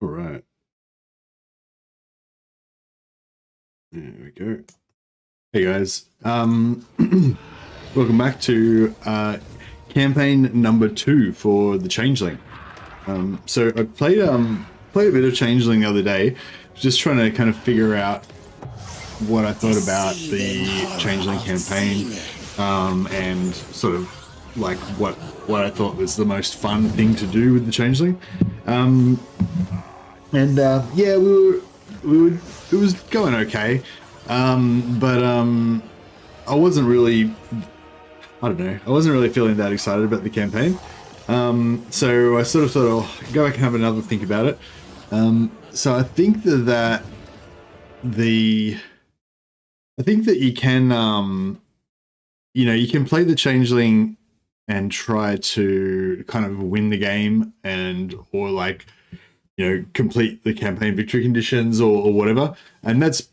All right. There we go. Hey guys. Welcome back to campaign number 2 for the Changeling. So I played a bit of Changeling the other day, just trying to kind of figure out what I thought about the Changeling campaign, and sort of like what I thought was the most fun thing to do with the Changeling. Yeah, it was going okay, but I wasn't really, I don't know, I wasn't really feeling that excited about the campaign. So I sort of thought I'll go back and have another think about it. So I think that you can, you can play the Changeling and try to kind of win the game or like, complete the campaign victory conditions or whatever. And that's,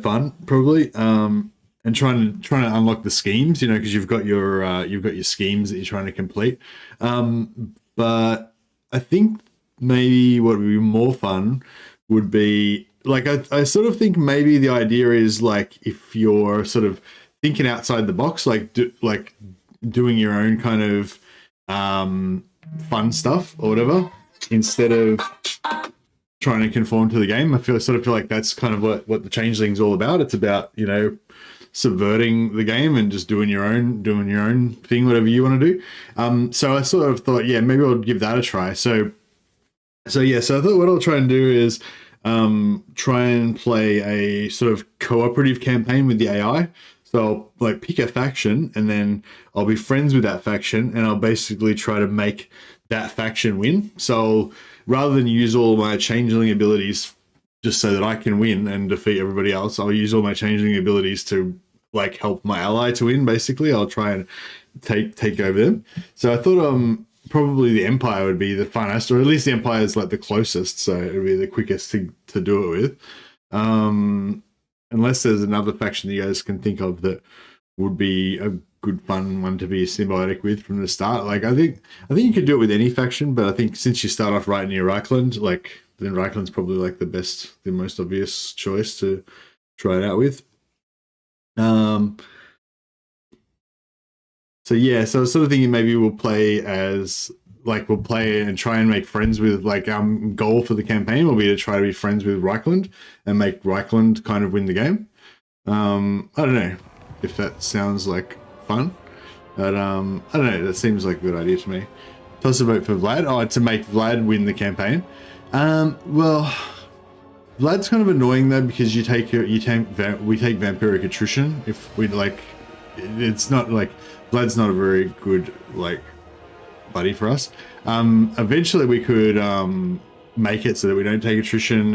fun probably. And trying to unlock the schemes, because you've got your schemes that you're trying to complete. But I think maybe what would be more fun would be like, I sort of think maybe the idea is like, if you're sort of thinking outside the box, like doing your own kind of fun stuff or whatever, instead of trying to conform to the game. I sort of feel like that's kind of what the Changeling's all about. It's about, subverting the game and just doing your own thing, whatever you want to do. So I sort of thought, yeah, maybe I'll give that a try. So I thought what I'll try and do is try and play a sort of cooperative campaign with the AI. So I'll like pick a faction and then I'll be friends with that faction and I'll basically try to make that faction win. So rather than use all my Changeling abilities just so that I can win and defeat everybody else, I'll use all my Changeling abilities to like help my ally to win. Basically, I'll try and take over them. So I thought probably the Empire would be the funnest, or at least the Empire is like the closest, so it would be the quickest to do it with. Unless there's another faction that you guys can think of that would be a good fun one to be symbiotic with from the start. Like I think you could do it with any faction, but I think since you start off right near Reichland, like then Reichland's probably like the most obvious choice to try it out with. So I was sort of thinking maybe we'll play and try and make friends with, like, our goal for the campaign will be to try to be friends with Reichland and make Reichland kind of win the game. I don't know if that sounds like fun, but I don't know, that seems like a good idea to me. Toss a vote for Vlad. To make Vlad win the campaign. Well, Vlad's kind of annoying though, because we take vampiric attrition if we like. It's not like Vlad's not a very good like buddy for us. Eventually we could make it so that we don't take attrition,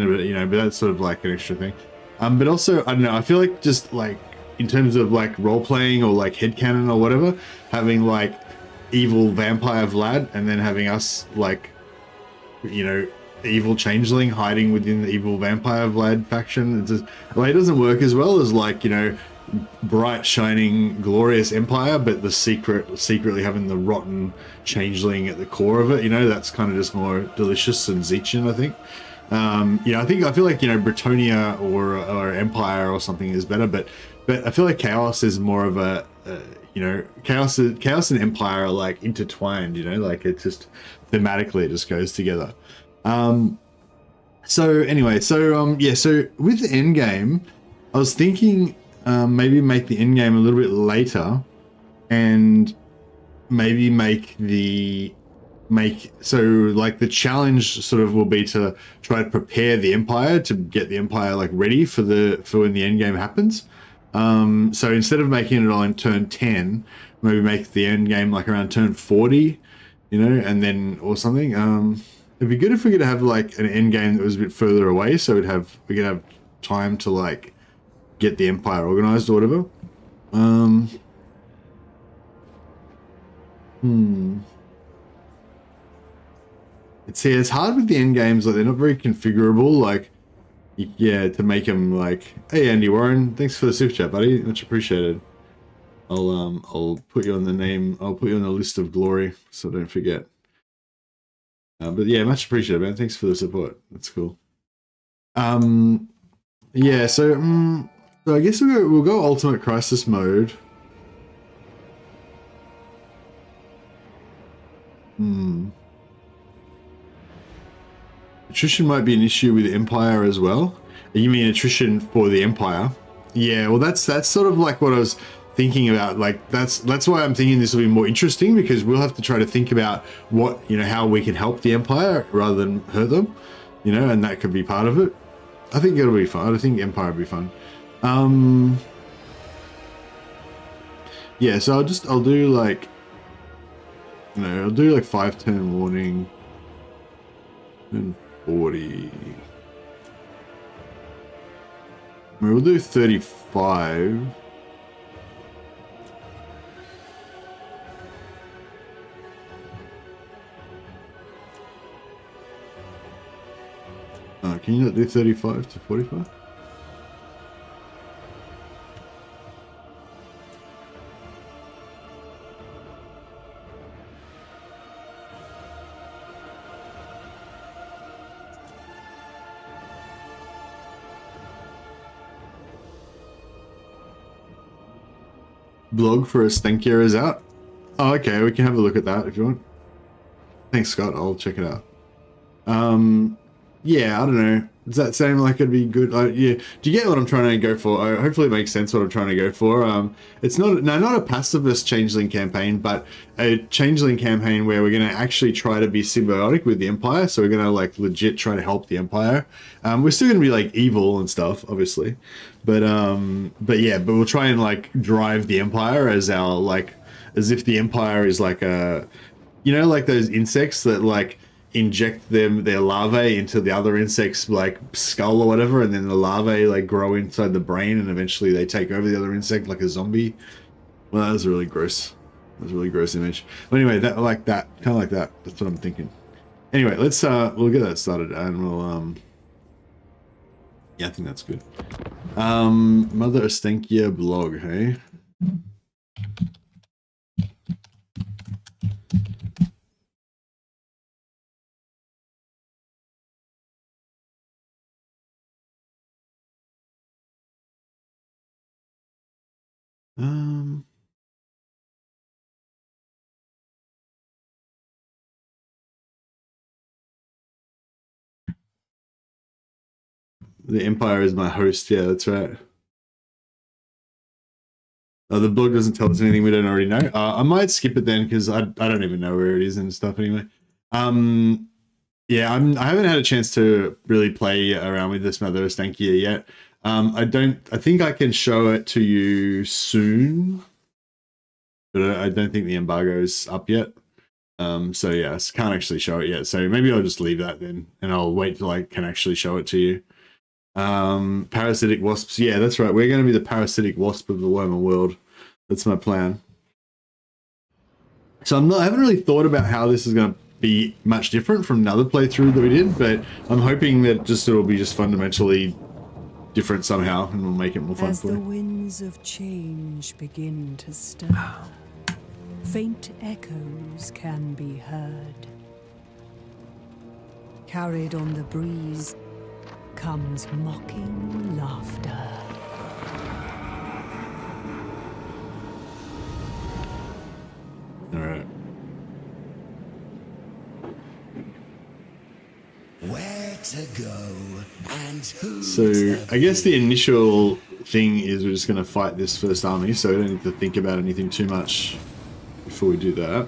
but that's sort of like an extra thing. But also, I don't know, I feel like just like in terms of like role playing or like headcanon or whatever, having like evil vampire Vlad and then having us like, evil Changeling hiding within the evil vampire Vlad faction, it doesn't work as well as like, bright shining glorious Empire, but the secretly having the rotten Changeling at the core of it. That's kind of just more delicious and Zeichin, I think. I feel like Bretonia or Empire or something is better, but I feel like Chaos is more of a Chaos and Empire are like intertwined. Like it just thematically it just goes together. So with the end game, I was thinking maybe make the end game a little bit later, and maybe the challenge sort of will be to try to prepare the Empire to get the Empire like ready for when the end game happens. So instead of making it on turn 10, maybe make the end game like around turn 40, and then or something. It'd be good if we could have like an end game that was a bit further away, so we could have time to like get the Empire organized or whatever. It's hard with the end games, like they're not very configurable, like to make them like, hey Andy Warren, thanks for the super chat, buddy, much appreciated. I'll put you on the list of glory so don't forget. But yeah, much appreciated, man. Thanks for the support. That's cool. Yeah, so I guess we'll go Ultimate Crisis mode. Attrition might be an issue with Empire as well. You mean attrition for the Empire? Yeah, well that's sort of like what I was thinking about. Like that's why I'm thinking this will be more interesting, because we'll have to try to think about what, you know, how we can help the Empire rather than hurt them, you know, and that could be part of it. I think it'll be fun. I think Empire will be fun. Yeah, so I'll do like, you know, I'll do like 5-turn warning and 40. We'll do 35. Can you not do 35 to 45? Blog for a Stankier is out. Oh, okay, we can have a look at that if you want. Thanks, Scott. I'll check it out. Yeah, I don't know. Does that seem like it'd be good? Yeah. Do you get what I'm trying to go for? Hopefully it makes sense what I'm trying to go for. It's not a pacifist Changeling campaign, but a Changeling campaign where we're going to actually try to be symbiotic with the Empire. So we're going to like legit try to help the Empire. We're still going to be like evil and stuff, obviously, but yeah, but we'll try and like drive the Empire as our like, as if the Empire is like a, you know, like those insects that like inject their larvae into the other insect's like skull or whatever, and then the larvae like grow inside the brain and eventually they take over the other insect like a zombie. Well, that was really gross. That was a really gross image. But anyway, that like that, kind of like that. That's what I'm thinking. Anyway, let's we'll get that started and we'll yeah, I think that's good. Mother Estenkia blog, hey? The Empire is my host. Yeah, that's right. The blog doesn't tell us anything we don't already know. I might skip it then because I don't even know where it is and stuff anyway. Yeah, I haven't had a chance to really play around with this Mother Estenkia yet. I think I can show it to you soon, but I don't think the embargo is up yet. So yeah, I can't actually show it yet. So maybe I'll just leave that then, and I'll wait till I can actually show it to you. Parasitic wasps. Yeah, that's right. We're going to be the parasitic wasp of the Warhammer world. That's my plan. So I haven't really thought about how this is going to be much different from another playthrough that we did, but I'm hoping that it'll be just fundamentally different somehow, and we'll make it more fun As for the you. winds of change begin to stir, faint echoes can be heard. Carried on the breeze comes mocking laughter. All right. Where to go and who? So I guess the initial thing is we're just going to fight this first army, so we don't need to think about anything too much before we do that.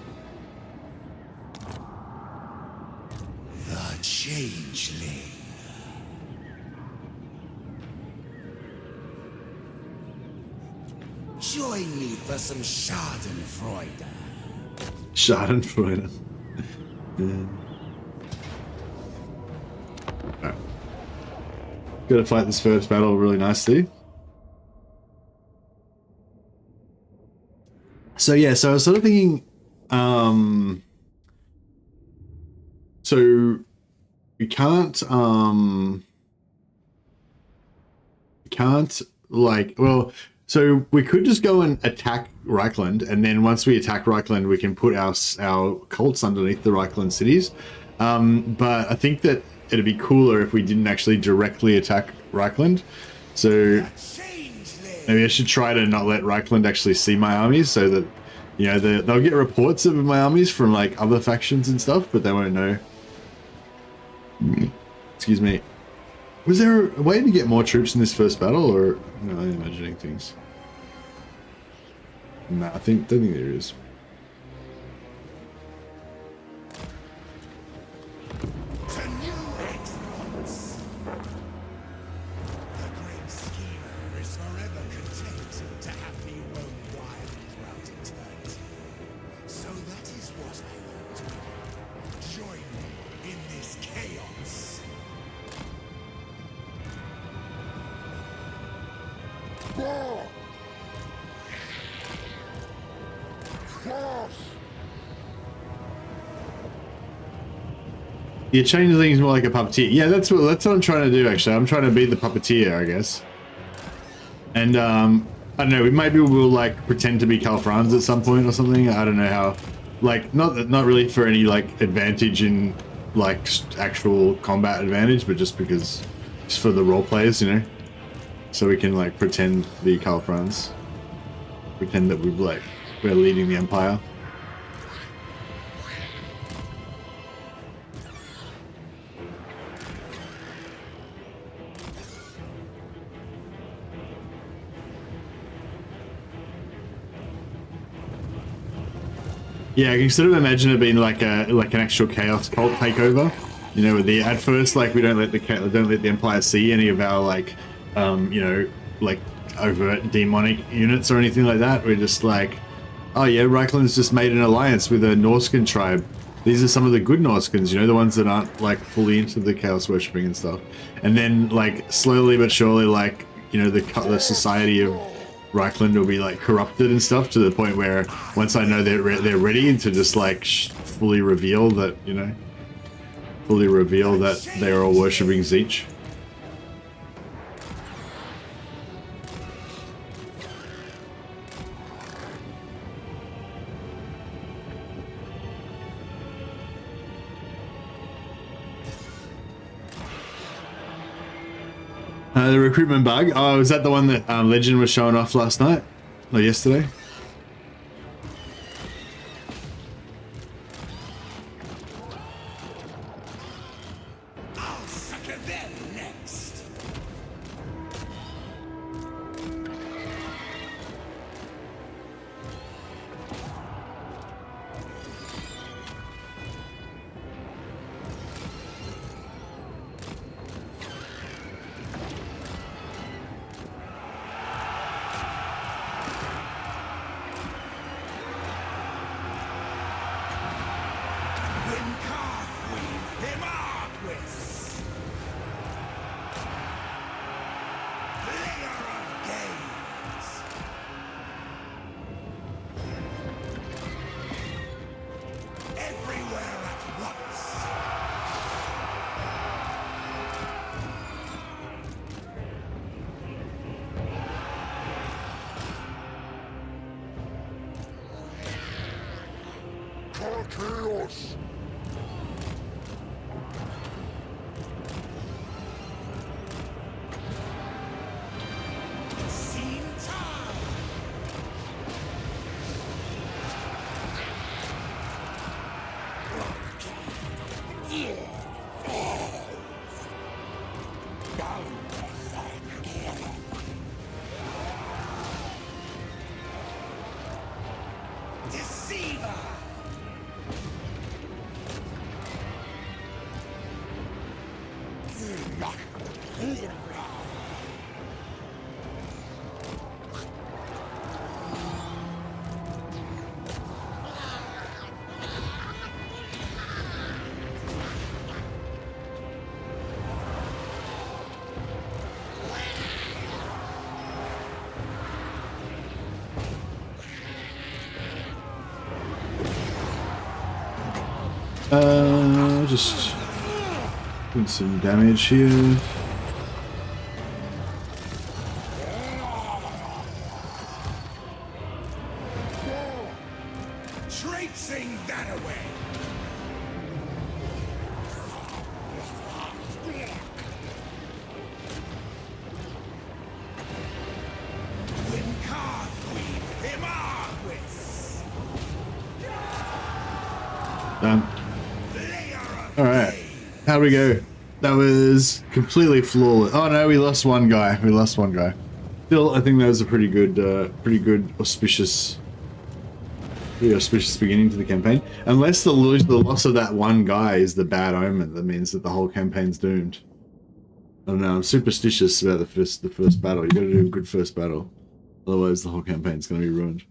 The Changeling. Join me for some Schadenfreude. Schadenfreude. Yeah. Right. Got to fight this first battle really nicely. So yeah, so I was sort of thinking, so we can't like, well, so we could just go and attack Reichland, and then once we attack Reichland, we can put our cults underneath the Reichland cities. But I think that it'd be cooler if we didn't actually directly attack Reichland. So maybe I should try to not let Reichland actually see my armies, so that, you know, they'll get reports of my armies from like other factions and stuff, but they won't know. Excuse me. Was there a way to get more troops in this first battle, or no? I'm imagining things. No, don't think there is. Yeah, Changeling is more like a puppeteer. Yeah, that's what I'm trying to do. Actually, I'm trying to be the puppeteer, I guess. And I don't know. Maybe we'll like pretend to be Calfrans at some point or something. I don't know how. Like, not really for any like advantage in like actual combat advantage, but just because it's for the role players, you know. So we can like pretend to be Calfrans. Pretend that we're leading the Empire. Yeah, I can sort of imagine it being like an actual chaos cult takeover. You know, with at first, like, we don't let the Empire see any of our like, you know, like overt demonic units or anything like that. We're just like, oh yeah, Reichland's just made an alliance with a Norscan tribe. These are some of the good Norscans, you know, the ones that aren't like fully into the chaos worshipping and stuff. And then like slowly but surely, like, you know, the society of Reichland will be like corrupted and stuff, to the point where once I know they're ready to just like fully reveal that, you know, they are all worshipping Zeech. The recruitment bug. Oh, was that the one that Legend was showing off last night? Or yesterday? I'll sucker them next. Chaos! Just doing some damage here. Traipsing that away. Done. Alright. How'd we go? That was completely flawless. Oh no, we lost one guy. We lost one guy. Still, I think that was a pretty good auspicious beginning to the campaign. Unless the loss of that one guy is the bad omen, that means that the whole campaign's doomed. I don't know, I'm superstitious about the first battle. You gotta do a good first battle. Otherwise the whole campaign's gonna be ruined.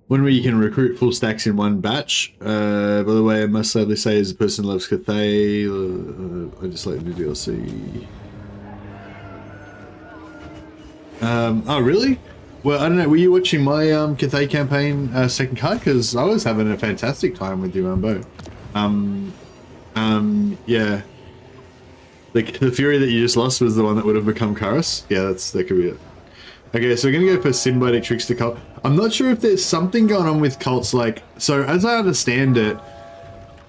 When you can recruit full stacks in one batch. By the way, I must sadly say, as a person who loves Cathay, I just like the DLC. Oh really? Well, I don't know, were you watching my Cathay campaign second card? Because I was having a fantastic time with you, Umbo. Yeah. The Fury that you just lost was the one that would have become Karis? Yeah, that could be it. Okay, so we're gonna go for Symbiotic Trickster Cult. I'm not sure if there's something going on with cults, like, so as I understand it,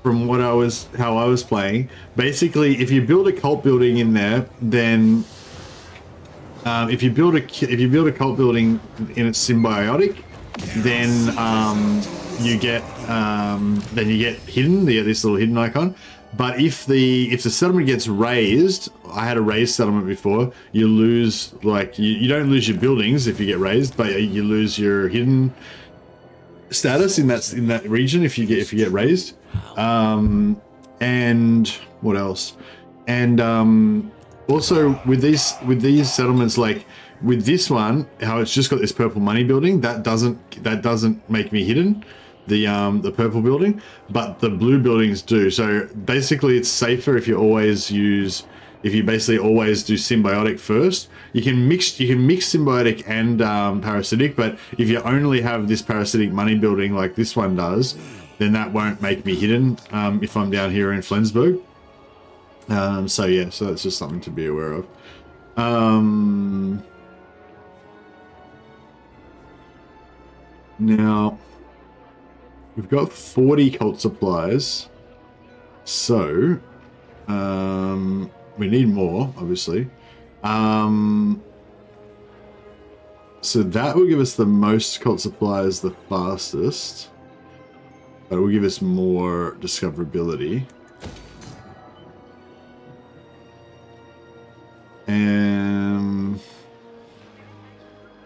from how I was playing, basically, if you build a cult building in there, then if you build a cult building in its symbiotic, then you get hidden. You get this little hidden icon. But if the settlement gets raised, I had a raised settlement before. You lose, like, you don't lose your buildings if you get raised, but you lose your hidden status in that region if you get raised. And what else? And also with these settlements, like with this one, how it's just got this purple money building, that doesn't make me hidden, the purple building, but the blue buildings do. So basically it's safer if you basically always do symbiotic first. You can mix symbiotic and parasitic, but if you only have this parasitic money building like this one does, then that won't make me hidden if I'm down here in Flensburg. So yeah, so that's just something to be aware of. Now we've got 40 cult supplies, so we need more, obviously. So that will give us the most cult supplies the fastest, but it will give us more discoverability. And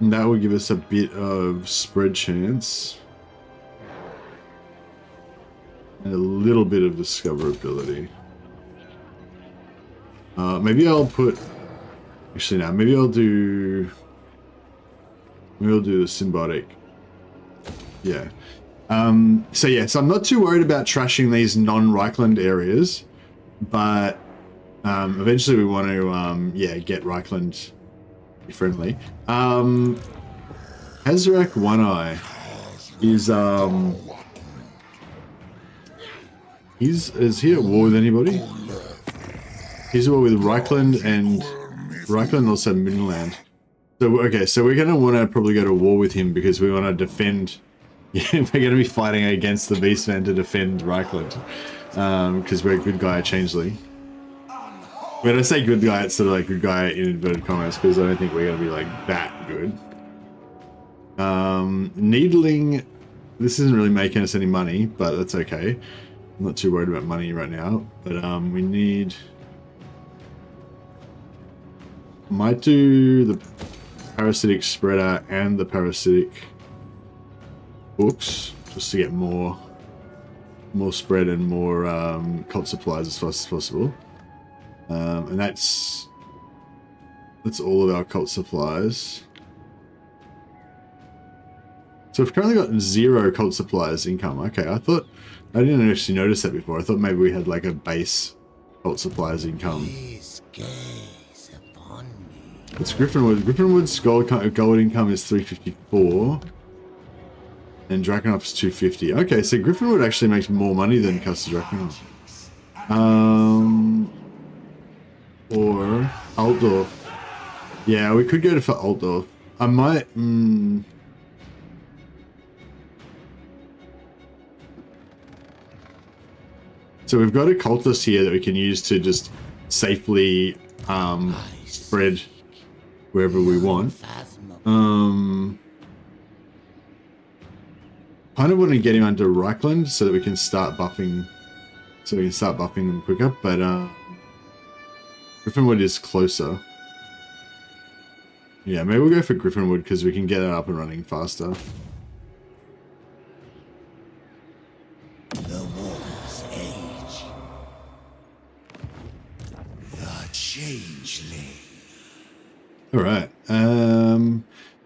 that will give us a bit of spread chance and a little bit of discoverability. Maybe I'll put, actually no, maybe I'll do the symbiotic. Yeah. So yeah, so I'm not too worried about trashing these non-Reichland areas, but eventually we want to get Reichland friendly. Hazarak One Eye is is he at war with anybody? He's at war with Reichland and also Midland. So okay, so we're gonna want to probably go to war with him because we want to defend. Yeah, we're going to be fighting against the Beastman to defend Reichland, because we're a good guy at Changeling. When I say good guy, it's sort of like good guy in inverted commas, because I don't think we're going to be like that good. Needling, this isn't really making us any money, but that's okay. I'm not too worried about money right now, but we need... Might do the parasitic spreader and the parasitic books just to get more spread and more cult supplies as fast as possible, and that's all of our cult supplies. So we've currently got 0 cult supplies income. Okay, I didn't actually notice that before. I thought maybe we had like a base cult supplies income. It's Griffinwood. Griffinwood's gold income is 354. And Draconov's 250. Okay, so Griffinwood actually makes more money than Custer Draconov. Or Altdorf. Yeah, we could go for Altdorf. I might... So we've got a cultist here that we can use to just safely spread wherever we want. Kind of want to get him under Reichland so that we can start buffing, them quicker. But Griffinwood is closer. Yeah, maybe we'll go for Griffinwood because we can get it up and running faster. The War's age. The Changeling. All right.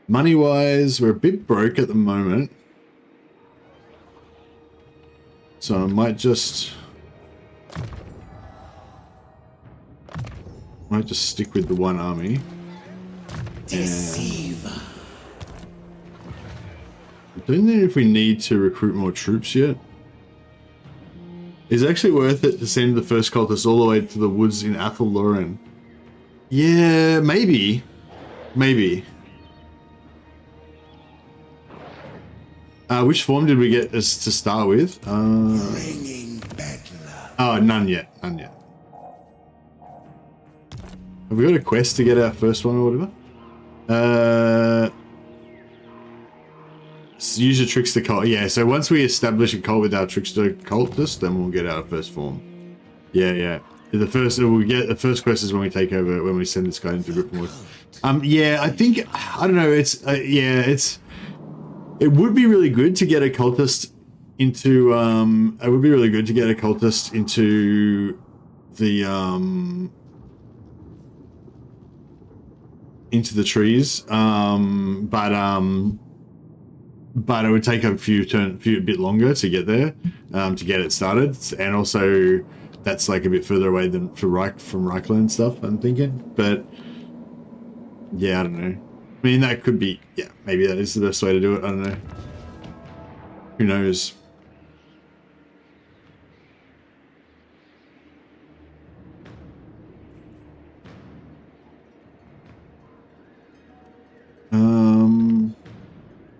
Money-wise, we're a bit broke at the moment. So I might just stick with the one army. Deceiver. I don't know if we need to recruit more troops yet. Is it actually worth it to send the first cultists all the way to the woods in Athel Loren? Yeah, maybe. Maybe. Which form did we get us to start with? Ringing Bedlam. Oh, none yet. None yet. Have we got a quest to get our first one or whatever? Use your trickster cult. Yeah, so once we establish a cult with our trickster cultist, then we'll get our first form. Yeah. The first quest is when we take over, when we send this guy into Griffinwood. Yeah, I think, I don't know, it would be really good to get a cultist into, into the trees, but it would take a bit longer to get there, to get it started, and also that's like a bit further away than from Reichland stuff, I'm thinking. But yeah, I don't know. I mean, that could be, yeah, maybe that is the best way to do it. I don't know. Who knows?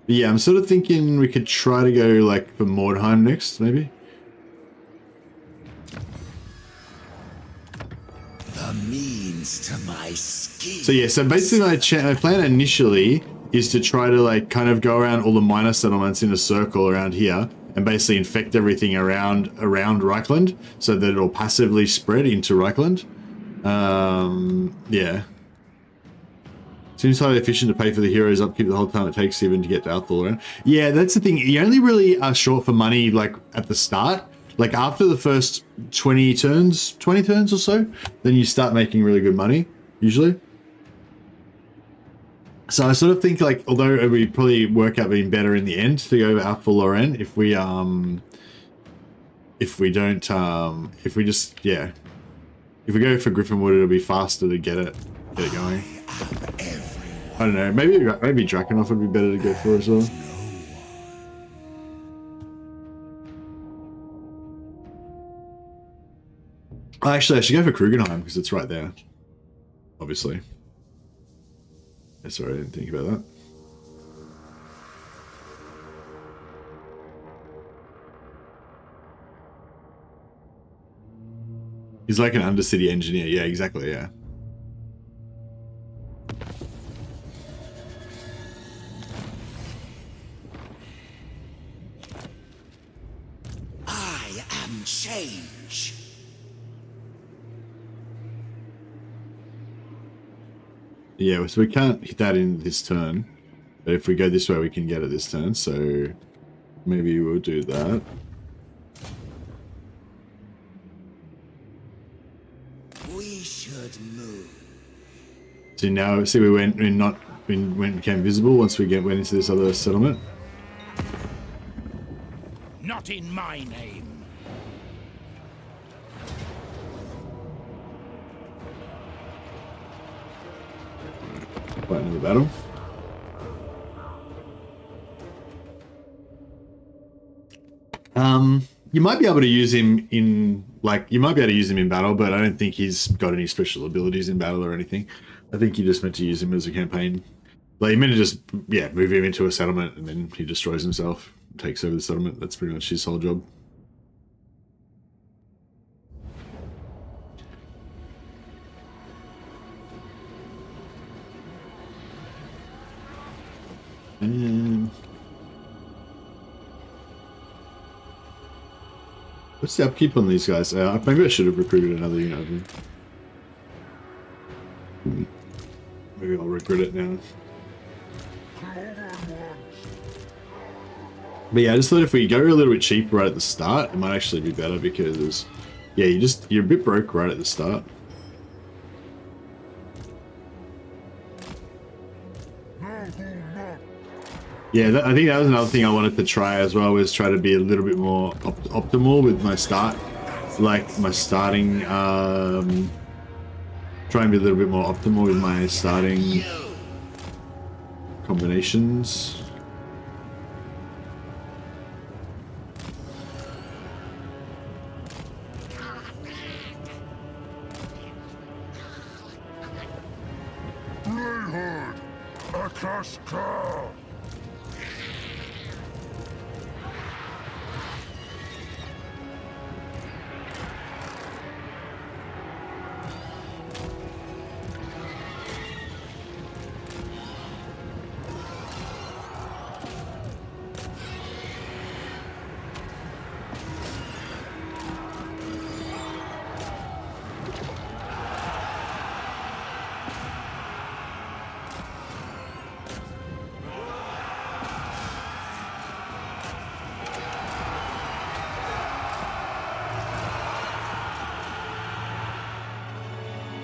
Yeah, I'm sort of thinking we could try to go like for Mordheim next, maybe. The means to my scheme. So yeah, so basically my plan initially is to try to like kind of go around all the minor settlements in a circle around here and basically infect everything around Reichland so that it'll passively spread into Reichland. Yeah. Seems highly efficient to pay for the heroes upkeep the whole time it takes even to get to Althor. Yeah, that's the thing. You only really are short for money like at the start. Like after the first 20 turns or so, then you start making really good money, usually. So I sort of think like, although it would probably work out being better in the end to go out for Loren if we don't, if we go for Griffinwood, it'll be faster to get it going. I don't know. Maybe Drakenhof would be better to go for as well. Actually, I should go for Krugenheim because it's right there. Obviously. Yeah, sorry, I didn't think about that. He's like an undercity engineer. Yeah, exactly. Yeah. I am change. Yeah, so we can't hit that in this turn. But if we go this way, we can get it this turn. So maybe we'll do that. We should move. So now, see, we became visible once we went into this other settlement. Not in my name. Fighting in the battle. You might be able to use him in battle, but I don't think he's got any special abilities in battle or anything. I think you just meant to use him as a campaign. Like you meant to just move him into a settlement and then he destroys himself, takes over the settlement. That's pretty much his whole job. And what's the upkeep on these guys? Maybe I should have recruited another unit of them. Maybe I'll regret it now. But yeah, I just thought if we go a little bit cheaper right at the start, it might actually be better because, yeah, you're a bit broke right at the start. Yeah, I think that was another thing I wanted to try as well, was try to be a little bit more optimal with my start, like my starting, try and be a little bit more optimal with my starting combinations.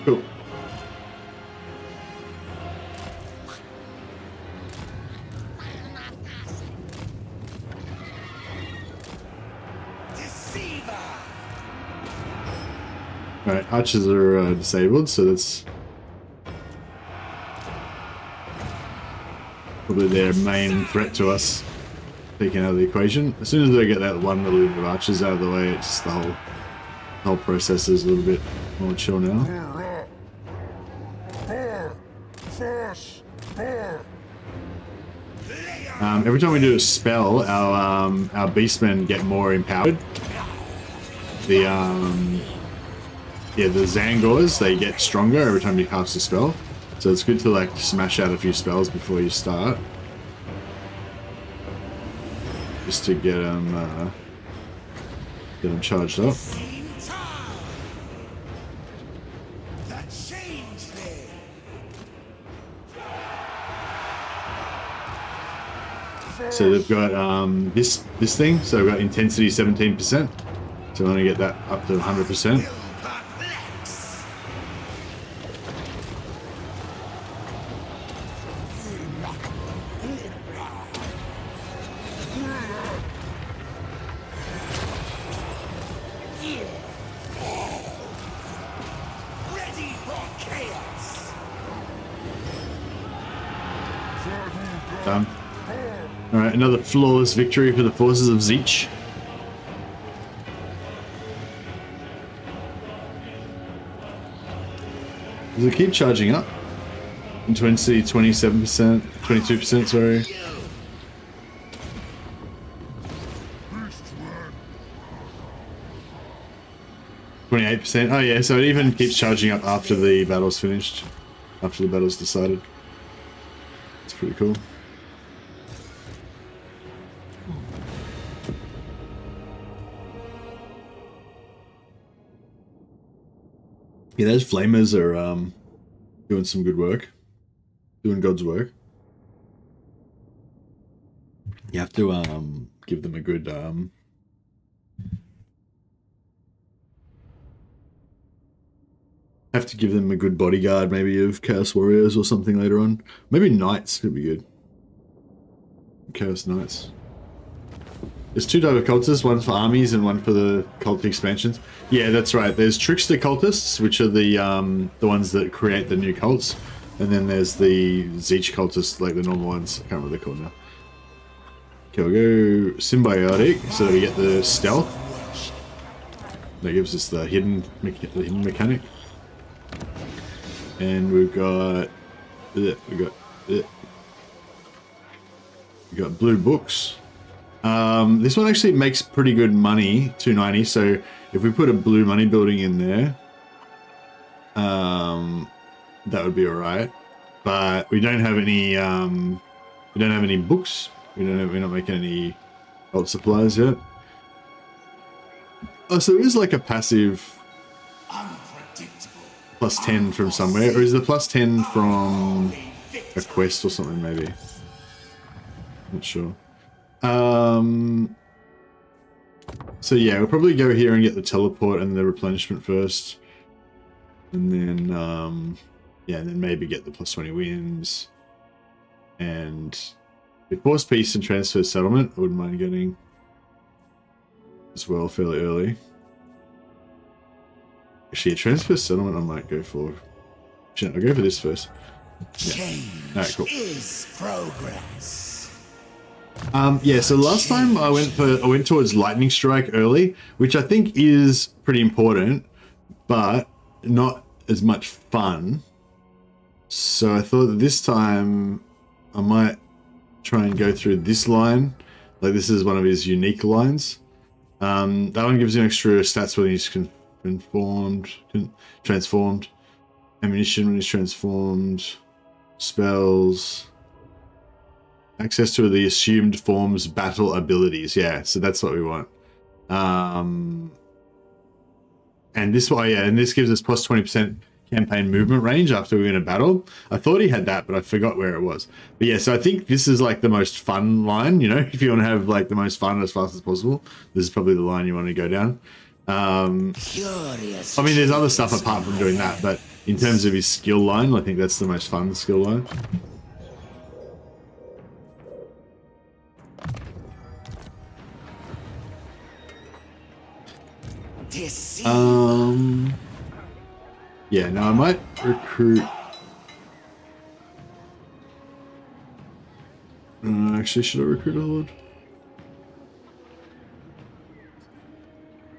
Cool. Alright, archers are disabled, so that's probably their main threat to us, taken out of the equation. As soon as they get that one little bit of archers out of the way, it's just the whole process is a little bit more chill now. Every time we do a spell, our beastmen get more empowered. The Zangors, they get stronger every time you cast a spell, so it's good to like smash out a few spells before you start, just to get them charged up. So they've got this thing, so we've got intensity 17%, so we want to get that up to 100%. Done. Alright, another flawless victory for the forces of Zeech. Does it keep charging up? Intensity 27%, 22%, sorry. %. Oh yeah, so it even keeps charging up after the battle's finished. After the battle's decided. It's pretty cool. Yeah, those flamers are doing some good work. Doing God's work. You have to give them a good have to give them a good bodyguard, maybe of Chaos Warriors or something later on. Maybe Knights could be good. Chaos Knights. There's two types of cultists, one for armies and one for the cult expansions. Yeah, that's right. There's Trickster cultists, which are the ones that create the new cults. And then there's the Zeech cultists, like the normal ones. I can't remember what they're called now. Okay, we'll go Symbiotic, so that we get the stealth. That gives us the hidden mechanic. And we've got... we got blue books. This one actually makes pretty good money, 290. So if we put a blue money building in there, that would be alright. But we don't have any We don't have any books. We're not making any old supplies yet. Oh, so there is like a passive plus 10 from somewhere, or is the plus 10 from a quest or something? Maybe. Not sure. So yeah, we'll probably go here and get the teleport and the replenishment first, and then yeah, and then maybe get the plus 20 wins. And force peace and transfer settlement, I wouldn't mind getting as well fairly early. Actually, a transfer settlement I might go for. Actually, I'll go for this first. Yeah. Change Alright, cool. is progress. Yeah, so last time I went towards lightning strike early, which I think is pretty important, but not as much fun. So I thought that this time I might try and go through this line. Like, this is one of his unique lines. That one gives you extra stats when he's transformed, ammunition when he's transformed, spells, access to the assumed form's battle abilities. Yeah, so that's what we want. And this one, yeah, and this gives us plus 20% campaign movement range after we win a battle. I thought he had that, but I forgot where it was. But yeah, so I think this is like the most fun line, you know, if you want to have like the most fun as fast as possible, this is probably the line you want to go down. I mean, there's other stuff apart from doing that, but in terms of his skill line, I think that's the most fun skill line. Yeah, no, I might recruit. Actually, should I recruit a lord?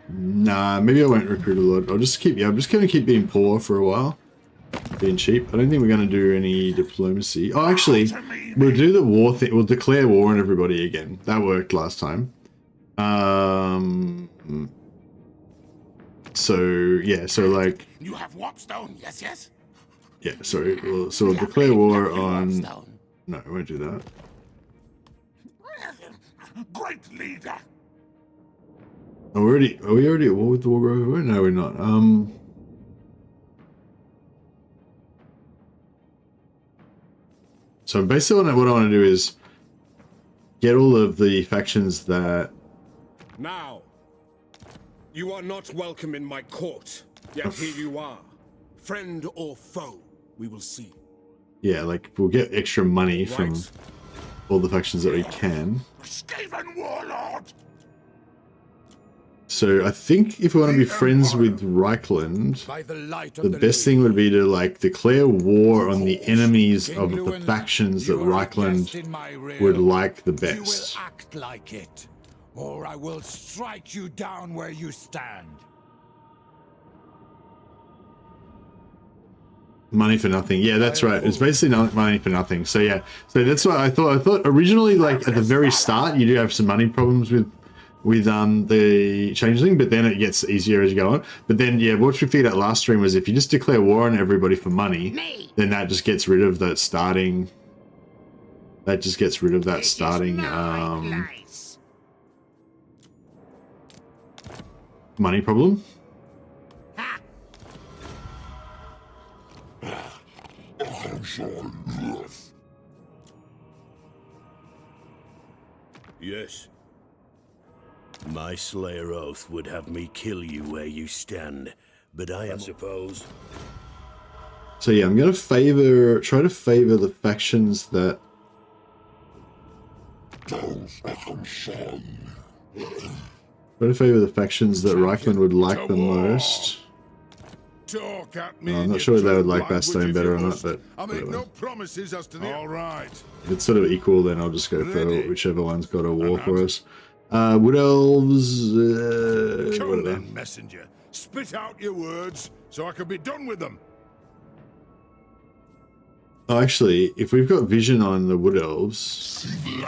Nah, maybe I won't recruit a lord. I'll just keep. Yeah, I'm just gonna keep being poor for a while, being cheap. I don't think we're gonna do any diplomacy. Oh, actually, we'll do the war thing. We'll declare war on everybody again. That worked last time. So yeah, so like. You have warpstone, yes, yes. Yeah, sorry. So we'll declare war on. No, I won't do that. Great leader. Are we already at war with the Wargrove? No, we're not. So basically what I want to do is get all of the factions that... Now, you are not welcome in my court, yet here you are. Friend or foe, we will see. Yeah, like, we'll get extra money from all the factions that we can. Stephen Warlord. So I think if we want to be friends with Reichland, the best thing would be to like declare war on the enemies of the factions that Reichland would like the best. You will act like it, or I will strike you down where you stand. Money for nothing. Yeah, that's right. It's basically not money for nothing. So yeah, so that's what I thought. I thought originally, like at the very start, you do have some money problems with the Changeling, but then it gets easier as you go on. But then, yeah, what we figured out last stream was if you just declare war on everybody for money, then that just gets rid of that starting... That just gets rid of that starting money problem. Yes. My Slayer oath would have me kill you where you stand, but I suppose. So yeah, I'm gonna try to favor the factions that. Try to favor the factions that Reichland would like the most. I'm not sure if they would like Bastogne better or not, but I make no promises as to the... All right. If it's sort of equal, then I'll just go for whichever one's got a war for us. Wood Elves, what are they? Messenger, spit out your words so I can be done with them. Oh, actually, if we've got vision on the Wood Elves, we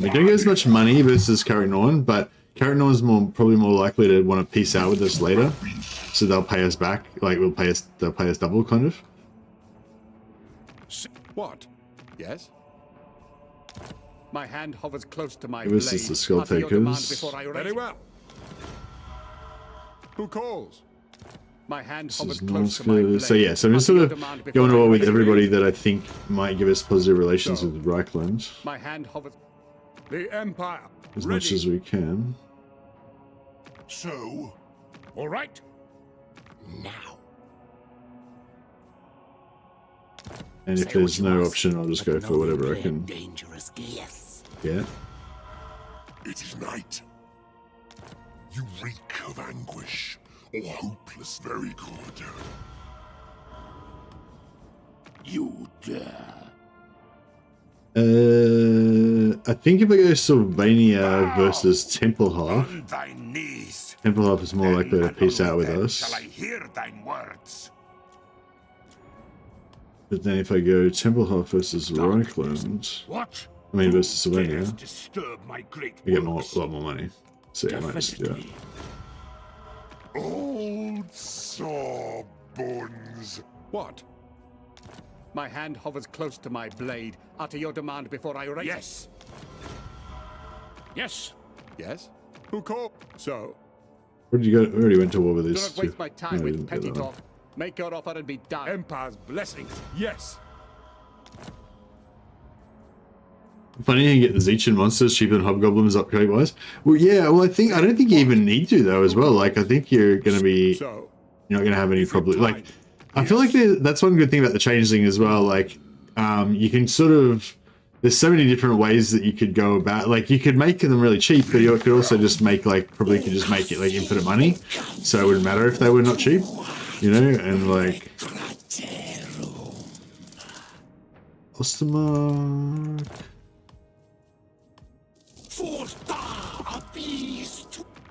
don't get as much money versus Caragnorn, but Caragnorn's probably more likely to want to peace out with us later, so they'll pay us back. Like they'll pay us double, kind of. What? Yes? My hand hovers close to my This blade. is the Skull Utter your demand Takers. before I Very raise- well. Who calls? My hand This hovers is close to my blade. so yeah, so I'm just Utter sort your of demand before going I to war with raise- everybody that I think might give us positive relations So. with Reichland My hand hovers. The Empire. as Ready. much as we can. So, all right. Now. And if there's no option, I'll just go for whatever I can Dangerous guess. get. It is night. You reek of anguish, or hopeless very good. You dare. I think if I go Sylvania versus Templehof, On thy knees. Templehof is more likely to Then peace out with then us. Shall I hear thine words? But then if I go Templehof versus Reichland, What? I mean versus Sylvania, Dares disturb my great I get a works? lot more money. So yeah, I might just do that. Definitely. Old sawbones. What? My hand hovers close to my blade. Utter your demand before I raise. Yes. Yes. Yes. Who called? So, Where did you go? We already went to war with Do this. not waste my time No, we with didn't do petty that one. talk. Make your offer and be done. Empire's blessings. Yes. Funny you can get the Zeichin monsters cheaper than Hobgoblins upgrade wise. Well, yeah. Well, I don't think you even need to though as well. Like, I think you're gonna be, So, you're not gonna have any problem. Like, I feel like that's one good thing about the Changeling as well. Like, you can sort of, there's so many different ways that you could go about. Like, you could make them really cheap, but you could also just make like probably could just make it like infinite money, so it wouldn't matter if they were not cheap, you know. And like, Ostermark.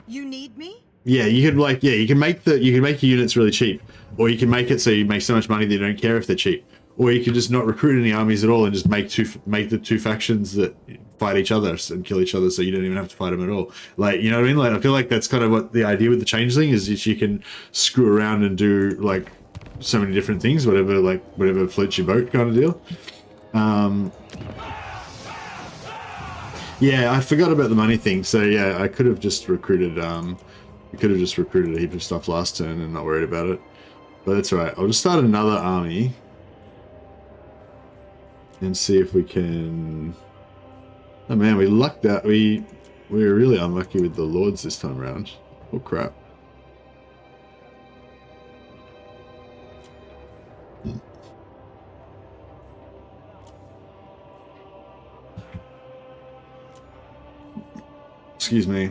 You need me? Yeah, you could like, yeah, you can make your units really cheap, or you can make it so you make so much money that you don't care if they're cheap, or you could just not recruit any armies at all and just make the two factions that fight each other and kill each other, so you don't even have to fight them at all. Like, you know what I mean? Like, I feel like that's kind of what the idea with the Changeling is you can screw around and do like so many different things, whatever floats your boat kind of deal. Yeah, I forgot about the money thing. So yeah, I could have just recruited. We could have just recruited a heap of stuff last turn and not worried about it. But that's all right. I'll just start another army and see if we can. Oh man, we lucked out. We were really unlucky with the lords this time around. Oh crap. Excuse me.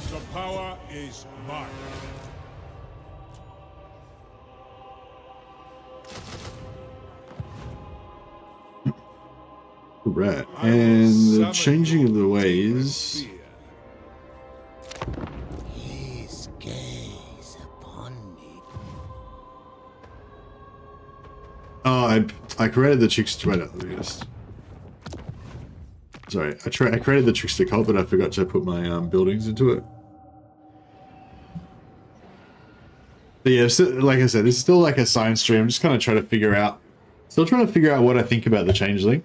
the power is mine. Right, I will and the summon changing of the your ways. fear. His gaze upon me. Oh, I created the trickster. Wait, let me just. Sorry, I created the trickster cult, but I forgot to put my buildings into it. But yeah, so, like I said, this is still like a science stream. I'm just kind of trying to figure out what I think about the Changeling.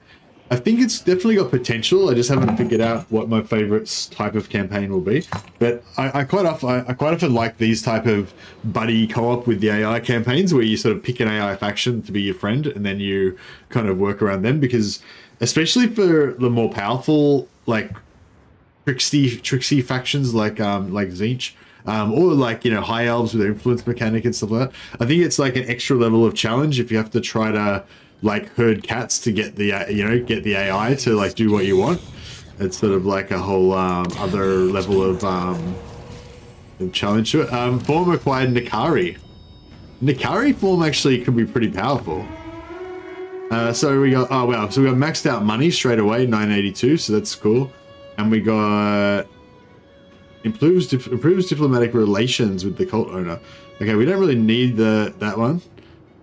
I think it's definitely got potential. I just haven't figured out what my favorite type of campaign will be. But I quite often like these type of buddy co-op with the AI campaigns where you sort of pick an AI faction to be your friend and then you kind of work around them, because especially for the more powerful like tricksy factions like Tzeentch, or like, you know, high elves with their influence mechanic and stuff like that. I think it's like an extra level of challenge if you have to try to like herd cats to get the get the AI to like do what you want. It's sort of like a whole other level of challenge to it. Form acquired Nikari. Nikari form actually could be pretty powerful. So we got so we got maxed out money straight away, 982, so that's cool. And we got improves diplomatic relations with the cult owner. Okay, we don't really need that one,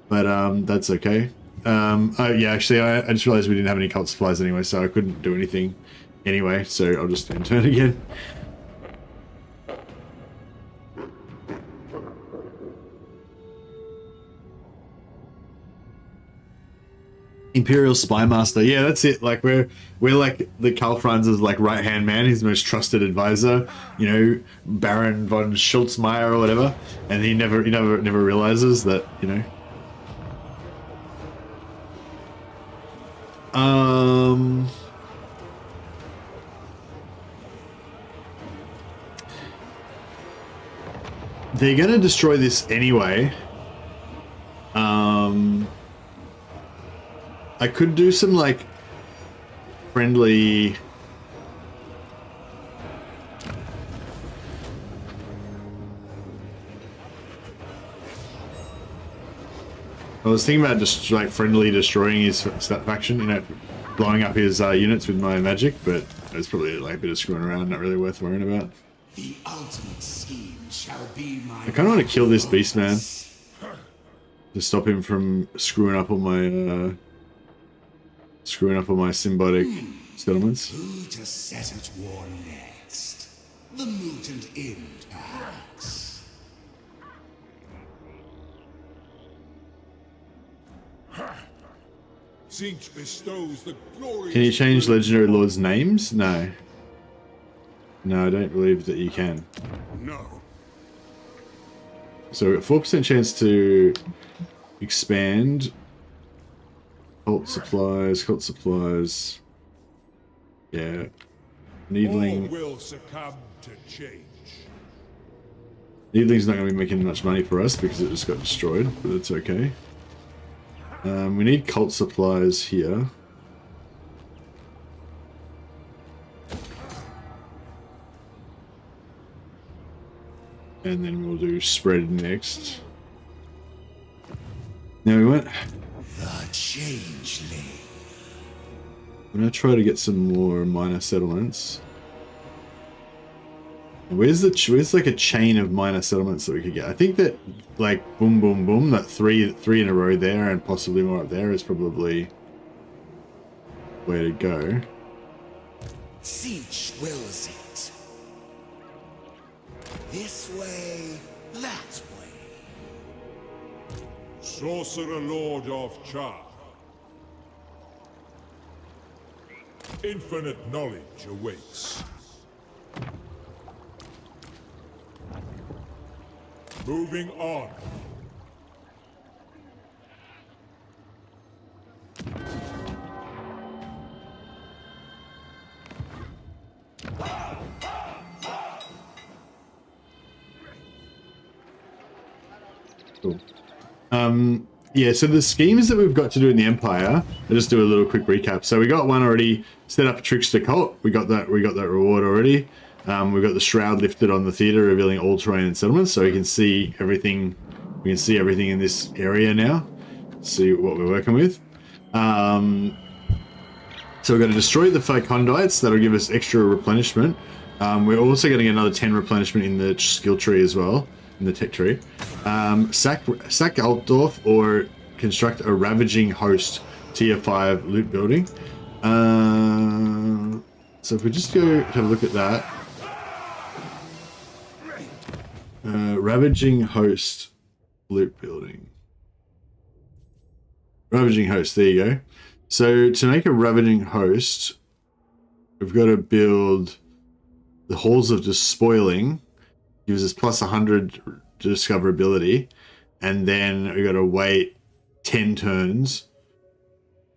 but that's okay. Oh yeah, actually I just realized we didn't have any cult supplies anyway, so I couldn't do anything anyway, so I'll just end turn again. Imperial Spy Master. Yeah, that's it. Like we're like the Karl Franz's like right hand man, his most trusted advisor. You know, Baron von Schultzmeyer or whatever, and he never realizes that, you know. They're gonna destroy this anyway. I could do some like friendly. I was thinking about just like friendly destroying his faction, you know, blowing up his units with my magic, but it's probably like a bit of screwing around, not really worth worrying about. The ultimate scheme shall be my I kind of want to kill this beast man to stop him from screwing up all my symbiotic settlements. Who to set at war next? The mutant end, perhaps. Zinch bestows the glory. Can you change legendary lords' names? No. No, I don't believe that you can. No. So 4% chance to expand. Cult supplies. Yeah. Needling. All will succumb to change. Needling's not going to be making much money for us because it just got destroyed, but it's okay. We need cult supplies here. And then we'll do spread next. Now we went. The Changeling. I'm gonna try to get some more minor settlements. Where's like a chain of minor settlements that we could get? I think that like boom boom boom, that three in a row there and possibly more up there is probably where to go. Zinch wills it. This way, that way. Sorcerer Lord of Char. Infinite knowledge awaits. Moving on. Cool. Yeah, so the schemes that we've got to do in the Empire, I'll just do a little quick recap. So we got one already, set up a trickster cult. We got that reward already. We've got the shroud lifted on the theater, revealing all terrain and settlements, so we can see everything. We can see everything in this area now. See what we're working with. So we're going to destroy the 5 conduits. That'll give us extra replenishment. We're also going to get another 10 replenishment in the skill tree as well, in the tech tree. Sack Altdorf or construct a ravaging host tier 5 loot building. So if we just go have a look at that. Ravaging host loot building. Ravaging host, there you go. So to make a ravaging host, we've got to build the halls of despoiling, gives us plus 100 discoverability, and then we've got to wait 10 turns.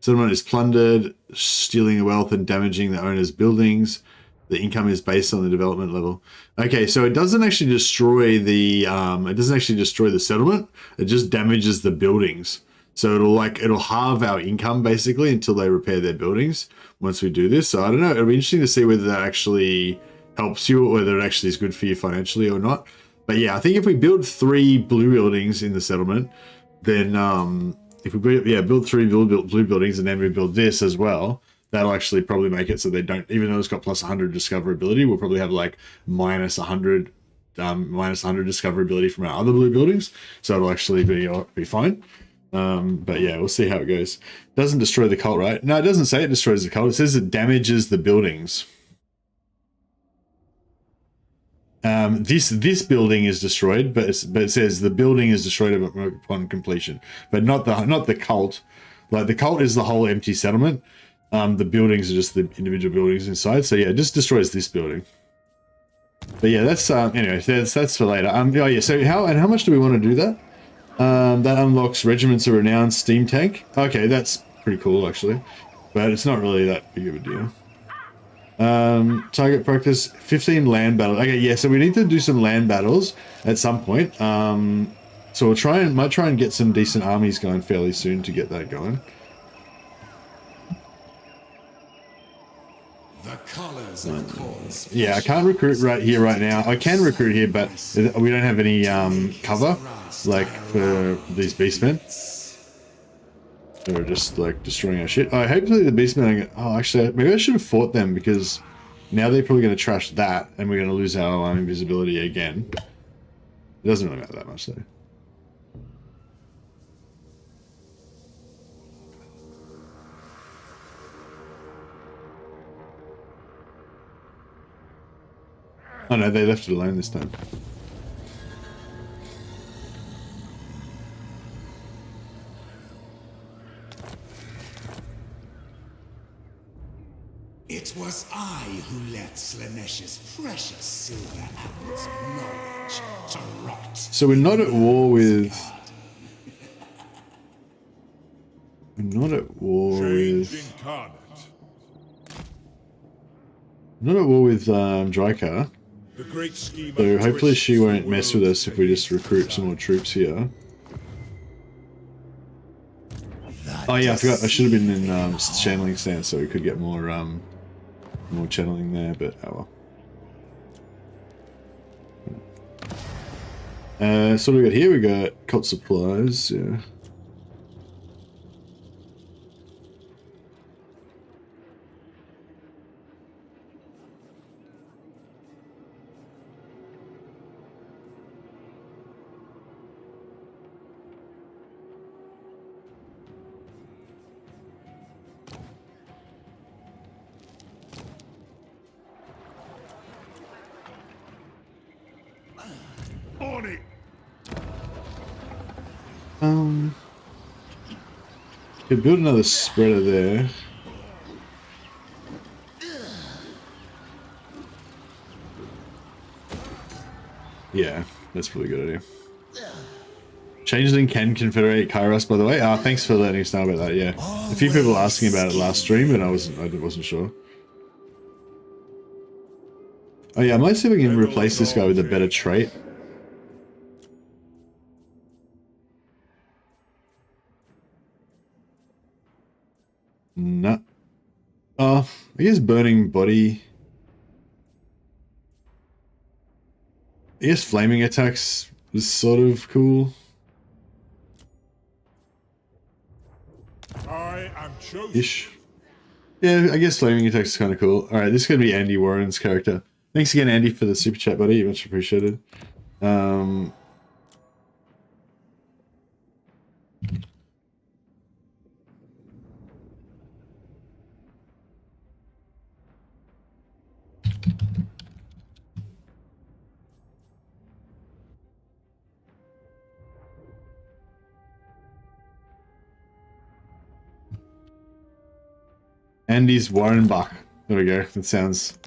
Settlement is plundered, stealing the wealth and damaging the owner's buildings. The income is based on the development level. Okay, so it doesn't actually destroy the settlement. It just damages the buildings. So it'll halve our income basically until they repair their buildings once we do this. So I don't know. It'll be interesting to see whether that actually helps you or whether it actually is good for you financially or not. But yeah, I think if we build 3 blue buildings in the settlement, then if we build 3 blue buildings and then we build this as well, that'll actually probably make it so they don't, even though it's got plus 100 discoverability, we'll probably have like minus 100 discoverability from our other blue buildings. So it'll actually be fine. But yeah, we'll see how it goes. Doesn't destroy the cult, right? No, it doesn't say it destroys the cult. It says it damages the buildings. This building is destroyed, but it says the building is destroyed upon completion, but not the cult. Like the cult is the whole empty settlement. The buildings are just the individual buildings inside. So yeah, it just destroys this building. But yeah, that's anyway. That's for later. Oh yeah. So how much do we want to do that? That unlocks Regiments of Renown Steam Tank. Okay, that's pretty cool actually, but it's not really that big of a deal. Target practice 15 land battles. Okay, yeah. So we need to do some land battles at some point. So we'll might try and get some decent armies going fairly soon to get that going. The colors of cause. Yeah, I can't recruit right now. I can recruit here, but we don't have any cover, like for these beastmen. They're just like destroying our shit. Oh, hopefully the beastmen. Oh, actually, maybe I should have fought them because now they're probably going to trash that, and we're going to lose our invisibility again. It doesn't really matter that much though. Oh no, they left it alone this time. It was I who left Slanesh's precious silver apples of knowledge to rot. So we're not at war with... I'm not at war with... I'm not at war with Drycar. So hopefully she won't mess with us if we just recruit some more troops here. Oh yeah, I forgot. I should have been in Changeling stance so we could get more channeling there, but oh well. So what do we got here? We got cult supplies, yeah. Could build another spreader there. Yeah, that's probably a good idea. Changeling can confederate Kairos, by the way. Thanks for letting us know about that. Yeah, a few people asking about it last stream, and I wasn't sure. Oh yeah, I might see if I can replace this guy with a better trait. No. I guess burning body. I guess flaming attacks is sort of cool. I am chosen. Ish. Yeah, I guess flaming attacks is kind of cool. All right, this is gonna be Andy Warren's character. Thanks again, Andy, for the super chat, buddy. Much appreciated. Andy's Warrenbach. There we go. That sounds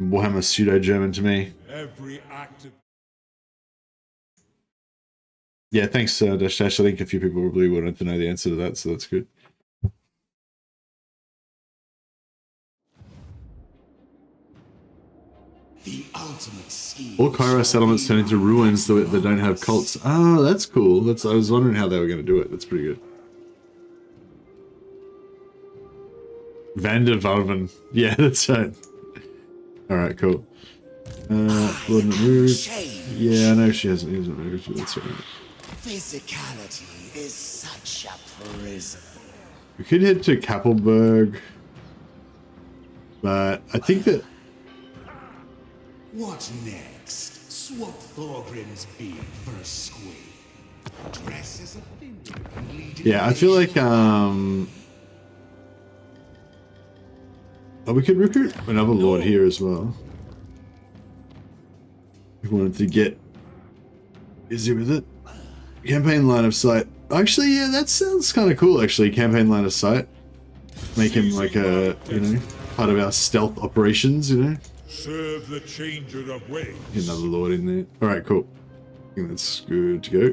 Warhammer pseudo-German to me. Every act of... Yeah, thanks, Dash Dash. I think a few people probably wanted to know the answer to that, so that's good. The ultimate scheme. All Kairos settlements turn into ruins that don't have cults. Oh, that's cool. I was wondering how they were going to do it. That's pretty good. Vander Valven. Yeah, that's right. Alright, cool. Bloodment moved. Yeah, I know she hasn't moved, but that's right. Physicality is such a prison. We could head to Kappelberg, but I think that... What next? Swap Thorgrim's beard for a squid. Dress as a finger and lead. Yeah, I feel like we could recruit another lord here as well. If we wanted to get busy with it. Campaign line of sight. Actually, yeah, that sounds kind of cool. Actually, campaign line of sight. Make him like a, you know, part of our stealth operations. You know. Serve the changer of ways. Get another lord in there. All right, cool. I think that's good to go.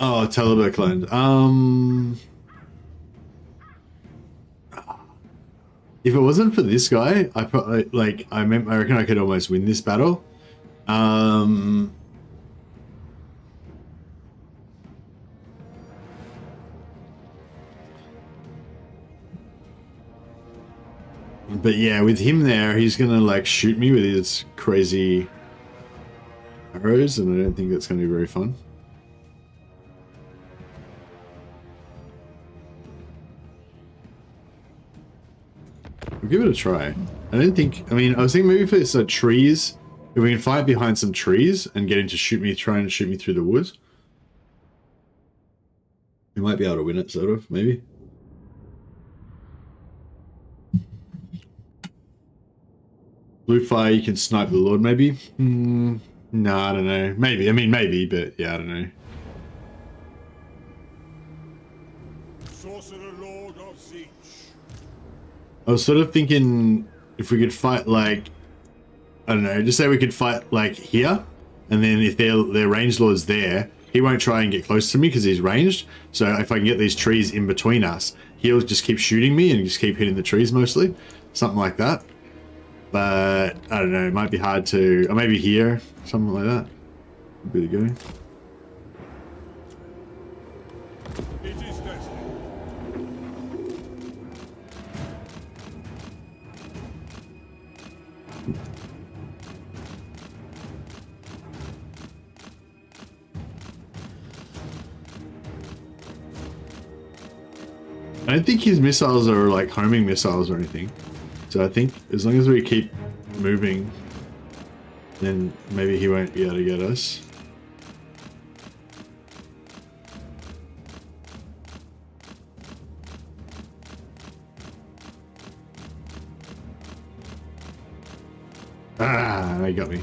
Oh, Teleberkland. If it wasn't for this guy, I probably I reckon I could almost win this battle. But yeah, with him there, he's gonna like shoot me with his crazy arrows, and I don't think that's gonna be very fun. We'll give it a try. I don't think, I mean, I was thinking maybe for some trees, if we can fight behind some trees and get him to try and shoot me through the woods. We might be able to win it, sort of, maybe. Blue fire, you can snipe the Lord, maybe? No, I don't know. Maybe, I mean, maybe, but yeah, I don't know. Sorcerer Lord of Siege. I was sort of thinking if we could fight like, I don't know, just say we could fight like here, and then if their ranged lord's there, he won't try and get close to me because he's ranged. So if I can get these trees in between us, he'll just keep shooting me and just keep hitting the trees mostly. Something like that. But I don't know, it might be hard to, or maybe here, something like that. Good to go. It is destiny. I don't think his missiles are like homing missiles or anything. So I think as long as we keep moving, then maybe he won't be able to get us. Ah, they got me.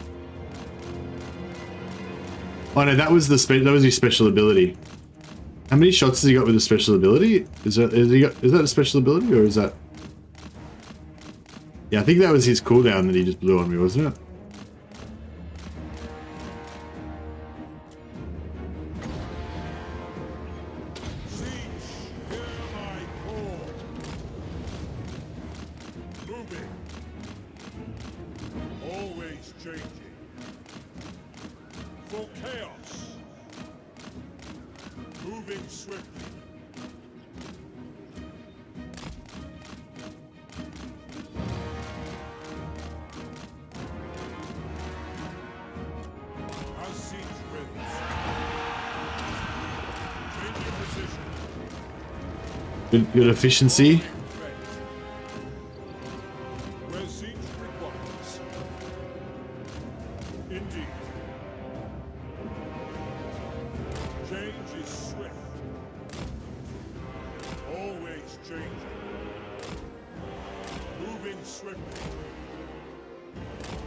Oh no, that was his special ability. How many shots has he got with the special ability? Is that a special ability, or is that? Yeah, I think that was his cooldown that he just blew on me, wasn't it? Always changing. For chaos. Moving swiftly. As siege wills. Changing position. Good efficiency. Where siege requires. Indeed. Change is swift. Always changing. Moving swiftly.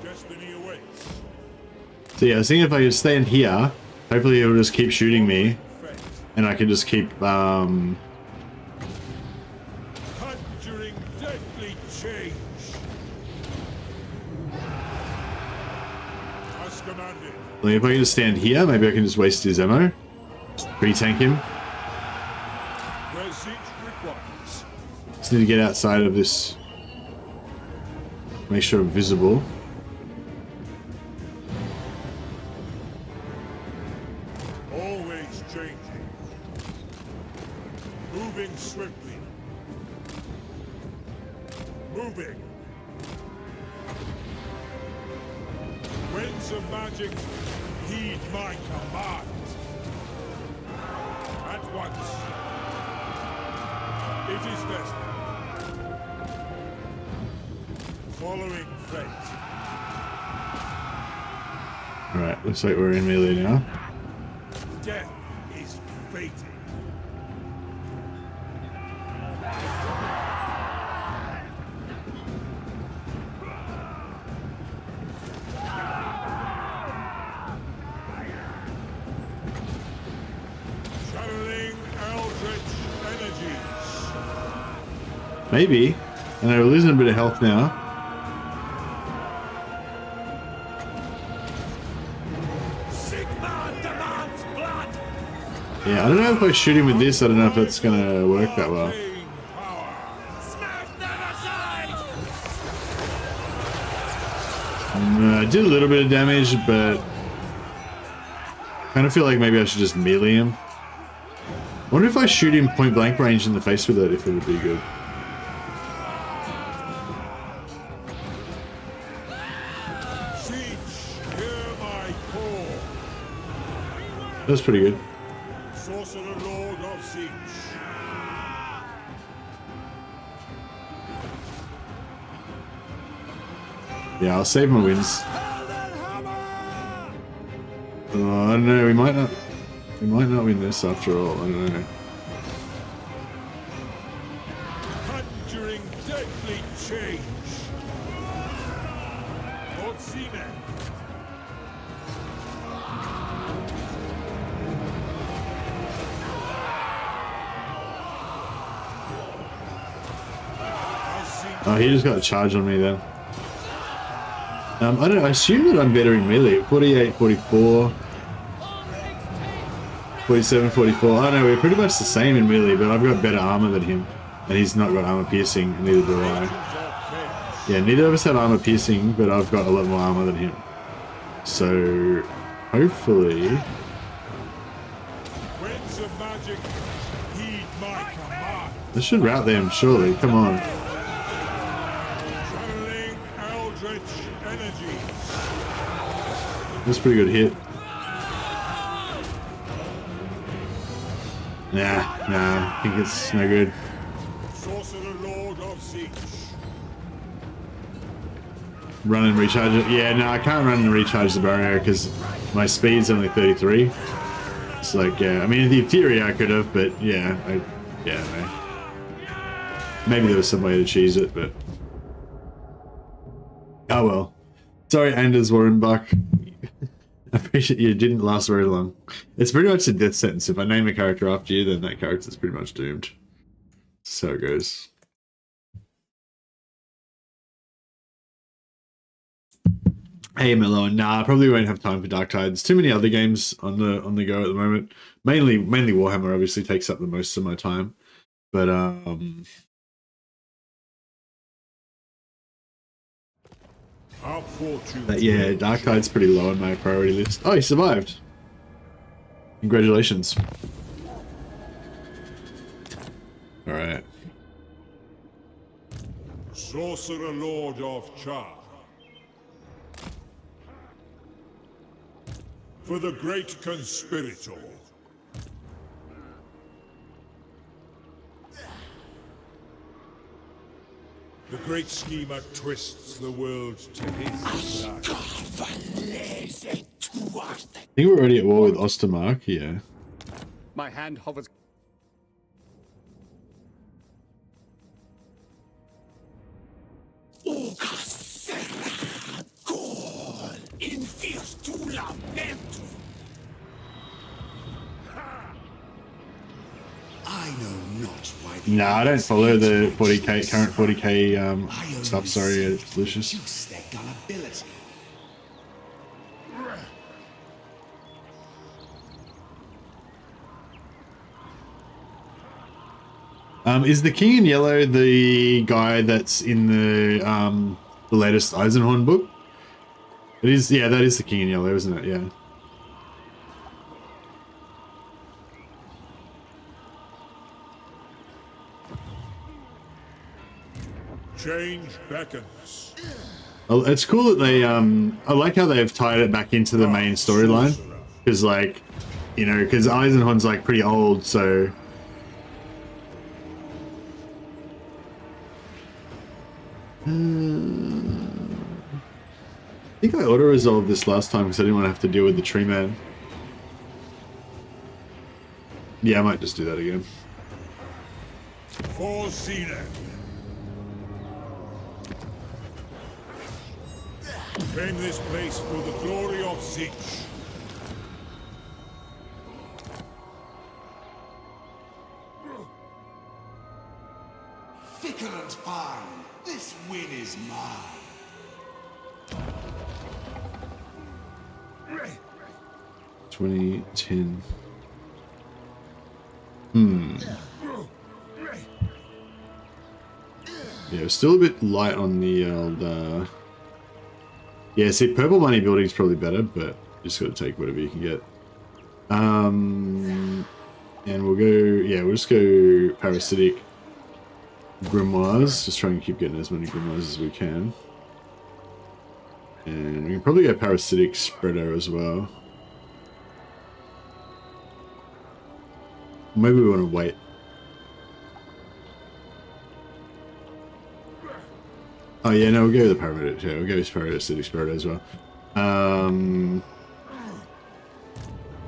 Destiny awaits. So yeah, I was thinking if I could stay in here, hopefully it'll just keep shooting me, and I can just keep Conjuring deadly change. As commanded. like, if I can just stand here, maybe I can just waste his ammo. Pre-tank him. Where siege requires. Just need to get outside of this. Make sure I'm visible. Always changing. Moving swiftly. Moving. Winds of magic, heed my command. At once. It is destiny. Following fate. Alright, looks like we're in melee now. Death is fated. Channeling eldritch energies. Maybe. I know we're losing a bit of health now. Yeah, I don't know if I shoot him with this, I don't know if it's gonna work that well. I did a little bit of damage, but I kind of feel like maybe I should just melee him. I wonder if I shoot him point blank range in the face with it, if it would be good. That was pretty good. Sorcerer Lord of Siege. Yeah, I'll save my wins. I don't know, we might not win this after all, I don't know. Conjuring deadly change. Lord Seaman. Oh, he just got a charge on me then. I don't know, I assume that I'm better in melee. 48, 44, 47, 44. I don't know, we're pretty much the same in melee, but I've got better armor than him. And he's not got armor piercing, and neither do I. Yeah, neither of us have armor piercing, but I've got a lot more armor than him. So, hopefully... Winds of magic, heed my command. This should rout them, surely, come on. Channeling eldritch energy. That's a pretty good hit. Nah, I think it's no good. Sorcerer Lord of Siege. Run and recharge it. Yeah, no, I can't run and recharge the barrier because my speed's only 33. It's like, yeah, I mean, in the theory I could have, but yeah, no. Maybe there was some way to cheese it, but... Oh well. Sorry, Anders Warrenbach. I appreciate you didn't last very long. It's pretty much a death sentence. If I name a character after you, then that character's pretty much doomed. So it goes. Hey Mello, nah, I probably won't have time for Dark Tides. Too many other games on the go at the moment. Mainly Warhammer obviously takes up the most of my time. But yeah, Dark Tide's pretty low on my priority list. Oh, he survived. Congratulations. Alright. Sorcerer Lord of Char. For the great conspirator. The great schemer twists the world to his design. I think we're already at war with Ostermark, yeah. My hand hovers. I know not why. No, I don't follow the 40k current 40k stuff. Sorry, Lucius. Reduce their gullibility. Is the King in Yellow the guy that's in the latest Eisenhorn book? It is. Yeah, that is the King in Yellow, isn't it? Yeah. Change beckons. Oh, it's cool that they I like how they've tied it back into the main storyline, because like, you know, because Eisenhorn's like pretty old, so think I auto-resolved this last time because I didn't want to have to deal with the tree man. Yeah, I might just do that again. For Xena. Claim this place for the glory of Zich. Fickle and fine, this win is mine. 2010. Yeah, still a bit light on the old. Yeah, see, purple money building is probably better, but just got to take whatever you can get. And we'll go. Yeah, we'll just go parasitic grimoires. Just try and keep getting as many grimoires as we can. And we can probably go parasitic spreader as well. Maybe we want to wait. Oh yeah, no, we'll go with the paramedic. Yeah, we'll go with parasitic spreader as well.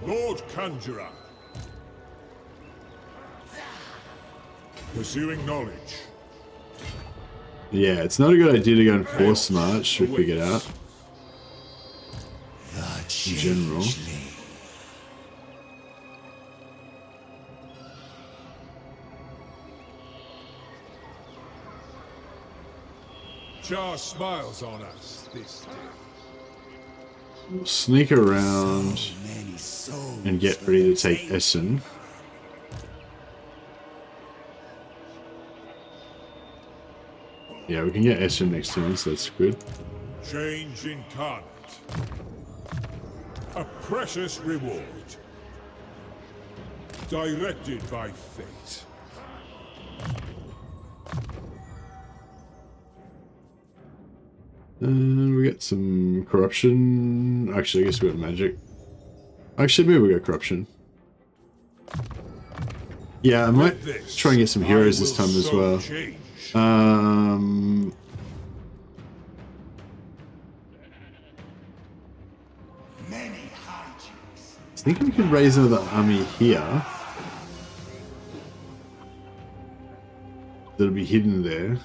Lord Conjurer. Pursuing knowledge. Yeah, it's not a good idea to go and force march if we get out. In general. Jar smiles on us this day. We'll sneak around and get ready to take Essen. Yeah, we can get Essen next turn, so that's good. Change incarnate. A precious reward. Directed by fate. We got some corruption. Actually, I guess we got magic. Actually, maybe we got corruption. Yeah, I might try and get some heroes this time as well. I think we can raise another army here. That'll be hidden there.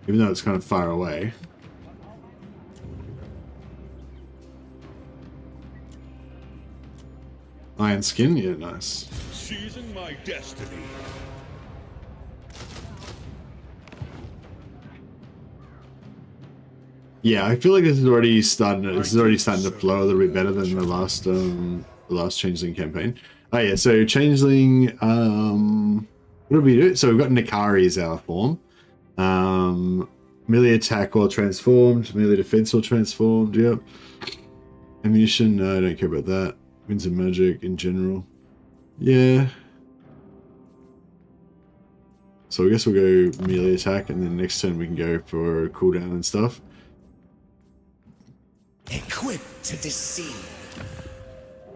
Even though it's kind of far away. Iron skin? Yeah, nice. Seizing my destiny. Yeah, I feel like this is already starting to flow a little bit better than the last Changeling campaign. Oh yeah, so Changeling, what do we do? So we've got Nikari as our form. Melee attack or transformed, melee defense or transformed, yep. Ammunition, no, I don't care about that. Winds of magic in general. Yeah. So I guess we'll go melee attack and then next turn we can go for cooldown and stuff. Equipped to deceive.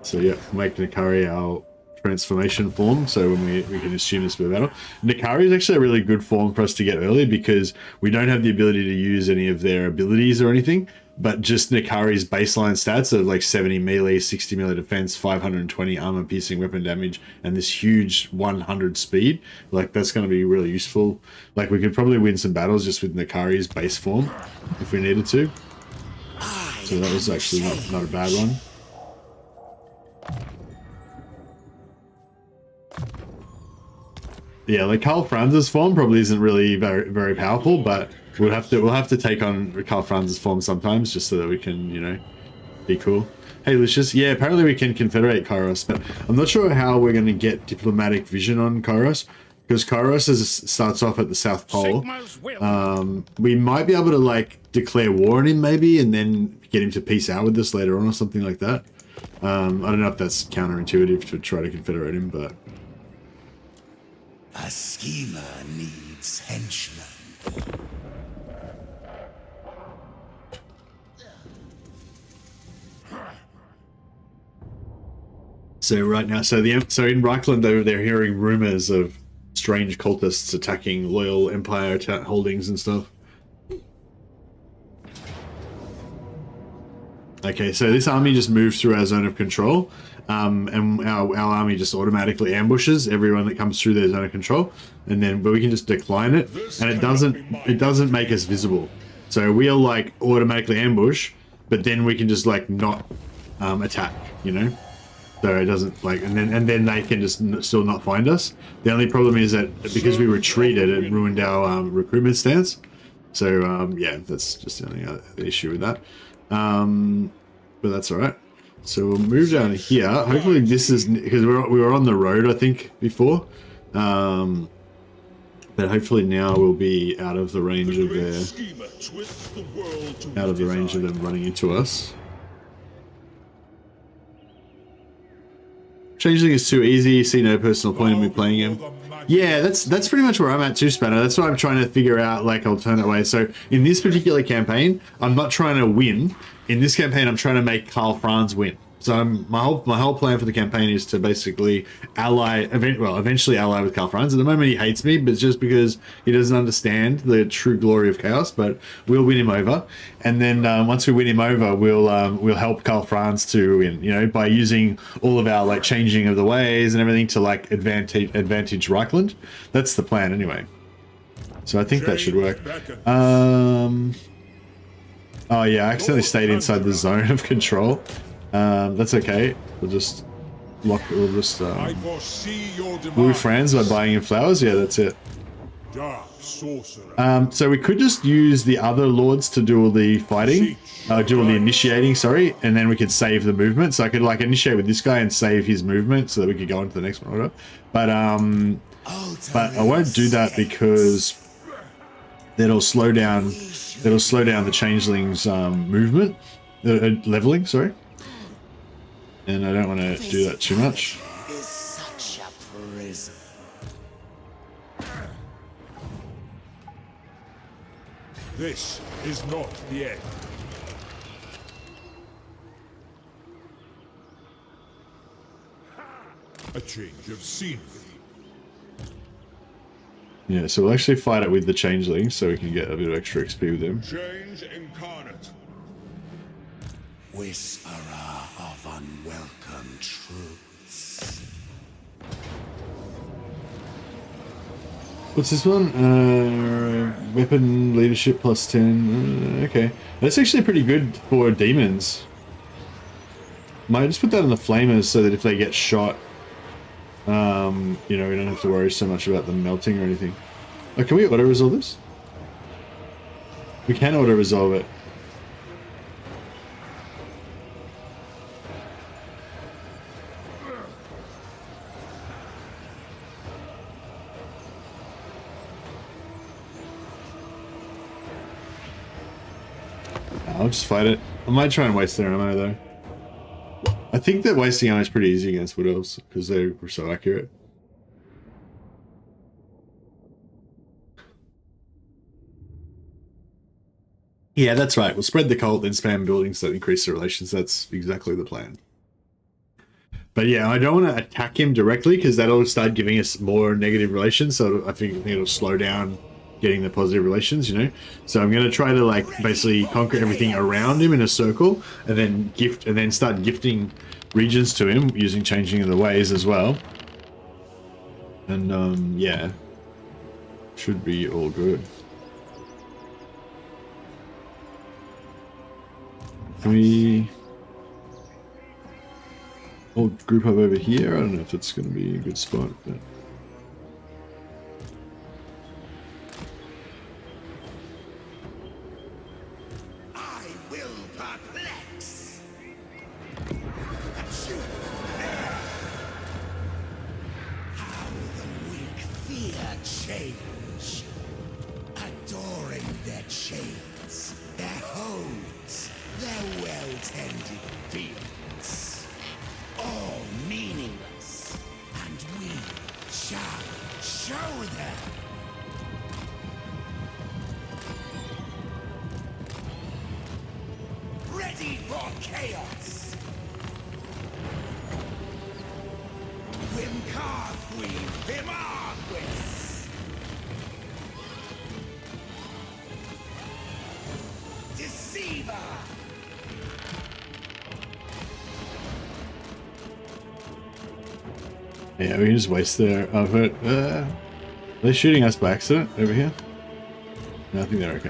So yeah, make Nikari our transformation form, so when we can assume this for battle. Nikari is actually a really good form for us to get early because we don't have the ability to use any of their abilities or anything, but just Nikari's baseline stats of like 70 melee, 60 melee defense, 520 armor piercing weapon damage, and this huge 100 speed. Like that's going to be really useful. Like we could probably win some battles just with Nikari's base form if we needed to. So that was actually not a bad one. Yeah, like Karl Franz's form probably isn't really very powerful, but we'll have to take on Karl Franz's form sometimes just so that we can, you know, be cool. Hey Lucius, yeah, apparently we can confederate Kairos, but I'm not sure how we're going to get diplomatic vision on Kairos because Kairos starts off at the South Pole. We might be able to like declare war on him maybe, and then get him to peace out with us later on or something like that. I don't know if that's counterintuitive to try to confederate him, but. A schemer needs henchmen. So right now, so in Reichland, they're hearing rumors of strange cultists attacking loyal Empire holdings and stuff. Okay, so this army just moves through our zone of control, and our army just automatically ambushes everyone that comes through their zone of control, and then but we can just decline it, and it doesn't make us visible. So we'll like automatically ambush, but then we can just like not attack, you know. So it doesn't like, and then they can just still not find us. The only problem is that because we retreated, it ruined our recruitment stance. So yeah, that's just the only issue with that. But that's all right. So we'll move down here. Hopefully this is because we were on the road, I think, before. But hopefully now we'll be out of the range of them running into us. Changeling is too easy. See no personal point in me playing him. Yeah, that's pretty much where I'm at too, Spanner. That's why I'm trying to figure out like alternate ways. So in this particular campaign, I'm not trying to win. In this campaign, I'm trying to make Karl Franz win. So my whole plan for the campaign is to basically eventually ally with Karl Franz. At the moment, he hates me, but it's just because he doesn't understand the true glory of chaos. But we'll win him over, and then once we win him over, we'll help Karl Franz to win. You know, by using all of our like changing of the ways and everything to like advantage Reichland. That's the plan, anyway. So I think that should work. Oh yeah, I accidentally stayed inside the zone of control. That's okay. We'll just woo friends by buying him flowers. Yeah, that's it. So we could just use the other lords to do all the fighting, do all the initiating, sorry, and then we could save the movement. So I could like initiate with this guy and save his movement so that we could go on to the next one. But I won't do that because that'll slow down the changeling's movement, leveling, sorry. And I don't want to do that too much. This is not the end. A change of scenery. Yeah, so we'll actually fight it with the changeling so we can get a bit of extra XP with him. Change incarnate. Whisperer of unwelcome truths. What's this one? Weapon leadership plus 10. Okay. That's actually pretty good for demons. Might just put that on the flamers so that if they get shot, you know, we don't have to worry so much about them melting or anything. Oh, can we auto-resolve this? We can auto-resolve it. I'll just fight it. I might try and waste their ammo though. I think that wasting ammo is pretty easy against Wood Elves because they were so accurate. Yeah, that's right. We'll spread the cult and spam buildings that increase the relations. That's exactly the plan. But yeah, I don't want to attack him directly because that'll start giving us more negative relations. So I think it'll slow down getting the positive relations, you know. So I'm going to try to like basically conquer everything around him in a circle and then start gifting regions to him using changing of the ways as well. And yeah, should be all good. Can we all group up over here? I don't know if it's going to be a good spot, but I will perplex. How the weak fear change, adoring their chains, their holds, their well-tended fields, all meaningless, and we shall show them. Ready for chaos! Wimkarthwi Vimarquis! Deceiver! Yeah, we can just waste their effort. Are they shooting us by accident over here? No, I think they're okay.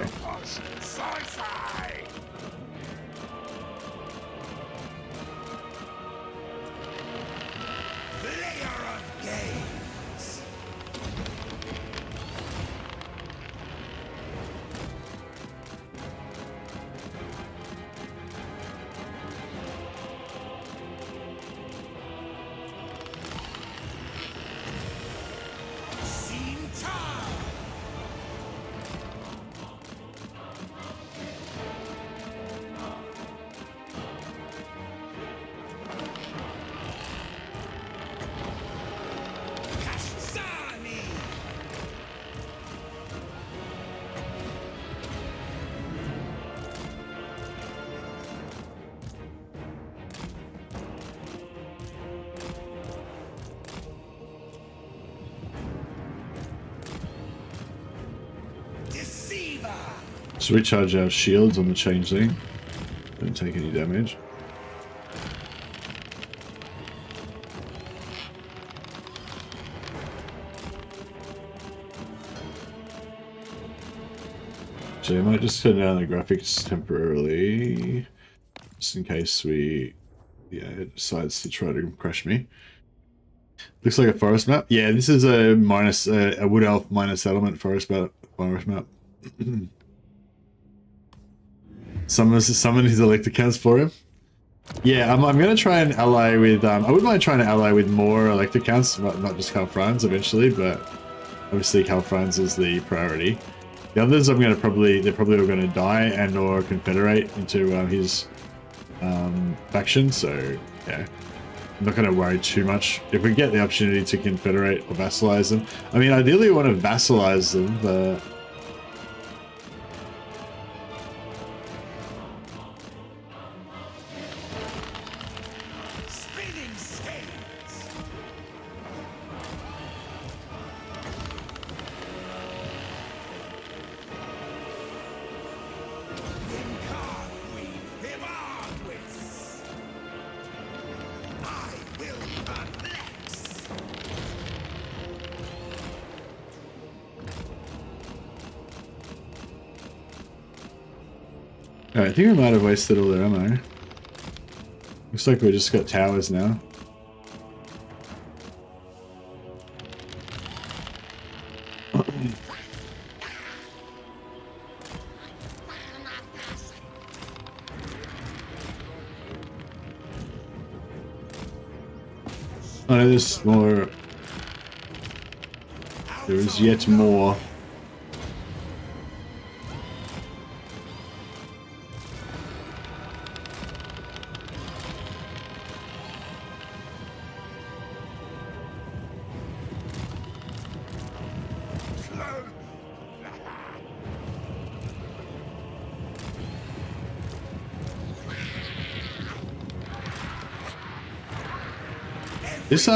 Let's recharge our shields on the Changeling. Don't take any damage. So I might just turn down the graphics temporarily, just in case it decides to try to crush me. Looks like a forest map. Yeah, this is a wood elf minor settlement forest map. Summon his electric counts for him. Yeah, I'm gonna try and ally with. I wouldn't mind trying to ally with more electric counts, not just Calfrans eventually, but obviously Calfrans is the priority. The others, they're probably all gonna die and or confederate into his faction. So yeah, I'm not gonna worry too much. If we get the opportunity to confederate or vassalize them, I mean, ideally we want to vassalize them, but. Alright, I think we might have wasted all their ammo. Looks like we just got towers now. Oh no, there's more. There is yet more. This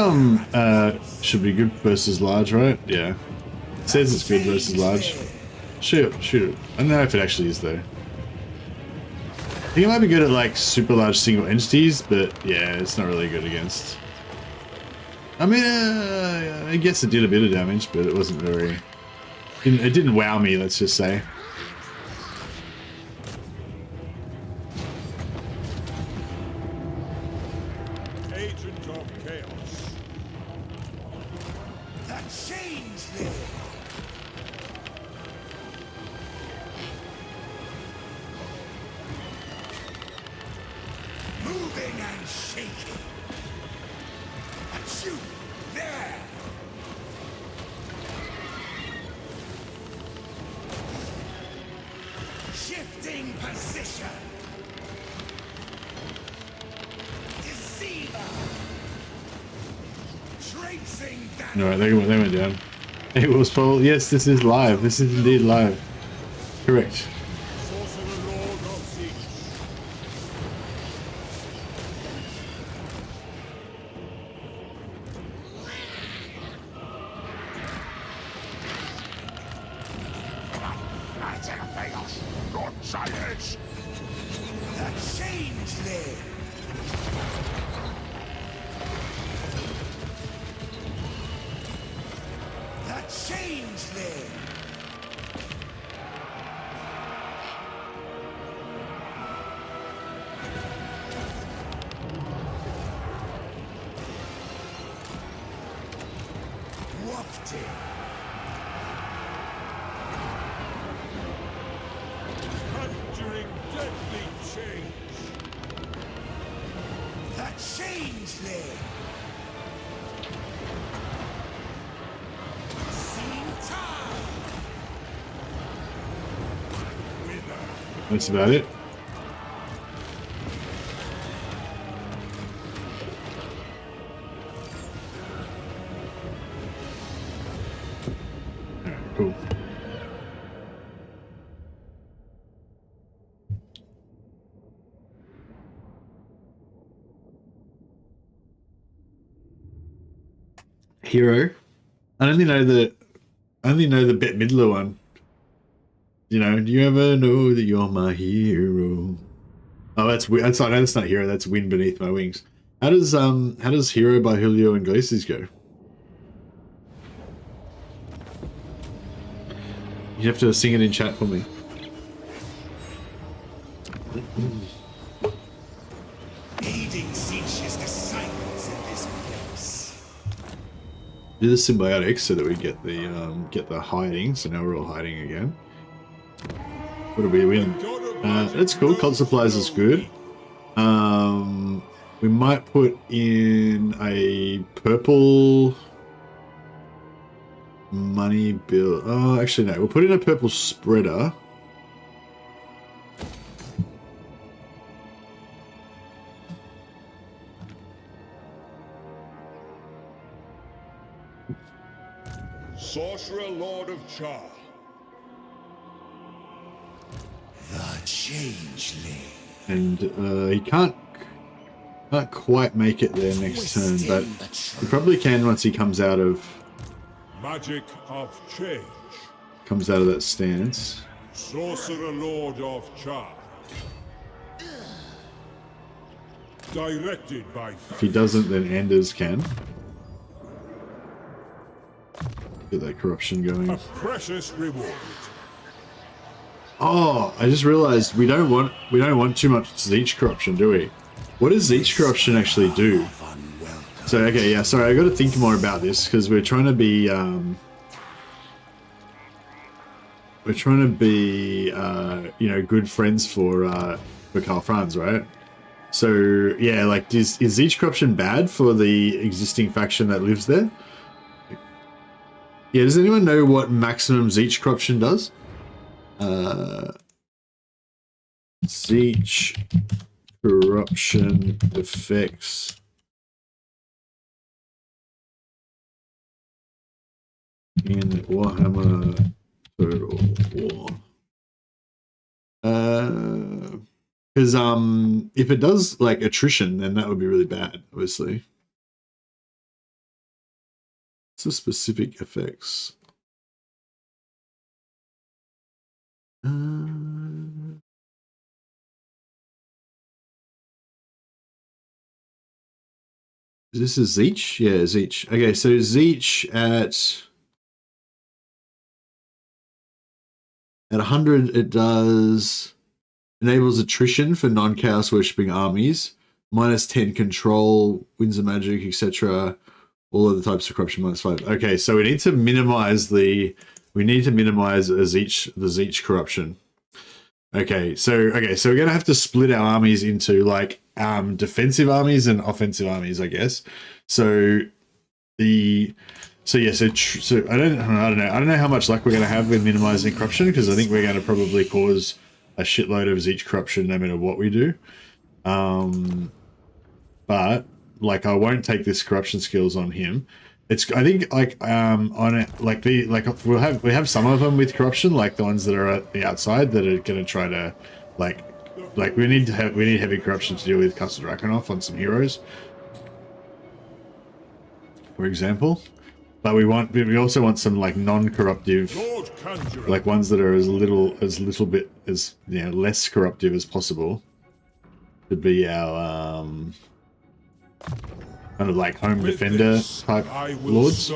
should be good versus large, right? Yeah. It says it's good versus large. Shoot it. I don't know if it actually is though. I think it might be good at like super large single entities, but yeah, it's not really good against. I mean, I guess it did a bit of damage, but it wasn't very. It didn't wow me, let's just say. Agent of Chaos. The Changeling. Moving and shaking. And shoot there. Shifting position. Deceiver. Traipsing down. No, they went down. It was probably, yes, this is live. This is indeed live. Correct. Sorcerer Lord of Siege. The Changeling. Changeling! Wafting! Conjuring deadly change. The Changeling! Seeing time! Wither! That's about it. Alright, cool. Hero. I only know the Bette Midler one. You know, do you ever know that you're my hero? Oh, that's not hero. That's Wind Beneath My Wings. How does Hero by Julio Iglesias go? You have to sing it in chat for me. Aiding Zeech's disciples in this place. Do the Symbiotic so that we get the hiding. So now we're all hiding again. What do we win? That's cool. Cult supplies is good. We might put in a purple money bill. Oh, actually no. We'll put in a purple spreader. Sorcerer Lord of Char. The Changeling. And he can't quite make it there next turn, but he probably can once he comes out of Magic of change. that stance. Sorcerer Lord of Char. Directed by If he doesn't, then Anders can. Get that corruption going. a precious reward. Oh, I just realized we don't want too much Zeech corruption, do we? What does Zeech corruption actually do? So okay, yeah, sorry, I got to think more about this because we're trying to be you know, good friends for Karl Franz, right? So yeah, like is Zeech corruption bad for the existing faction that lives there? Yeah, does anyone know what maximum Zeech corruption does? Zeech corruption effects in Warhammer Total War. Because if it does like attrition, then that would be really bad, obviously. What's the specific effects? This is Zeech? Yeah, Zeech. Okay, so Zeech at 100, it does enables attrition for non-chaos worshipping armies, -10 control, winds of magic, etc. All other types of corruption -5. Okay, so we need to minimize the Zeech corruption. Okay, so we're gonna have to split our armies into like defensive armies and offensive armies, I guess. So I don't know how much luck we're gonna have with minimizing corruption, because I think we're gonna probably cause a shitload of Zeech corruption no matter what we do. But like I won't take this corruption skills on him. I think like on it, like we have some of them with corruption, like the ones that are at the outside that are gonna try to like we need heavy corruption to deal with Castle Drakenhof on some heroes, for example. But we also want some like non-corruptive, like ones that are as less corruptive as possible to be our kind of like home defender type lords.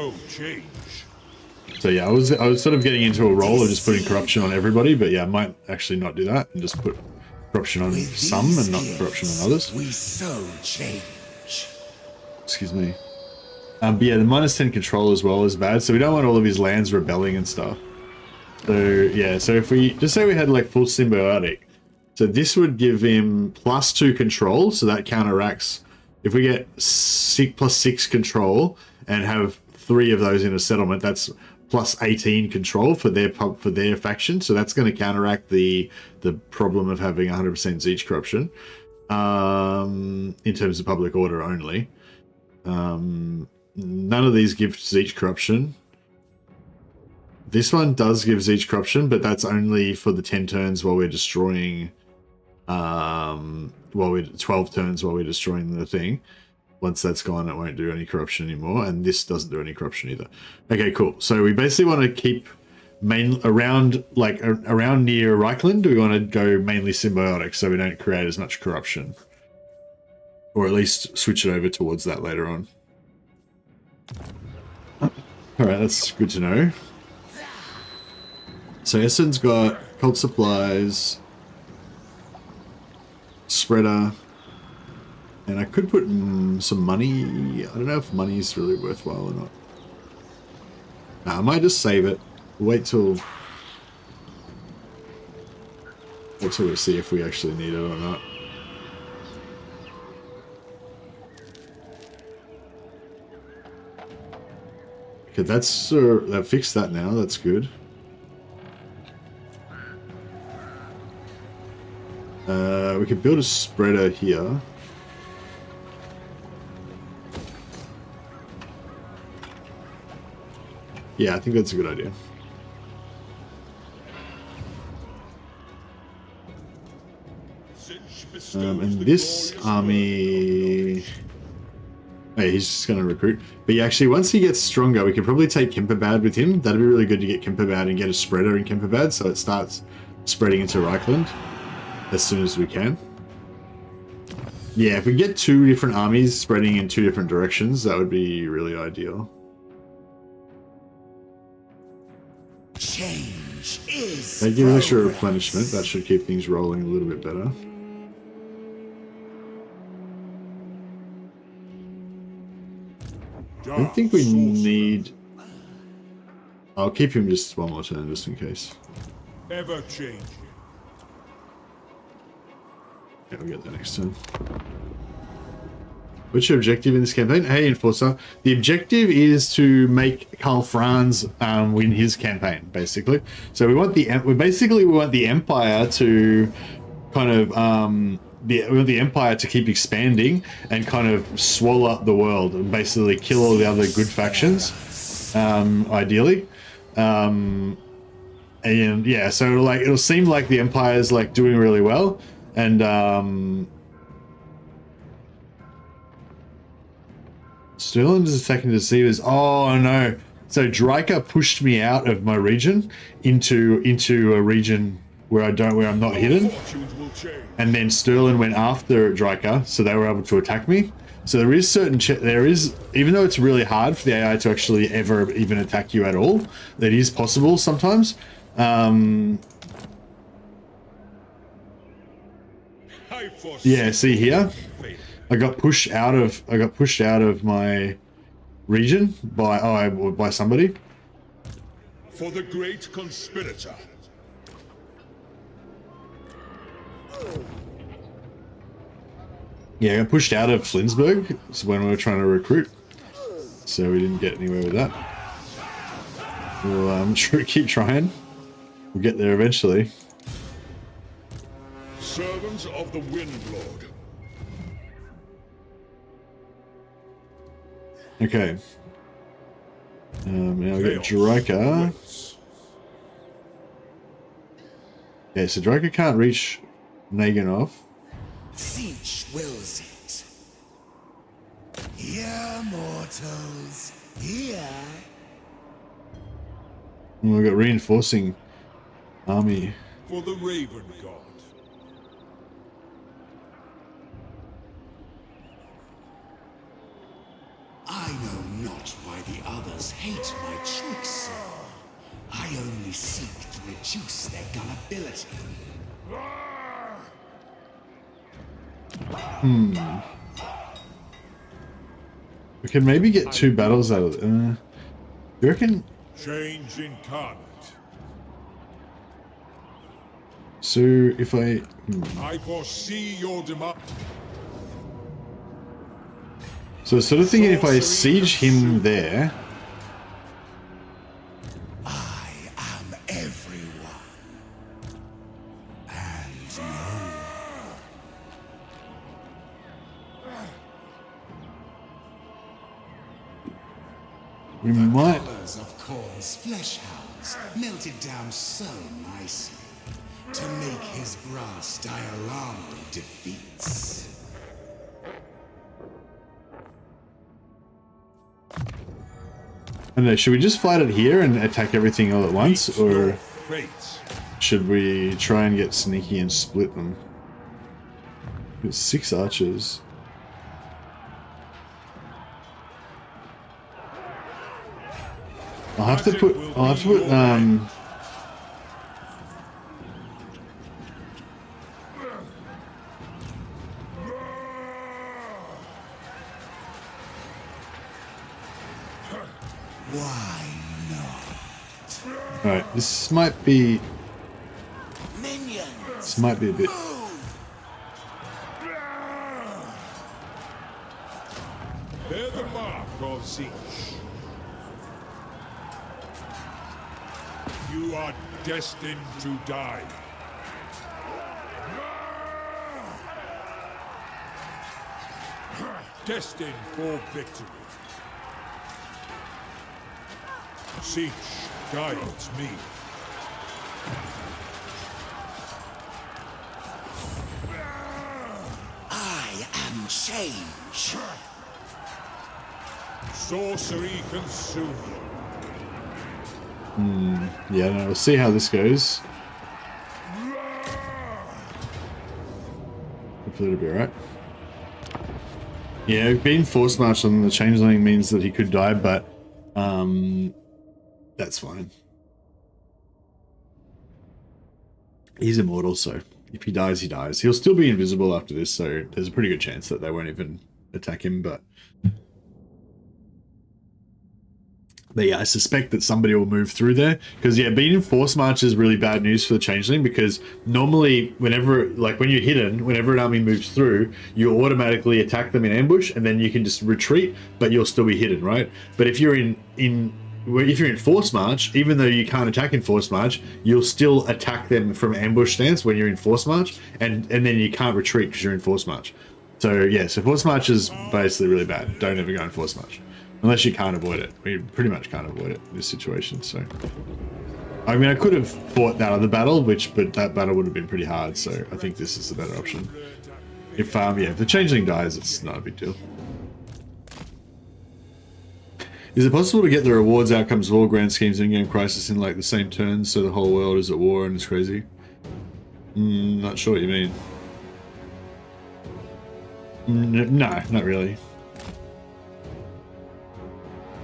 So So yeah, I was sort of getting into a role of just putting corruption on everybody, but yeah, I might actually not do that and just put corruption on some and not corruption on others. We so change. Excuse me. But yeah, the -10 control as well is bad, so we don't want all of his lands rebelling and stuff. So yeah, so if we just say we had like full symbiotic, so this would give him +2 control, so that counteracts if we get +6 control and have 3 of those in a settlement. That's +18 control for their faction, so that's going to counteract the problem of having 100% Zeech corruption in terms of public order only. None of these give Zeech corruption. This one does give Zeech corruption, but that's only for the 10 turns while we're destroying 12 turns while we're destroying the thing. Once that's gone, it won't do any corruption anymore, and this doesn't do any corruption either. Okay, cool. So we basically want to keep around near Reichland. We want to go mainly symbiotic so we don't create as much corruption, or at least switch it over towards that later on. All right, that's good to know. So Essen's got cult supplies, spreader. And I could put some money. I don't know if money is really worthwhile or not. Nah, I might just save it. Wait till we see if we actually need it or not. Okay, that's that fixed that now. That's good. We could build a spreader here. Yeah, I think that's a good idea. And this army... Hey, he's just going to recruit. But yeah, actually, once he gets stronger, we could probably take Kemperbad with him. That'd be really good to get Kemperbad and get a spreader in Kemperbad, so it starts spreading into Reichland as soon as we can. Yeah, if we get 2 different armies spreading in 2 different directions, that would be really ideal. Change is They give extra replenishment. That should keep things rolling a little bit better. I don't think we need... I'll keep him just one more turn, just in case. Ever changing. Yeah, we'll get that next turn. What's your objective in this campaign? Hey, Enforcer. The objective is to make Karl Franz win his campaign, basically. So we want the Empire to kind of we want the Empire to keep expanding and kind of swallow up the world and basically kill all the other good factions, ideally. And yeah, so like it'll seem like the Empire is like doing really well, and Sterling is attacking the deceivers. Oh no! So Dryka pushed me out of my region into a region where I'm not hidden, and then Sterling went after Dryka, so they were able to attack me. So there is even though it's really hard for the AI to actually ever even attack you at all, that is possible sometimes. Yeah, see here, I got pushed out of my region by somebody. For the great conspirator. Yeah, I got pushed out of Flensburg when we were trying to recruit, so we didn't get anywhere with that. We'll keep trying. We'll get there eventually. Servants of the Windlord. Okay. Now we get Dryka. Yeah, so Dryka can't reach Naganov. Siege wills it. Here, mortals. Here. And we've got reinforcing army. For the Raven God. I know not why the others hate my tricks so. I only seek to reduce their gullibility. We can maybe get 2 battles out of it. You reckon? Change incarnate. So if I... I foresee your demand. So sort of thinking if I siege him there... I am everyone. And no We might... colors of Korn's flesh hounds melted down so nicely to make his brass diorama defeats. I don't know, should we just fight it here and attack everything all at once, or should we try and get sneaky and split them? It's 6 archers. I'll have to put Why not? Alright, this might be Minions! This might be a bit... Bear the mark of siege. You are destined to die. Destined for victory. Siege guides me. I am change. Sorcery consumed. Yeah, no, we'll see how this goes. Hopefully it'll be alright. Yeah, being force marched on the Changeling means that he could die, but that's fine. He's immortal, so if he dies, he dies. He'll still be invisible after this, so there's a pretty good chance that they won't even attack him, but yeah, I suspect that somebody will move through there. Because, yeah, being in force march is really bad news for the Changeling, because normally whenever, like when you're hidden, whenever an army moves through, you automatically attack them in ambush, and then you can just retreat, but you'll still be hidden, right? But if you're if you're in force march, even though you can't attack in force march, you'll still attack them from ambush stance when you're in force march, and then you can't retreat because you're in force march. So, yeah, so force march is basically really bad. Don't ever go in force march. Unless you can't avoid it. We pretty much can't avoid it in this situation, so... I mean, I could have fought that other battle, but that battle would have been pretty hard, so I think this is the better option. If the Changeling dies, it's not a big deal. Is it possible to get the rewards outcomes of all grand schemes in Game Crisis in, like, the same turn, so the whole world is at war and it's crazy? Not sure what you mean. No, not really.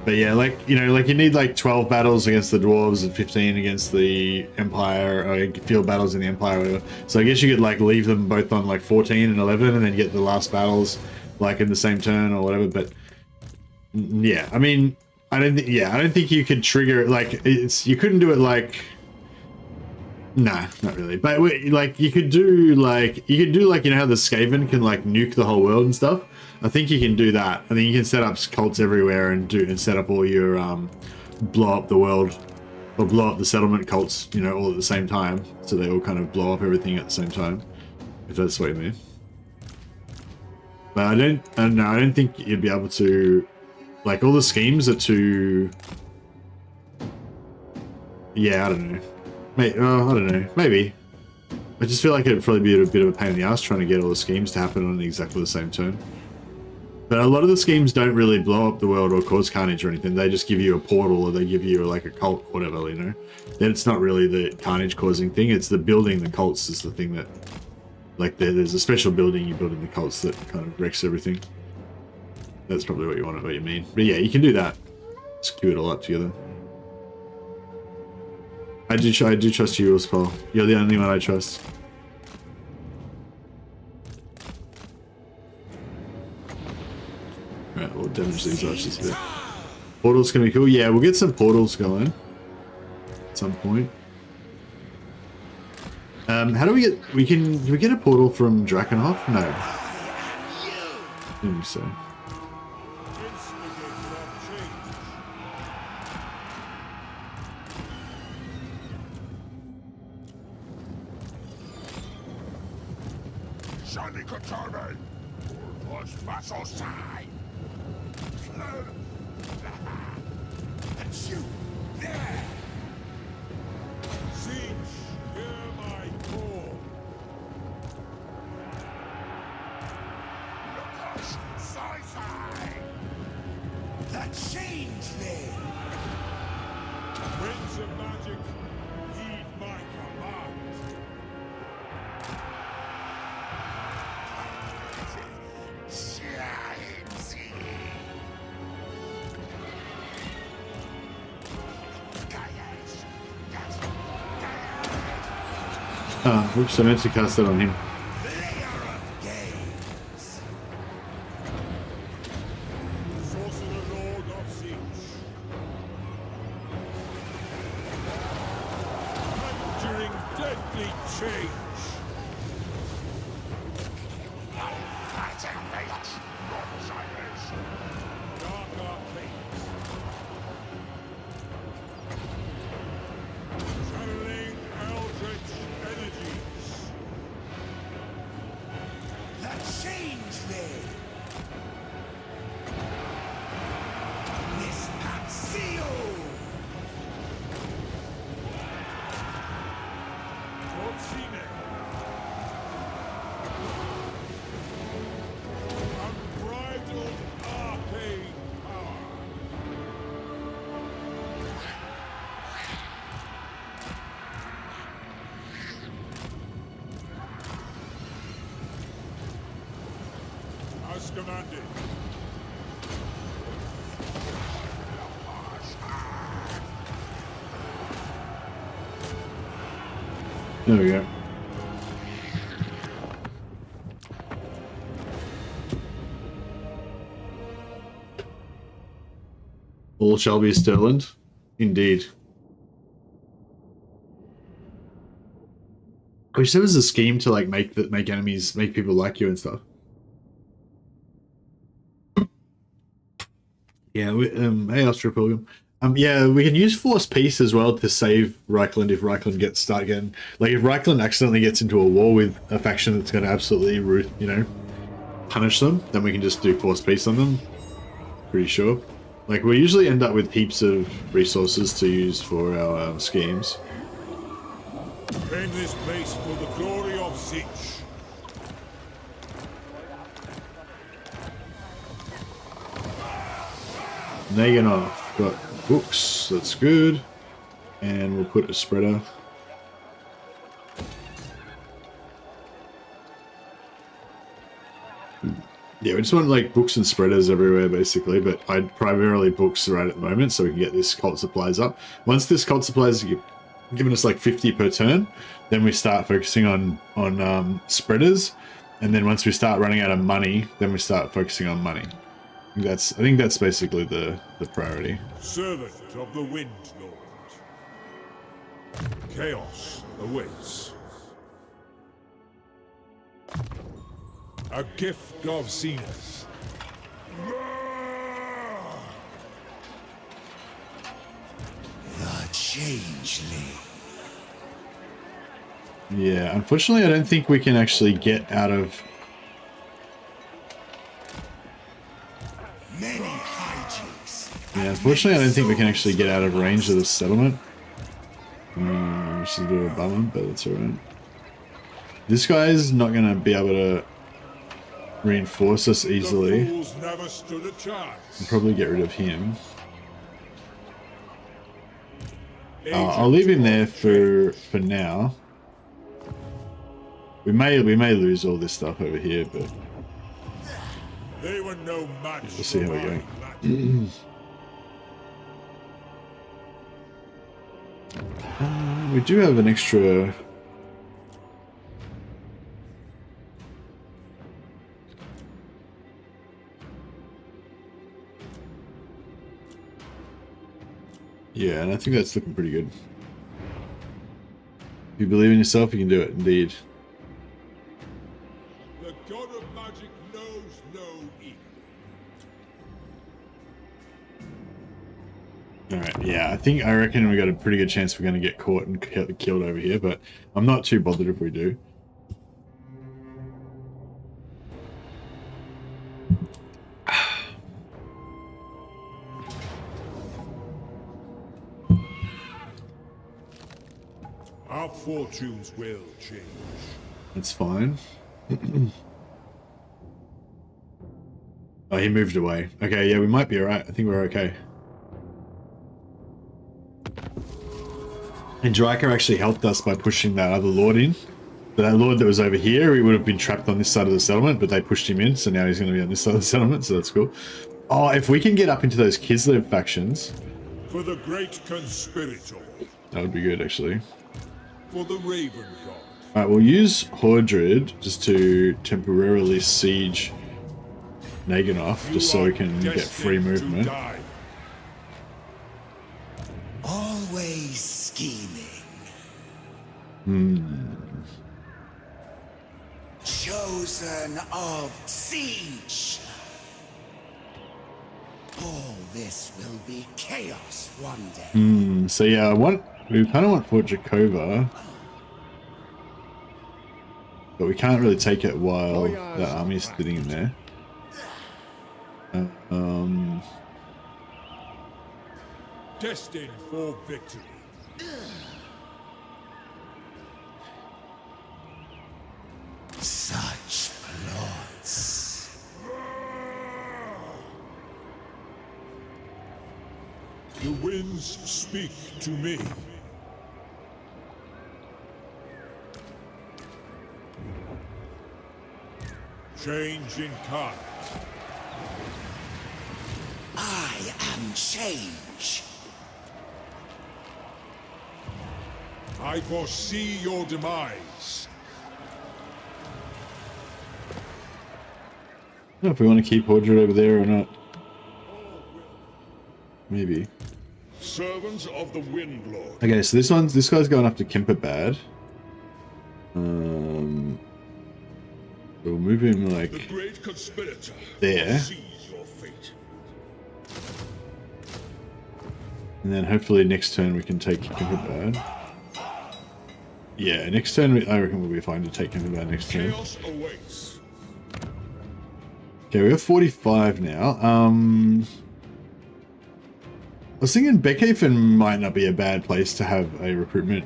But yeah, like, you know, like you need like 12 battles against the dwarves and 15 against the Empire, or field battles in the Empire, or whatever. So I guess you could like leave them both on like 14 and 11 and then get the last battles like in the same turn or whatever. But yeah, I mean, I don't think you could trigger, like, you couldn't do it like, nah, not really. But like you could do like, you know how the Skaven can like nuke the whole world and stuff? I think you can do that. I think you can set up cults everywhere and set up all your blow up the world or blow up the settlement cults, you know, all at the same time, so they all kind of blow up everything at the same time, if that's what you mean. But I don't think you'd be able to, like, all the schemes are too, yeah, I don't know. I don't know, maybe. I just feel like it'd probably be a bit of a pain in the ass trying to get all the schemes to happen on exactly the same turn. But a lot of the schemes don't really blow up the world or cause carnage or anything. They just give you a portal, or they give you like a cult, whatever, you know. Then it's not really the carnage causing thing. It's the building the cults is the thing that, like, there's a special building you build in the cults that kind of wrecks everything. That's probably what you mean. But yeah, you can do that. Just queue it all up together. I do trust you as well. You're the only one I trust. Alright, we'll damage these archers a bit. Portal's gonna be cool. Yeah, we'll get some portals going at some point. How do we get? Do we get a portal from Drakenhof? No. I think so. Oops, I meant to cast that on him. There we go. All shall be Sterland. Indeed. I wish there was a scheme to like make enemies, make people like you and stuff. Yeah, hey Astro Pilgrim. Yeah, we can use Force Peace as well to save Reichland if Reichland start getting, like if Reichland accidentally gets into a war with a faction that's going to absolutely, punish them, then we can just do Force Peace on them. Pretty sure. Like we usually end up with heaps of resources to use for our schemes. Defend this place for the glory of Zich. Naganov got books, that's good. And we'll put a spreader. Yeah, we just want like books and spreaders everywhere basically, but I'd primarily books right at the moment so we can get this cult supplies up. Once this cult supplies giving us like 50 per turn, then we start focusing on spreaders, and then once we start running out of money, then we start focusing on money. I think that's basically the priority. Servant of the Wind Lord. Chaos awaits. A gift of Zenith. The Changeling. Yeah, unfortunately I don't think we can actually get out of... Many hijinks. Yeah, unfortunately I don't think we can actually get out of range of the settlement. Which is a bit of a bummer, but that's alright. This guy's not going to be able to reinforce us easily. Never stood a chance. We'll probably get rid of him. I'll leave him there for now. We may lose all this stuff over here, but they were no match. We'll see how we go. We do have an extra. Yeah, and I think that's looking pretty good. If you believe in yourself, you can do it, indeed. The god of magic knows no equal. Alright, yeah, I reckon we got a pretty good chance we're going to get caught and killed over here, but I'm not too bothered if we do. Our fortunes will change. That's fine. Oh, he moved away. Okay, yeah, we might be alright. I think we're okay. And Dryker actually helped us by pushing that other lord in. So that lord that was over here, he would have been trapped on this side of the settlement, but they pushed him in, so now he's going to be on this side of the settlement, so that's cool. Oh, if we can get up into those Kislev factions... For the great conspirator. That would be good, actually. For the Raven God. Alright, we'll use Hordred just to temporarily siege Naganov, just so we can get free movement. Always scheming. Chosen of siege. All this will be chaos one day. So yeah, we kind of want Fort Jakova, but we can't really take it while the army's sitting in there. Destined for victory. Such plots. The winds speak to me. Change in kind. I am change. I foresee your demise. I don't know if we want to keep Hordred over there or not. Maybe. Servants of the Windlord. Okay, so this guy's going up to Kemperbad. We'll move him like The great conspirator there. sees your fate. And then hopefully next turn we can take Kemperbad. Yeah, next turn I reckon we'll be fine to take Kemperbad next turn. Chaos awaits. Okay, we have 45 now. I was thinking Beckhaven might not be a bad place to have a recruitment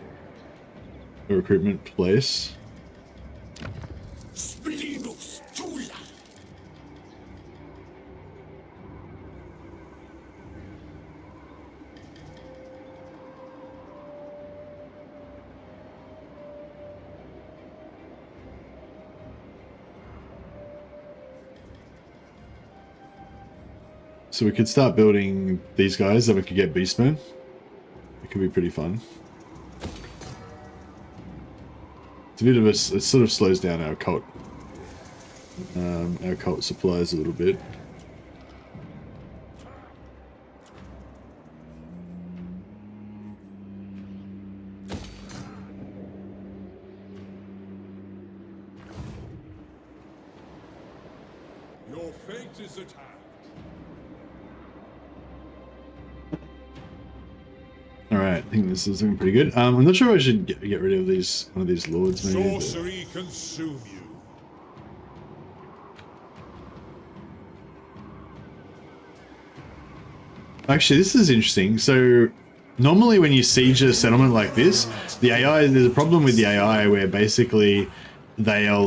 place. Splinus Tula. So we could start building these guys, then we could get Beastmen. It could be pretty fun. It's a bit of it sort of slows down our cult supplies a little bit. Your fate is at hand. Alright, I think this is looking pretty good. I'm not sure if I should get rid of one of these lords maybe. Sorcery consume you. Actually, this is interesting. So, normally when you siege a settlement like this, the AI, there's a problem with the AI where basically they'll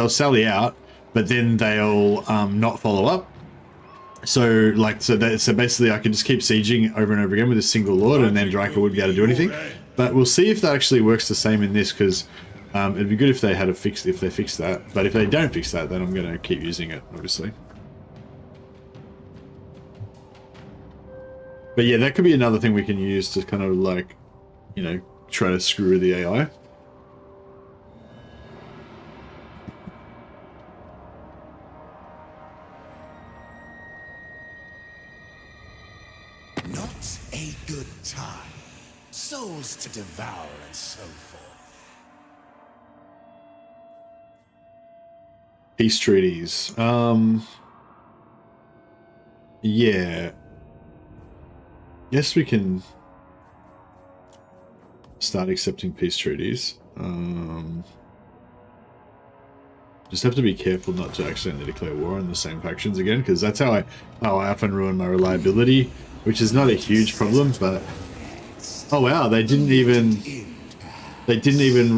sally out, but then they'll not follow up. So basically I could just keep sieging over and over again with a single lord, and then Dryker would be able to do anything. But we'll see if that actually works the same in this, because it'd be good if they had a fix, if they fix that. But if they don't fix that, then I'm going to keep using it, obviously. But yeah, that could be another thing we can use to kind of like, you know, try to screw with the AI. Not a good time. Souls to devour and so forth. Peace treaties. Yeah. Yes, we can start accepting peace treaties. Just have to be careful not to accidentally declare war on the same factions again, because that's how I often ruin my reliability, which is not a huge problem. But oh wow, they didn't even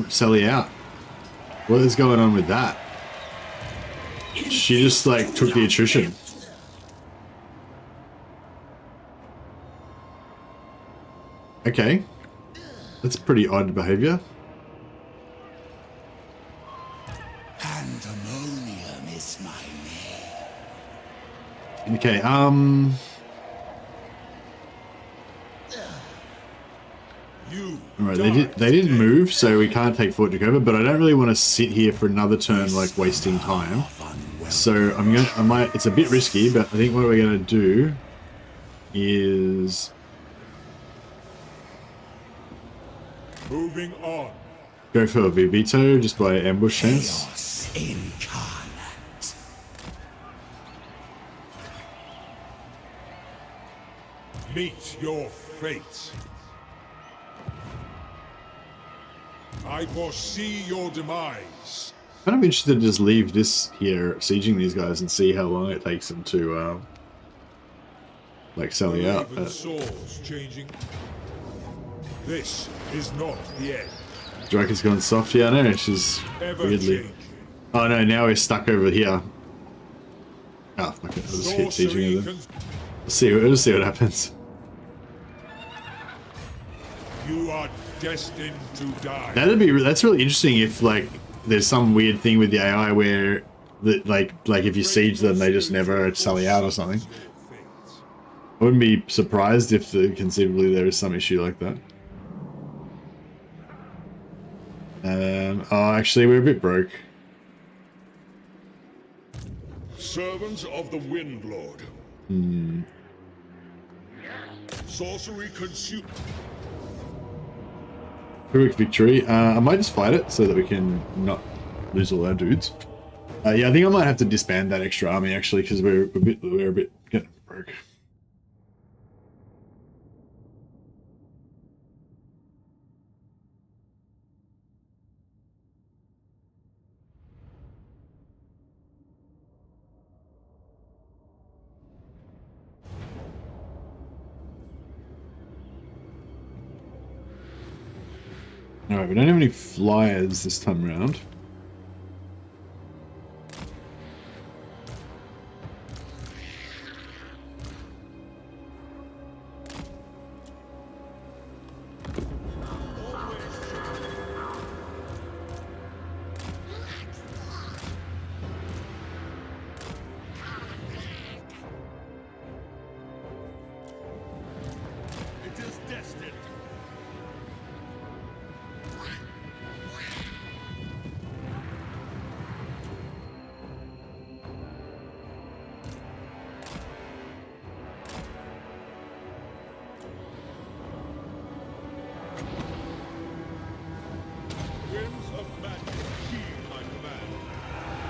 sally out. What is going on with that? She just like took the attrition. Okay, that's pretty odd behavior. Pandemonium is my name. Okay, alright, they didn't move, so we can't take Fort Jacoba, but I don't really want to sit here for another turn like wasting time. So it's a bit risky, but I think what we're gonna do is Moving on. go for a Vivito just by ambush chance. Chaos incarnate. Meet your fate. I foresee your demise. Kind of interested to just leave this here, sieging these guys, and see how long it takes them to, like, sally out. Souls changing. This is not the end. Draken's gone soft, yeah, I know, she's weirdly... Changing. Oh no, now we're stuck over here. Oh, fuck it, I'll just keep sieging them. We'll just see what happens. You are destined to die. That's really interesting if, like, there's some weird thing with the AI where, like if you siege them, they just never sally out or something. I wouldn't be surprised if conceivably there is some issue like that. Oh, actually, we're a bit broke. Servants of the Wind Lord. Sorcery consumed. Quick victory. I might just fight it so that we can not lose all our dudes. Yeah, I think I might have to disband that extra army actually, because we're a bit getting broke. Alright, we don't have any flyers this time around.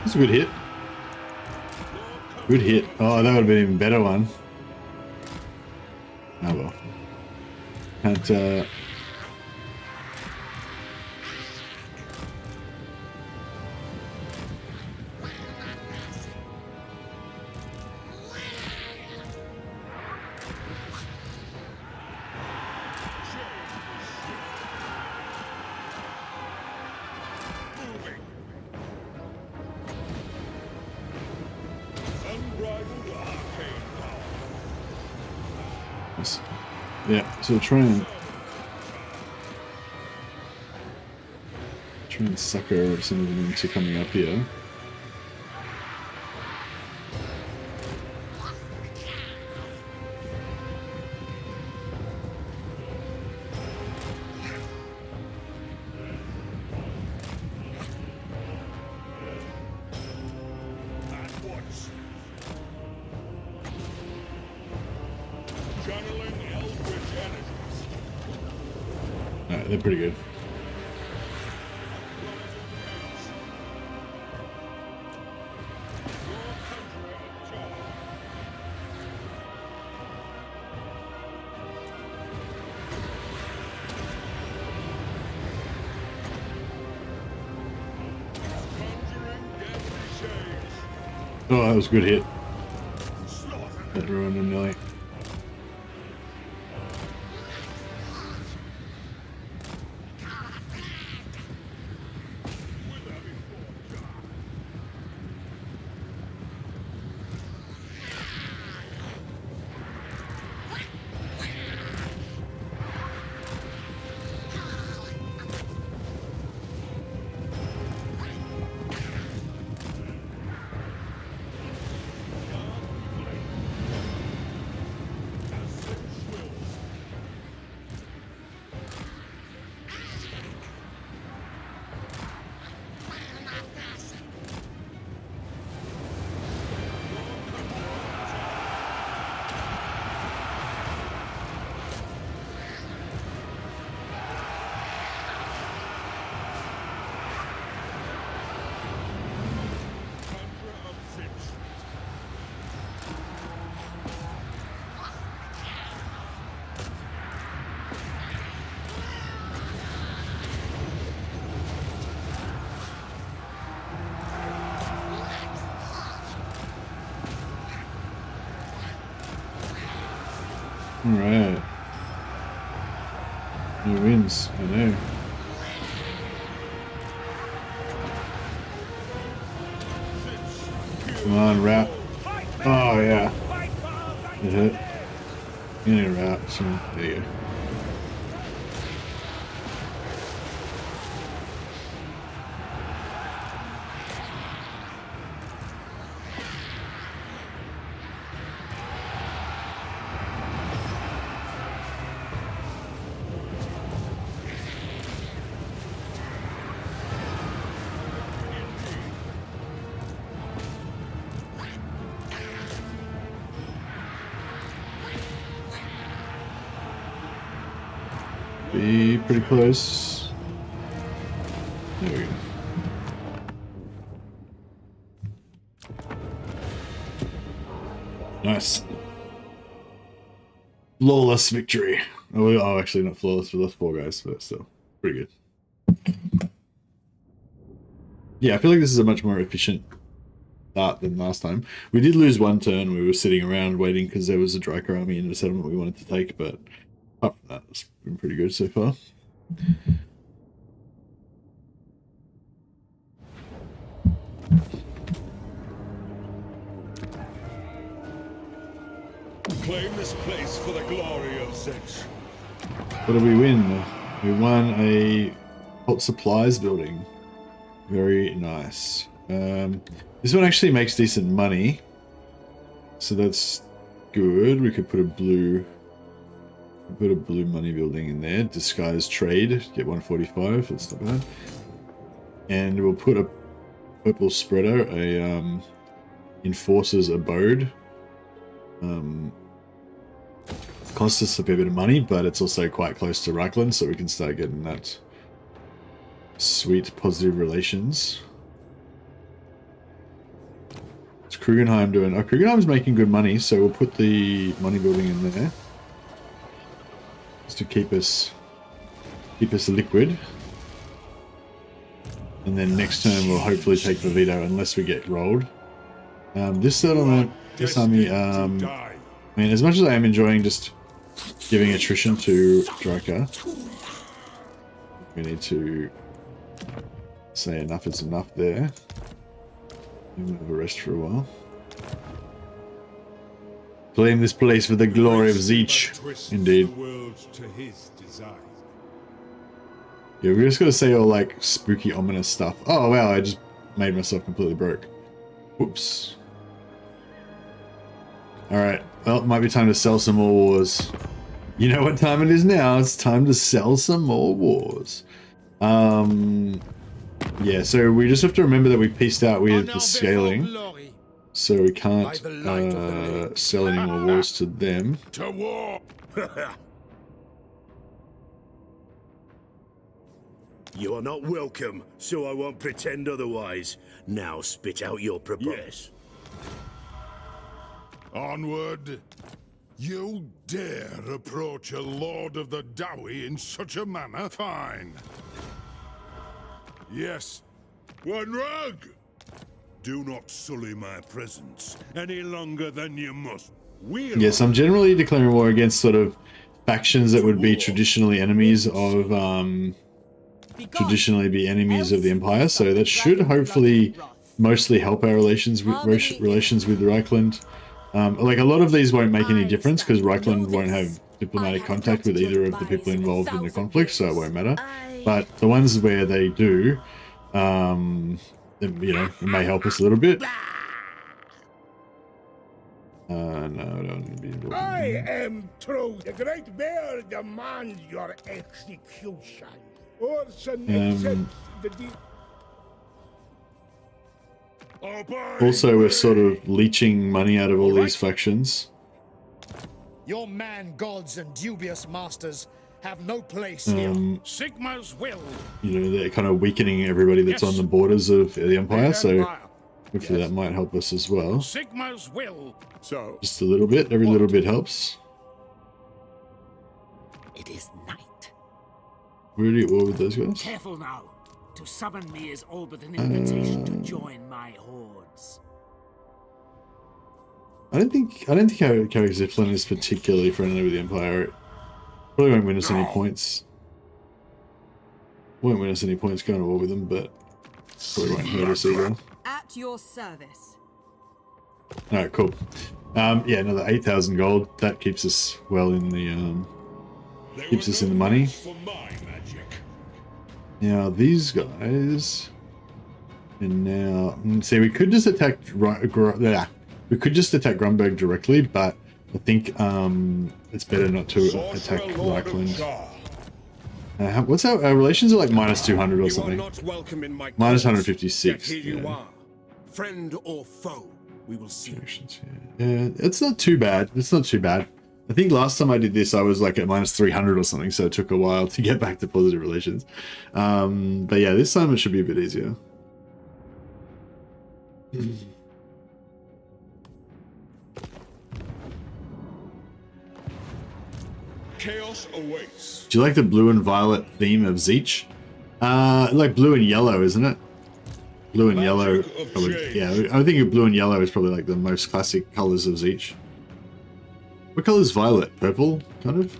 That's a good hit. Good hit. Oh, that would have been an even better one. Oh well. Can't, yeah, so try and sucker some of them into coming up here. they're pretty good. Oh, that was a good hit. That ruined him nearly. Alright. He wins, I know. Come on, rat. Oh, yeah. It hit. You need a rat, so there you go. Be pretty close. There we go. Nice. Flawless victory. Oh, actually not flawless for those 4 guys, but still pretty good. Yeah, I feel like this is a much more efficient start than last time. We did lose 1 turn. We were sitting around waiting because there was a Dryker army in the settlement we wanted to take, but apart from that, it's been pretty good so far. Claim this place for the glory of Zetch. What did we win? We won a hot supplies building. Very nice. This one actually makes decent money, so that's good. We could put a blue money building in there. Disguise trade, get 145. That's not bad. And we'll put a purple spreader, a enforcer's abode. Costs us a fair bit of money, but it's also quite close to Reichland, so we can start getting that sweet positive relations. What's Krugenheim doing? Oh, Krugenheim's making good money, so we'll put the money building in there just to keep us liquid. And then next turn we'll hopefully take Vivito unless we get rolled. This settlement, this army, I mean, as much as I am enjoying just giving attrition to Dryker, we need to say enough is enough there. I'm gonna have a rest for a while. Claim this place for the glory of Zetch. Indeed. Yeah, we're just gonna say all like spooky, ominous stuff. Oh wow, I just made myself completely broke. Whoops. Alright, well, it might be time to sell some more wars. You know what time it is now, it's time to sell some more wars. Yeah, so we just have to remember that we pieced out with the scaling. So we can't sell any more wars to them. To war. You're not welcome, so I won't pretend otherwise. Now spit out your proposal. Yes. Onward. You dare approach a Lord of the Dowie in such a manner? Fine. Yes. One rug! Do not sully my presence any longer than you must. Yes, I'm generally declaring war against sort of factions that would be traditionally enemies of the Empire, so that should hopefully mostly help our relations with Reichland. Like a lot of these won't make any difference because Reichland won't have diplomatic contact with either of the people involved in the conflict, so it won't matter. But the ones where they do, you know, it may help us a little bit. No, I don't want to be involved. I am true. The Great Bear demands your execution. Also, we're sort of leeching money out of all these factions. Your man gods and dubious masters have no place here. Sigma's will. You know, they're kind of weakening everybody that's on the borders of the Empire, so hopefully that might help us as well. Sigma's will. So just a little bit. Every little bit helps. It is night. We're already at war with those guys. Careful now. To summon me is all but an invitation to join my hordes. I don't think our Zipline is particularly friendly with the Empire. Probably won't win us any points. Won't win us any points going to war with them, but probably won't hurt us either. At your service. Alright, cool. Yeah, another 8,000 gold. That keeps us well in the keeps us in the money. Now these guys, and now see, we could just attack Grunberg directly, but I think it's better not to attack Reichland. What's our relations are like -200 or something. -156. Here you are. Friend or foe, we will see. Yeah, it's not too bad. It's not too bad. I think last time I did this, I was like at -300 or something, so it took a while to get back to positive relations. But yeah, this time it should be a bit easier. Chaos awaits. Do you like the blue and violet theme of Zeech? Like blue and yellow, isn't it? Blue and yellow. Probably, yeah, I think blue and yellow is probably like the most classic colors of Zeech. What color is violet? Purple, kind of?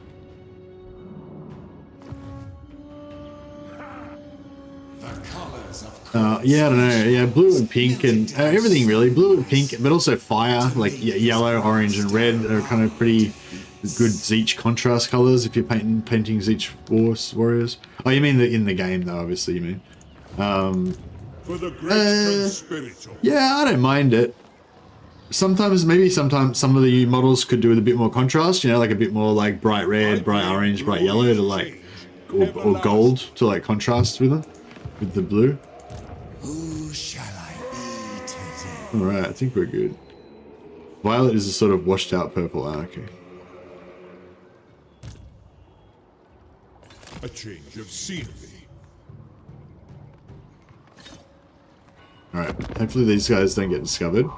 Yeah, I don't know. Yeah, blue and pink and everything really. Blue and pink, but also fire, like yellow, orange, and red are kind of pretty good Zeech contrast colors if you're painting Zeech warriors. Oh, you mean in the game though, obviously you mean. For the great conspirator. Yeah, I don't mind it. Sometimes some of the models could do with a bit more contrast, you know, like a bit more like bright red, bright orange, bright yellow to like, or gold to like contrast with them, with the blue. Who shall I be today? Alright, I think we're good. Violet is a sort of washed out purple. Ah, okay. A change of scenery. Alright, hopefully these guys don't get discovered.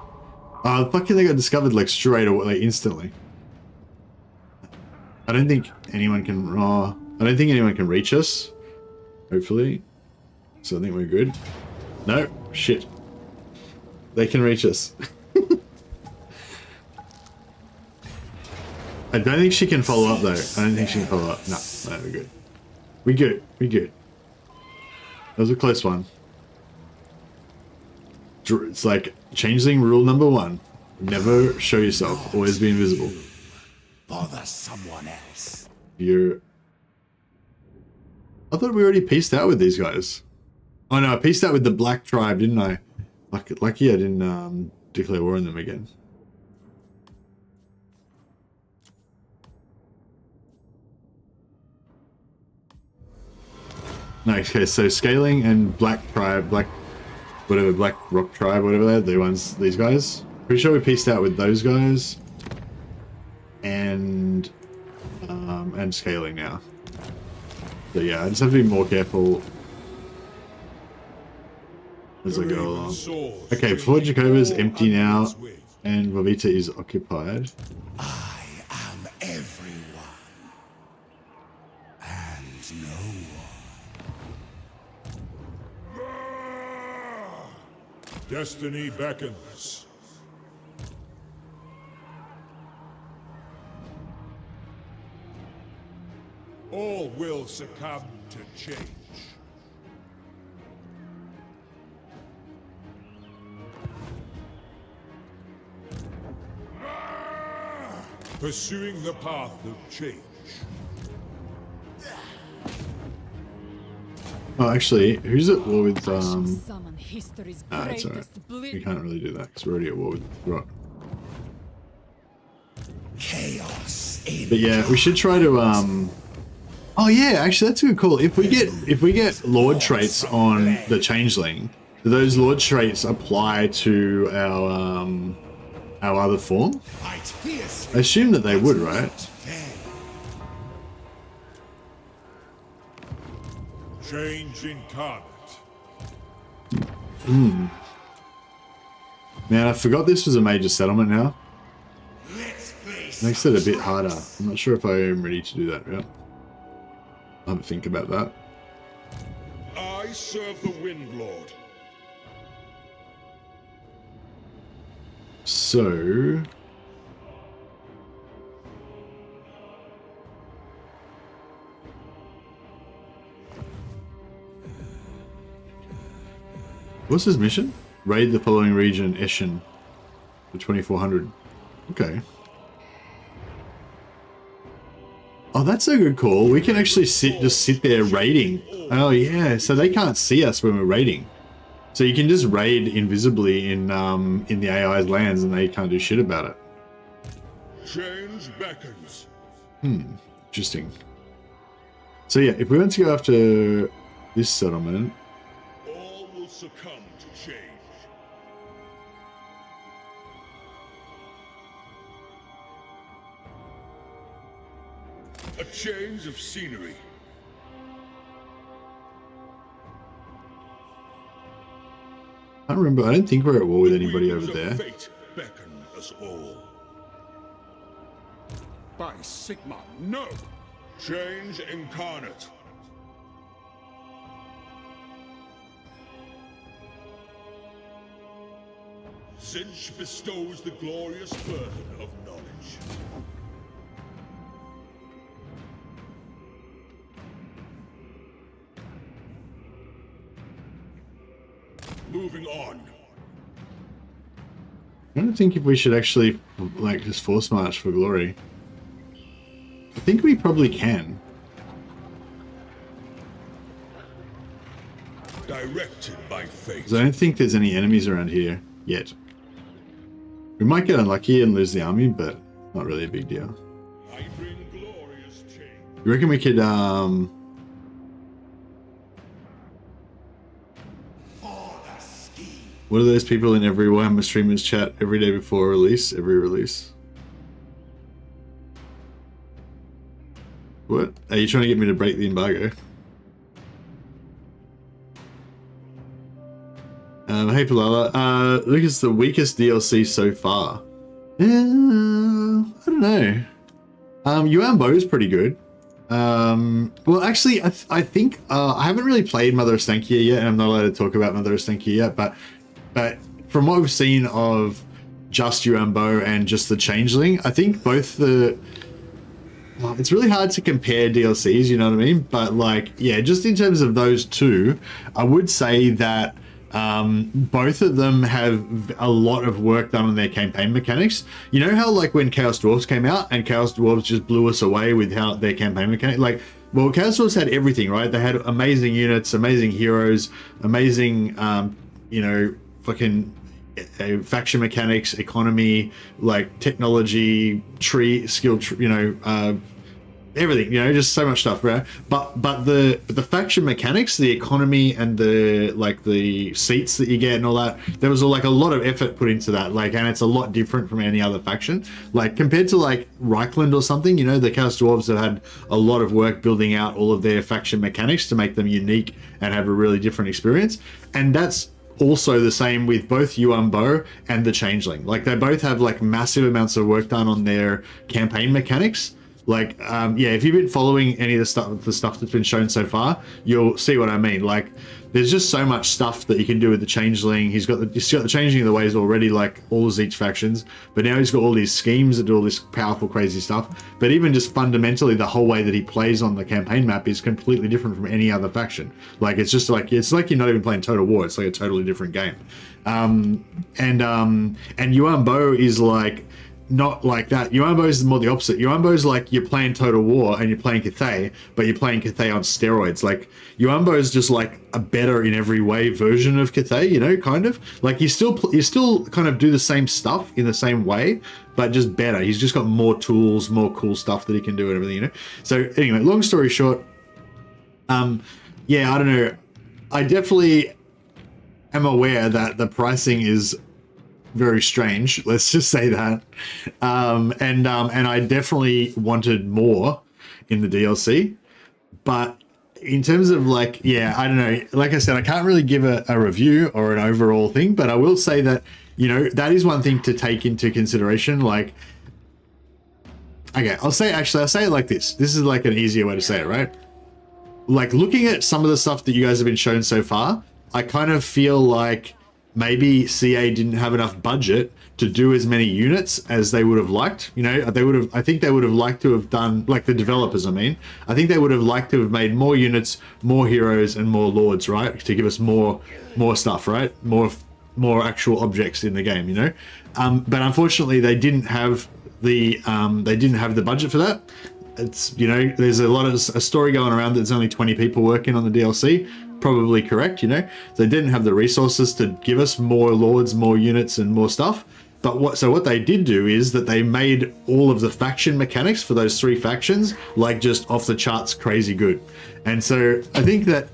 Fucking they got discovered like straight away, like instantly. I don't think anyone can reach us. Hopefully. So I think we're good. No, shit. They can reach us. I don't think she can follow up though. I don't think she can follow up. No, we're good. We good. We good. That was a close one. It's like Changeling rule number 1. Never show yourself. Always be invisible. Bother someone else. I thought we already pieced out with these guys. Oh no, I pieced out with the Black Tribe, didn't I? Lucky I didn't declare war on them again. No, okay, so Scaling and Black Tribe, Black Rock Tribe, whatever they're, the ones, these guys. Pretty sure we pieced out with those guys. And Scaling now. So yeah, I just have to be more careful as I go along. Okay, Fort Jacoba's empty now, and Vavita is occupied. I am everyone, and no one. Destiny beckons. All will succumb to change. Pursuing the path of change. Oh, actually, who's at war with, Summon history's it's alright. greatest We can't really do that, because we're already at war with Rock. Chaos. But yeah, we should try to, oh yeah, actually that's a good call. If we get Lord traits on the Changeling, do those Lord traits apply to our other form? I assume that they would, right? Change incarnate. Man, I forgot this was a major settlement now. Makes it a bit harder. I'm not sure if I am ready to do that yet. I'll have a think about that. I serve the Wind Lord. So... what's his mission? Raid the following region, Eshin, for 2400. Okay. Oh, that's a good call. We can actually just sit there raiding. Oh yeah, so they can't see us when we're raiding. So you can just raid invisibly in the AI's lands and they can't do shit about it. Change beckons. Interesting. So yeah, if we want to go after this settlement, All will succumb to change. A change of scenery. I don't remember. I don't think we're at war with anybody over there. Fate beckon us all. By Sigma, no! Change incarnate. Sinch bestows the glorious burden of knowledge. Moving on. I don't think if we should actually like just force march for glory. I think we probably can. Directed by fate. 'Cause I don't think there's any enemies around here yet. We might get unlucky and lose the army, but not really a big deal. I bring glorious change. You reckon we could what are those people in every Warhammer streamers chat every day before release? Every release. What? Are you trying to get me to break the embargo? Hey Palala, look, it's the weakest DLC so far. I don't know. Yuan Bo is pretty good. Well, actually, I think I haven't really played Mother of Stankia yet, and I'm not allowed to talk about Mother of Stankia yet. But from what we've seen of just Yuan Bo and just the Changeling, I think both the it's really hard to compare DLCs, you know what I mean? But like, yeah, just in terms of those two, I would say that both of them have a lot of work done on their campaign mechanics. You know how like when Chaos Dwarves came out and Chaos Dwarves just blew us away with how their campaign mechanic, like, well, Chaos Dwarves had everything, right? They had amazing units, amazing heroes, amazing, you know, fucking faction mechanics, economy, like technology, skill tree, you know, everything, you know, just so much stuff, right? But the faction mechanics, the economy, and the like the seats that you get and all that, there was like a lot of effort put into that, like, and it's a lot different from any other faction. Like compared to like Reichland or something, you know, the Chaos Dwarves have had a lot of work building out all of their faction mechanics to make them unique and have a really different experience, and that's also the same with both Yuan Bo and the Changeling. Like they both have like massive amounts of work done on their campaign mechanics. Like, yeah, if you've been following any of the stuff that's been shown so far, you'll see what I mean. Like, there's just so much stuff that you can do with the Changeling. He's got the Changeling in the ways already, like all the Zeech factions, but now he's got all these schemes that do all this powerful, crazy stuff. But even just fundamentally, the whole way that he plays on the campaign map is completely different from any other faction. Like, it's just like, it's like you're not even playing Total War. It's like a totally different game. And Yuan Bo is like, not like that. Yuan Bo is more the opposite. Yuan Bo is like you're playing Total War and you're playing Cathay, but you're playing Cathay on steroids. Like Yuan Bo is just like a better in every way version of Cathay, you know, kind of. Like you still kind of do the same stuff in the same way, but just better. He's just got more tools, more cool stuff that he can do and everything, you know. So anyway, long story short, yeah, I don't know. I definitely am aware that the pricing is very strange, let's just say that, and I definitely wanted more in the DLC, but in terms of like, yeah, I don't know, like I said, I can't really give a review or an overall thing, but I will say that, you know, that is one thing to take into consideration. Like, okay, I'll say it like this is like an easier way to say it, right? Like looking at some of the stuff that you guys have been shown so far, I kind of feel like maybe CA didn't have enough budget to do as many units as they would have liked. You know, I think they would have liked to have done, like the developers, I think they would have liked to have made more units, more heroes, and more lords, right? To give us more stuff, right? More actual objects in the game, you know? But unfortunately, they didn't have the budget for that. It's, you know, there's a story going around that there's only 20 people working on the DLC. Probably correct, you know. They didn't have the resources to give us more lords, more units, and more stuff. But what they did do is that they made all of the faction mechanics for those 3 factions like just off the charts crazy good. And so I think that,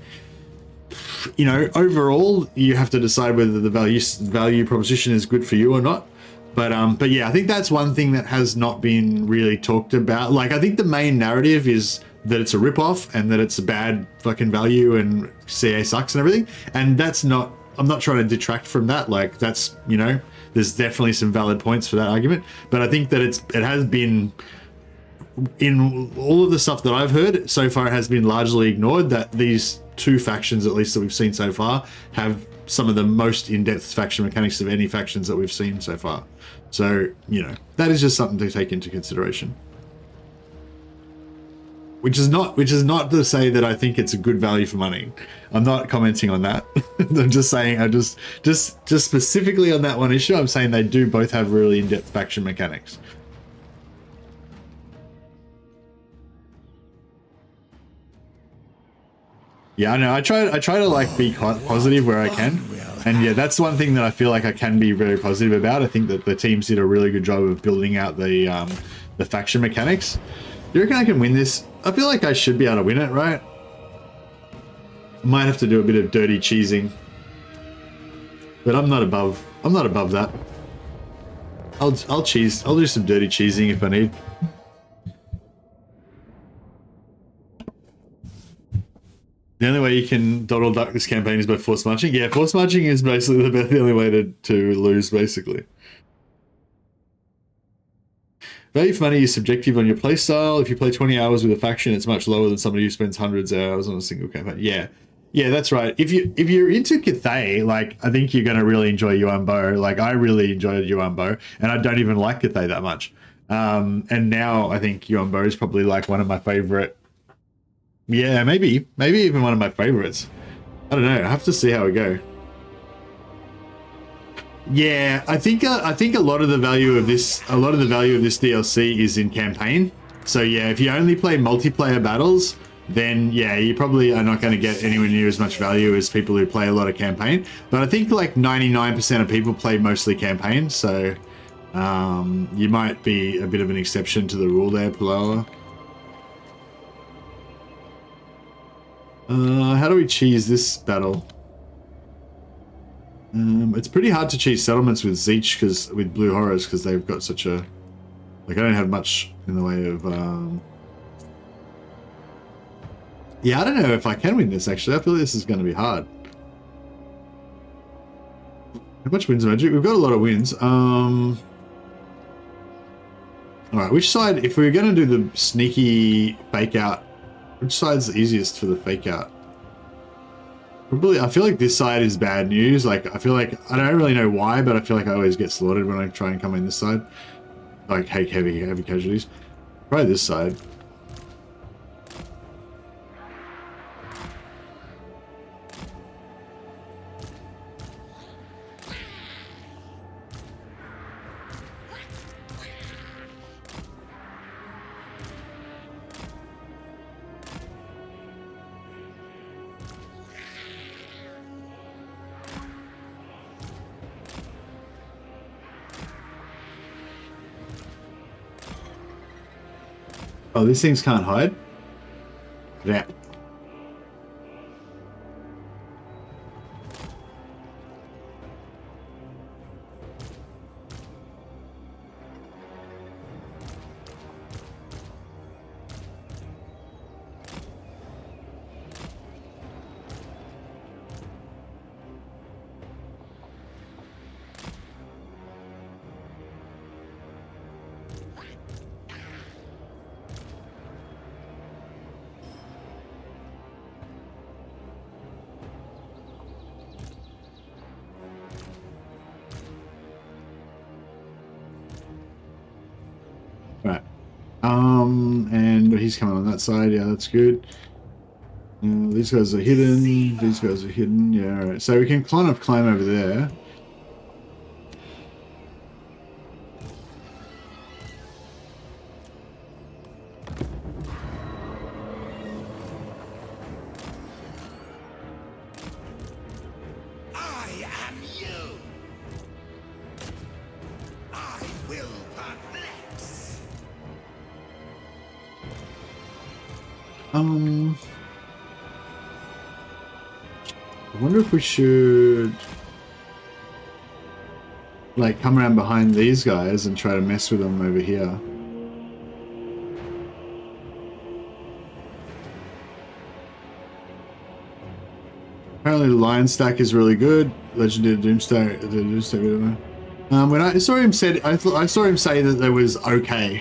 you know, overall you have to decide whether the value proposition is good for you or not. But yeah, I think that's one thing that has not been really talked about. Like, I think the main narrative is that it's a ripoff and that it's a bad fucking value and CA sucks and everything. And that's not, I'm not trying to detract from that. Like, that's, you know, there's definitely some valid points for that argument. But I think that it has been, in all of the stuff that I've heard so far, it has been largely ignored that these 2 factions, at least that we've seen so far, have some of the most in-depth faction mechanics of any factions that we've seen so far. So, you know, that is just something to take into consideration. Which is not to say that I think it's a good value for money. I'm not commenting on that. I'm just saying, just specifically on that one issue, I'm saying they do both have really in-depth faction mechanics. Yeah, I know. I try to like be positive where I can, and yeah, that's one thing that I feel like I can be very positive about. I think that the teams did a really good job of building out the faction mechanics. You reckon I can win this? I feel like I should be able to win it, right? Might have to do a bit of dirty cheesing, but I'm not above that. I'll cheese. I'll do some dirty cheesing if I need. The only way you can dodle duck this campaign is by force marching. Yeah, force marching is basically the only way to lose, basically. Value for money is subjective on your playstyle. If you play 20 hours with a faction, it's much lower than somebody who spends hundreds of hours on a single campaign. Yeah, that's right. If you're into Cathay, like, I think you're going to really enjoy Yuan Bo. Like, I really enjoyed Yuan Bo, and I don't even like Cathay that much. And now I think Yuan Bo is probably like one of my favorite. Yeah, maybe even one of my favorites. I don't know. I have to see how we go. Yeah, I think a lot of the value of this DLC is in campaign. So yeah, if you only play multiplayer battles, then yeah, you probably are not going to get anywhere near as much value as people who play a lot of campaign. But I think like 99% of people play mostly campaign, so you might be a bit of an exception to the rule there, Paloa. How do we cheese this battle? It's pretty hard to cheese settlements with Zeech, with Blue Horrors, because they've got such a, like, I don't have much in the way of yeah, I don't know if I can win this, actually. I feel this is going to be hard. How much wins magic? We've got a lot of wins. All right, which side? If we were going to do the sneaky fake out, which side's the easiest for the fake out? Probably, I feel like this side is bad news. Like, I feel like, I don't really know why, but I feel like I always get slaughtered when I try and come in this side. Like, heavy casualties. Probably this side. Oh, these things can't hide? Yeah. Right. And he's coming on that side. Yeah, that's good. These guys are hidden. These guys are hidden. Yeah, all right. So we can kind of climb over there. I wonder if we should like come around behind these guys and try to mess with them over here. Apparently the Lion Stack is really good. Legendary Doomstack, when I saw him say that it was okay.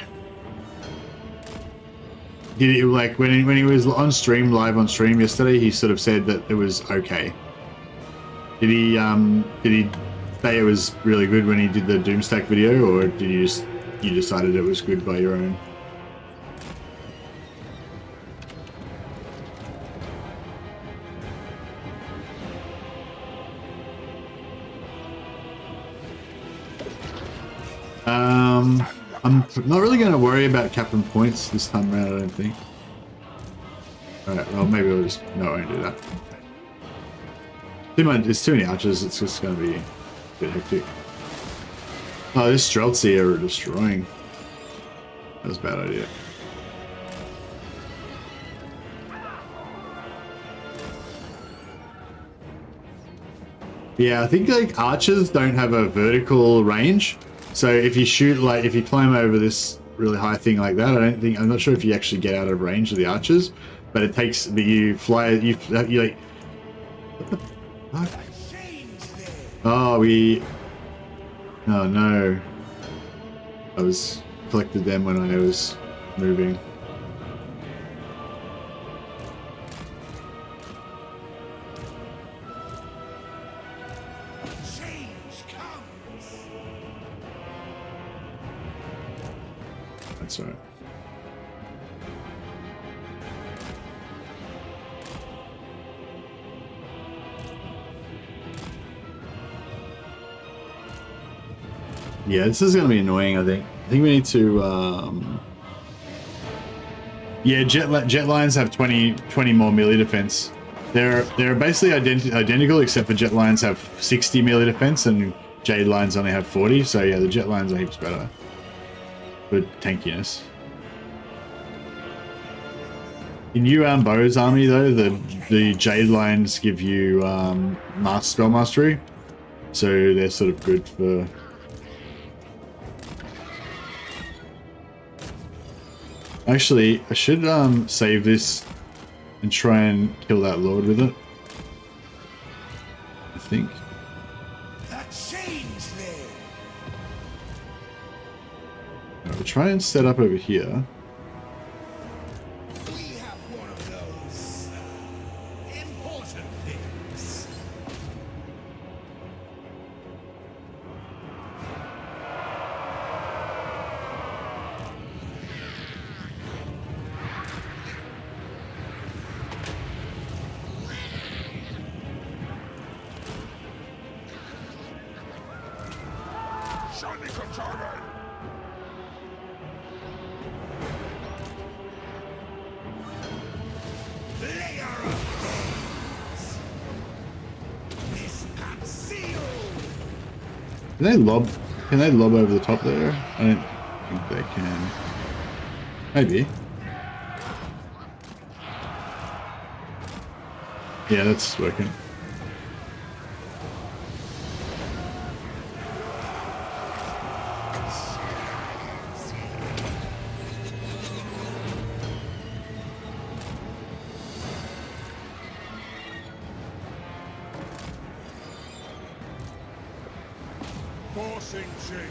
Like when he was on stream, live on stream yesterday, he sort of said that it was okay. Did he say it was really good when he did the Doomstack video, or did you decided it was good by your own? I'm not really going to worry about Captain Points this time around, I don't think. Alright, well, maybe we'll just... No, I won't do that. It's too many archers, it's just going to be a bit hectic. Oh, this Streltsy are destroying. That was a bad idea. Yeah, I think like archers don't have a vertical range. So if you shoot, like, if you climb over this really high thing like that, I'm not sure if you actually get out of range of the archers, but it takes, but you fly, you like, what the fuck? Oh, oh no. I was collected them when I was moving. That's all right. Yeah, this is going to be annoying, I think. I think we need to, yeah, jet lines have 20 more melee defense. They're basically identical, except for jet lines have 60 melee defense and jade lines only have 40. So yeah, the jet lines are heaps better. Good tankiness. In Bo's army though, the jade lines give you spell mastery, so they're sort of good for. Actually, I should save this and try and kill that lord with it. I think. The Changeling. We'll try and set up over here. We have one of those important things. Shiny controller! Layer of things. Miss Seal. Can they lob? Can they lob over the top there? I don't think they can. Maybe. Yeah, that's working. Forcing change.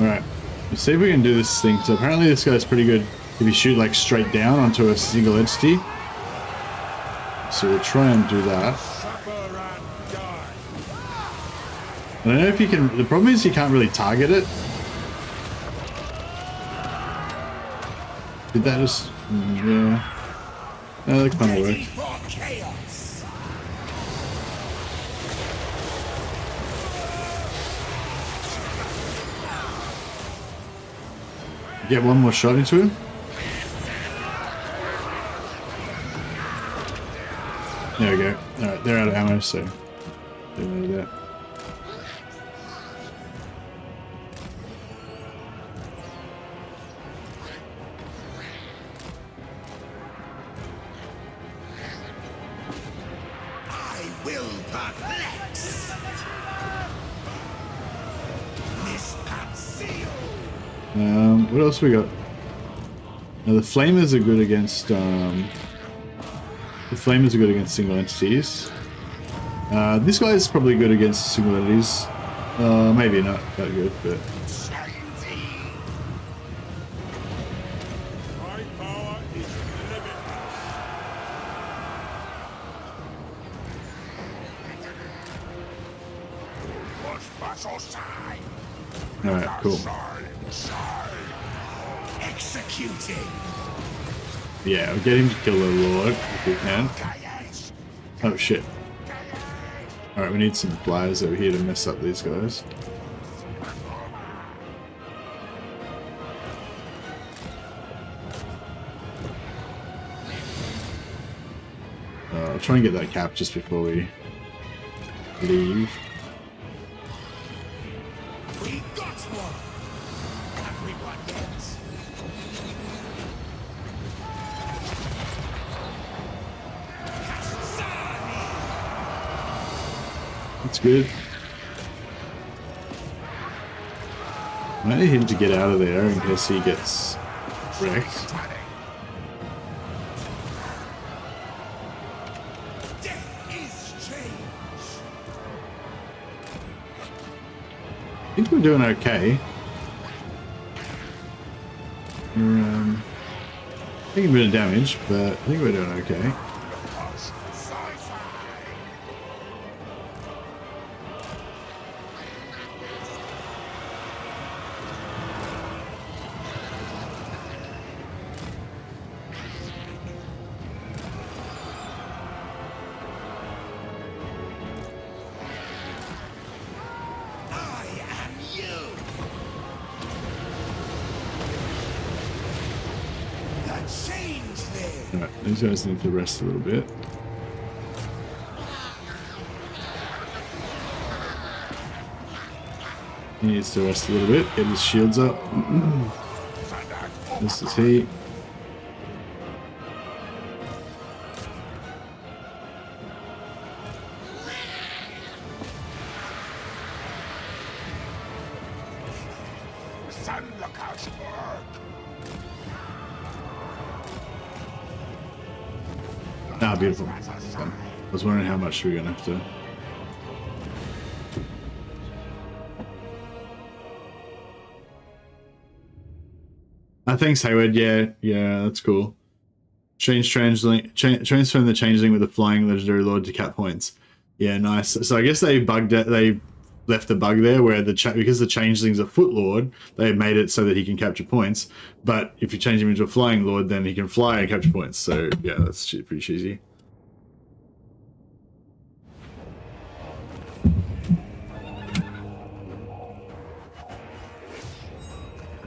Alright. Let's see if we can do this thing. So apparently this guy's pretty good if you shoot like straight down onto a single entity. So we'll try and do that. I don't know if you can. The problem is you can't really target it. Did that just? Yeah. No, that kind of worked. Get one more shot into him. There we go. Alright, they're out of ammo, so get rid of that. I will perplex. Miss Seal. What else we got? Now the flamers are good against single entities. This guy is probably good against single entities. Maybe not that good, but My power is limitless. alright, cool. Executing. Yeah, we'll get him to kill the Lord if we can. Oh shit. Alright, we need some flyers over here to mess up these guys. I'll try and get that cap just before we leave. We got one. Everyone gets. That's good. I need him to get out of there in case he gets wrecked. I think we're doing okay. We're taking a bit of damage, but I think we're doing okay. Alright, these guys need to rest a little bit. He needs to rest a little bit, get his shields up. This is he. Ah, beautiful. I was wondering how much we're gonna have to. Thanks, Hayward. Yeah, that's cool. Transform the Changeling with a flying legendary lord to cap points. Yeah, nice. So I guess they bugged it. They left a bug there where because the Changeling's a foot lord, they made it so that he can capture points. But if you change him into a flying lord, then he can fly and capture points. So yeah, that's pretty cheesy.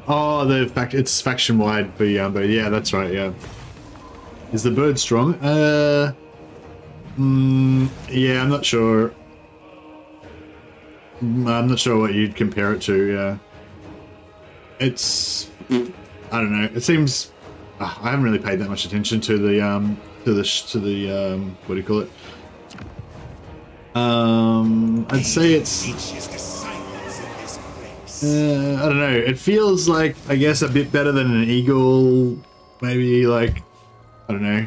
Oh, it's faction wide, but yeah, that's right. Yeah, is the bird strong? Yeah, I'm not sure. I'm not sure what you'd compare it to. Yeah, it's I don't know. It seems I haven't really paid that much attention to the what do you call it? I'd say it's. I don't know. It feels like, I guess, a bit better than an eagle. Maybe like, I don't know.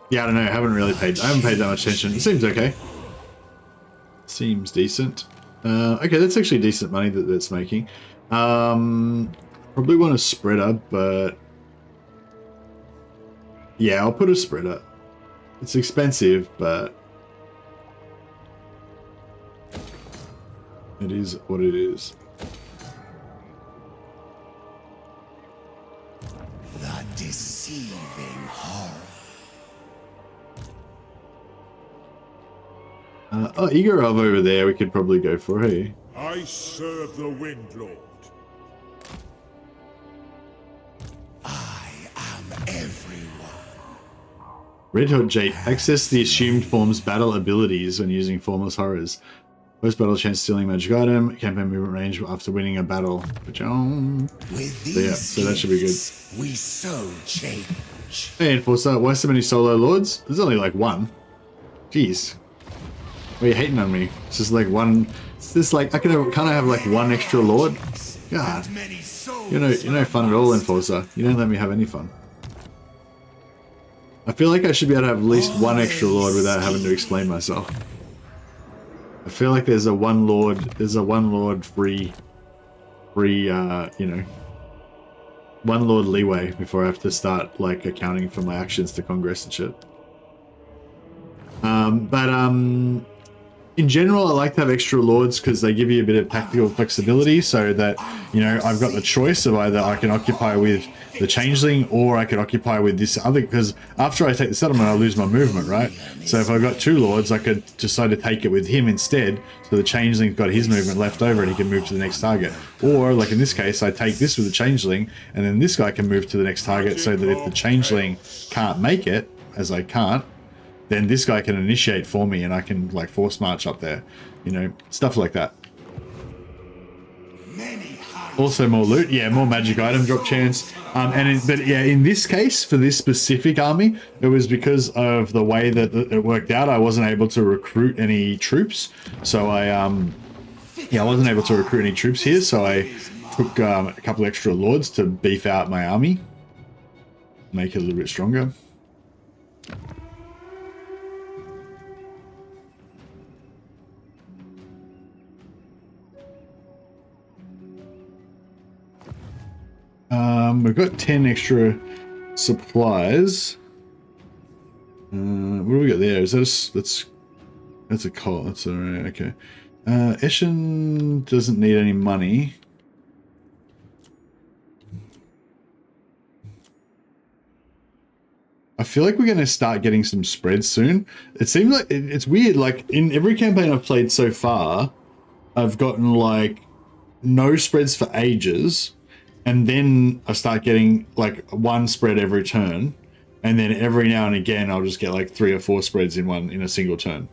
Yeah, I don't know. I haven't paid that much attention. It seems okay. Seems decent. Okay, that's actually decent money that's making. Probably want a spreader, but yeah, I'll put a spreader. It's expensive, but it is what it is. The deceiving horror. Oh, Igorov over there we could probably go for, hey? I serve the Wind Lord. I am everyone. Red Hot Jade. Access the assumed form's battle abilities when using Formless Horrors. Post battle chance stealing magic item, campaign movement range after winning a battle. With these so that should be good. We so change. Hey Enforcer, why so many solo lords? There's only like one. Jeez. Why are you hating on me? It's just like one. It's just like can't I have like one extra lord? God. You're no fun at all, Enforcer. You don't let me have any fun. I feel like I should be able to have at least one extra lord without having to explain myself. I feel like there's a one lord free, one lord leeway before I have to start like accounting for my actions to Congress and shit. In general, I like to have extra lords because they give you a bit of tactical flexibility so that, I've got the choice of either I can occupy with the Changeling or I could occupy with this other, because after I take the settlement, I lose my movement, right? So if I've got two lords, I could decide to take it with him instead, so the Changeling's got his movement left over and he can move to the next target. Or, like in this case, I take this with the Changeling and then this guy can move to the next target so that if the Changeling can't make it, as I can't, then this guy can initiate for me and I can like force march up there, stuff like that. Also more loot, yeah, more magic item drop chance. In this case, for this specific army, it was because of the way that it worked out. I wasn't able to recruit any troops, so I wasn't able to recruit any troops here. So I took a couple extra lords to beef out my army, make it a little bit stronger. We've got 10 extra supplies. What do we got there? Is that that's a call. That's all right. Okay. Eshin doesn't need any money. I feel like we're going to start getting some spreads soon. It seems like it's weird. Like in every campaign I've played so far, I've gotten like no spreads for ages. And then I start getting like one spread every turn, and then every now and again I'll just get like 3 or 4 spreads in a single turn.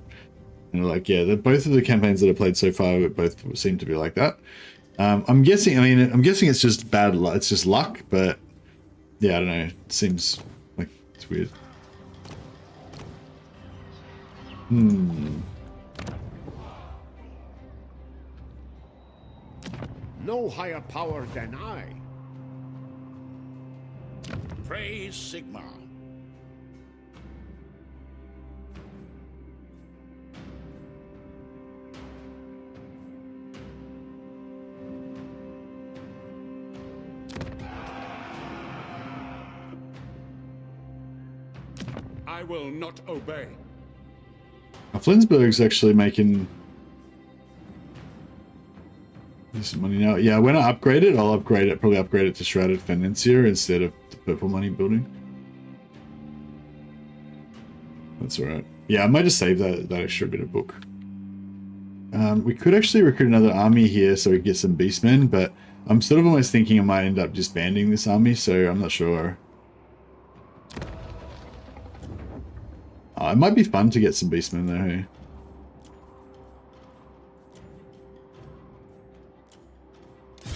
And like, yeah, both of the campaigns that I played so far both seem to be like that. I'm guessing. I mean, I'm guessing it's just bad luck. It's just luck, but yeah, I don't know. It seems like it's weird. No higher power than I. Praise Sigma. I will not obey. Flensburg's actually making decent money now. Yeah, when I upgrade it, I'll probably upgrade it to Shrouded Financier instead of the purple money building. That's alright. Yeah, I might just save that extra bit of book. We could actually recruit another army here so we can get some beastmen, but I'm sort of almost thinking I might end up disbanding this army, so I'm not sure. It might be fun to get some beastmen though, hey?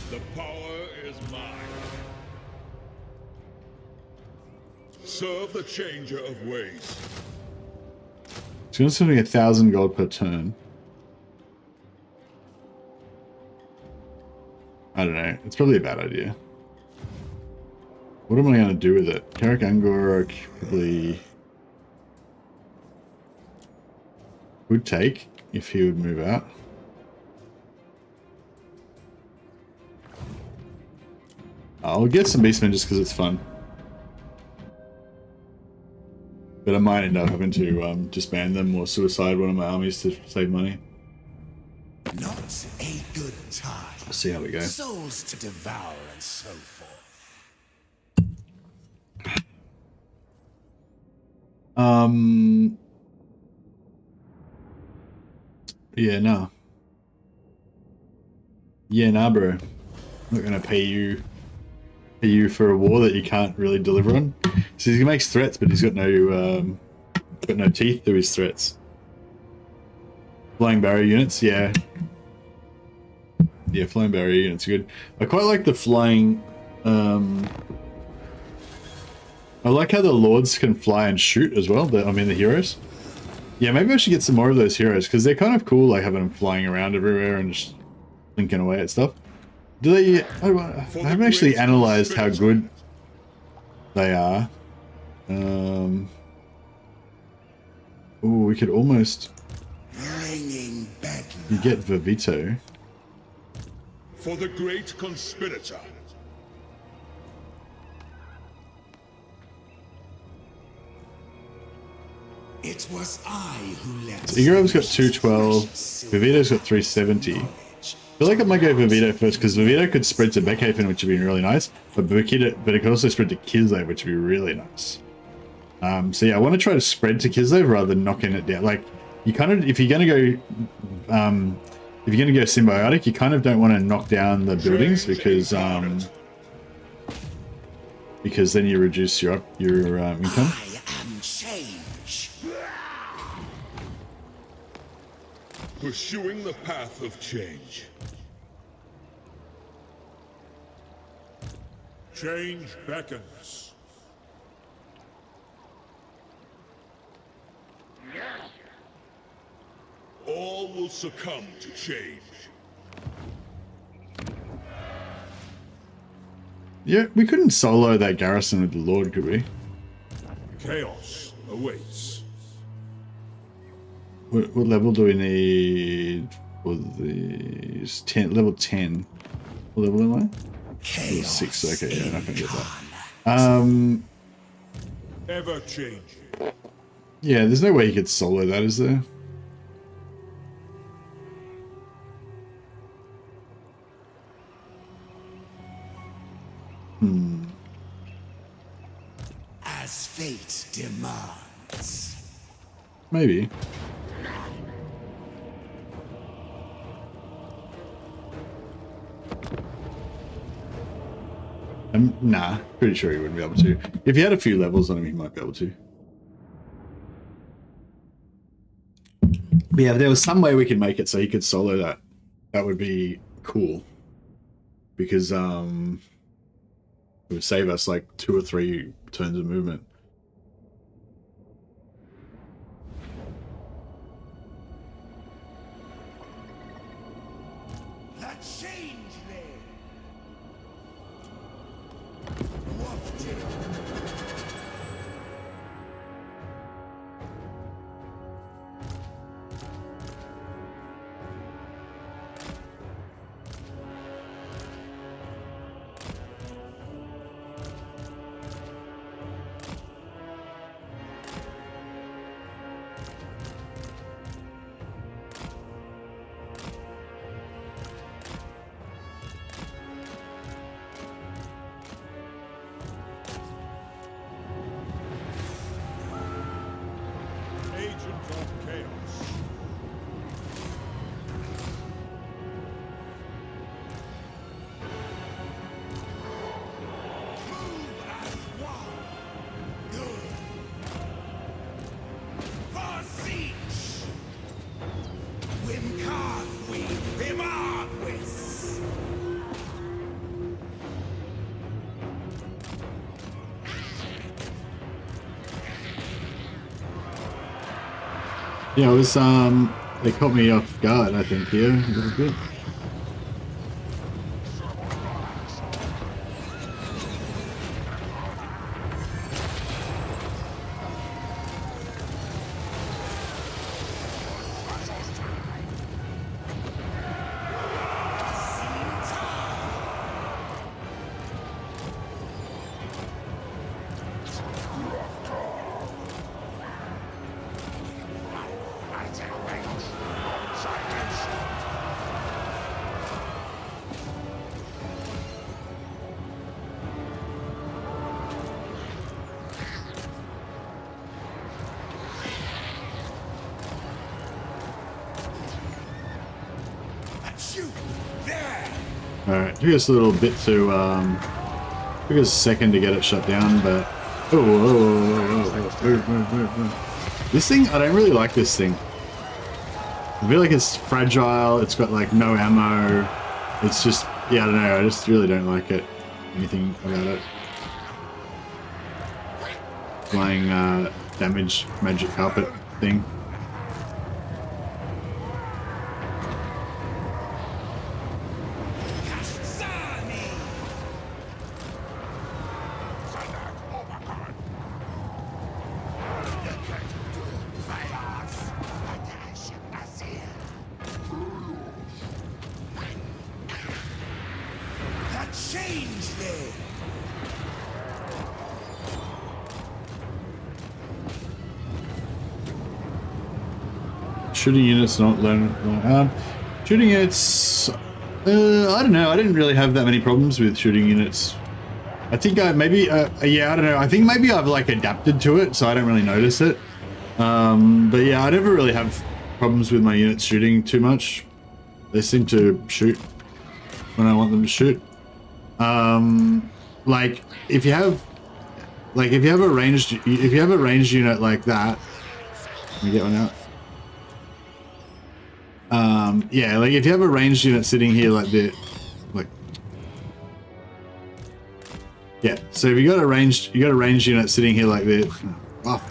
The power is mine. Serve the changer of ways. It's going to send me 1,000 gold per turn. I don't know. It's probably a bad idea. What am I going to do with it? Carrick Angor probably would take if he would move out. I'll get some beastmen just because it's fun. But I might end up having to disband them or suicide one of my armies to save money. Not a good time. Let's see how we go. Souls to devour and so forth. Yeah, no. Yeah, nah, bro. I'm not gonna pay you for a war that you can't really deliver on. So he makes threats, but he's got no teeth to his threats. Flying barrier units, yeah. Yeah, flying barrier units are good. I quite like the flying. I like how the lords can fly and shoot as well. I mean, the heroes. Yeah, maybe I should get some more of those heroes because they're kind of cool, like having them flying around everywhere and just blinking away at stuff. Do they? I haven't actually analyzed how good they are. Oh, we could almost get Vivito. For the great conspirator. It was I who left. So Igorov's got 212. Vivito's got 370. I feel like I might go Vivito first because Vivito could spread to Beckhaven, which would be really nice. But it could also spread to Kislev, which would be really nice. So yeah, I want to try to spread to Kislev rather than knocking it down. Like you kind of, if you're gonna go symbiotic, you kind of don't want to knock down the buildings because then you reduce your income. I am change. Pursuing the path of change. Change beckons. All will succumb to change. Yeah, we couldn't solo that garrison with the Lord, could we? Chaos awaits. What level do we need for these? 10, level 10. What level am I? Level 6, okay, yeah, I'm not gonna get that. Ever changing. Yeah, there's no way you could solo that, is there? As fate demands. Maybe. Nah, pretty sure he wouldn't be able to. If he had a few levels on him, he might be able to. But yeah, if there was some way we could make it so he could solo that, that would be cool. because it would save us like 2 or 3 turns of movement. The Changeling! Whooped it! Yeah, it was they caught me off guard, I think, here a little bit. Alright, took us a little bit to, took us a second to get it shut down, but... This thing, I don't really like this thing. I feel like it's fragile, it's got like no ammo, it's just, yeah, I don't know, I just really don't like it. Anything about it. Flying, damage magic carpet thing. Shooting units not learn. Shooting units. I don't know. I didn't really have that many problems with shooting units. I think I maybe. Yeah, I don't know. I think maybe I've like adapted to it, so I don't really notice it. But yeah, I never really have problems with my units shooting too much. They seem to shoot when I want them to shoot. Like if you have a ranged unit like that. Let me get one out. Yeah, like if you have a ranged unit sitting here like this, like, yeah. So if you got a ranged unit sitting here like this. Oh.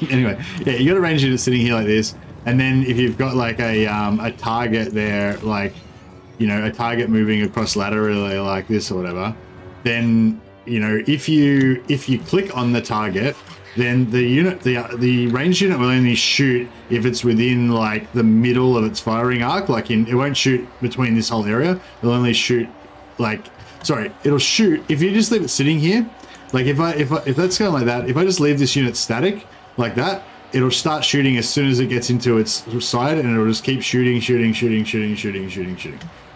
Anyway, yeah, you got a ranged unit sitting here like this, and then if you've got like a target there, like, you know, a target moving across laterally like this or whatever, then, you know, if you click on the target, then the ranged unit will only shoot if it's within like the middle of its firing arc. Like it won't shoot between this whole area. It'll only shoot like, sorry, it'll shoot if you just leave it sitting here. Like if that's going like that, if I just leave this unit static like that, it'll start shooting as soon as it gets into its side, and it'll just keep shooting,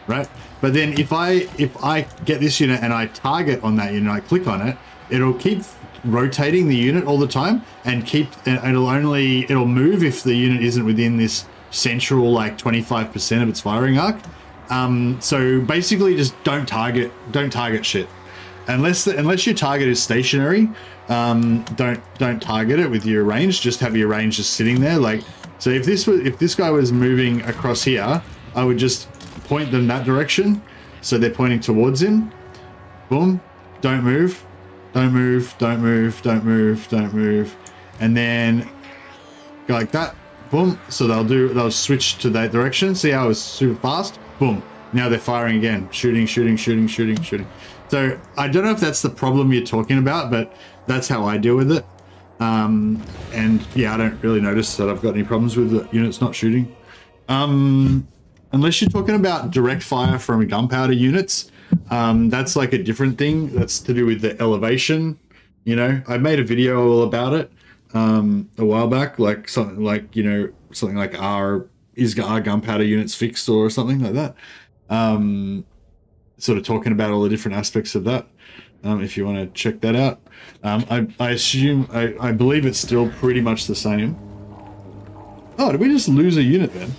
right? But then if I get this unit and I target on that unit, I click on it, it'll keep rotating the unit all the time, and it'll move if the unit isn't within this central like 25% of its firing arc. So basically just don't target shit unless your target is stationary. Don't target it with your range. Just have your range just sitting there. Like, so if this guy was moving across here, I would just point them that direction. so they're pointing towards him. Boom. Don't move. Don't move. Don't move. Don't move. Don't move. And then go like that. Boom. So they'll switch to that direction. See how it's super fast? Boom. Now they're firing again. Shooting, shooting, shooting, shooting, shooting. So I don't know if that's the problem you're talking about, but that's how I deal with it. And yeah, I don't really notice that I've got any problems with the units not shooting. Unless you're talking about direct fire from gunpowder units, that's like a different thing. That's to do with the elevation. You know, I made a video all about it a while back, like something like, you know, something like our gunpowder units fixed or something like that. Sort of talking about all the different aspects of that. If you want to check that out. I assume, I believe it's still pretty much the same. Oh, did we just lose a unit then?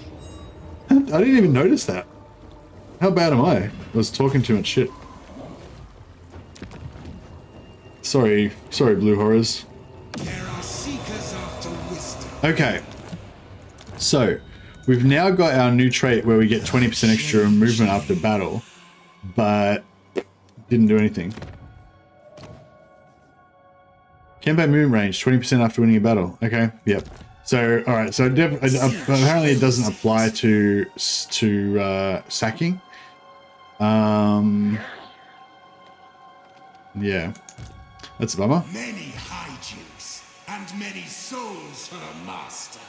I didn't even notice that. How bad am I? I was talking too much shit. Sorry, Blue Horrors. There are seekers after wisdom. Okay. So, we've now got our new trait where we get 20% extra movement after battle, but didn't do anything. Campaign movement range, 20% after winning a battle. Okay, yep. So, all right. So apparently it doesn't apply to sacking. Yeah, that's a bummer. Many hijinks and many souls for the master.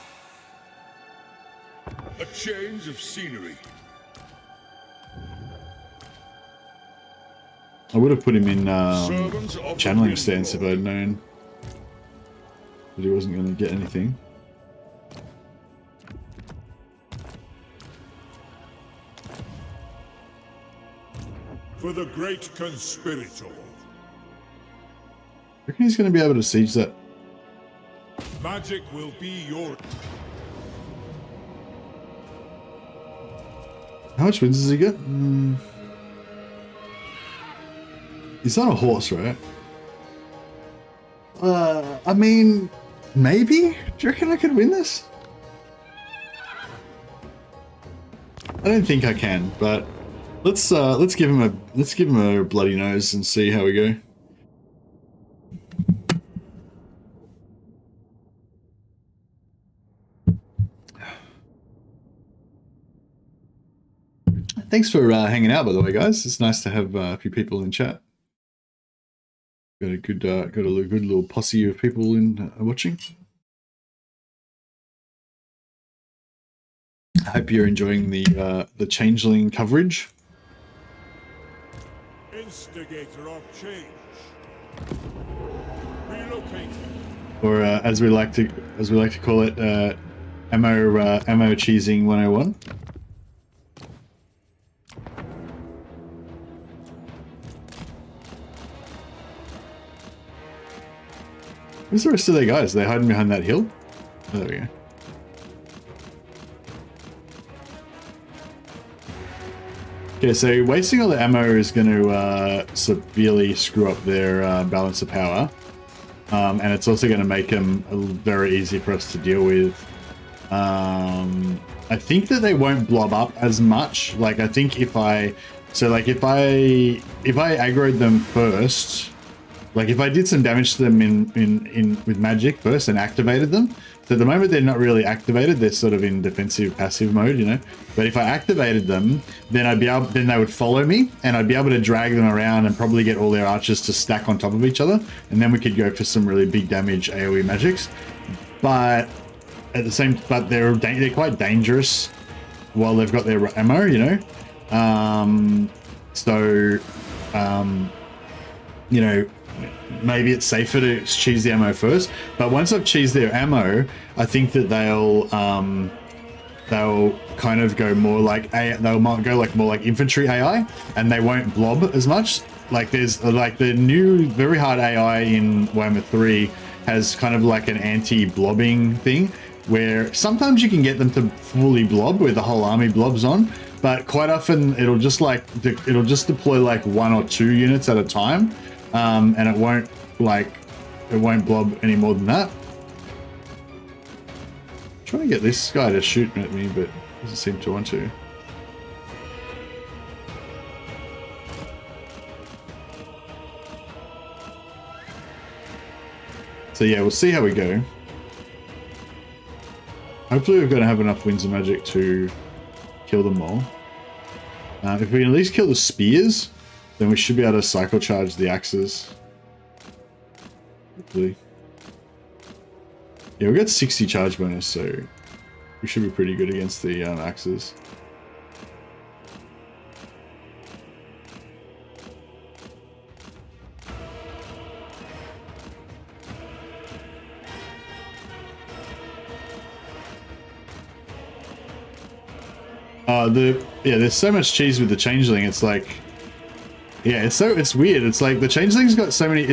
A change of scenery. I would have put him in channeling stance if I'd known that he wasn't going to get anything. For the great conspirator. I reckon he's going to be able to siege that. Magic will be your... How much wins does he get? He's on a horse, right? I mean, maybe? Do you reckon I could win this? I don't think I can, but let's give him a bloody nose and see how we go. Thanks for hanging out, by the way, guys. It's nice to have a few people in chat. Got a good little posse of people in watching. I hope you're enjoying the Changeling coverage. Instigator of change. Relocating. Or as we like to call it, ammo cheesing 101. Where's the rest of their guys? Are they hiding behind that hill? Oh, there we go. Okay, so wasting all the ammo is going to severely screw up their balance of power. And it's also going to make them very easy for us to deal with. I think that they won't blob up as much. Like, I think if I aggroed them first, like if I did some damage to them in with magic first and activated them, so at the moment they're not really activated, they're sort of in defensive passive mode, you know. But if I activated them, then then they would follow me, and I'd be able to drag them around and probably get all their archers to stack on top of each other, and then we could go for some really big damage AoE magics. But at the same, they're quite dangerous while they've got their ammo, you know. You know, maybe it's safer to cheese the ammo first, but once I've cheesed their ammo, I think that they'll kind of go more like more like infantry AI, and they won't blob as much. Like there's like the new very hard AI in Warhammer 3 has kind of like an anti-blobbing thing, where sometimes you can get them to fully blob where the whole army blobs on, but quite often it'll just deploy like 1 or 2 units at a time. And it won't blob any more than that. I'm trying to get this guy to shoot at me, but doesn't seem to want to. So yeah, we'll see how we go. Hopefully we're going to have enough winds of magic to kill them all. If we can at least kill the spears, then we should be able to cycle charge the axes. Hopefully. Yeah, we got 60 charge bonus, so we should be pretty good against the axes. There's so much cheese with the Changeling. It's like, yeah, it's weird. It's like the Changeling's got so many.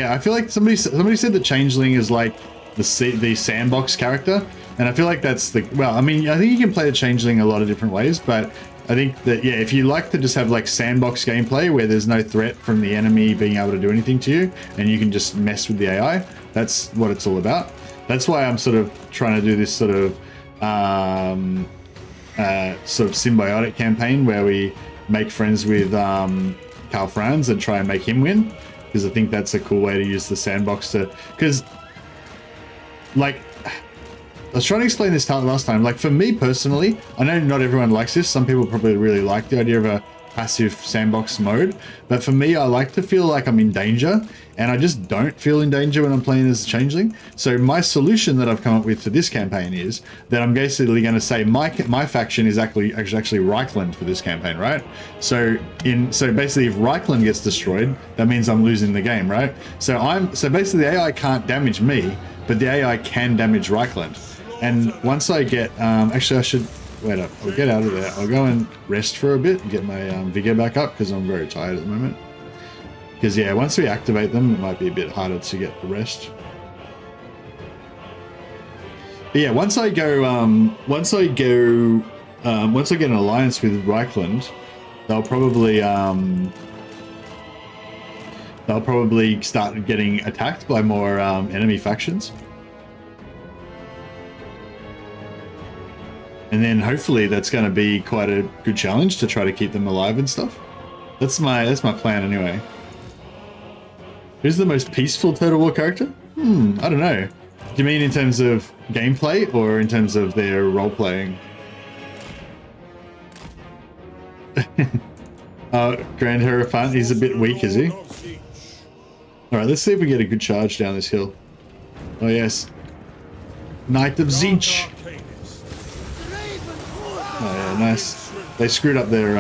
I feel like somebody said the Changeling is like the sandbox character, and I feel like that's the, well, I mean, I think you can play the Changeling a lot of different ways, but I think that, yeah, if you like to just have like sandbox gameplay where there's no threat from the enemy being able to do anything to you, and you can just mess with the AI, that's what it's all about. That's why I'm sort of trying to do this sort of symbiotic campaign where we make friends with Karl Franz and try and make him win, because I think that's a cool way to use the sandbox to, because like I was trying to explain this last time, like for me personally, I know not everyone likes this, some people probably really like the idea of a passive sandbox mode, but for me, I like to feel like I'm in danger, and I just don't feel in danger when I'm playing as a Changeling. So my solution that I've come up with for this campaign is that I'm basically going to say my faction is actually Reichland for this campaign, right? So basically, if Reichland gets destroyed, that means I'm losing the game, right? So basically the AI can't damage me, but the AI can damage Reichland. And once I get actually I should wait up. I'll get out of there. I'll go and rest for a bit and get my vigor back up, because I'm very tired at the moment. Because yeah, once we activate them, it might be a bit harder to get the rest. But yeah, once I get an alliance with Reichland, they'll probably start getting attacked by more enemy factions. And then hopefully that's going to be quite a good challenge to try to keep them alive and stuff. That's my plan anyway. Who's the most peaceful Total War character? I don't know. Do you mean in terms of gameplay or in terms of their role playing? Grand Hierophant, he's a bit weak, is he? Alright, let's see if we get a good charge down this hill. Oh yes. Knight of Zinch. Oh yeah, nice. They screwed up their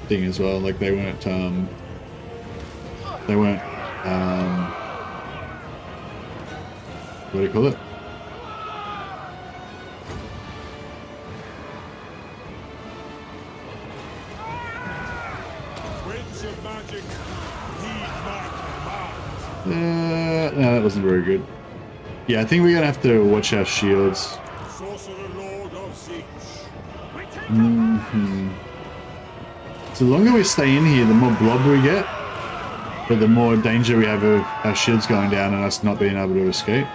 thing as well. Like they weren't what do you call it? No, that wasn't very good. Yeah, I think we're gonna have to watch our shields. So the longer we stay in here, the more blob we get, but the more danger we have of our shields going down and us not being able to escape.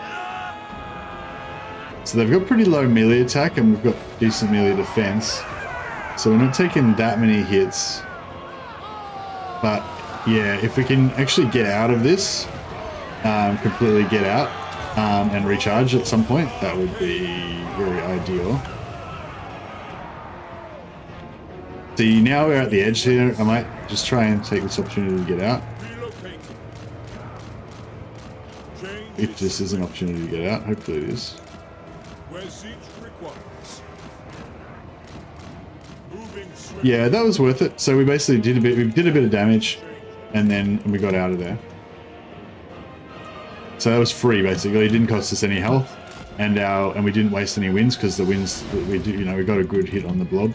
So they've got pretty low melee attack, and we've got decent melee defense. So we're not taking that many hits. But yeah, if we can actually get out of this, completely get out, and recharge at some point, that would be very ideal. See, now we're at the edge here. I might just try and take this opportunity to get out. If this is an opportunity to get out, hopefully it is. Yeah, that was worth it. So we basically did a bit of damage, and then we got out of there. So that was free basically. It didn't cost us any health, and we didn't waste any wins, because the wins we got a good hit on the blob.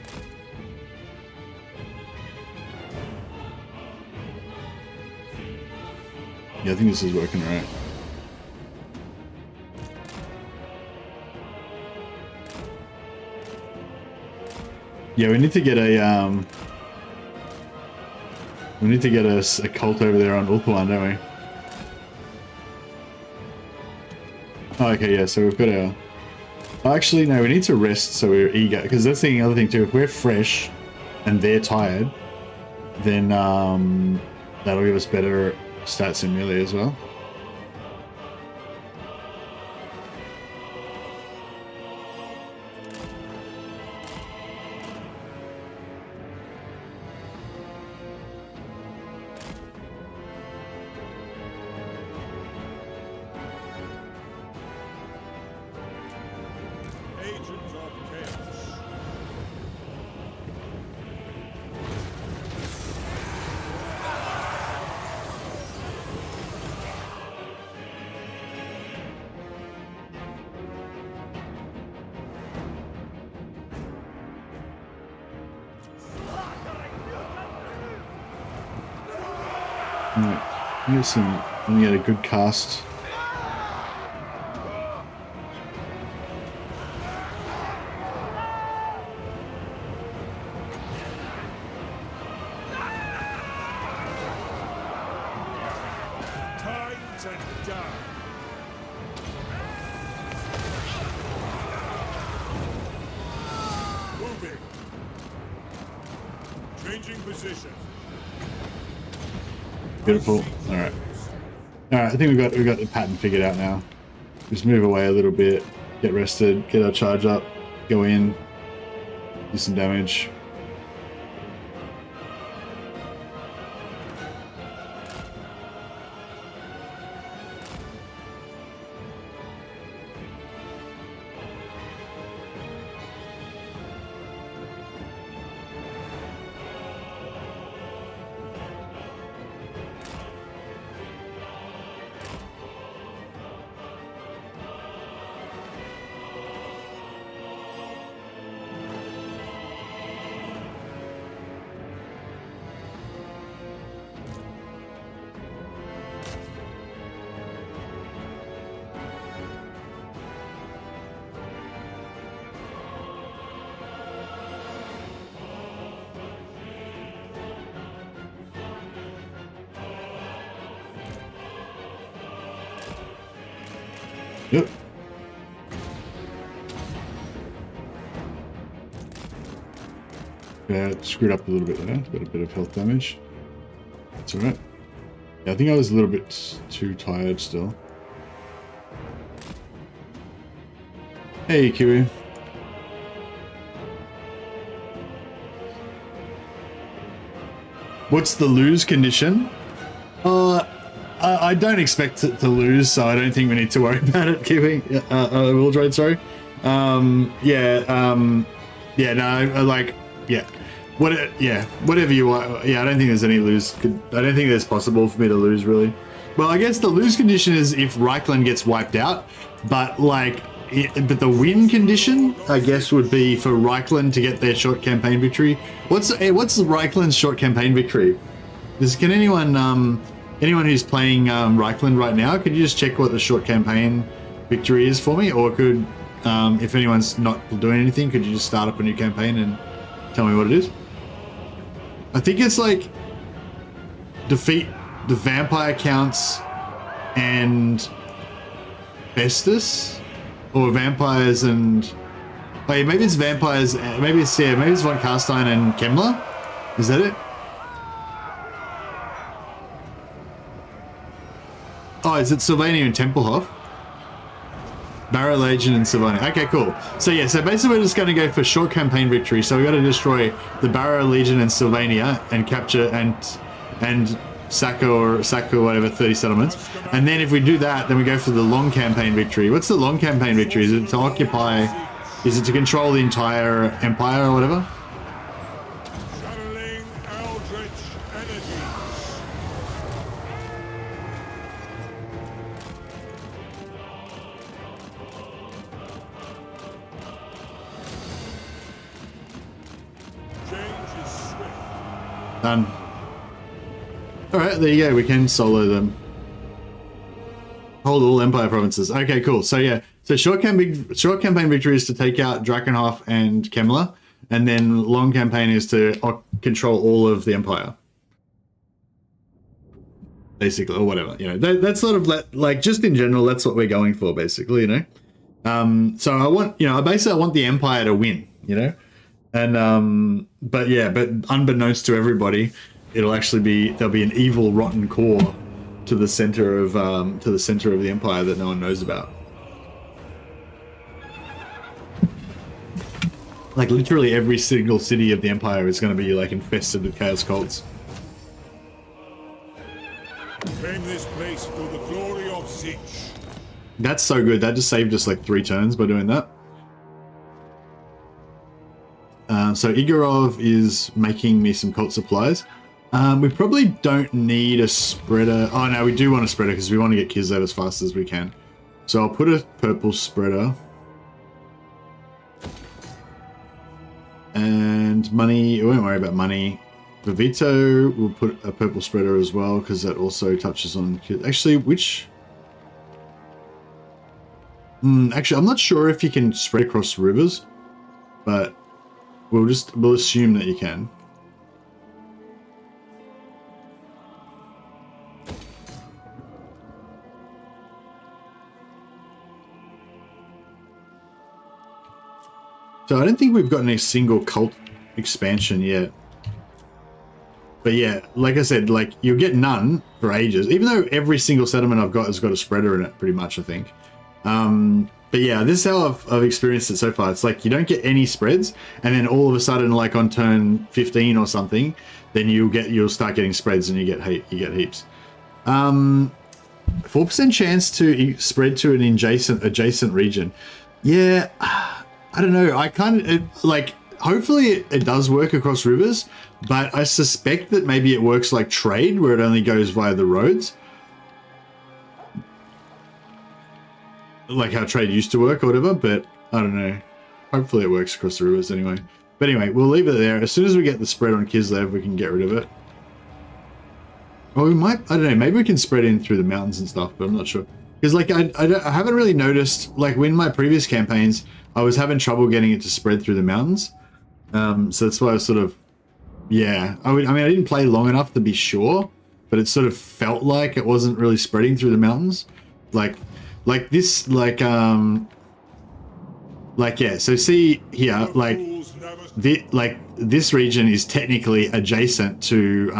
Yeah, I think this is working right. Yeah, we need to get a cult over there on Ulthuan, don't we? Oh, okay, yeah, so we've got our... Oh, actually, no, we need to rest so we're eager, because that's the other thing too. If we're fresh and they're tired, then that'll give us better stats in melee as well. Let me get a good cast. Time to die. Moving. Changing position. Beautiful. All right. I think we got the pattern figured out now. Just move away a little bit, get rested, get our charge up, go in, do some damage. Yep. Yeah, screwed up a little bit there. Got a bit of health damage. That's alright. Yeah, I think I was a little bit too tired still. Hey, Kiwi. What's the lose condition? I don't expect it to lose, so I don't think we need to worry about it, Kiwi. Wildroid, sorry. Whatever you want. Yeah, I don't think there's any lose. I don't think it's possible for me to lose, really. Well, I guess the lose condition is if Reichland gets wiped out, but but the win condition, I guess, would be for Reichland to get their short campaign victory. What's Reichland's short campaign victory? Can anyone who's playing Reichland right now, could you just check what the short campaign victory is for me? Or could, if anyone's not doing anything, could you just start up a new campaign and tell me what it is? I think it's like defeat the vampire counts and Festus, or vampires and wait, maybe it's vampires. Maybe it's von Carstein and Kemmler. Is that it? Oh, is it Sylvania and Tempelhof? Barrow Legion and Sylvania. Okay, cool. So yeah, so basically we're just going to go for short campaign victory. So we got to destroy the Barrow Legion and Sylvania and capture and sack or whatever 30 settlements. And then if we do that, then we go for the long campaign victory. What's the long campaign victory? Is it to occupy? Is it to control the entire empire or whatever? Done. Alright, there you go. We can solo them. Hold all Empire provinces. Okay, cool. So yeah, so short campaign victory is to take out Drakenhof and Kemmler, and then long campaign is to control all of the Empire. Basically, or whatever. You know, that's sort of like just in general, that's what we're going for, basically, you know. So I want, you know, I want the Empire to win, you know. And but unbeknownst to everybody, it'll actually be, there'll be an evil, rotten core to the center of the empire that no one knows about. Like literally every single city of the empire is going to be like infested with chaos cults. Claim this place for the glory of Zich. That's so good. That just saved us like 3 turns by doing that. So Igorov is making me some cult supplies. We probably don't need a spreader. Oh no, we do want a spreader because we want to get Kislev as fast as we can. So I'll put a purple spreader. And money, we won't worry about money. For Vito, we'll put a purple spreader as well because that also touches on... Actually, which... actually, I'm not sure if you can spread across rivers, but we'll assume that you can. So I don't think we've gotten a single cult expansion yet. But yeah, like I said, like you'll get none for ages, even though every single settlement I've got has got a spreader in it, pretty much, I think. But yeah, this is how I've experienced it so far. It's like you don't get any spreads, and then all of a sudden, like on turn 15 or something, then you'll start getting spreads, and you get heaps. 4% chance to spread to an adjacent region. Yeah, I don't know. I kind of like. Hopefully, it does work across rivers, but I suspect that maybe it works like trade, where it only goes via the roads. Like how trade used to work or whatever, but I don't know. Hopefully it works across the rivers anyway. But anyway, we'll leave it there. As soon as we get the spread on Kislev, we can get rid of it. Or we might, I don't know, maybe we can spread in through the mountains and stuff, but I'm not sure. Because like I haven't really noticed, like in my previous campaigns, I was having trouble getting it to spread through the mountains. So that's why I was sort of, yeah. I mean, I didn't play long enough to be sure, but it sort of felt like it wasn't really spreading through the mountains. Like this, yeah. So see here, like this region is technically adjacent to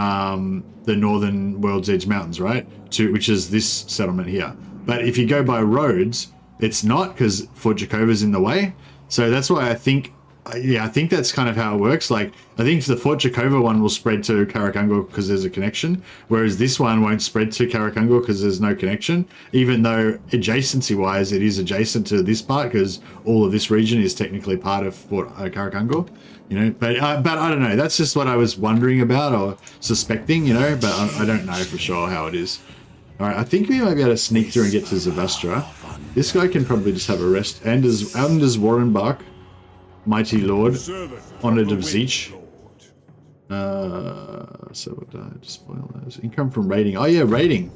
the Northern World's Edge Mountains, right? Which is this settlement here. But if you go by roads, it's not, because Fort Jakova's in the way. So that's why I think. Yeah, I think that's kind of how it works. Like, I think the Fort Jakova one will spread to Karakungor because there's a connection, whereas this one won't spread to Karakungor because there's no connection, even though adjacency-wise it is adjacent to this part because all of this region is technically part of Fort Karakungor, you know. But I don't know. That's just what I was wondering about or suspecting, you know, but I don't know for sure how it is. All right, I think we might be able to sneak through and get to Zavastra. This guy can probably just have a rest. And does Warrenbach, Mighty Lord, Honored of Zich. So what did I just spoil those? Income from raiding. Oh yeah, raiding.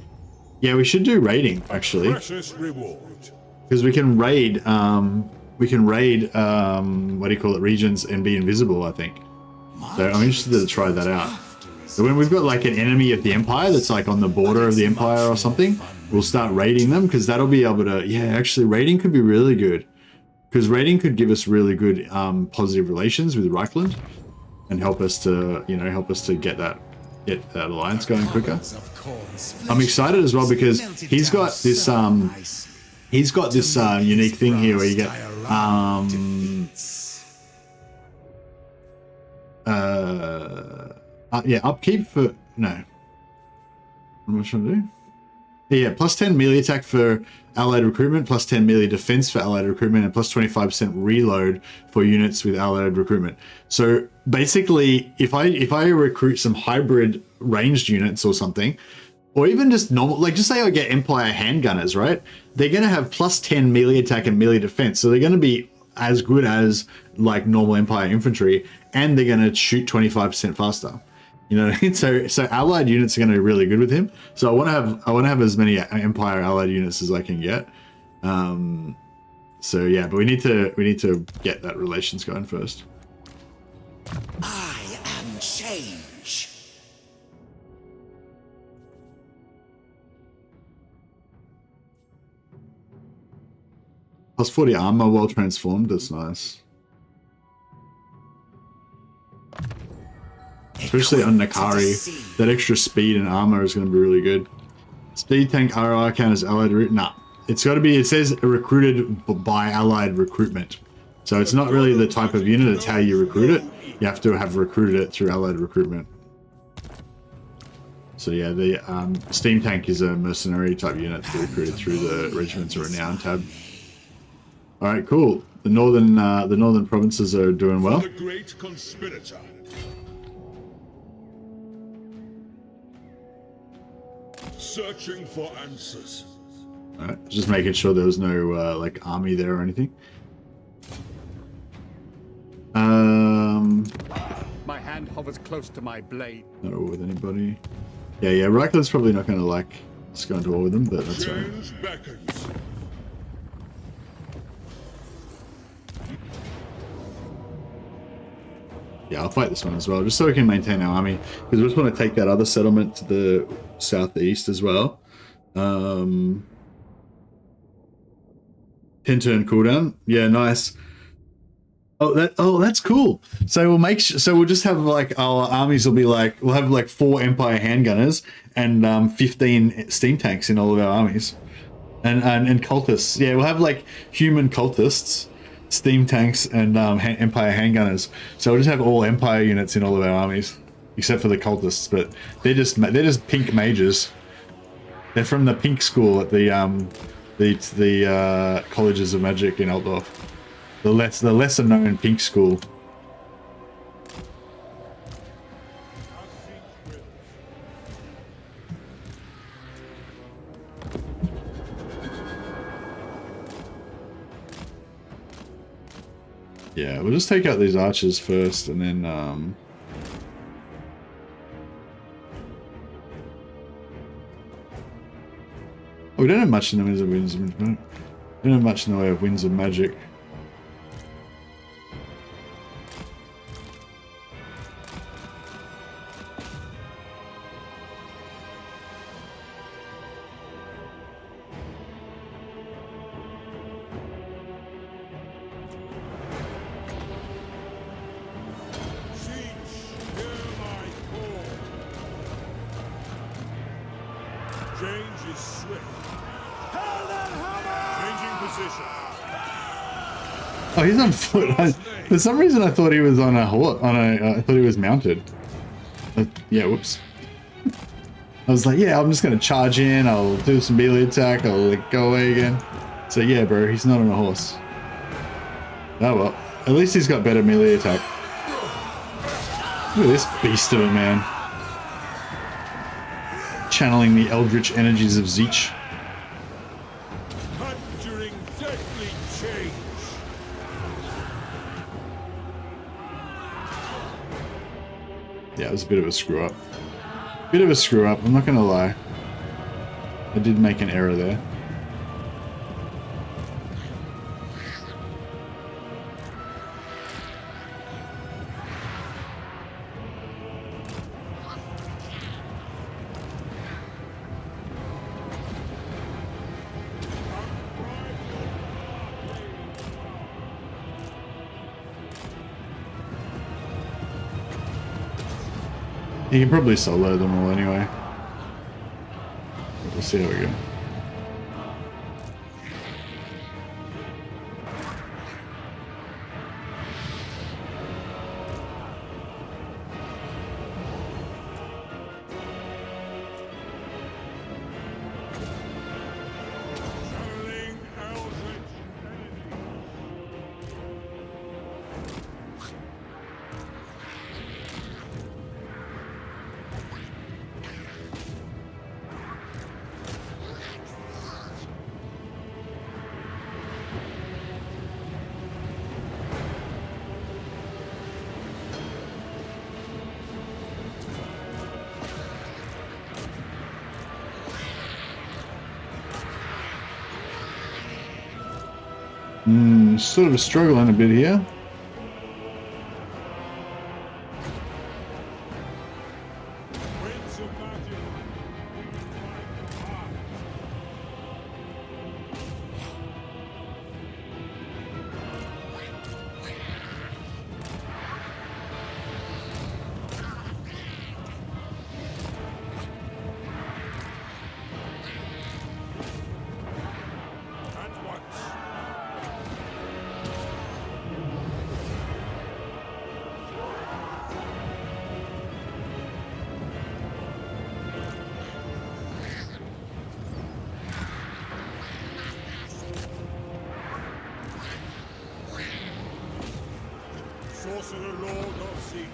Yeah, we should do raiding actually. Because we can raid what do you call it, regions and be invisible, I think. So I'm interested to try that out. So when we've got like an enemy of the Empire that's like on the border of the Empire or something, we'll start raiding them because that'll be able to, yeah, actually raiding could be really good. Because raiding could give us really good positive relations with Reichland and help us to, you know, get that alliance going quicker. I'm excited as well because he's got this unique thing here where you get yeah, upkeep for no. What am I trying to do? Yeah, plus 10 melee attack for allied recruitment, plus 10 melee defense for allied recruitment, and plus 25% reload for units with allied recruitment. So basically, if I recruit some hybrid ranged units or something, or even just normal, like just say I get Empire handgunners, right? They're going to have plus 10 melee attack and melee defense, so they're going to be as good as like normal Empire infantry, and they're going to shoot 25% faster. You know, so allied units are going to be really good with him. So I want to have as many Empire allied units as I can get. So yeah, but we need to get that relations going first. I am change. Plus 40 armor well transformed. That's nice. especially on Nakari. That extra speed and armor is going to be really good. Speed tank ROR count as allied route? Nah. It's got to be, it says recruited by allied recruitment. So it's not really the type of unit, it's how you recruit it. You have to have recruited it through allied recruitment. So yeah, the steam tank is a mercenary type unit to be recruited through the Regiments of Renown tab. Alright, cool. The northern provinces are doing well. The great conspirator. Searching for answers. Alright, just making sure there was no like army there or anything. My hand hovers close to my blade. Not at war with anybody. Yeah, Reichler's probably not going to like us going to war with them, but that's right. Change beckons. Yeah, I'll fight this one as well, just so we can maintain our army, because we just want to take that other settlement to the southeast as well. 10 turn cooldown. Yeah, nice. Oh, that's cool. So we'll we'll just have like our armies will be like, we'll have like 4 Empire handgunners and 15 steam tanks in all of our armies, and cultists. Yeah, we'll have like human cultists, steam tanks, and Empire handgunners. So we'll just have all Empire units in all of our armies, except for the cultists. But they're just pink mages. They're from the pink school at the colleges of magic in Altdorf. The lesser known pink school. Yeah, we'll just take out these archers first, and then oh, we don't have much in the winds of we don't have much in the way of winds of magic. Oh, he's on foot. For some reason, I thought he was on a horse. I thought he was mounted. Yeah, whoops. I was like, yeah, I'm just gonna charge in. I'll do some melee attack. I'll like, go away again. So yeah, bro, he's not on a horse. Oh well. At least he's got better melee attack. Look at this beast of a man. Channeling the eldritch energies of Zeech. Yeah, it was a bit of a screw up. Bit of a screw up, I'm not gonna lie. I did make an error there. You can probably solo them all anyway. We'll see how we go. Sort of struggling a bit here. Sorcerer Lord of Siege.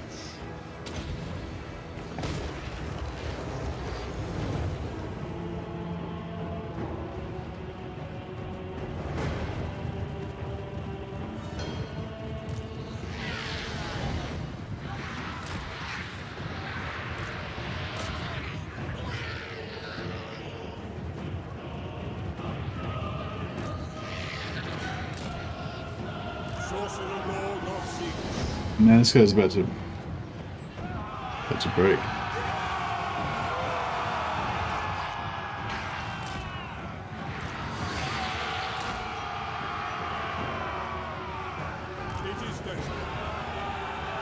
Man, this guy's about to break.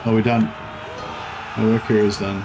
Oh, we're done. Our work here is done.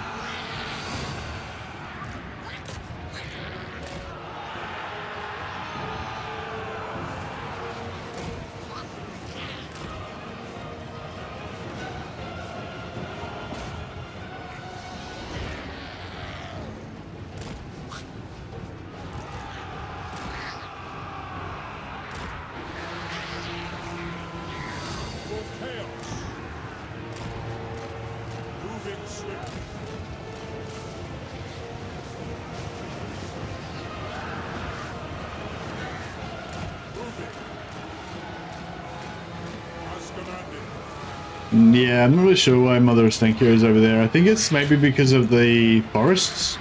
Yeah, I'm not really sure why Mother of Stenko is over there. I think it's maybe because of the forests.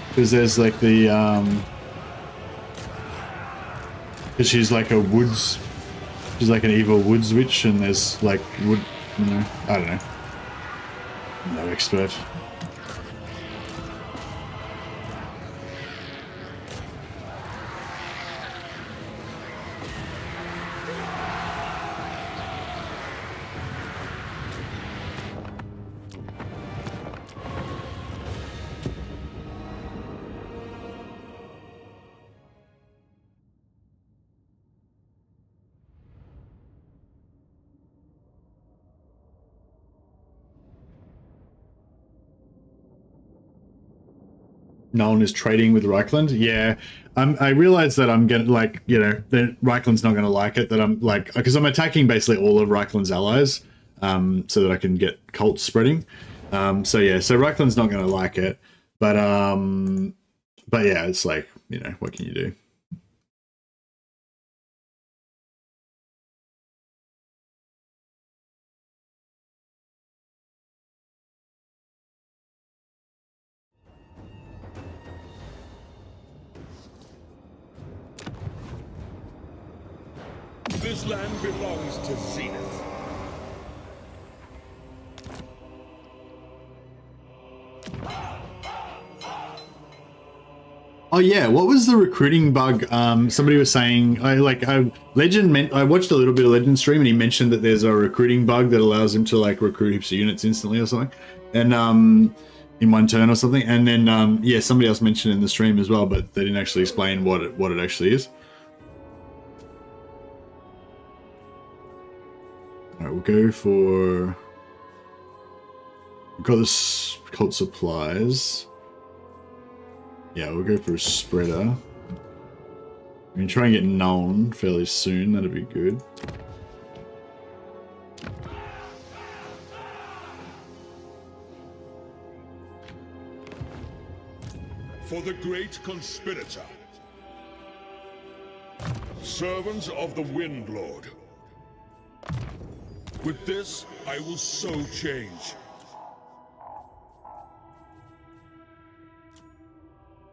Because there's like the, because she's like a woods, she's like an evil woods witch, and there's like wood, you know, I don't know. I'm no expert. No one is trading with Reichland. Yeah, I realize that I'm getting like, you know, that Reichland's not going to like it. That I'm like, because I'm attacking basically all of Reichland's allies, so that I can get cults spreading. So yeah, so Reichland's not going to like it, but yeah, it's like, you know, what can you do? This land belongs to Zenith. Oh yeah, what was the recruiting bug? Somebody was saying, I watched a little bit of Legend stream, and he mentioned that there's a recruiting bug that allows him to like recruit heaps of units instantly or something, and in one turn or something. And then yeah, somebody else mentioned it in the stream as well, but they didn't actually explain what it actually is. All right, we'll go for. We've got this cult supplies. Yeah, we'll go for a spreader. I'm gonna try and get known fairly soon. That'd be good. For the great conspirator. Servants of the Wind Lord. With this, I will so change.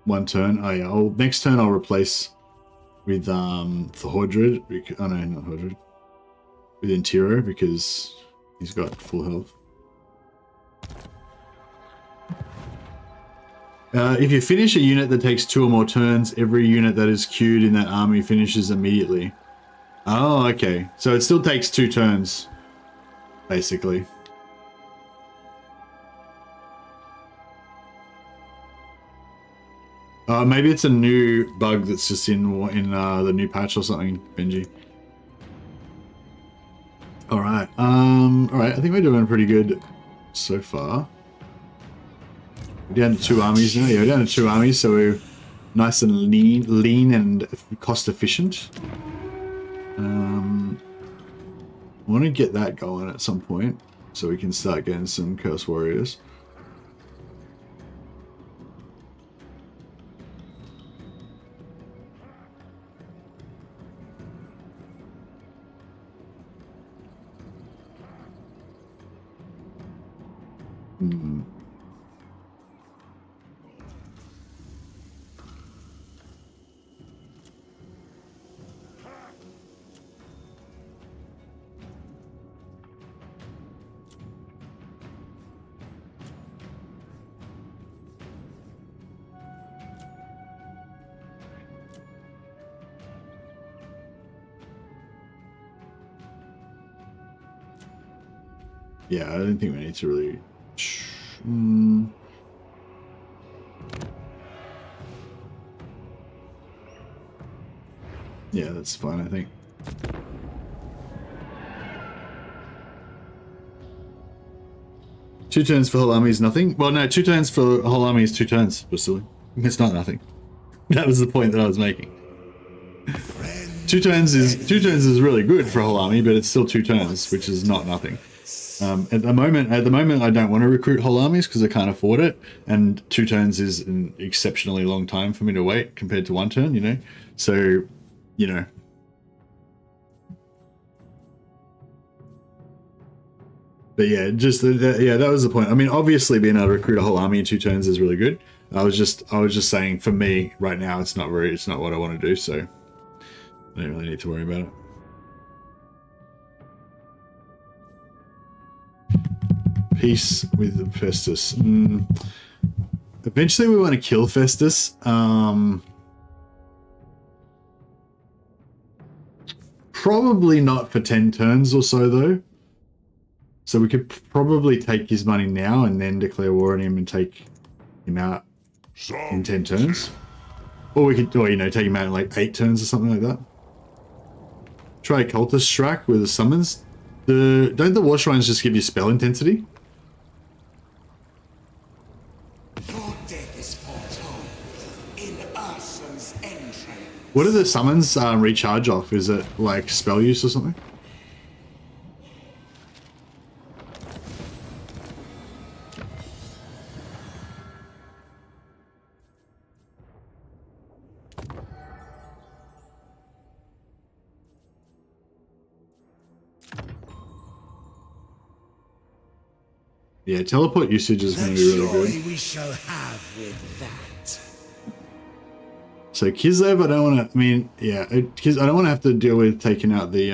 One turn. Oh yeah. Next turn I'll replace with Thordred. Oh no, not Thordred. With Intiro, because he's got full health. If you finish a unit that takes 2 or more turns, every unit that is queued in that army finishes immediately. Oh, okay. So it still takes 2 turns, basically. Maybe it's a new bug that's just in the new patch or something, Benji. All right. I think we're doing pretty good so far. We're down to 2 armies now. Yeah, we're down to 2 armies, so we're nice and lean and cost efficient. I want to get that going at some point. so we can start getting some Curse Warriors. Yeah, I don't think we need to really... Yeah, that's fine, I think. Two turns for whole army is nothing? Well, no, 2 turns for whole army is 2 turns, Vasily. It's not nothing. That was the point that I was making. 2 turns is really good for a whole army, but it's still 2 turns, which is not nothing. At the moment, I don't want to recruit whole armies because I can't afford it, and 2 turns is an exceptionally long time for me to wait compared to 1 turn, you know. So, you know. But yeah, just that was the point. I mean, obviously, being able to recruit a whole army in 2 turns is really good. I was just saying, for me right now, it's not what I want to do. So I don't really need to worry about it. Peace with Festus. Eventually we want to kill Festus. Probably not for 10 turns or so though. So we could probably take his money now and then declare war on him and take him out in 10 turns. Or we could, or you know, take him out in like 8 turns or something like that. Try a cultist strike with the summons. Don't the war shrines just give you spell intensity? What do the summons recharge off? Is it like spell use or something? Yeah, teleport usage is going to be really good. We shall have with that. So Kislev, I don't want to. I mean, yeah, I don't want to have to deal with taking out the.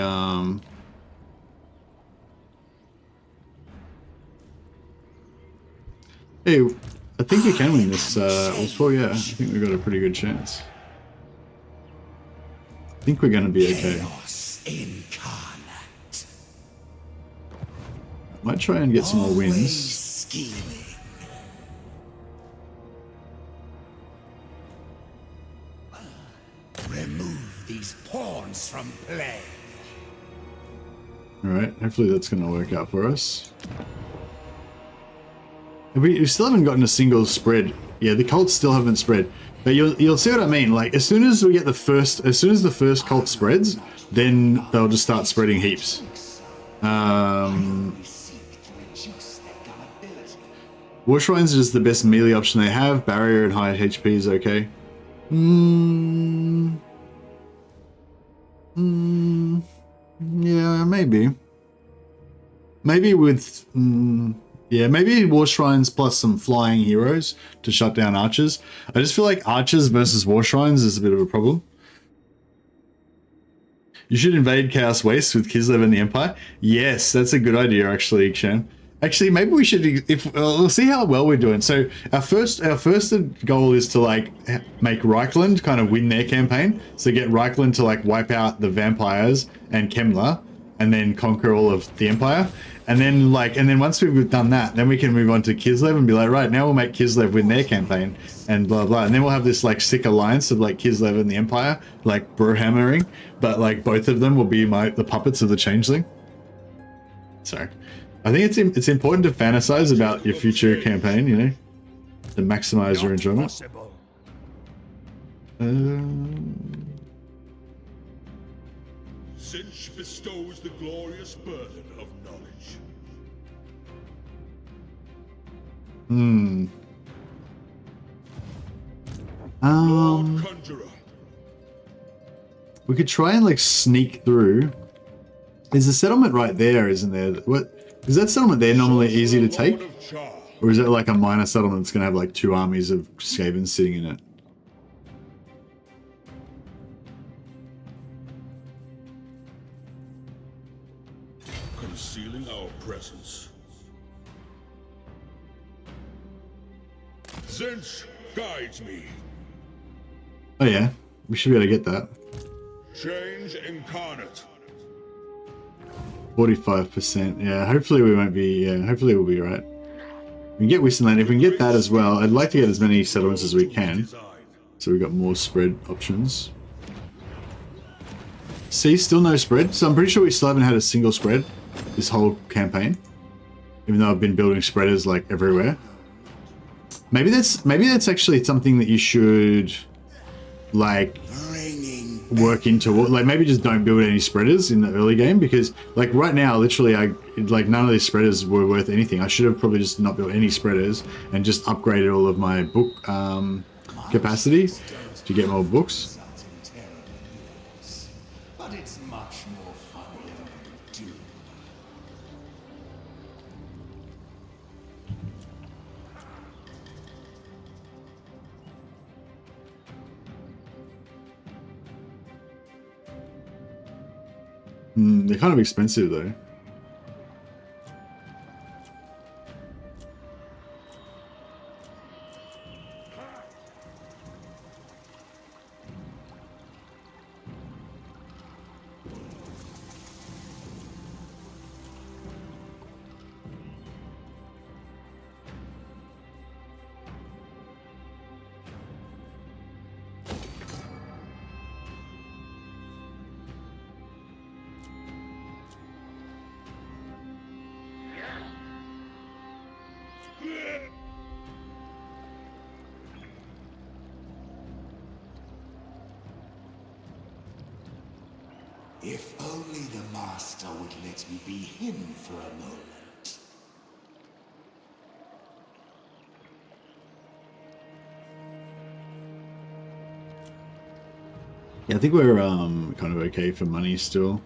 Hey, I think we can win this. Well, yeah, I think we've got a pretty good chance. I think we're going to be okay. Might try and get some more wins. Remove these pawns from play. Alright, hopefully that's going to work out for us. We still haven't gotten a single spread. Yeah, the cults still haven't spread. But you'll see what I mean. Like, as soon as the first cult spreads, then they'll just start spreading heaps. War Shrines is the best melee option they have. Barrier and high HP is okay. Yeah, maybe. Maybe with... yeah, maybe War Shrines plus some flying heroes to shut down archers. I just feel like archers versus War Shrines is a bit of a problem. You should invade Chaos Waste with Kislev and the Empire. Yes, that's a good idea, actually, Shan. Actually, maybe we should. We'll see how well we're doing. So our first goal is to like make Reichland kind of win their campaign. So get Reichland to like wipe out the vampires and Kemler, and then conquer all of the Empire. And then once we've done that, then we can move on to Kislev and be like, right, now we'll make Kislev win their campaign and blah blah. And then we'll have this like sick alliance of like Kislev and the Empire, like brohammering, but like both of them will be the puppets of the Changeling. So I think it's important to fantasize about your future campaign, you know, to maximize your enjoyment. Cinch bestows the glorious burden of knowledge. Hmm. Lord Conjurer. We could try and like sneak through. There's a settlement right there, isn't there? What is that settlement there normally easy to take? Or is it like a minor settlement that's gonna have like 2 armies of Skavens sitting in it? Concealing our presence. Zinch guides me. Oh yeah, we should be able to get that. Change incarnate. 45%. Yeah, hopefully we won't be. Yeah, hopefully we'll be right. We can get Wistonland. If we can get that as well, I'd like to get as many settlements as we can, so we've got more spread options. See, still no spread. So I'm pretty sure we still haven't had a single spread this whole campaign, even though I've been building spreaders like everywhere. Maybe that's actually something that you should like work into. Like maybe just don't build any spreaders in the early game, because like right now literally none of these spreaders were worth anything. I should have probably just not built any spreaders and just upgraded all of my book capacity to get more books. But it's much more fun to do. They're kind of expensive though. If only the master would let me be him for a moment. Yeah, I think we're kind of okay for money still.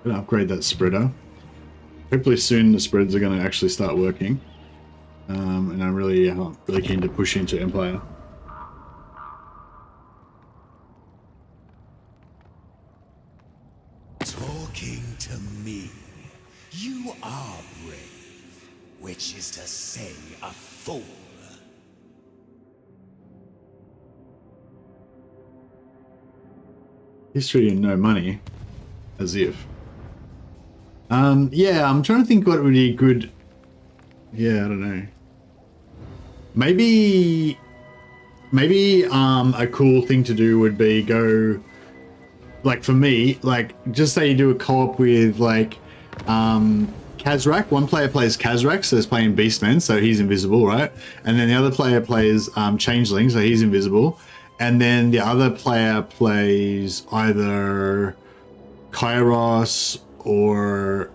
Gonna upgrade that spreader. Hopefully soon the spreads are gonna actually start working. And I'm really keen to push into Empire. Talking to me. You are brave, which is to say a fool. History and no money. As if. Yeah, I'm trying to think what would be good. Yeah, I don't know. Maybe a cool thing to do would be go, like for me, like just say you do a co-op with like Kazrak. One player plays Kazrak, so he's playing Beastman, so he's invisible, right? And then the other player plays Changeling, so he's invisible. And then the other player plays either Kairos or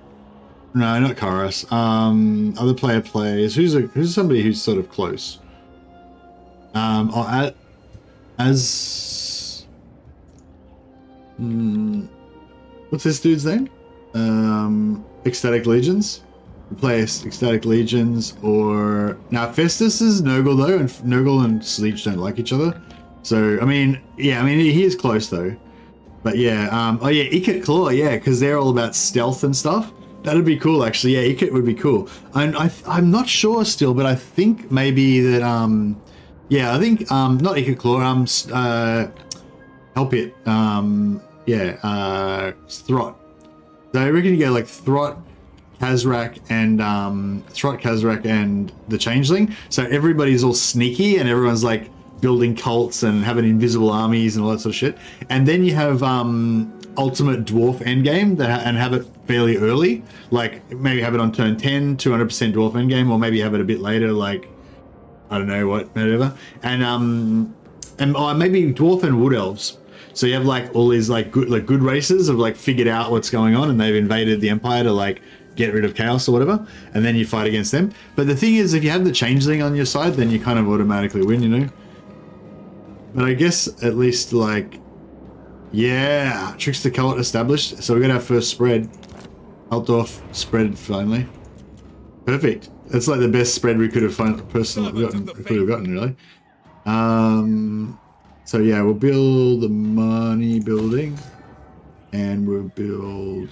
no, not Kairos. Other player plays who's somebody who's sort of close. Or what's this dude's name? Ecstatic Legions. We play Ecstatic Legions, or now Festus is Nurgle though, and Nurgle and Sleech don't like each other. So I mean, yeah, I mean he is close though. But yeah, oh yeah, Ikit Claw, yeah, because they're all about stealth and stuff. That'd be cool, actually. Yeah, Ikit would be cool. And I'm not sure still, but I think maybe that yeah, I think not Ikit Claw, help it, yeah, Throt. So I reckon you go like Throt, Kazrak, and the Changeling. So everybody's all sneaky and everyone's like building cults and having invisible armies and all that sort of shit. And then you have ultimate dwarf endgame and have it fairly early, like maybe have it on turn 10, 200% dwarf endgame, or maybe have it a bit later, like I don't know what, whatever. And maybe dwarf and wood elves. So you have like all these like good races have like figured out what's going on and they've invaded the empire to like get rid of chaos or whatever, and then you fight against them. But the thing is, if you have the changeling on your side, then you kind of automatically win, you know. But I guess at least like, yeah, trickster cult established. So we're gonna have first spread. Altdorf spread finally. Perfect. That's like the best spread we could have gotten really. So yeah, we'll build the money building, and we'll build.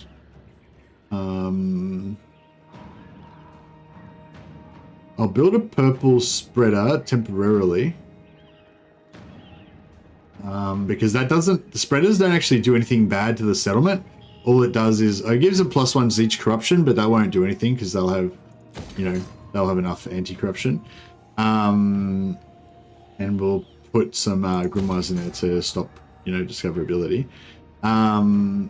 I'll build a purple spreader temporarily. Because that doesn't, the spreaders don't actually do anything bad to the settlement. All it does is it gives them +1 to each corruption, but that won't do anything because they'll have, you know, they'll have enough anti-corruption. And we'll put some grimoires in there to stop, you know, discoverability. Actually,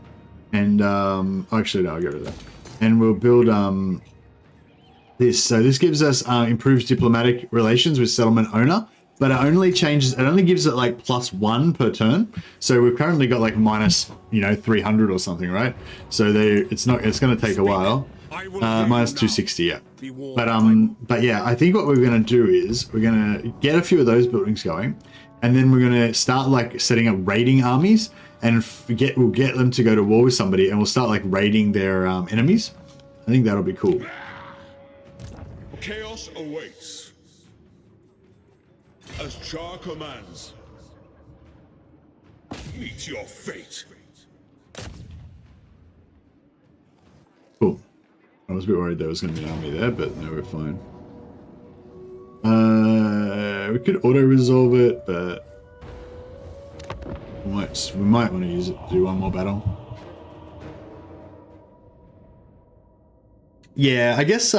no, I'll get rid of that. And we'll build this. So this gives us improves diplomatic relations with settlement owner. But it only changes, it only gives it like +1 per turn. So we've currently got like minus, you know, 300 or something, right? So it's going to take a while. Minus 260, yeah. But yeah, I think what we're going to do is we're going to get a few of those buildings going, and then we're going to start like setting up raiding armies, and we'll get them to go to war with somebody, and we'll start like raiding their enemies. I think that'll be cool. Chaos awaits. As Char commands. Meet your fate. Cool. I was a bit worried there was going to be an army there, but no, we're fine. We could auto-resolve it, but we might want to use it to do one more battle. Yeah, I guess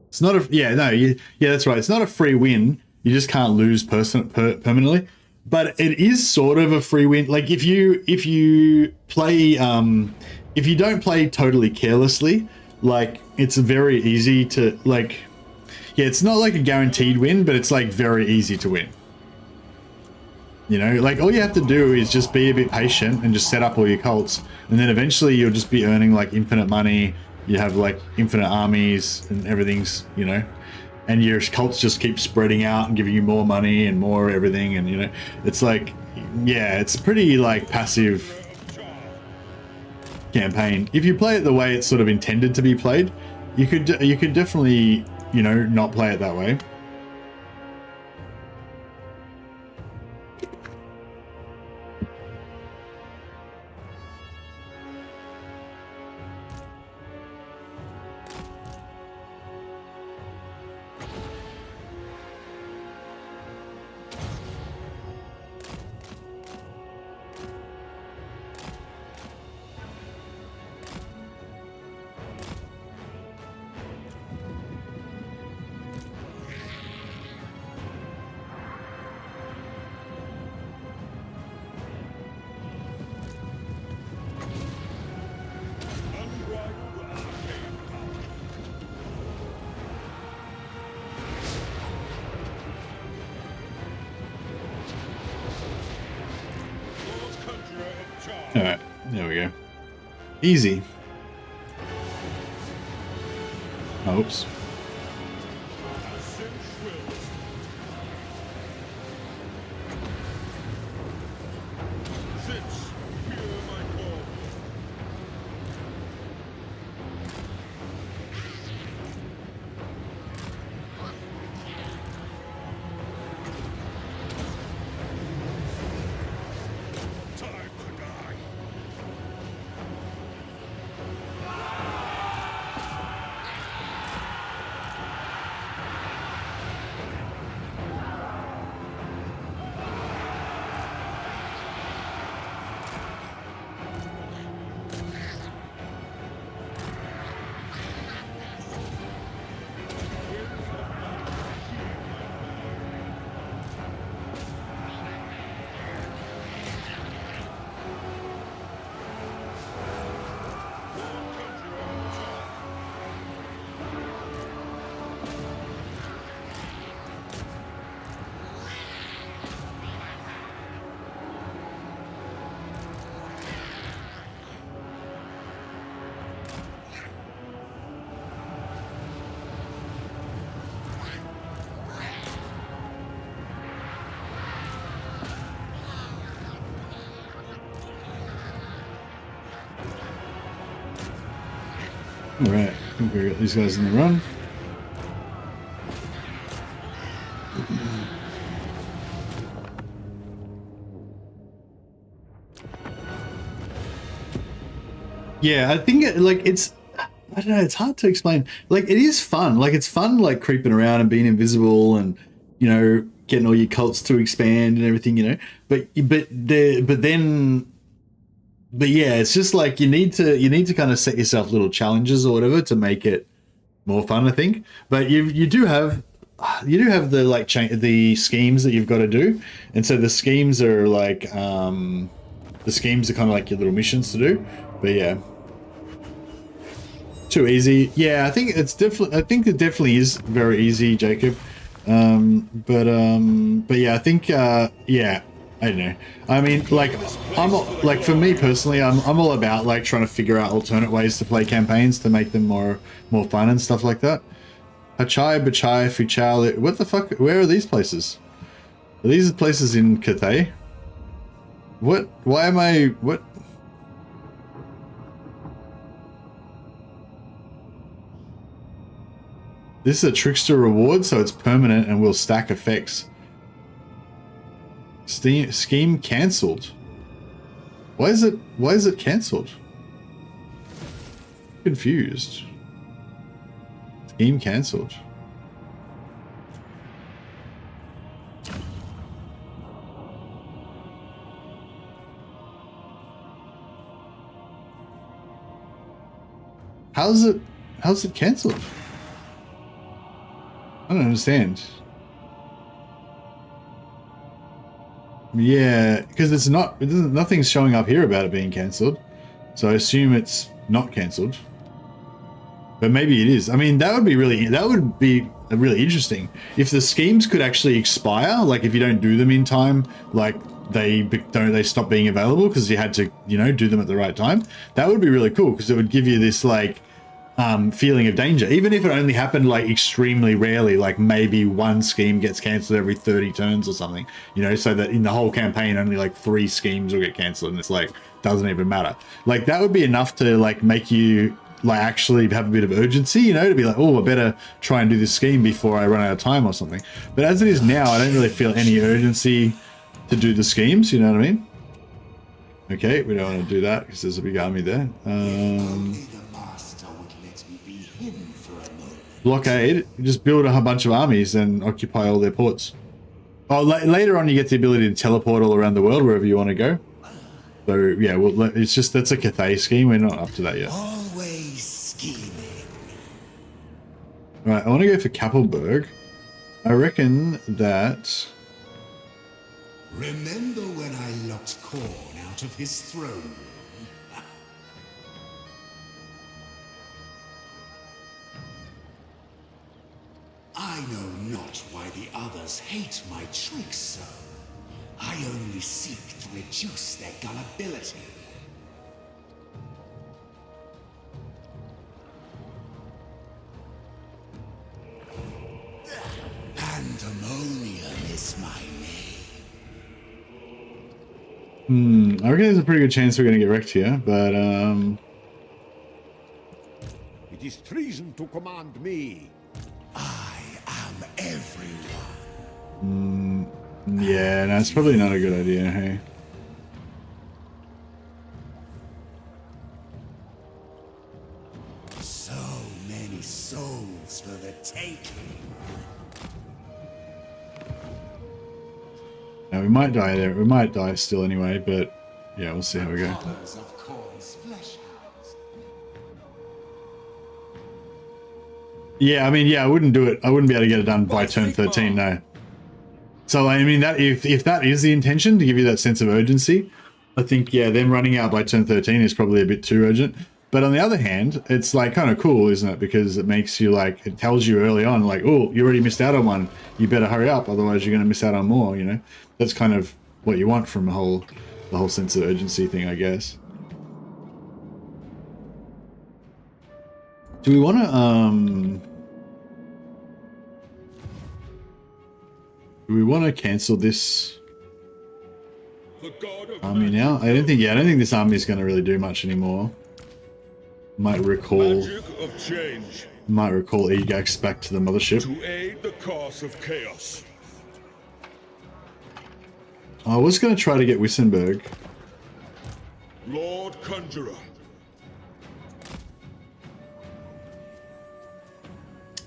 it's not a, yeah, no, yeah, that's right. It's not a free win. You just can't lose permanently, but it is sort of a free win. Like if you play, if you don't play totally carelessly, like it's very easy to like, yeah, it's not like a guaranteed win, but it's like very easy to win. You know, like all you have to do is just be a bit patient and just set up all your cults, and then eventually you'll just be earning like infinite money. You have like infinite armies and everything's, you know, and your cults just keep spreading out and giving you more money and more everything. And, you know, it's like, yeah, it's pretty like passive campaign. If you play it the way it's sort of intended to be played, you could definitely, you know, not play it that way. All right, there we go. Easy. Oh, oops. Alright, I think we got these guys in the run. Yeah, I think it's, I don't know, it's hard to explain. Like, it is fun. Like, it's fun, like, creeping around and being invisible and, you know, getting all your cults to expand and everything, you know. But yeah, it's just like you need to kind of set yourself little challenges or whatever to make it more fun, I think. But you do have the like the schemes that you've got to do, and so the schemes are like kind of like your little missions to do. But yeah, too easy. Yeah, I think it definitely is very easy, Jacob. But yeah, I think yeah, I don't know. I mean, like, for me personally, I'm all about like trying to figure out alternate ways to play campaigns to make them more fun and stuff like that. Hachai, Bachai, Fuchal, what the fuck? Where are these places? Are these places in Cathay? What? Why am I? What? This is a trickster reward, so it's permanent and will stack effects. Scheme cancelled. Why is it cancelled? Confused. Scheme cancelled. How's it cancelled? I don't understand. Yeah, because nothing's showing up here about it being cancelled. So I assume it's not cancelled. But maybe it is. I mean, that would be really interesting. If the schemes could actually expire, like if you don't do them in time, like they stop being available because you had to, you know, do them at the right time. That would be really cool because it would give you this like feeling of danger, even if it only happened like extremely rarely, like maybe one scheme gets cancelled every 30 turns or something, you know, so that in the whole campaign only like 3 schemes will get cancelled and it's like doesn't even matter. Like that would be enough to like make you like actually have a bit of urgency, you know, to be like, oh, I better try and do this scheme before I run out of time or something. But as it is now, I don't really feel any urgency to do the schemes, you know what I mean? Okay, we don't want to do that because there's a big army there. Blockade, just build a bunch of armies and occupy all their ports. Oh, later on you get the ability to teleport all around the world wherever you want to go. So yeah, well, it's just, that's a Cathay scheme. We're not up to that yet. Always scheming. Right, I want to go for Kappelberg. I reckon that... Remember when I locked Korn out of his throne room? I know not why the others hate my tricks so. I only seek to reduce their gullibility. Pandemonium is my name. I reckon there's a pretty good chance we're going to get wrecked here, but It is treason to command me. I am everyone. Yeah, no, it's probably not a good idea, hey? So many souls for the taking. Now we might die there. We might die still anyway, but yeah, we'll see how we go. Of Korn's flesh house. Yeah, I mean, yeah, I wouldn't do it. I wouldn't be able to get it done by turn 13, no. So I mean, that if that is the intention to give you that sense of urgency, I think yeah, them running out by turn 13 is probably a bit too urgent. But on the other hand, it's like kind of cool, isn't it? Because it makes you like, it tells you early on, like, oh, you already missed out on one. You better hurry up, otherwise you're going to miss out on more. You know, that's kind of what you want from the whole sense of urgency thing, I guess. Do we want to Do we want to cancel this army now? I don't think this army is going to really do much anymore. Might recall Magic of change Egax back to the mothership. to aid the cause of chaos. I was going to try to get Wissenberg. Lord Conjurer.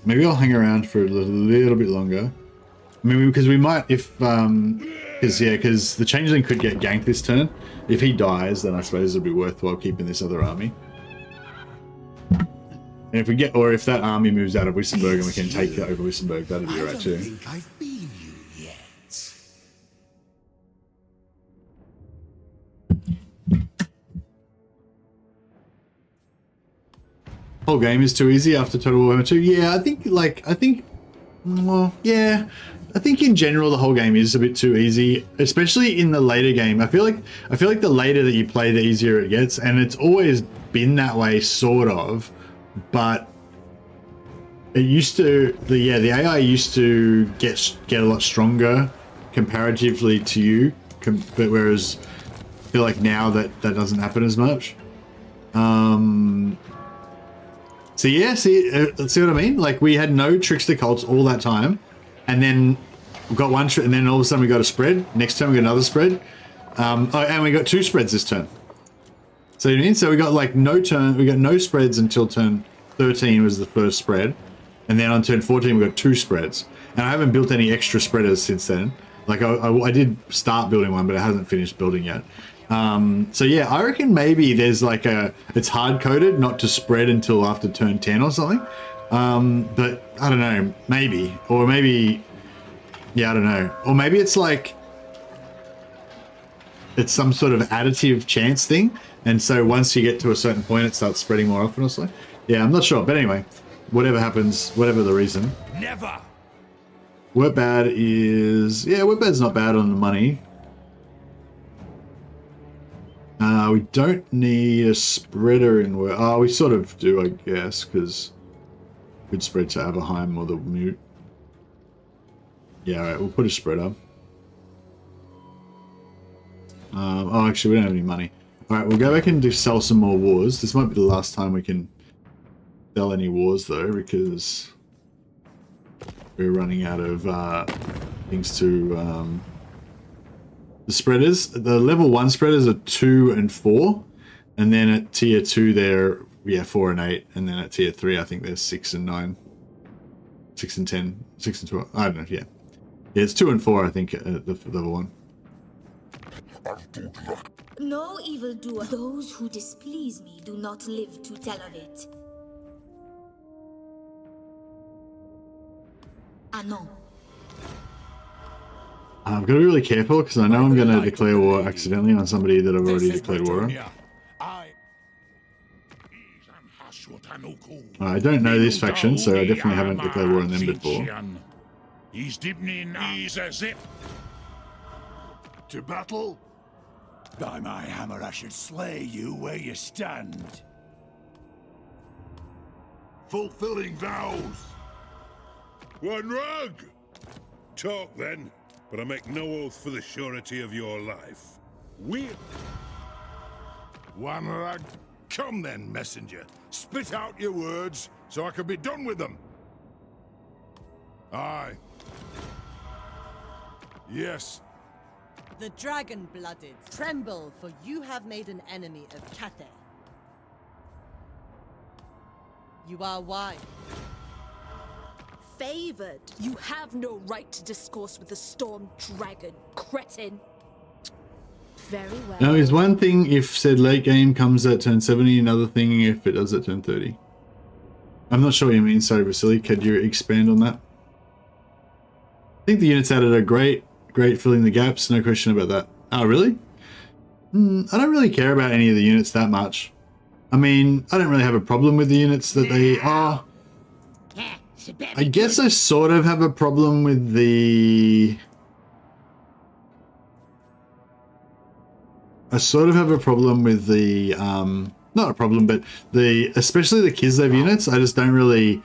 Maybe I'll hang around for a little bit longer. I mean, because we might, if, because the Changeling could get ganked this turn. If he dies, then I suppose it'll be worthwhile keeping this other army. And if we get, or if that army moves out of Wissenberg and we can take over Wissenberg, that'd be right too. I don't think I've been you yet. Whole game is too easy after Total Warhammer 2. Yeah, I think in general the whole game is a bit too easy, especially in the later game. I feel like the later that you play, the easier it gets, and it's always been that way, sort of. But it used to, the AI used to get a lot stronger comparatively to you, but whereas I feel like now that doesn't happen as much. So yeah, see what I mean? Like, we had no trickster cults all that time, and then we got one, and then all of a sudden we got a spread. Next turn we got another spread, and we got 2 spreads this turn. So you know what I mean? So we got like we got no spreads until turn 13 was the first spread, and then on turn 14 we got 2 spreads. And I haven't built any extra spreaders since then. Like I did start building one, but it hasn't finished building yet. So yeah, I reckon maybe there's like it's hard coded not to spread until after turn 10 or something. But I don't know, maybe, yeah, I don't know. Or maybe it's like, it's some sort of additive chance thing. And so once you get to a certain point, it starts spreading more often or something. Yeah, I'm not sure. But anyway, whatever happens, whatever the reason. Never. Wordbad is, yeah, Wordbad's not bad on the money. We don't need a spreader in Word. Oh, we sort of do, I guess, because good spread to Aberheim or the Mute. Yeah, all right, we'll put a spreader. Oh, actually, we don't have any money. All right, we'll go back and sell some more wars. This might be the last time we can sell any wars, though, because we're running out of things to... the spreaders, the level 1 spreaders are 2 and 4, and then at tier 2 they're 4 and 8, and then at tier 3 I think there's 6 and 9, 6 and 10, 6 and 12. I don't know. Yeah, it's 2 and 4 I think at the level 1. No evildoer. Those who displease me do not live to tell of it. Anon. I've got to be really careful because I know I'm going to declare war accidentally on somebody that I've already declared war on. I don't know this faction, so I definitely haven't declared war on them before. To battle? By my hammer, I should slay you where you stand. Fulfilling vows. One rug. Talk then. But I make no oath for the surety of your life. One rag. Come then, messenger. Spit out your words, so I can be done with them. Aye. Yes. The dragon-blooded, tremble, for you have made an enemy of Cathay. You are wise. Favored. You have no right to discourse with the storm dragon, cretin. Very well. Now, is one thing if said late game comes at turn 70, another thing if it does at turn 30. I'm not sure what you mean, sorry Vasily, could you expand on that? I think the units added are great filling the gaps, no question about that. Oh, really? I don't really care about any of the units that much. I mean, I don't really have a problem with the units that they are. I guess I sort of have a problem with the... not a problem, but especially the Kislev units, I just don't really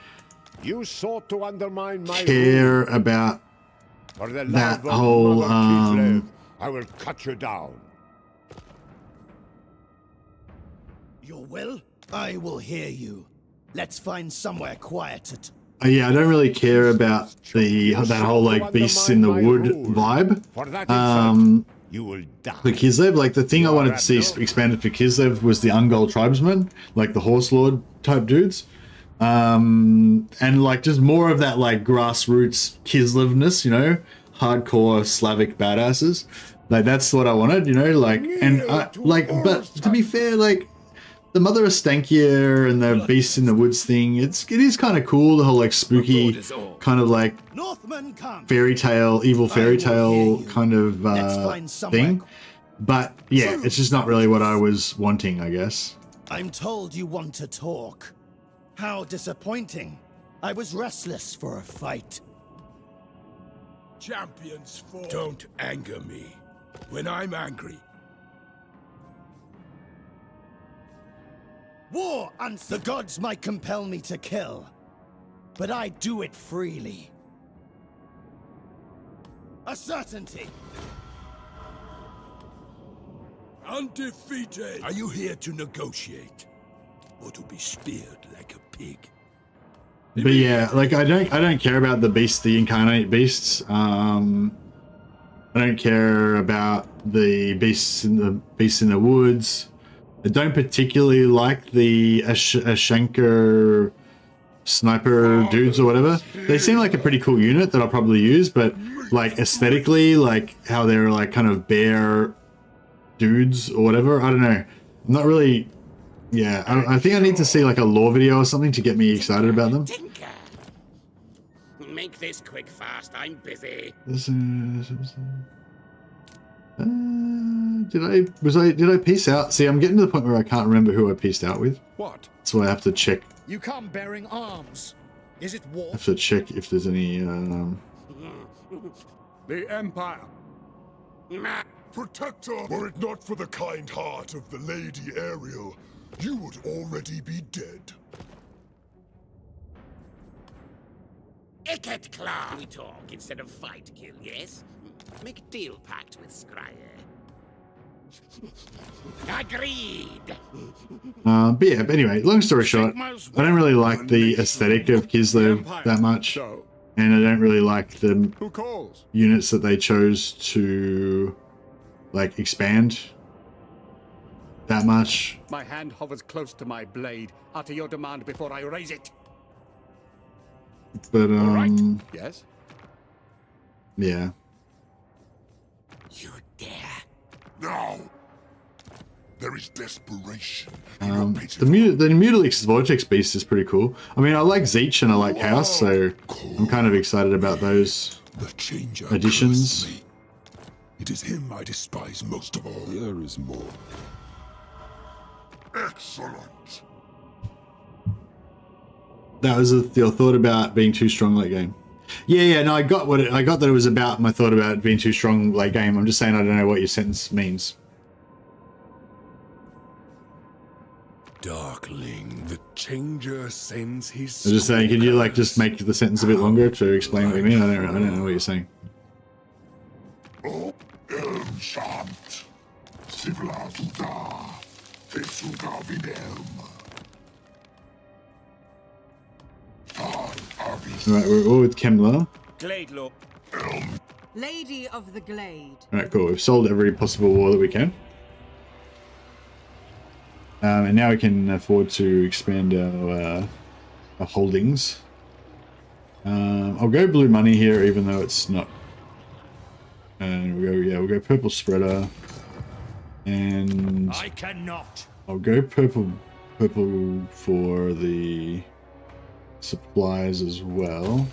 You sought to undermine my care about that whole, I will cut you down. Your will? I will hear you. Let's find somewhere quieter. Yeah, I don't really care about that whole like beasts in the wood vibe. You will die. For Kislev, like the thing I wanted to see expanded for Kislev was the Ungol tribesmen, like the horse lord type dudes. And like just more of that like grassroots Kislevness, you know, hardcore Slavic badasses. Like that's what I wanted, you know, like, and but to be fair, like the Mother of Stankia and the Beasts in the Woods thing, it is kind of cool, the whole like spooky kind of like fairy tale, evil fairy tale kind of thing. But yeah, it's just not really what I was wanting, I guess. I'm told you want to talk. How disappointing. I was restless for a fight. Champions fall. Don't anger me. When I'm angry. War, and the gods might compel me to kill, but I do it freely. A certainty. Undefeated. Are you here to negotiate, or to be speared like a pig? But yeah, like I don't care about the beasts, the incarnate beasts. I don't care about the beasts in the woods. I don't particularly like the Ashanker sniper dudes or whatever. They seem like a pretty cool unit that I'll probably use, but like aesthetically, like how they're like kind of bear dudes or whatever, I don't know. I'm not really, yeah, I think I need to see like a lore video or something to get me excited about them. Make this quick fast, I'm busy. Did I peace out? See, I'm getting to the point where I can't remember who I peaced out with. What? So I have to check. You come bearing arms. Is it war? I have to check if there's any. The Empire. Protector, were it not for the kind heart of the Lady Ariel, you would already be dead. Icket Claw. We talk instead of fight, kill, yes? Make a deal pact with Scryer. Agreed. But yeah, but anyway, long story short, I don't really like the aesthetic of Kislev that much, and I don't really like the units that they chose to like expand that much. My hand hovers close to my blade. Utter your demand before I raise it. But All right. Yes. Yeah. You dare? No. There is desperation. The Mutalix Vortex Beast is pretty cool. I mean, I like Zeech and I like House, so I'm kind of excited about those additions. It is him I despise most of all. There is more. Excellent. That was your thought about being too strong late game. Yeah, no, I got that it was about my thought about it being too strong late game. I'm just saying I don't know what your sentence means. Darkling, the Changer sends his. I'm just saying, can you like just make the sentence a bit longer to explain what you mean? I don't know what you're saying. Oh, Elmshant. Sivla Tuta. Fesuga Videm. Alright, we're all with Kemla. Lady of the Glade. Alright, cool. We've sold every possible war that we can. And now we can afford to expand our holdings. I'll go blue money here, even though it's not. And we'll go purple spreader. And I cannot. I'll go purple for the supplies as well.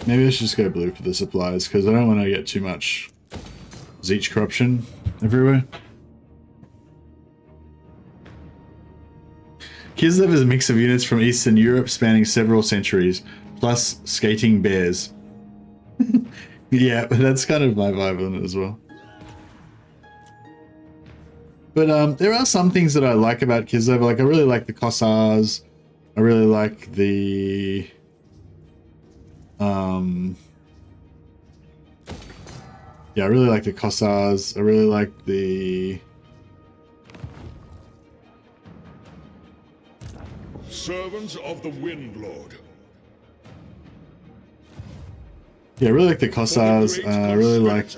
Maybe I should just go blue for the supplies because I don't want to get too much Zeech corruption everywhere. Kislev is a mix of units from Eastern Europe spanning several centuries, plus skating bears. Yeah, but that's kind of my vibe on it as well. But there are some things that I like about Kislev. Like I really like the Kossars. I really like the yeah, I really like the Kossars. I really like the Servants of the Wind Lord. Yeah, I really like the Kossars. I really like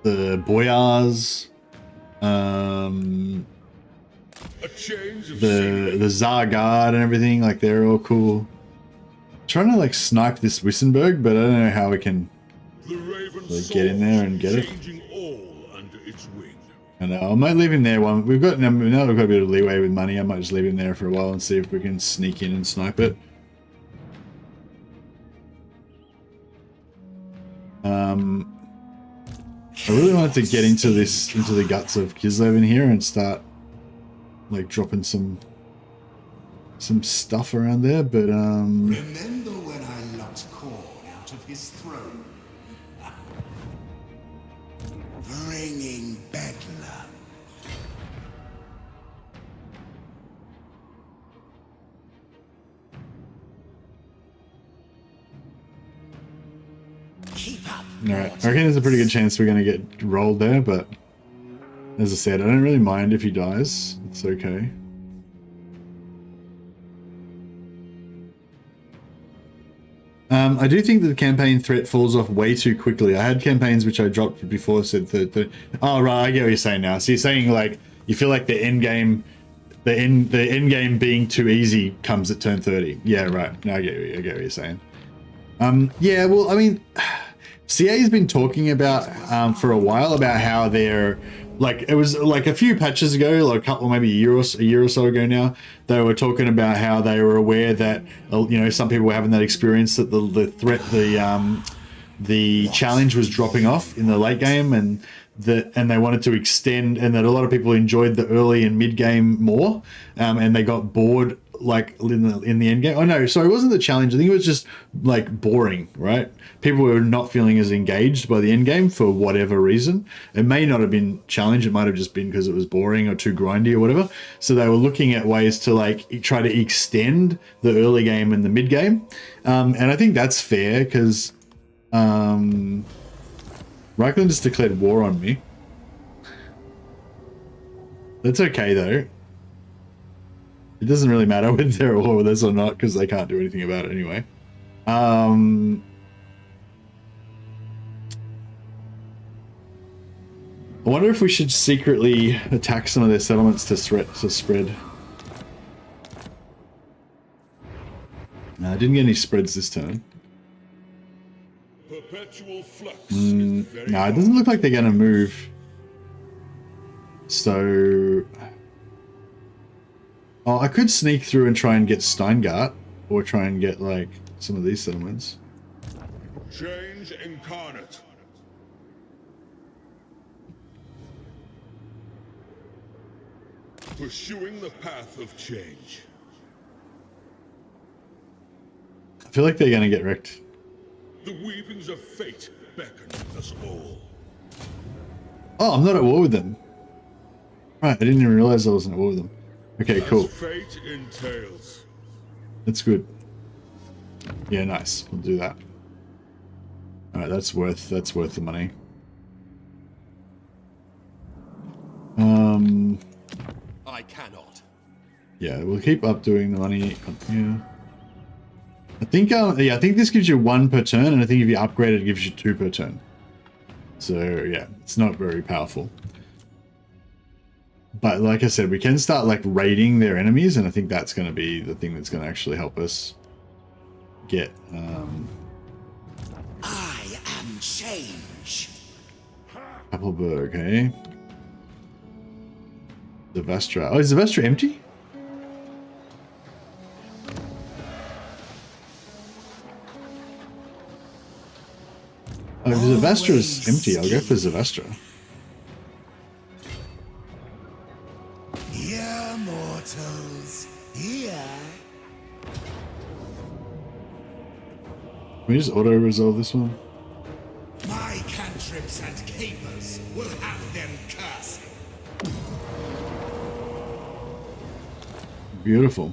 the Boyars. The Zargard and everything, like they're all cool. Trying to like snipe this Wissenberg, but I don't know how we can like, get in there and get it. I know, I might leave him there one. We've got now we've got a bit of leeway with money. I might just leave him there for a while and see if we can sneak in and snipe it. I really wanted to get into the guts of Kislev in here and start like dropping some stuff around there, but Remember when I locked Korn out of his throne? Bringing bedlam. Keep up. Alright, I reckon there's a pretty good chance we're gonna get rolled there, but as I said, I don't really mind if he dies. It's okay. I do think that the campaign threat falls off way too quickly. I had campaigns which I dropped before said that oh right, I get what you're saying now. So you're saying like you feel like the end game being too easy comes at turn 30. Yeah, right. No, I get what you're saying. Yeah, well, I mean, CA's been talking about for a while about how they're like, it was like a few patches ago, like a couple, maybe a year or so ago now, they were talking about how they were aware that, you know, some people were having that experience that the challenge was dropping off in the late game, and they wanted to extend, and that a lot of people enjoyed the early and mid game more, and they got bored like in the end game. Oh no, sorry, it wasn't the challenge. I think it was just like boring, right? People were not feeling as engaged by the end game for whatever reason. It may not have been challenge. It might have just been because it was boring or too grindy or whatever. So they were looking at ways to like try to extend the early game and the mid game. And I think that's fair because Reichland just declared war on me. That's okay though. It doesn't really matter whether they're at war with us or not because they can't do anything about it anyway. I wonder if we should secretly attack some of their settlements to spread. No, I didn't get any spreads this turn. Perpetual flux. No, it doesn't look like they're going to move. So... Oh, I could sneak through and try and get Steingart, or try and get, like, some of these settlements. Change incarnate. Pursuing the path of change. I feel like they're going to get wrecked. The weavings of fate beckon us all. Oh, I'm not at war with them. Right, I didn't even realize I wasn't at war with them. Okay, cool. Fate entails. That's good. Yeah, nice. We'll do that. All right, that's worth the money. I cannot. Yeah, we'll keep up doing the money. Yeah. I think yeah, I think this gives you 1 per turn, and I think if you upgrade it, it gives you 2 per turn. So yeah, it's not very powerful. But like I said, we can start like raiding their enemies, and I think that's going to be the thing that's going to actually help us get. I am change. Appleberg, hey? Zavastra. Oh, is Zavastra empty? Oh, if Zavastra is empty, I'll go for Zavastra. Here, mortals, here. Can we just auto-resolve this one? My cantrips and capers will Beautiful.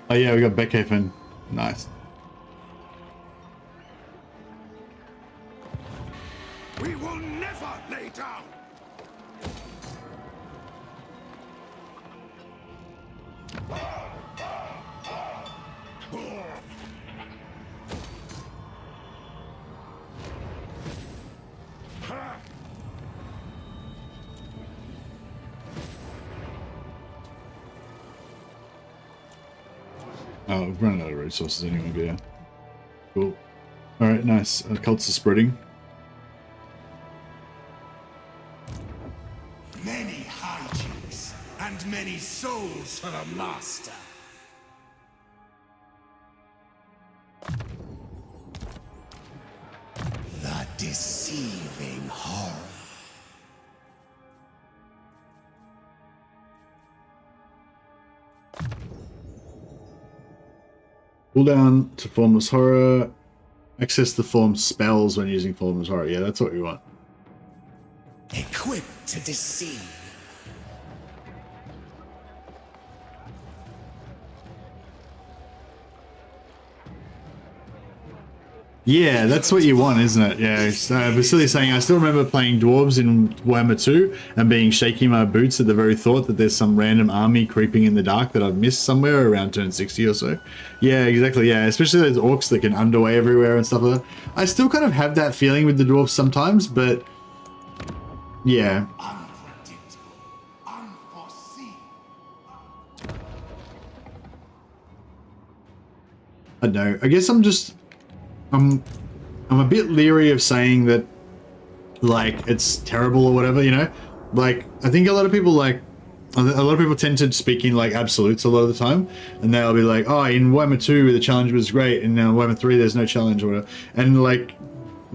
Oh yeah, we got Beckhaven. Nice. We will never lay down. Oh, we've run out of resources anyway, but yeah. Cool. Alright, nice. Cults are spreading. Many hijinks and many souls for the master. The deceiving horror. Cooldown to Formless Horror. Access the form spells when using Formless Horror. Yeah, that's what we want. Equipped to deceive. Yeah, that's what you want, isn't it? Yeah, Vasily saying, I still remember playing dwarves in Warhammer 2 and being shaking my boots at the very thought that there's some random army creeping in the dark that I've missed somewhere around turn 60 or so. Yeah, exactly, yeah, especially those orcs that can underway everywhere and stuff like that. I still kind of have that feeling with the dwarves sometimes, but yeah. I don't know, I guess I'm a bit leery of saying that, like, it's terrible or whatever, you know? Like, I think a lot of people tend to speak in, like, absolutes a lot of the time, and they'll be like, oh, in Warhammer 2 the challenge was great, and now Warhammer 3 there's no challenge or whatever. And, like,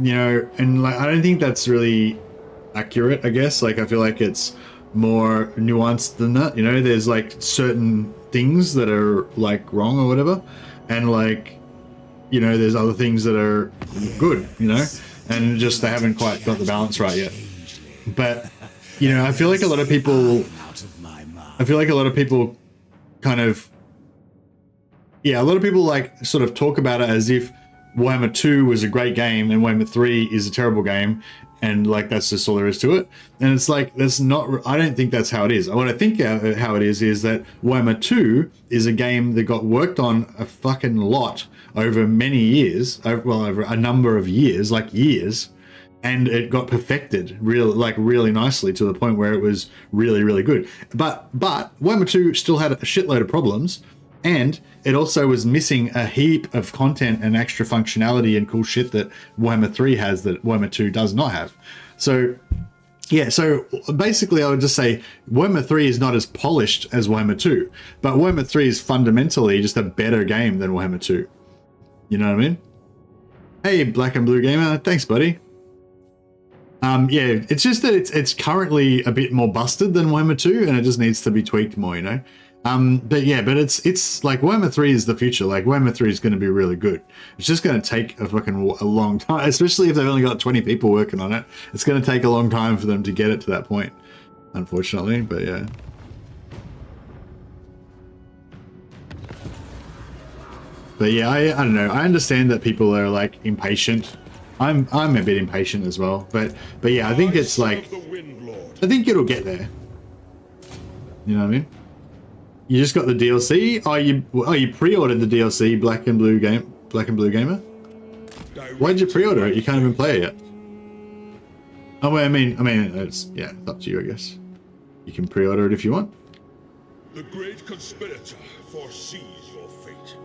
you know, and, like, I don't think that's really accurate, I guess. Like, I feel like it's more nuanced than that, you know? There's, like, certain things that are, like, wrong or whatever, and, like, you know, there's other things that are good, you know, and just they haven't quite got the balance right yet. But, you know, I feel like a lot of people kind of, yeah, a lot of people like sort of talk about it as if Warhammer 2 was a great game and Warhammer 3 is a terrible game, and like that's just all there is to it. And it's like, that's not, I don't think that's how it is. What I think how it is that Warhammer 2 is a game that got worked on a fucking lot over many years, well, over a number of years, like years, and it got perfected really nicely to the point where it was really, really good. But Warhammer 2 still had a shitload of problems, and it also was missing a heap of content and extra functionality and cool shit that Warhammer 3 has that Warhammer 2 does not have. So yeah, so basically I would just say Warhammer 3 is not as polished as Warhammer 2, but Warhammer 3 is fundamentally just a better game than Warhammer 2. You know what I mean? Hey, Black and Blue Gamer, thanks, buddy. Yeah, it's just that it's currently a bit more busted than Warhammer 2, and it just needs to be tweaked more, you know? But yeah, but it's like Warhammer 3 is the future. Like Warhammer 3 is going to be really good. It's just going to take a long time, especially if they've only got 20 people working on it. It's going to take a long time for them to get it to that point, unfortunately, but yeah. But yeah, I don't know. I understand that people are like impatient. I'm a bit impatient as well. But yeah, I think it's like, I think it'll get there. You know what I mean? You just got the DLC. You pre-ordered the DLC, Black and Blue Gamer. Why'd you pre-order it? You can't even play it yet. Oh, well, I mean, it's up to you, I guess. You can pre-order it if you want. The great conspirator foresees your fate.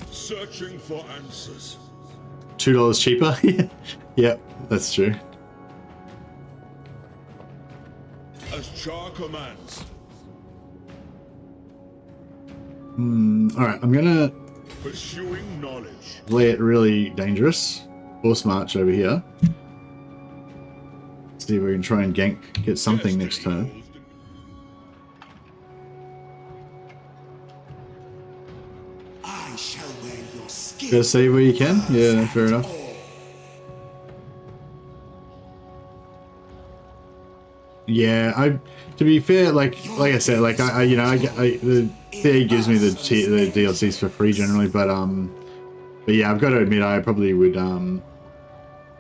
Searching for answers. $2 cheaper. Yeah, that's true. Shah commands. All right, I'm gonna Pursuing knowledge. play it really dangerous. Force march over here. See if we can try and gank, get something next turn. I shall wear your skin. Gotta save where you can. Yeah, fair enough. Yeah, to be fair, like I said, like the CA gives me the DLCs for free generally, but yeah, I've got to admit I probably would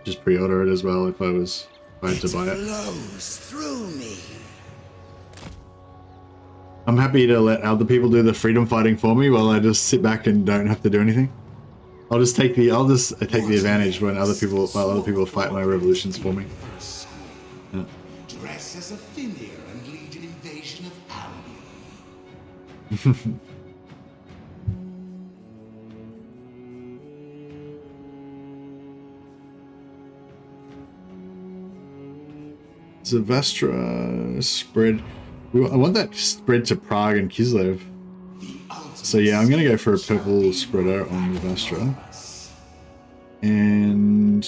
just pre-order it as well if I had to buy it. Flows through me. I'm happy to let other people do the freedom fighting for me while I just sit back and don't have to do anything. I'll just take the advantage while other people fight my revolutions for me. Yeah. Dress as a Fimir and lead an invasion of Albion. Zavastra spread. I want that spread to Prague and Kislev. So yeah, I'm gonna go for a purple spreader on Zavastra. And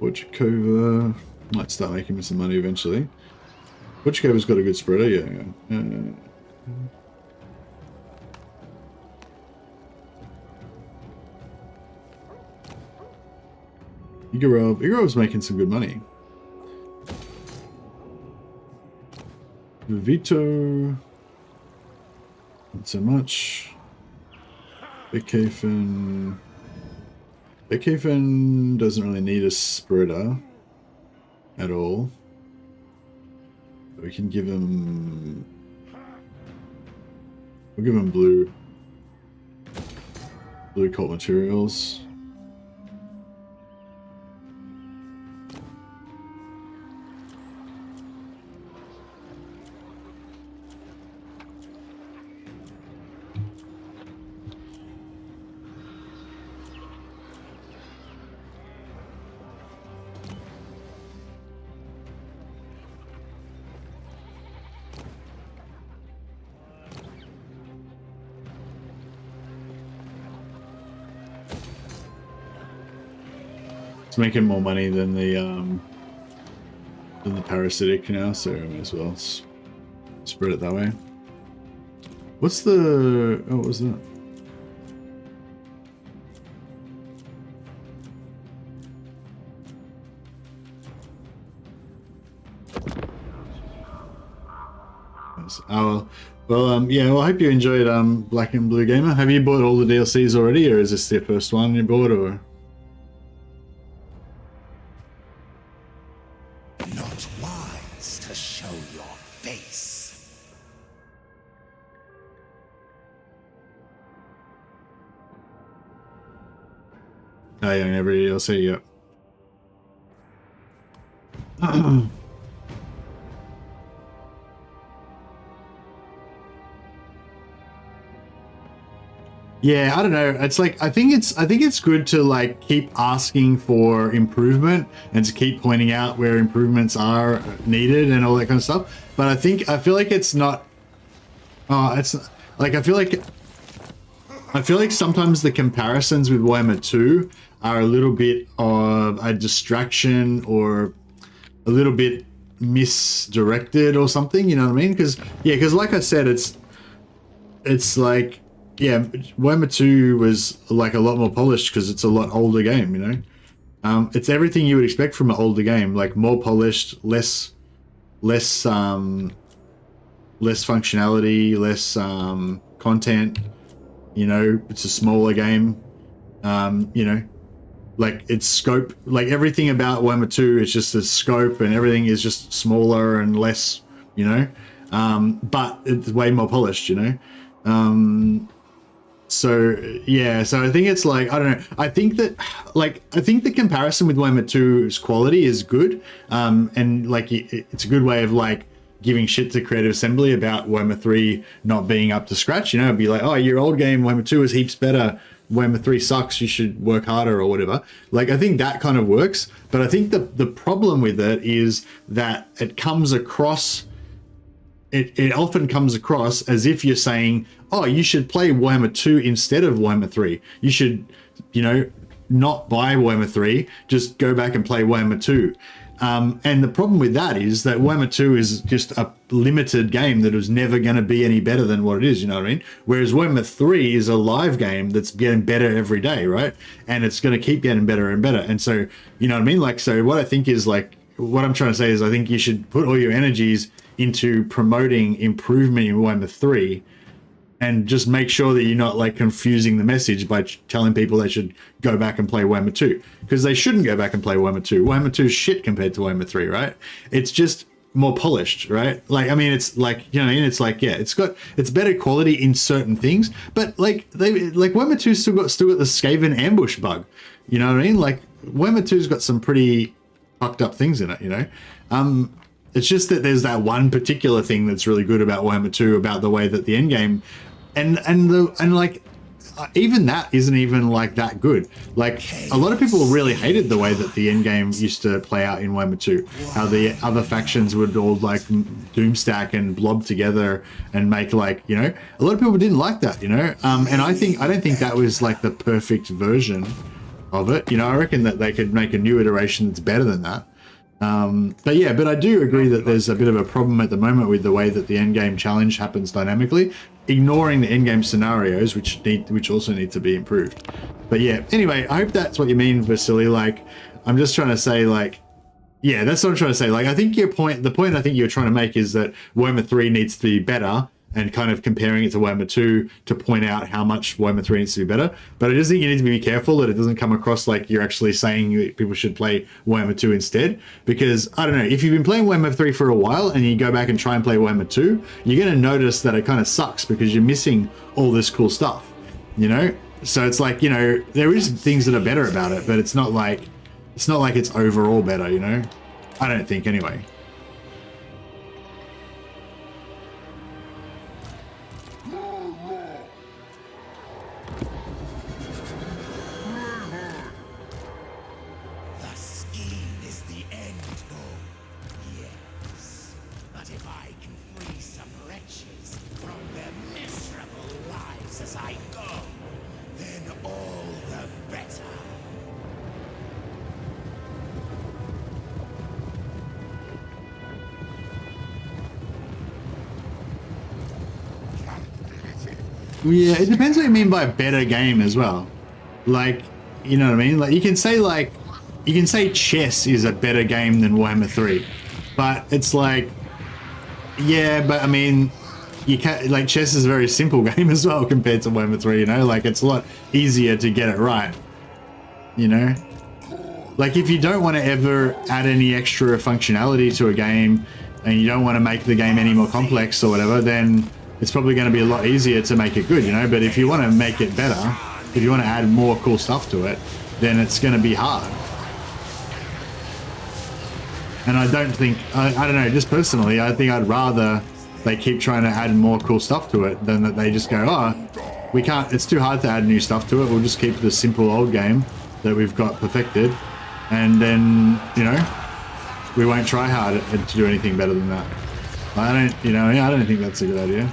Porchikova might start making me some money eventually. Porchikova's got a good spreader, yeah. Igorov's making some good money. Vito, not so much. Beckhaven doesn't really need a spreader at all. We can give him. We'll give him blue cult materials. Making more money than the parasitic now, so I may as well spread it that way. What's the what was that? Yeah, well, I hope you enjoyed Black and Blue Gamer. Have you bought all the DLCs already, or is this the first one you bought, or? Oh yeah, every DLC, yep. Yeah, I don't know. It's like I think it's good to like keep asking for improvement and to keep pointing out where improvements are needed and all that kind of stuff. But I feel like it's not. It's like I feel like sometimes the comparisons with Warhammer 2 are a little bit of a distraction or a little bit misdirected or something. You know what I mean? Because like I said, it's like. Yeah, Warhammer 2 was like a lot more polished because it's a lot older game, you know? It's everything you would expect from an older game, like more polished, less functionality, less content, you know, it's a smaller game, you know, like its scope, like everything about Warhammer 2 is just the scope and everything is just smaller and less, you know, but it's way more polished, you know? So yeah, so I think it's like, I don't know, I think the comparison with Warhammer 2's quality is good, and like it's a good way of like giving shit to Creative Assembly about Warhammer 3 not being up to scratch, you know, it'd be like, oh, your old game Warhammer 2 is heaps better Warhammer 3 sucks, you should work harder or whatever. Like, I think that kind of works, but I think the problem with it is that it comes across, it often comes across as if you're saying, oh, you should play Warhammer 2 instead of Warhammer 3. You should, you know, not buy Warhammer 3, just go back and play Warhammer 2. And the problem with that is that Warhammer 2 is just a limited game that was never going to be any better than what it is, you know what I mean? Whereas Warhammer 3 is a live game that's getting better every day, right? And it's going to keep getting better and better. And so, you know what I mean? Like, so what I think is like, what I'm trying to say is I think you should put all your energies into promoting improvement in Warhammer 3 and just make sure that you're not like confusing the message by telling people they should go back and play Warhammer 2, because they shouldn't go back and play Warhammer 2. Warhammer 2 is shit compared to Warhammer 3, right? It's just more polished, right? Like, I mean, it's like, you know what I mean? It's like, yeah, it's better quality in certain things, but like Warhammer 2's still got the Skaven ambush bug, you know what I mean? Like Warhammer 2's got some pretty fucked up things in it, you know? It's just that there's that one particular thing that's really good about Warhammer 2, about the way that the endgame and like even that isn't even like that good. Like a lot of people really hated the way that the endgame used to play out in Warhammer 2, how the other factions would all like doomstack and blob together and make, like, you know, a lot of people didn't like that, you know. And I don't think that was like the perfect version of it, you know. I reckon that they could make a new iteration that's better than that. But I do agree that there's a bit of a problem at the moment with the way that the endgame challenge happens dynamically, ignoring the endgame scenarios, which also need to be improved. But yeah, anyway, I hope that's what you mean, Vasily. Like, I'm just trying to say, like, yeah, that's what I'm trying to say. Like, I think the point I think you're trying to make is that Warhammer 3 needs to be better, and kind of comparing it to Warhammer 2 to point out how much Warhammer 3 needs to be better. But I just think you need to be careful that it doesn't come across like you're actually saying people should play Warhammer 2 instead. Because, I don't know, if you've been playing Warhammer 3 for a while and you go back and try and play Warhammer 2, you're going to notice that it kind of sucks because you're missing all this cool stuff, you know? So it's like, you know, there is things that are better about it, but it's not like it's overall better, you know? I don't think, anyway. Yeah, it depends what you mean by better game as well. Like, you know what I mean? Like, you can say chess is a better game than Warhammer 3, but it's like, yeah, but I mean, you can't, like, chess is a very simple game as well compared to Warhammer 3, you know? Like, it's a lot easier to get it right, you know? Like, if you don't want to ever add any extra functionality to a game and you don't want to make the game any more complex or whatever, then it's probably going to be a lot easier to make it good, you know? But if you want to make it better, if you want to add more cool stuff to it, then it's going to be hard. And I don't think, I don't know, just personally, I think I'd rather they keep trying to add more cool stuff to it than that they just go, oh, we can't, it's too hard to add new stuff to it. We'll just keep the simple old game that we've got perfected. And then, you know, we won't try hard to do anything better than that. I don't think that's a good idea.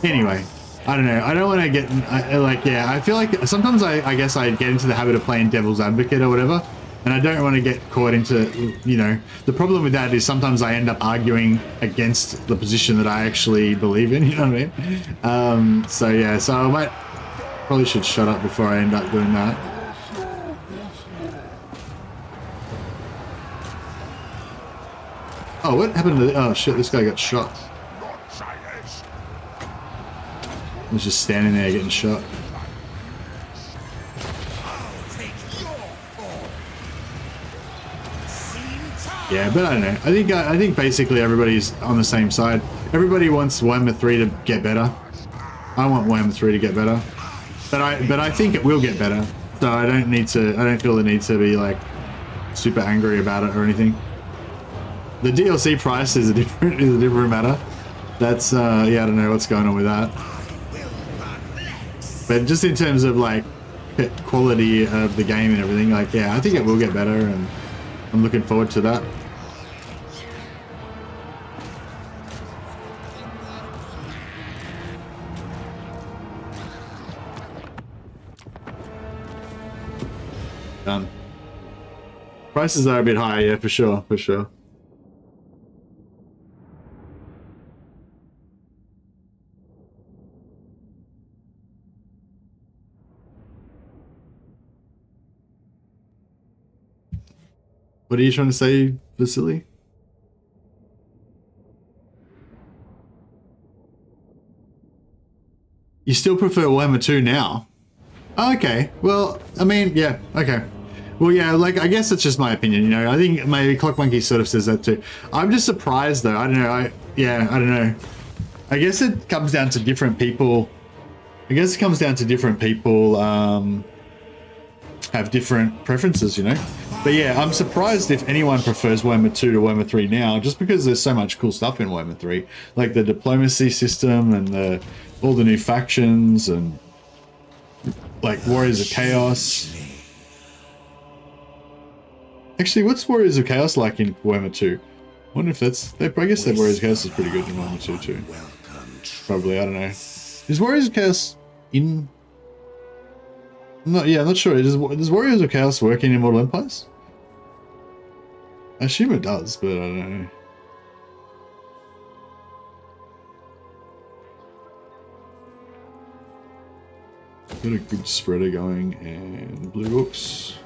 Anyway, I don't know. I don't want to get, I feel like sometimes I guess I get into the habit of playing devil's advocate or whatever, and I don't want to get caught into, you know, the problem with that is sometimes I end up arguing against the position that I actually believe in, you know what I mean? So yeah, so I probably should shut up before I end up doing that. Oh, what happened to the, oh shit, this guy got shot. He was just standing there getting shot. Yeah, but I don't know. I think basically everybody's on the same side. Everybody wants Warhammer 3 to get better. I want Warhammer 3 to get better. But I think it will get better. So I don't feel the need to be like super angry about it or anything. The DLC price is a different matter. That's yeah, I don't know what's going on with that. But just in terms of like quality of the game and everything, like yeah, I think it will get better, and I'm looking forward to that. Done. Prices are a bit high, yeah, for sure, for sure. What are you trying to say, Vasily? You still prefer Warhammer 2 now? Oh, okay. Well, I mean, yeah, okay. Well, yeah, like, I guess it's just my opinion, you know. I think maybe Clock Monkey sort of says that too. I'm just surprised, though. I don't know. I don't know. I guess it comes down to different people. I guess it comes down to different people have different preferences, you know. But yeah, I'm surprised if anyone prefers Warhammer 2 to Warhammer 3 now, just because there's so much cool stuff in Warhammer 3. Like the diplomacy system and all the new factions and like Warriors of Chaos. Actually, what's Warriors of Chaos like in Warhammer 2? I wonder if that's... I guess that Warriors of Chaos is pretty good in Warhammer 2 too. Probably, I don't know. Is Warriors of Chaos in... I'm not sure. Does Warriors of Chaos work in Immortal Empires? I assume it does, but I don't know. Got a good spreader going and blue books.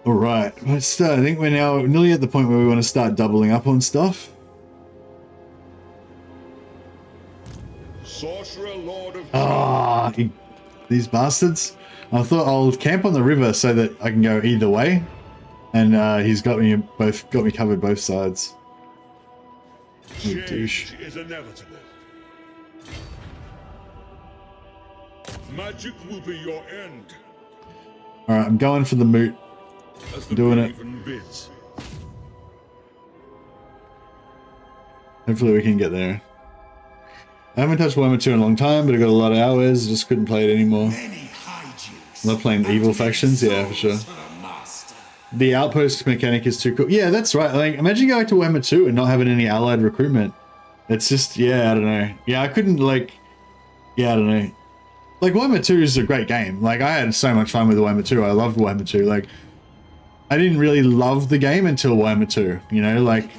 Alright, let's start. I think we're now nearly at the point where we want to start doubling up on stuff. Sorcerer Lord of These bastards. I thought I'll camp on the river so that I can go either way. And he's got me covered both sides. Change is inevitable. Magic will be your end. Alright, I'm going for the moot. I'm doing it. Bids. Hopefully we can get there. I haven't touched Warhammer 2 in a long time, but I got a lot of hours, just couldn't play it anymore. Love playing evil factions, yeah, for sure. The outpost mechanic is too cool. Yeah, that's right. Like, imagine going to Warhammer 2 and not having any allied recruitment. It's just, yeah, I don't know. Yeah, I couldn't, like, yeah, I don't know. Like, Warhammer 2 is a great game. Like, I had so much fun with Warhammer 2. I loved Warhammer 2. Like, I didn't really love the game until Warhammer 2, you know? Like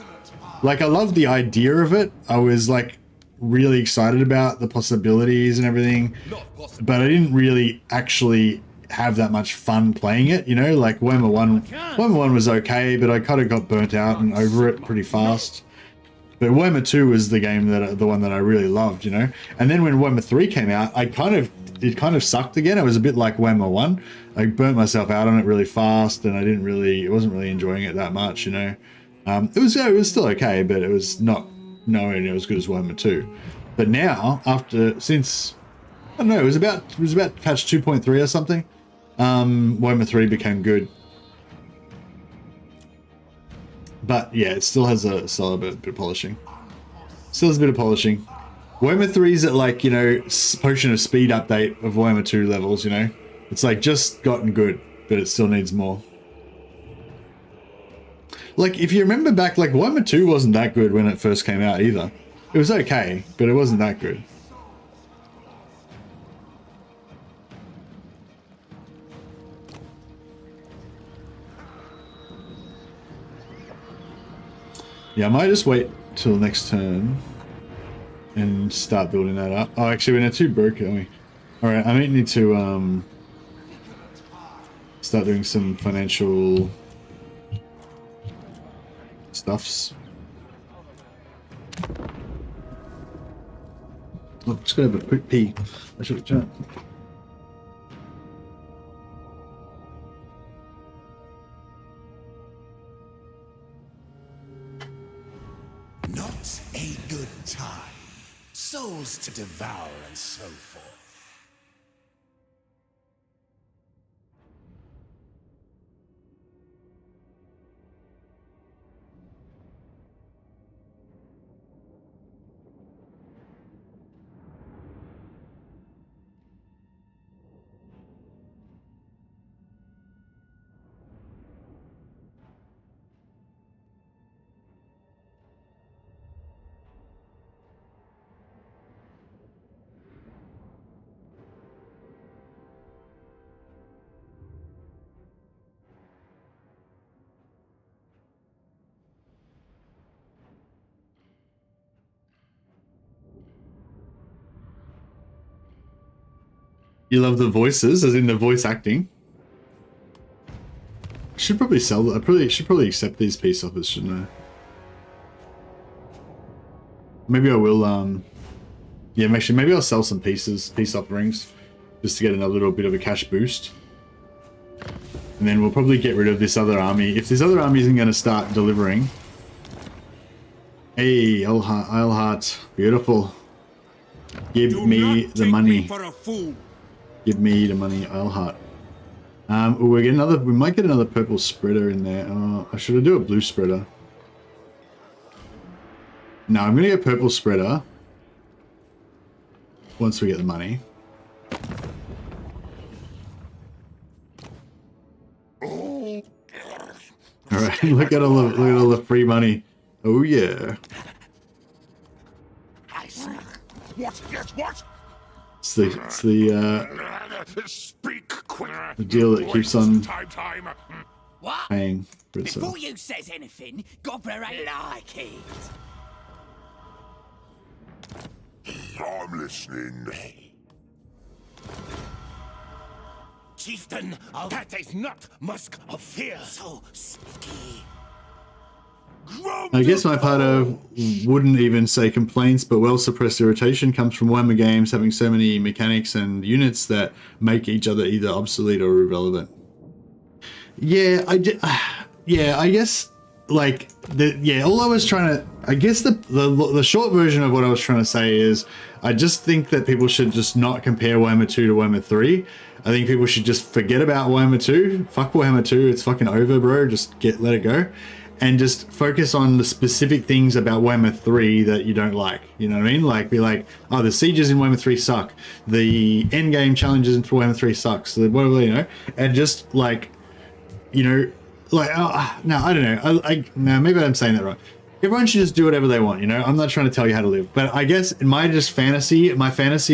I loved the idea of it. I was, like, really excited about the possibilities and everything. But I didn't really actually have that much fun playing it, you know? Like, Warhammer 1 was okay, but I kind of got burnt out and over it pretty fast. But Warhammer 2 was the game the one that I really loved, you know? And then when Warhammer 3 came out, it kind of sucked again. It was a bit like Warhammer 1. I burnt myself out on it really fast, and I wasn't really enjoying it that much, you know? It was still okay, but it was not nowhere near as good as Warhammer 2. But now, since I don't know, it was about patch 2.3 or something, Warhammer 3 became good. But yeah, it still has a bit of polishing. Still has a bit of polishing. Warhammer 3 is at, like, you know, Potion of Speed update of Warhammer 2 levels, you know? It's like just gotten good, but it still needs more. Like, if you remember back, like, Warhammer 2 wasn't that good when it first came out either. It was okay, but it wasn't that good. Yeah, I might just wait till next turn and start building that up. Oh, actually, we're not too broke, are we? Alright, I might need to start doing some financial stuffs. Look, just gonna have a quick pee. I should have checked. Not a good time. Souls to devour and so forth. You love the voices, as in the voice acting. I should probably sell that. I should probably accept these peace offers, shouldn't I? Maybe I will, yeah, actually, maybe I'll sell some peace offerings just to get a little bit of a cash boost. And then we'll probably get rid of this other army. If this other army isn't going to start delivering. Hey, Isleheart, beautiful. Give me the money. Give me the money, Isleheart. We're getting another. We might get another purple spreader in there. I should do a blue spreader. No, I'm gonna get purple spreader once we get the money. All right, look at all the free money. Oh yeah. What? Yes, what? It's the deal that keeps on paying for itself. Before you says anything, Gobbler ain't like it. I'm listening. Chieftain, that is not Musk of Fear. So sneaky. I guess my part of wouldn't even say complaints, but well-suppressed irritation comes from Warhammer games having so many mechanics and units that make each other either obsolete or irrelevant. Yeah, I guess, like, all I was trying to, I guess the short version of what I was trying to say is, I just think that people should just not compare Warhammer 2 to Warhammer 3. I think people should just forget about Warhammer 2. Fuck Warhammer 2, it's fucking over, bro. Just let it go. And just focus on the specific things about Warhammer 3 that you don't like. You know what I mean? Like, be like, oh, the sieges in Warhammer 3 suck. The endgame challenges in Warhammer 3 sucks. The whatever, you know? And just, like, you know, like, no, I don't know. No, maybe I'm saying that wrong. Everyone should just do whatever they want, you know? I'm not trying to tell you how to live. But I guess my fantasy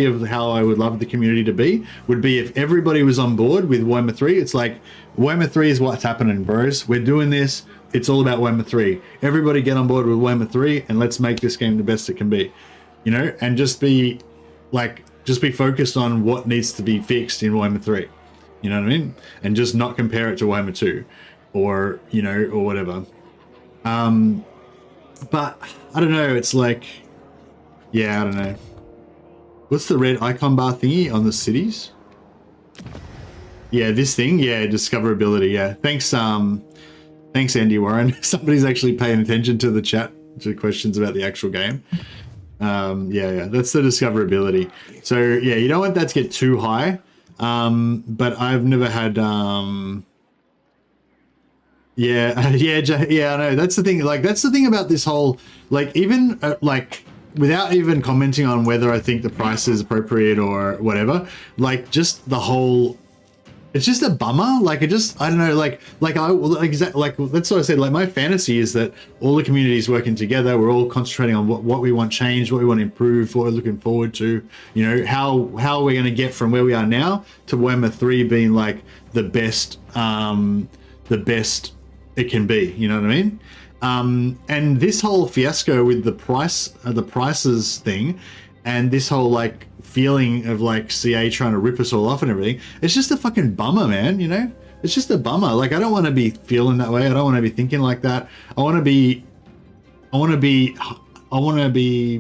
of how I would love the community to be would be if everybody was on board with Warhammer 3. It's like, Warhammer 3 is what's happening, bros. We're doing this. It's all about Warhammer 3. Everybody get on board with Warhammer 3 and let's make this game the best it can be. You know? And just be focused on what needs to be fixed in Warhammer 3. You know what I mean? And just not compare it to Warhammer 2 or, you know, or whatever. But I don't know, it's like, yeah, I don't know. What's the red icon bar thingy on the cities? Yeah, this thing, yeah, discoverability, yeah. Thanks, Andy Warren. Somebody's actually paying attention to the chat, to questions about the actual game. Yeah, that's the discoverability. So yeah, you don't want that to get too high. But I've never had, yeah, I know. That's the thing. Like, that's the thing about this whole, like, even like, without even commenting on whether I think the price is appropriate or whatever, like, just the whole, it's just a bummer. Like, I don't know, like that's what I said. Like, my fantasy is that all the communities working together, we're all concentrating on what we want changed, what we want to improve, what we're looking forward to, you know, how we're going to get from where we are now to Warhammer 3 being like the best it can be, you know what I mean? And this whole fiasco with the prices thing, and this whole like feeling of like CA trying to rip us all off and everything, it's just a fucking bummer, man, you know? It's just a bummer. Like, I don't want to be feeling that way. I don't want to be thinking like that. I want to be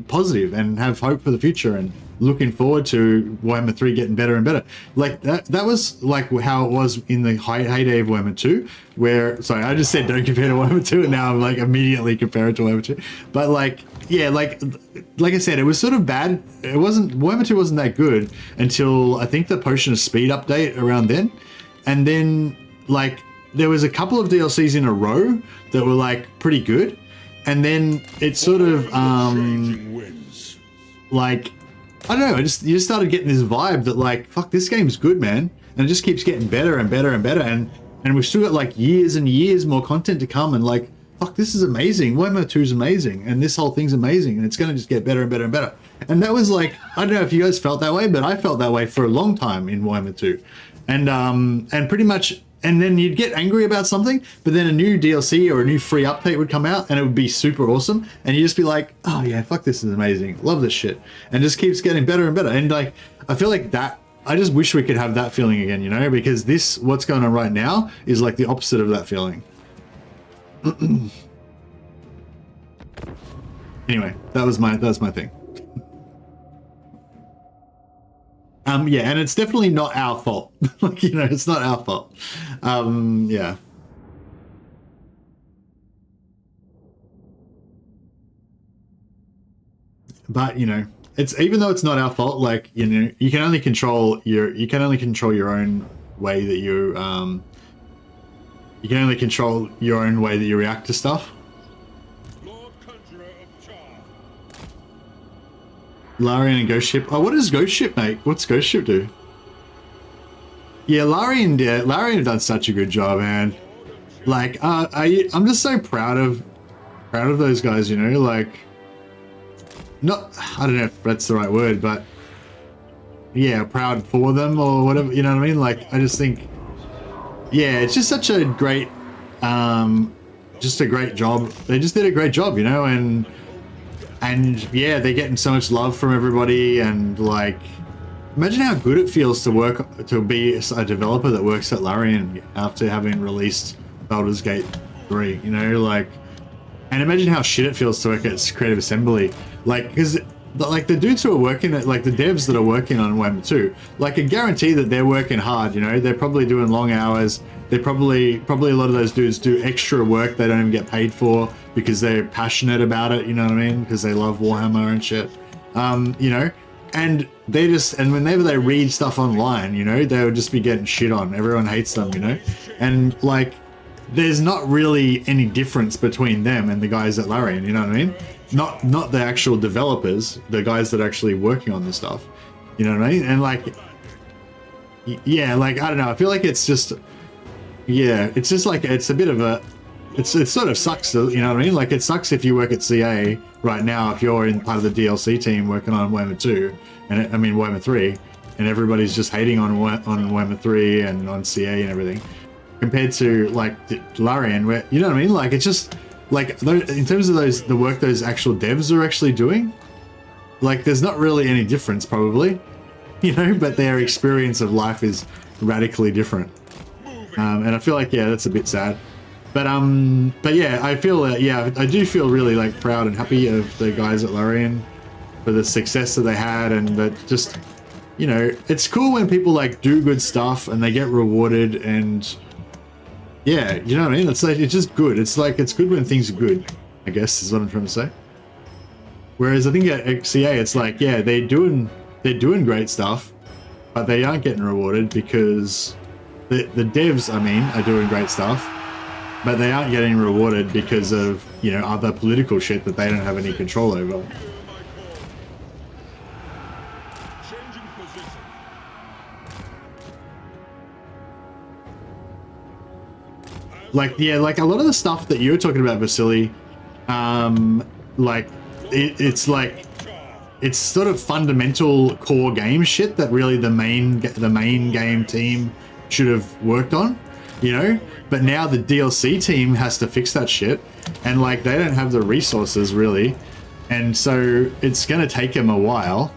positive and have hope for the future and looking forward to Warhammer 3 getting better and better. Like, that was like how it was in the heyday of Warhammer 2, where, sorry, I just said don't compare to Warhammer 2, and now I'm like immediately comparing to Warhammer 2. But like, yeah, like I said, it was sort of bad. Warhammer 2 wasn't that good until I think the Potion of Speed update around then. And then, like, there was a couple of DLCs in a row that were like pretty good. And then it sort of, like, I don't know, you just started getting this vibe that like, fuck, this game's good, man. And it just keeps getting better and better and better. And we've still got like years and years more content to come, and like, fuck, this is amazing. Warhammer 2 is amazing. And this whole thing's amazing. And it's going to just get better and better and better. And that was like, I don't know if you guys felt that way, but I felt that way for a long time in Warhammer 2. And pretty much, and then you'd get angry about something, but then a new DLC or a new free update would come out and it would be super awesome. And you just be like, oh yeah, fuck, this is amazing. Love this shit. And just keeps getting better and better. And like, I feel like that I just wish we could have that feeling again, you know, because this, what's going on right now is like the opposite of that feeling. Anyway, that was my thing. Yeah, and it's definitely not our fault. Like, you know, it's not our fault. Yeah. But, you know, it's, even though it's not our fault, like, you know, you can only control your own way that you can only control your own way that you react to stuff. Larian and Ghost Ship. Oh, what does Ghost Ship make? What's Ghost Ship do? Yeah, Larian have done such a good job, man. Like, I'm just so proud of those guys, you know, like, not, I don't know if that's the right word, but yeah, proud for them or whatever, you know what I mean? Like, I just think, yeah, it's just such a great, just a great job. They just did a great job, you know, and yeah, they're getting so much love from everybody, and like, imagine how good it feels to be a developer that works at Larian after having released Baldur's Gate 3, you know, like, and imagine how shit it feels to work at Creative Assembly, like, because like the dudes who are working at, like the devs that are working on Warhammer 2, like I guarantee that they're working hard, you know, they're probably doing long hours. They probably a lot of those dudes do extra work they don't even get paid for because they're passionate about it, you know what I mean? Because they love Warhammer and shit, you know, and they just, and whenever they read stuff online, you know, they would just be getting shit on. Everyone hates them, you know, and like, there's not really any difference between them and the guys at Larian, you know what I mean? Not the actual developers, the guys that are actually working on the stuff, you know what I mean? And like, yeah, like, I don't know, I feel like it's just, yeah, it's just like, it's a bit of a, it sort of sucks, you know what I mean? Like, it sucks if you work at CA right now, if you're in part of the DLC team working on Warhammer 2, and I mean Warhammer 3, and everybody's just hating on Warhammer 3 and on CA and everything, compared to like Larian, where, you know what I mean? Like, it's just like, in terms of the work those actual devs are actually doing, like, there's not really any difference probably, you know, but their experience of life is radically different. And I feel like, yeah, that's a bit sad. But yeah, I feel, yeah, I do feel really like proud and happy of the guys at Larian for the success that they had, and that just, you know, it's cool when people like do good stuff and they get rewarded, and yeah, you know what I mean? It's like, it's just good. It's like, it's good when things are good, I guess is what I'm trying to say. Whereas I think at CA, it's like, yeah, they're doing great stuff, but they aren't getting rewarded because the devs, I mean, are doing great stuff, but they aren't getting rewarded because of, you know, other political shit that they don't have any control over. Like, yeah, like a lot of the stuff that you were talking about, Vasily, like, it's like, it's sort of fundamental core game shit that really the main game team should have worked on, you know? But now the DLC team has to fix that shit, and like, they don't have the resources really, and so it's gonna take them a while,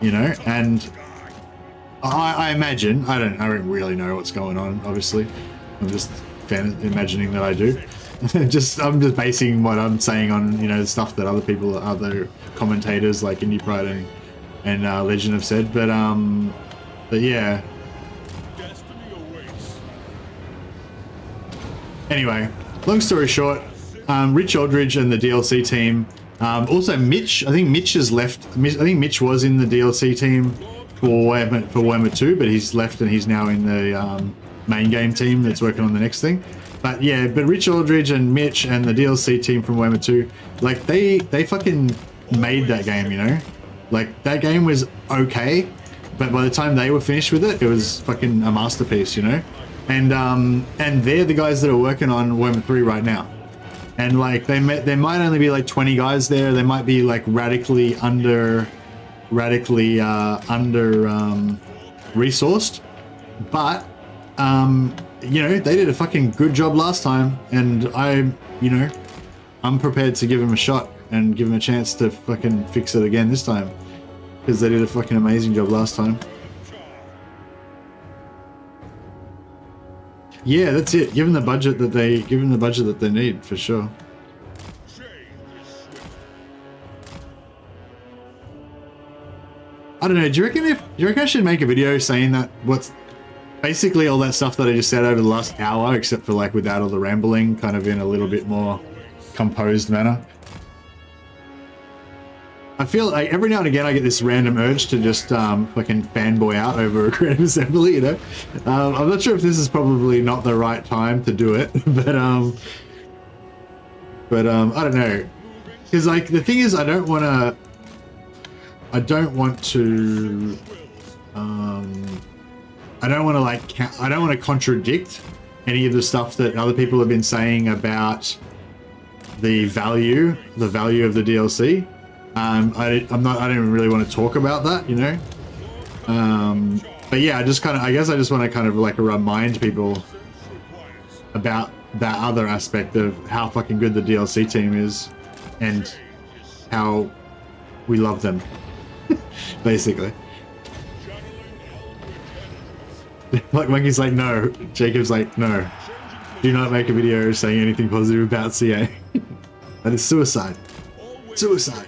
you know? And I imagine, I don't really know what's going on, obviously. I'm just imagining that I do. I'm just basing what I'm saying on, you know, the stuff that other commentators like Indie Pride and Legend have said, but yeah. Anyway, long story short, Rich Aldridge and the DLC team, also Mitch, I think Mitch has left. I think Mitch was in the DLC team for Warhammer 2, but he's left and he's now in the main game team that's working on the next thing. But yeah, but Rich Aldridge and Mitch and the DLC team from Warhammer 2, like, they fucking made that game, you know? Like, that game was okay, but by the time they were finished with it, it was fucking a masterpiece, you know? And they're the guys that are working on Warhammer 3 right now. And like, there might only be like 20 guys there. They might be like radically under resourced, but you know, they did a fucking good job last time, and I'm prepared to give them a shot and give them a chance to fucking fix it again this time, because they did a fucking amazing job last time. Yeah, that's it. Give them the budget that they need for sure. I don't know. Do you reckon I should make a video saying that what's basically all that stuff that I just said over the last hour, except for like without all the rambling, kind of in a little bit more composed manner? I feel like every now and again I get this random urge to just fucking fanboy out over a creative assembly, you know? I'm not sure if this is probably not the right time to do it, but I don't know. Because like the thing is, I don't want to contradict any of the stuff that other people have been saying about the value of the DLC. I don't really want to talk about that, you know. But yeah, I guess I just want to kind of like remind people about that other aspect of how fucking good the DLC team is and how we love them, basically. Like Monkey's like, no. Jacob's like, no. Do not make a video saying anything positive about CA. That is suicide. Suicide.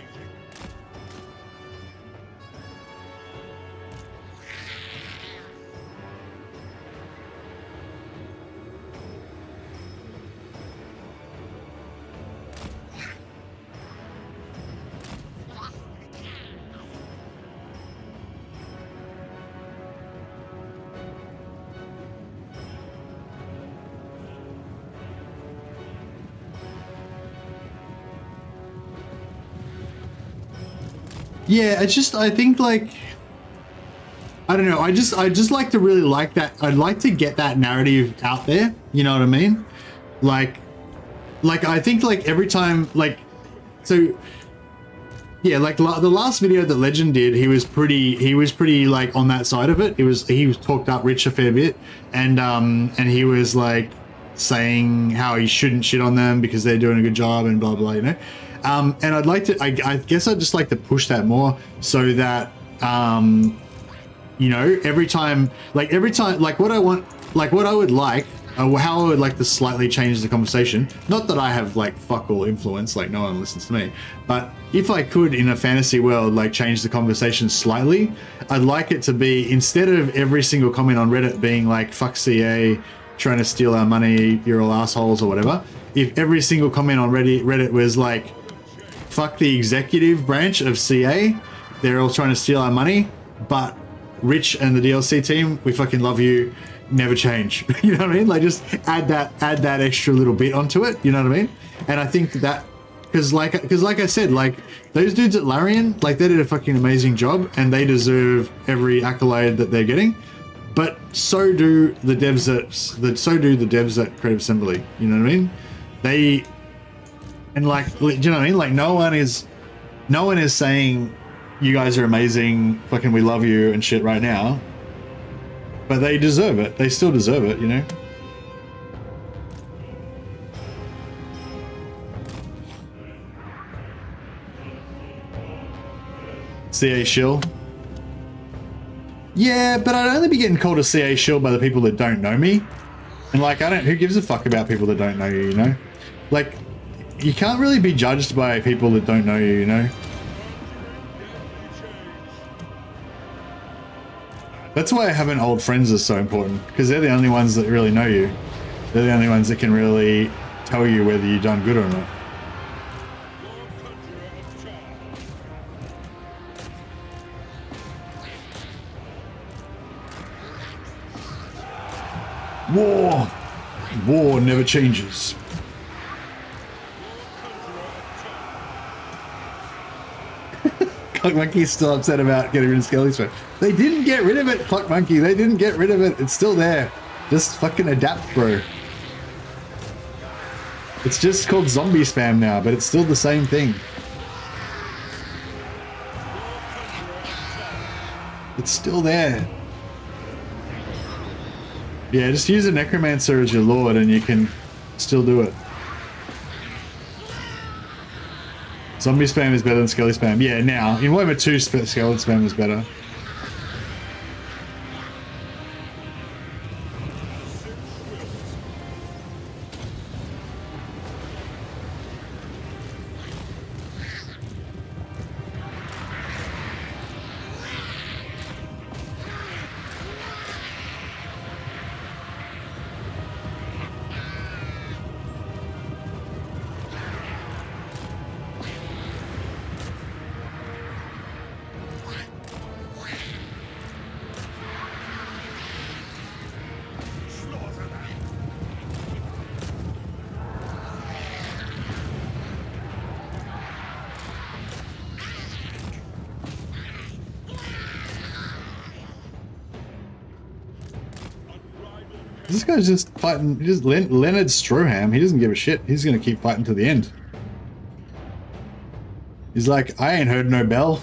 Yeah, it's just, I think like, I don't know, I just like to really like that. I'd like to get that narrative out there, you know what I mean? Like I think like every time, like, so yeah, like the last video that Legend did, he was pretty like on that side of it. He was talked up Rich a fair bit, and he was like saying how he shouldn't shit on them because they're doing a good job and blah blah, you know. And I'd like to, I guess I'd just like to push that more so that, you know, every time, like what I want, like what I would like, how I would like to slightly change the conversation. Not that I have like fuck all influence, like no one listens to me, but if I could in a fantasy world, like change the conversation slightly, I'd like it to be, instead of every single comment on Reddit being like, fuck CA, trying to steal our money, you're all assholes or whatever. If every single comment on Reddit was like, fuck the executive branch of CA, they're all trying to steal our money, but Rich and the DLC team, we fucking love you, never change. You know what I mean? Like just add that extra little bit onto it, you know what I mean? And I think that, because like I said, like those dudes at Larian, like they did a fucking amazing job and they deserve every accolade that they're getting, but so do the devs at Creative Assembly, you know what I mean? And like, do you know what I mean? Like no one is saying you guys are amazing, fucking we love you and shit right now, but they deserve it. They still deserve it, you know? CA shill. Yeah, but I'd only be getting called a CA shill by the people that don't know me. And like, who gives a fuck about people that don't know you, you know? Like, you can't really be judged by people that don't know you, you know? That's why having old friends is so important, because they're the only ones that really know you. They're the only ones that can really tell you whether you've done good or not. War never changes. Clock Monkey's still upset about getting rid of Skelly's phone. They didn't get rid of it, Clock Monkey. They didn't get rid of it. It's still there. Just fucking adapt, bro. It's just called zombie spam now, but it's still the same thing. It's still there. Yeah, just use a necromancer as your lord and you can still do it. Zombie spam is better than skelly spam. Yeah, now. In Warhammer 2, skelly spam is better. This guy's just fighting. Just Leonard Stroham. He doesn't give a shit. He's gonna keep fighting to the end. He's like, I ain't heard no bell.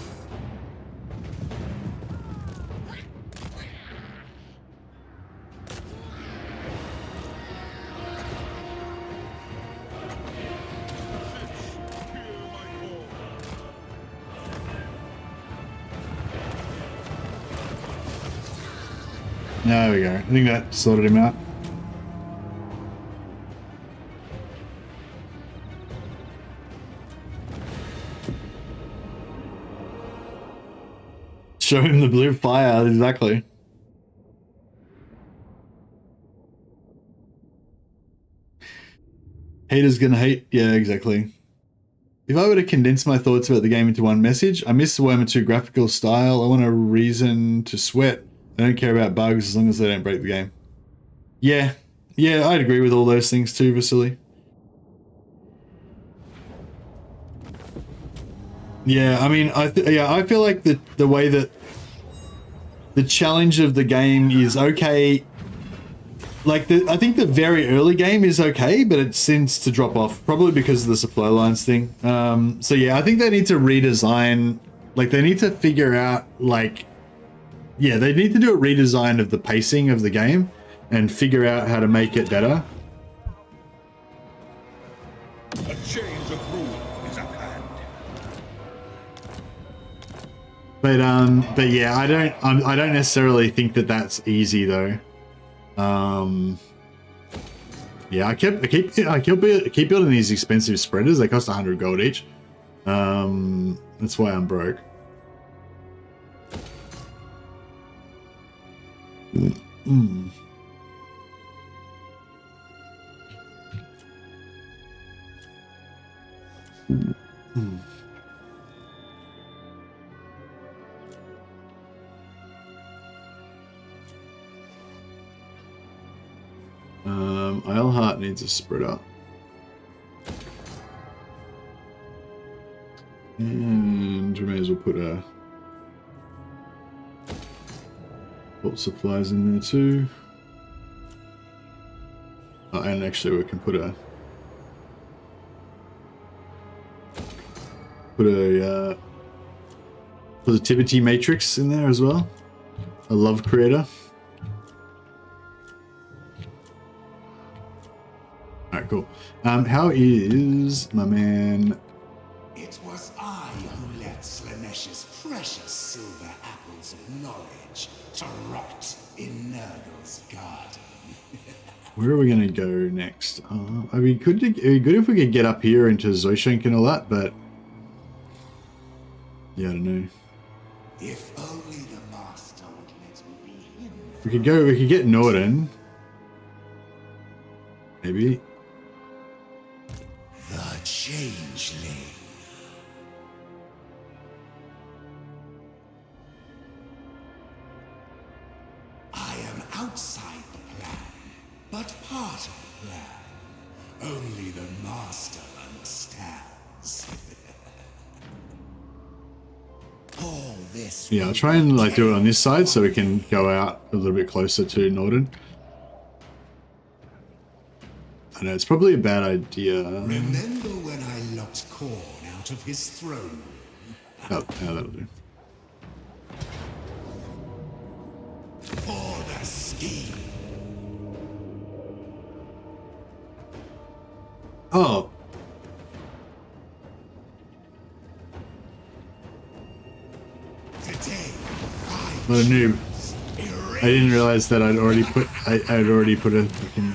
There we go. I think that sorted him out. Show him the blue fire, exactly. Haters gonna hate. Yeah, exactly. If I were to condense my thoughts about the game into one message, I miss the Warhammer 2 graphical style. I want a reason to sweat. I don't care about bugs as long as they don't break the game. Yeah, I'd agree with all those things too, Vasily. Yeah, I mean, I feel like the way that the challenge of the game is okay. Like I think the very early game is okay, but it seems to drop off probably because of the supply lines thing. So yeah, I think they need to redesign. Like they need to figure out like. Yeah, they need to do a redesign of the pacing of the game and figure out how to make it better. A change of rule is at hand. But yeah, I don't necessarily think that that's easy though. Yeah, I keep building these expensive spreaders. They cost 100 gold each. That's why I'm broke. Mm. Mm. Isleheart needs a spreader. And we may as well put a supplies in there too. Oh, and actually we can put a positivity matrix in there as well. A love creator. Alright, cool. How is my man? It was I who let Slaanesh's precious silver apples of knowledge to rot in Nurgle's garden. Where are we going to go next? I mean, it'd be good if we could get up here into Zoishank and all that, but yeah, I don't know. If only the master would let me be him. We could get Norden. Maybe. The Changeling. I am outside the plan, but part of the plan. Only the master understands. All this. Yeah, I'll try and like do it on this side so we can go out a little bit closer to Norden. I know it's probably a bad idea. Remember when I locked Korn out of his throne room? Oh, yeah, that'll do. For the scheme. Oh. Today, What a noob. I didn't realize that I'd already put a fucking.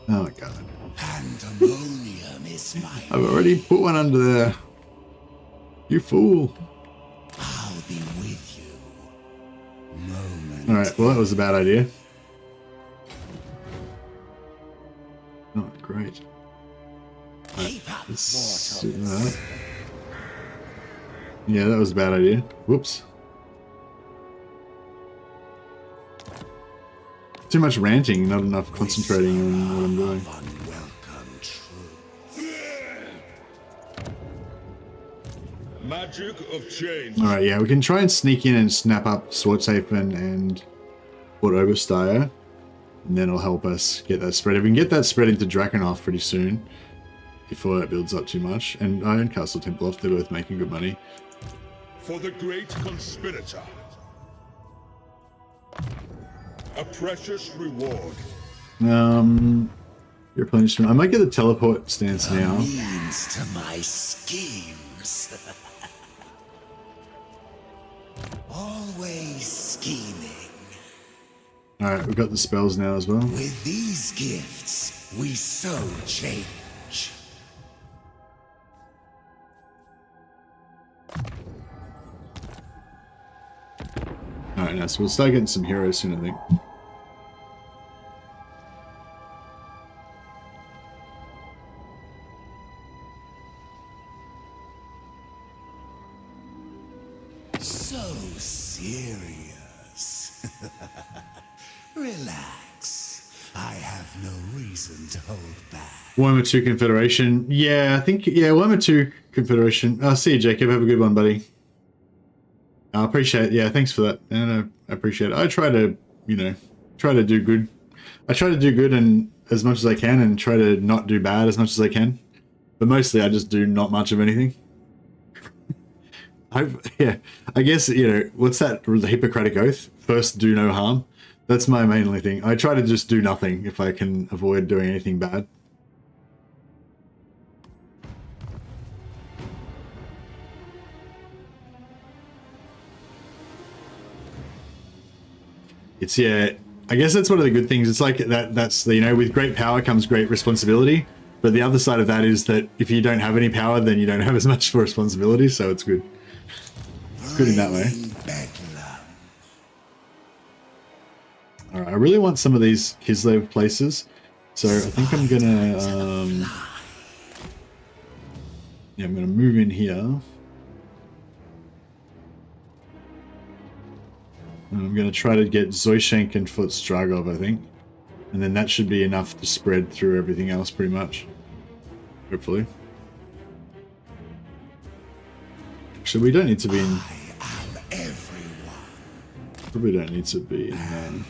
Oh my god. Pandemonium is my. I've already put one under there. You fool. I'll be with you. Moment. Alright, well that was a bad idea. Oh, great. Right, let's do that. Yeah, that was a bad idea. Whoops. Too much ranting, not enough concentrating on what I'm doing. Magic of change. Alright, yeah, we can try and sneak in and snap up Swartsafen and Port Oberstyre. And then it'll help us get that spread. If we can get that spread into Drakenhof pretty soon, before it builds up too much. And Iron Castle Templehof, they're both making good money. For the great conspirator. A precious reward. Your punishment. I might get the teleport stance now. Means to my schemes. Always scheming. Alright, we've got the spells now as well. With these gifts, we sow change. Alright, now so we'll start getting some heroes soon, I think. So serious. Relax. I have no reason to hold back. Warhammer 2 Confederation. Yeah, I think, yeah, Warhammer 2 Confederation. I'll see you, Jacob. Have a good one, buddy. I appreciate it. Yeah, thanks for that. And I appreciate it. I try to, you know, try to do good. I try to do good and as much as I can and try to not do bad as much as I can. But mostly I just do not much of anything. I guess, you know, what's that, the Hippocratic Oath? First, do no harm. That's my mainly thing. I try to just do nothing if I can avoid doing anything bad. It's, yeah, I guess that's one of the good things. It's like that's, you know, with great power comes great responsibility. But the other side of that is that if you don't have any power, then you don't have as much for responsibility. So it's good. It's good in that way. All right, I really want some of these Kislev places. So I think I'm gonna, yeah, I'm gonna move in here. And I'm going to try to get Zoishenk and Footstragov, I think. And then that should be enough to spread through everything else pretty much. Hopefully. Actually, we don't need to be in... Probably don't need to be in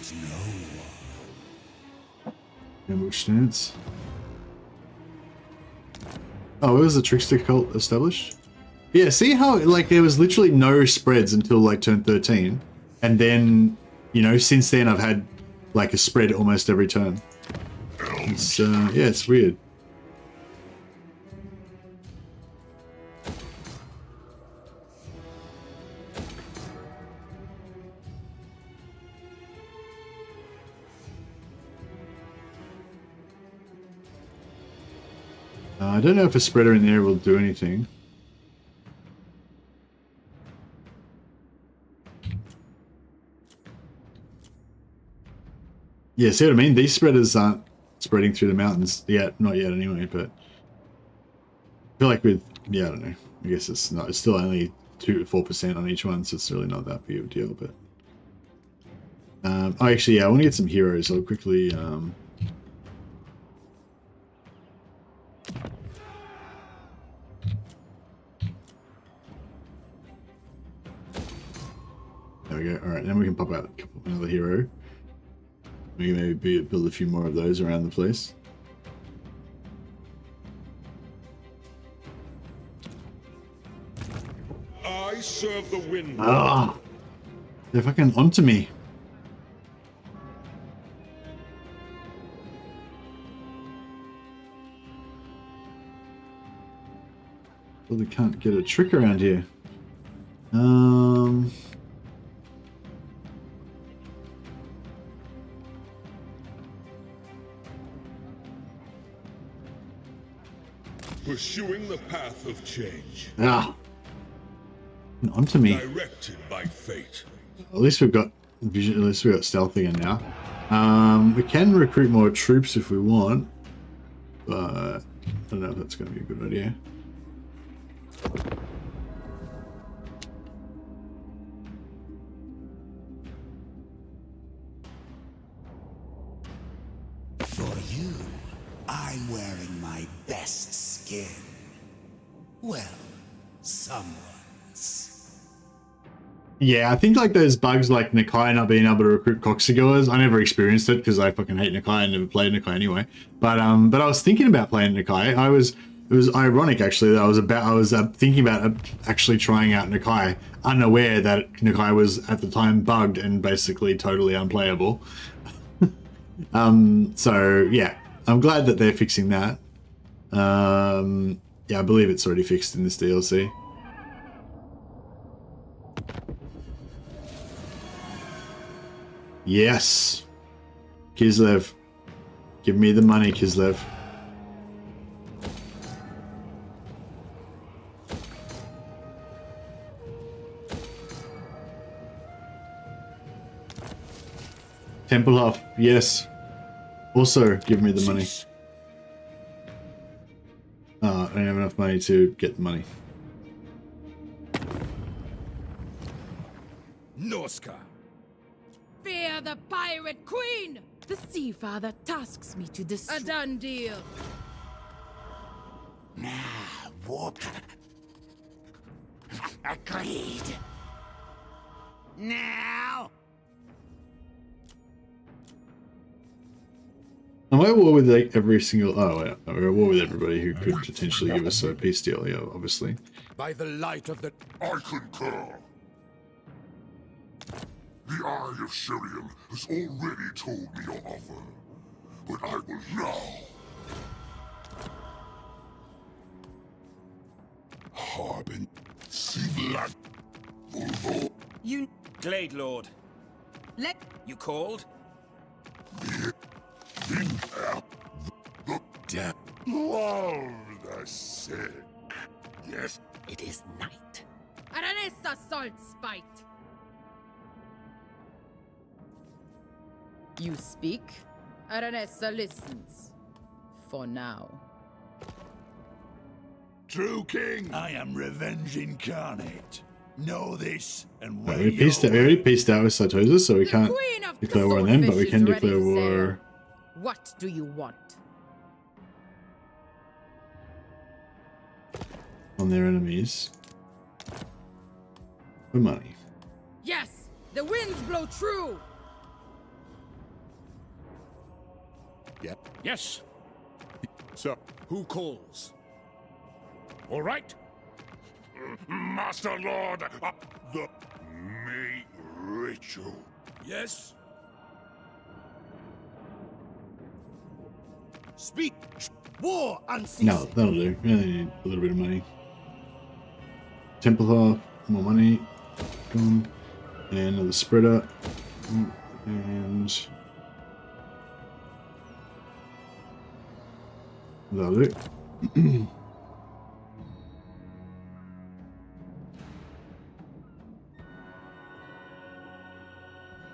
ambush stance. Oh, it was the Trickster cult established? Yeah, see how, like, there was literally no spreads until, like, turn 13. And then, you know, since then I've had like a spread almost every turn. It's, yeah, it's weird. I don't know if a spreader in there will do anything. Yeah, see what I mean? These spreaders aren't spreading through the mountains yet. Not yet anyway, but I feel like with, yeah, I don't know. I guess it's not, it's still only 2 to 4% on each one, so it's really not that big of a deal, but oh, actually, yeah, I want to get some heroes. I'll quickly there we go. Alright, then we can pop out another hero. We can maybe build a few more of those around the place. I serve the wind. Ah! They're fucking onto me. Well, they can't get a trick around here. Pursuing the path of change. Ah! Onto me. Directed by fate. At least we've got vision. At least we've got stealth again now. We can recruit more troops if we want, but I don't know if that's going to be a good idea. For you, I'm wearing my best skin. Well, someone's. Yeah, I think like those bugs like Nakai not being able to recruit Coxygoers, I never experienced it because I fucking hate Nakai. I never played Nakai anyway. But I was thinking about playing Nakai. It was ironic actually that I was thinking about actually trying out Nakai, unaware that Nakai was at the time bugged and basically totally unplayable. So yeah, I'm glad that they're fixing that. Yeah, I believe it's already fixed in this DLC. Yes. Kislev. Give me the money, Kislev. Templehof, yes. Also, give me the money. I don't have enough money to get the money. Norska. Fear the pirate queen! The Sea Father tasks me to destroy. A done deal. Nah, whoop. Agreed. Now. Am I at war with like every single? Oh, yeah, we're at war with everybody who could potentially give us a peace deal. Yeah, obviously. By the light of the... I concur. The Eye of Syrian has already told me your offer, but I will now. Harbin, Sivlat, Volvo. You... Glade Lord. Let... You called? The death. Love the sick. Yes. It is night. Aranessa salt spite. You speak, Aranessa listens. For now. True King, I am revenge incarnate. Know this and we already peaced out with Sartosa, so we can't declare war on them, but we can declare war. What do you want? On their enemies. For money. Yes! The winds blow true! Yep. Yes. So, who calls? All right. Master Lord, the May ritual. Yes. Speak. War unceasing. No, that'll do. We only need a little bit of money. Templar, more money. Boom. And another spreader. And that'll do.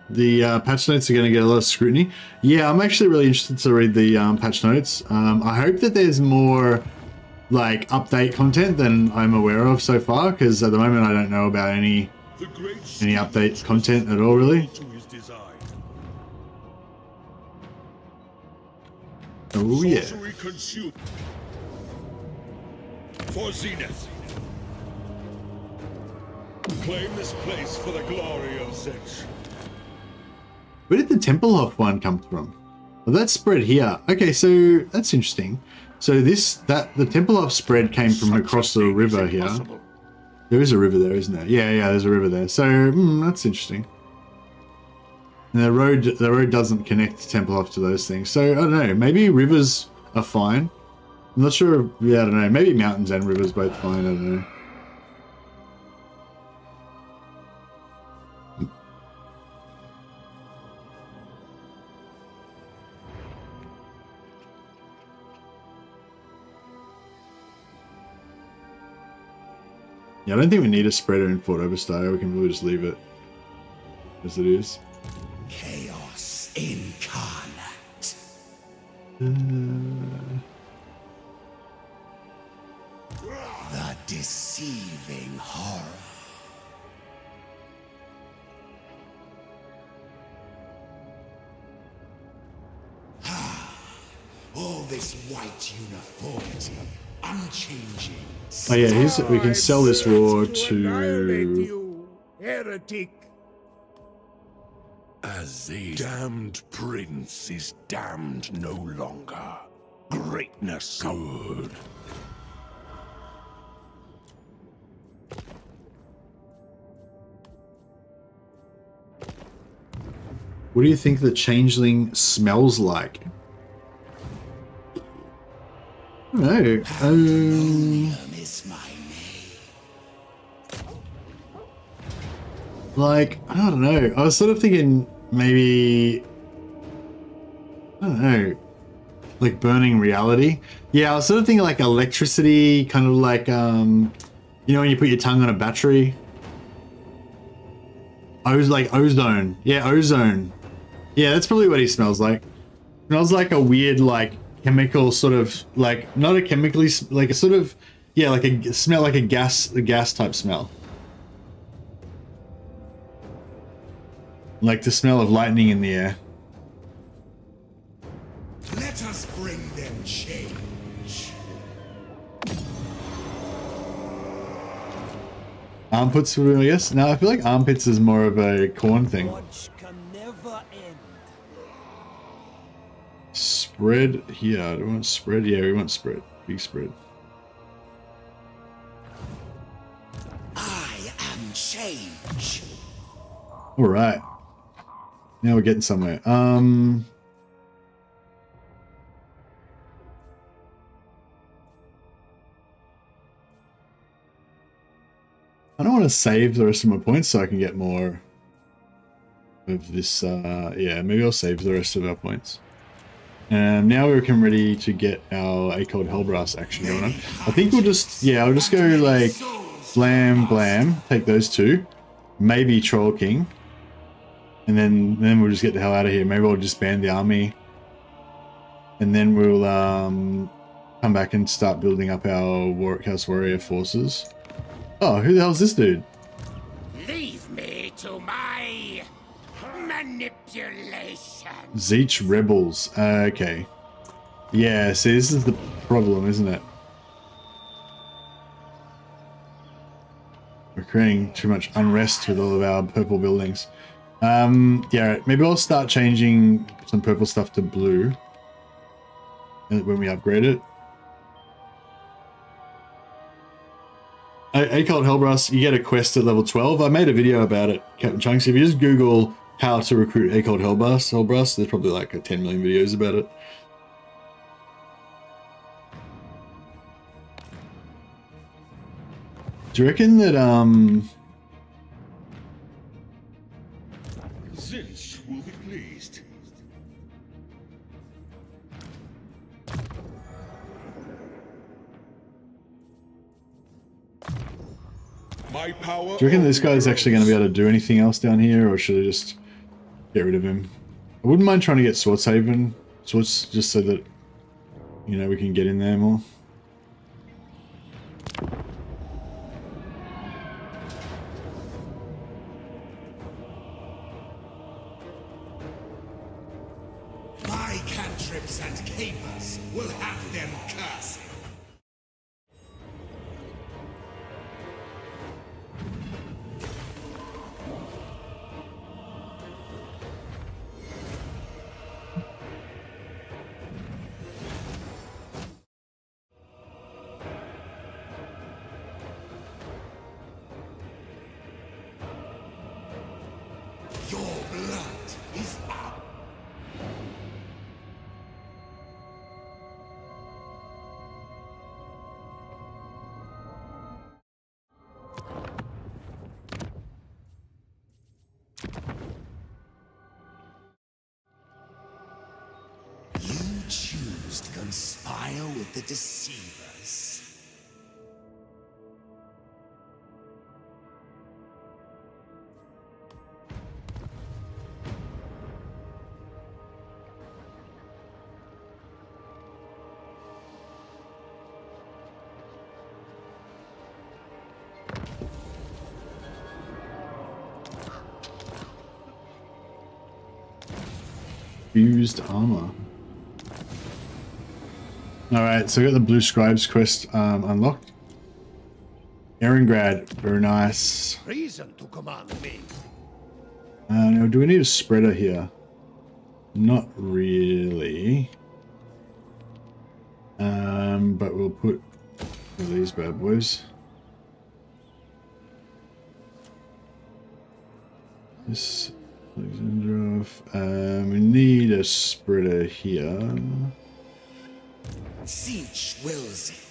The patch notes are going to get a lot of scrutiny. Yeah, I'm actually really interested to read the patch notes. I hope that there's more like update content than I'm aware of so far, because at the moment I don't know about any update content at all, really. Oh yeah. For Zenith. Claim this place for the glory of Zench. Where did the Templehof one come from? Well, that's spread here. Okay, so that's interesting. So the Templehof spread came from across the river here. There is a river there, isn't there? Yeah, there's a river there. So that's interesting. And the road doesn't connect Templehof to those things. So I don't know. Maybe rivers are fine. I'm not sure. Yeah, I don't know. Maybe mountains and rivers both fine. I don't know. Yeah, I don't think we need a spreader in Fort Overstar. We can really just leave it as it is. Chaos incarnate. The deceiving horror. All this white uniformity, unchanging. Oh yeah, we can sell this war to heretic. As the damned prince is damned no longer. Greatness good. What do you think the changeling smells like? I don't know. Like, I don't know. I was sort of thinking maybe, I don't know, like burning reality. Yeah, I was sort of thinking like electricity, kind of like, you know, when you put your tongue on a battery. Like ozone. Yeah, ozone. Yeah, that's probably what he smells like. Smells like a weird, like, chemical sort of, like, not a chemically, like a sort of, yeah, like a smell, like a gas type smell. Like the smell of lightning in the air. Let us bring them change. Armpits, I guess? No, I feel like armpits is more of a corn thing. Spread here. Do we want spread? Yeah, we want spread. Big spread. I am change. All right. Now we're getting somewhere. I don't want to save the rest of my points so I can get more of this. Yeah, maybe I'll save the rest of our points. And now we're ready to get our A Cold Hellbrass action going on. I think we'll just, yeah, I'll just go like blam, blam, take those two, maybe Troll King, and then we'll just get the hell out of here. Maybe I'll disband the army, and then we'll come back and start building up our Warwick Warrior forces. Oh, who the hell's this dude? Leave me to my manipulation. Zeech Rebels. Okay. Yeah, see, this is the problem, isn't it? We're creating too much unrest with all of our purple buildings. Yeah, maybe I'll start changing some purple stuff to blue when we upgrade it. A Cold Hellbrass, you get a quest at level 12. I made a video about it, Captain Chunks. If you just Google how to recruit A Cold Hellbrass, there's probably like 10 million videos about it. Do you reckon that Zinch will be pleased. My power. do you reckon this guy's actually going to be able to do anything else down here, or should I just get rid of him? I wouldn't mind trying to get Swordshaven, just so that, you know, we can get in there more. My cantrips and capers will have them cursed. Your blood is up. You choose to conspire with the deceivers. Fused armor. Alright, so we got the Blue Scribes quest unlocked. Eringrad, very nice. Reason to command me. Now, do we need a spreader here? Not really. But we'll put these bad boys. This Alexandrov. We need a spreader here. Siege wills it.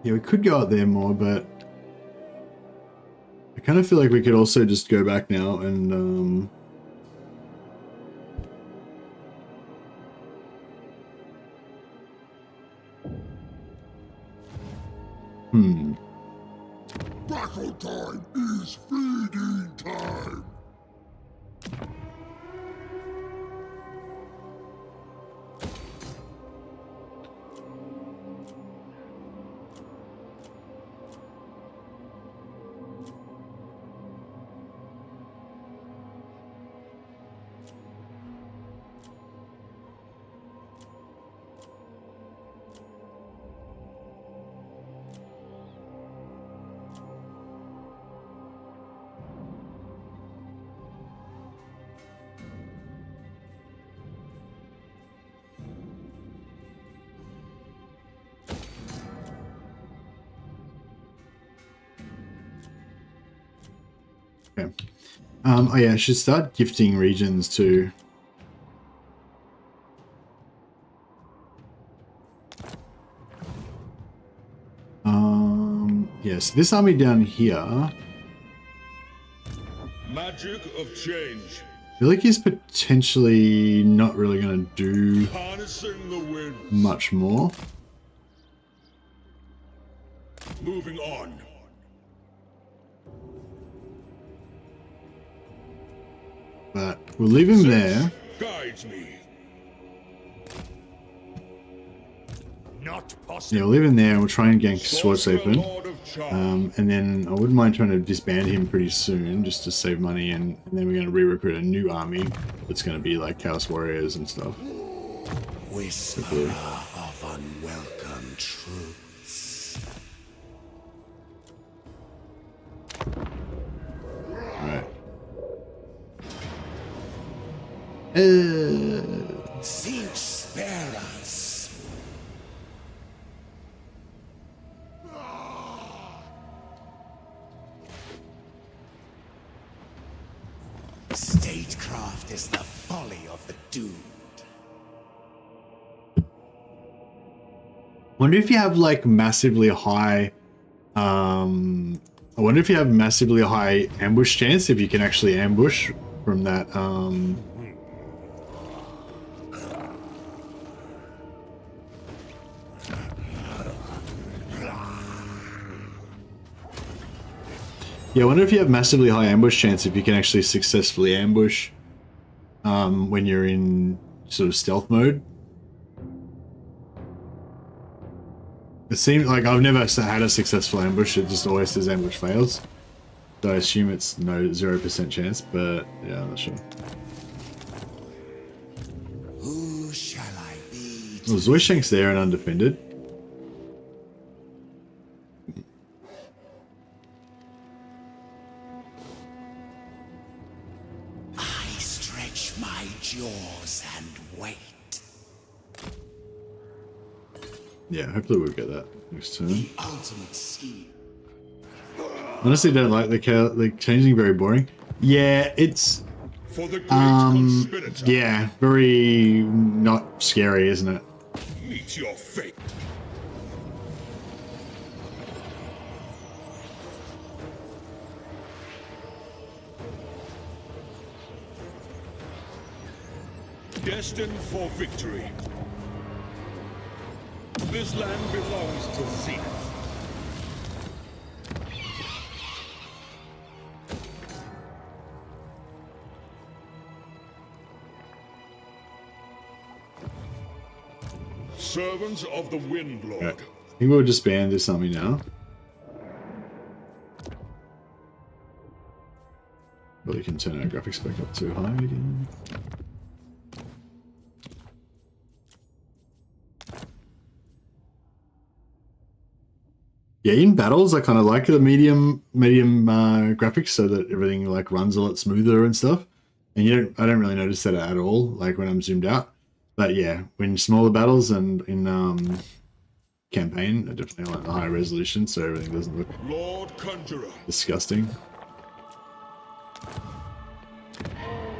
Yeah, we could go out there more, but I kind of feel like we could also just go back now and Battle time is feeding time. okay. Oh yeah, I should start gifting regions too. Yes, this army down here. Magic of change. I feel like he's potentially not really going to do Harnessing the wind. much more. Moving on. But we'll leave him there. Guides me. Not possible. Yeah, we'll leave him there and we'll try and gank Swordshaven. And then I wouldn't mind trying to disband him pretty soon just to save money, and then we're going to re-recruit a new army that's going to be like Chaos Warriors and stuff. Whisperer of unwelcome truths. Alright. Siege spare us. Statecraft is the folly of the doomed. Wonder if you have like massively high I wonder if you have massively high ambush chance, if you can actually ambush from that yeah, I wonder if you have massively high ambush chance, if you can actually successfully ambush when you're in sort of stealth mode. It seems like I've never had a successful ambush, it just always says ambush fails. So I assume it's no 0% chance, but yeah, I'm not sure. Who shall I be? Well, Zoishank's there and undefended. I stretch my jaws and wait. Yeah, hopefully we'll get that next turn. The ultimate scheme. Honestly, don't like the Changeling, very boring. Yeah, it's For the great conspirator. yeah, very not scary, isn't it? Meet your fate. Destined for victory. This land belongs to Zenith. Servants of the Wind Lord. Right. I think we'll disband this army now. Probably can turn our graphics spec up too high again. Yeah, in battles, I kind of like the medium graphics so that everything like runs a lot smoother and stuff. And I don't really notice that at all, like when I'm zoomed out. But yeah, when smaller battles and in campaign, I definitely like the high resolution so everything doesn't look Lord Conjurer. disgusting.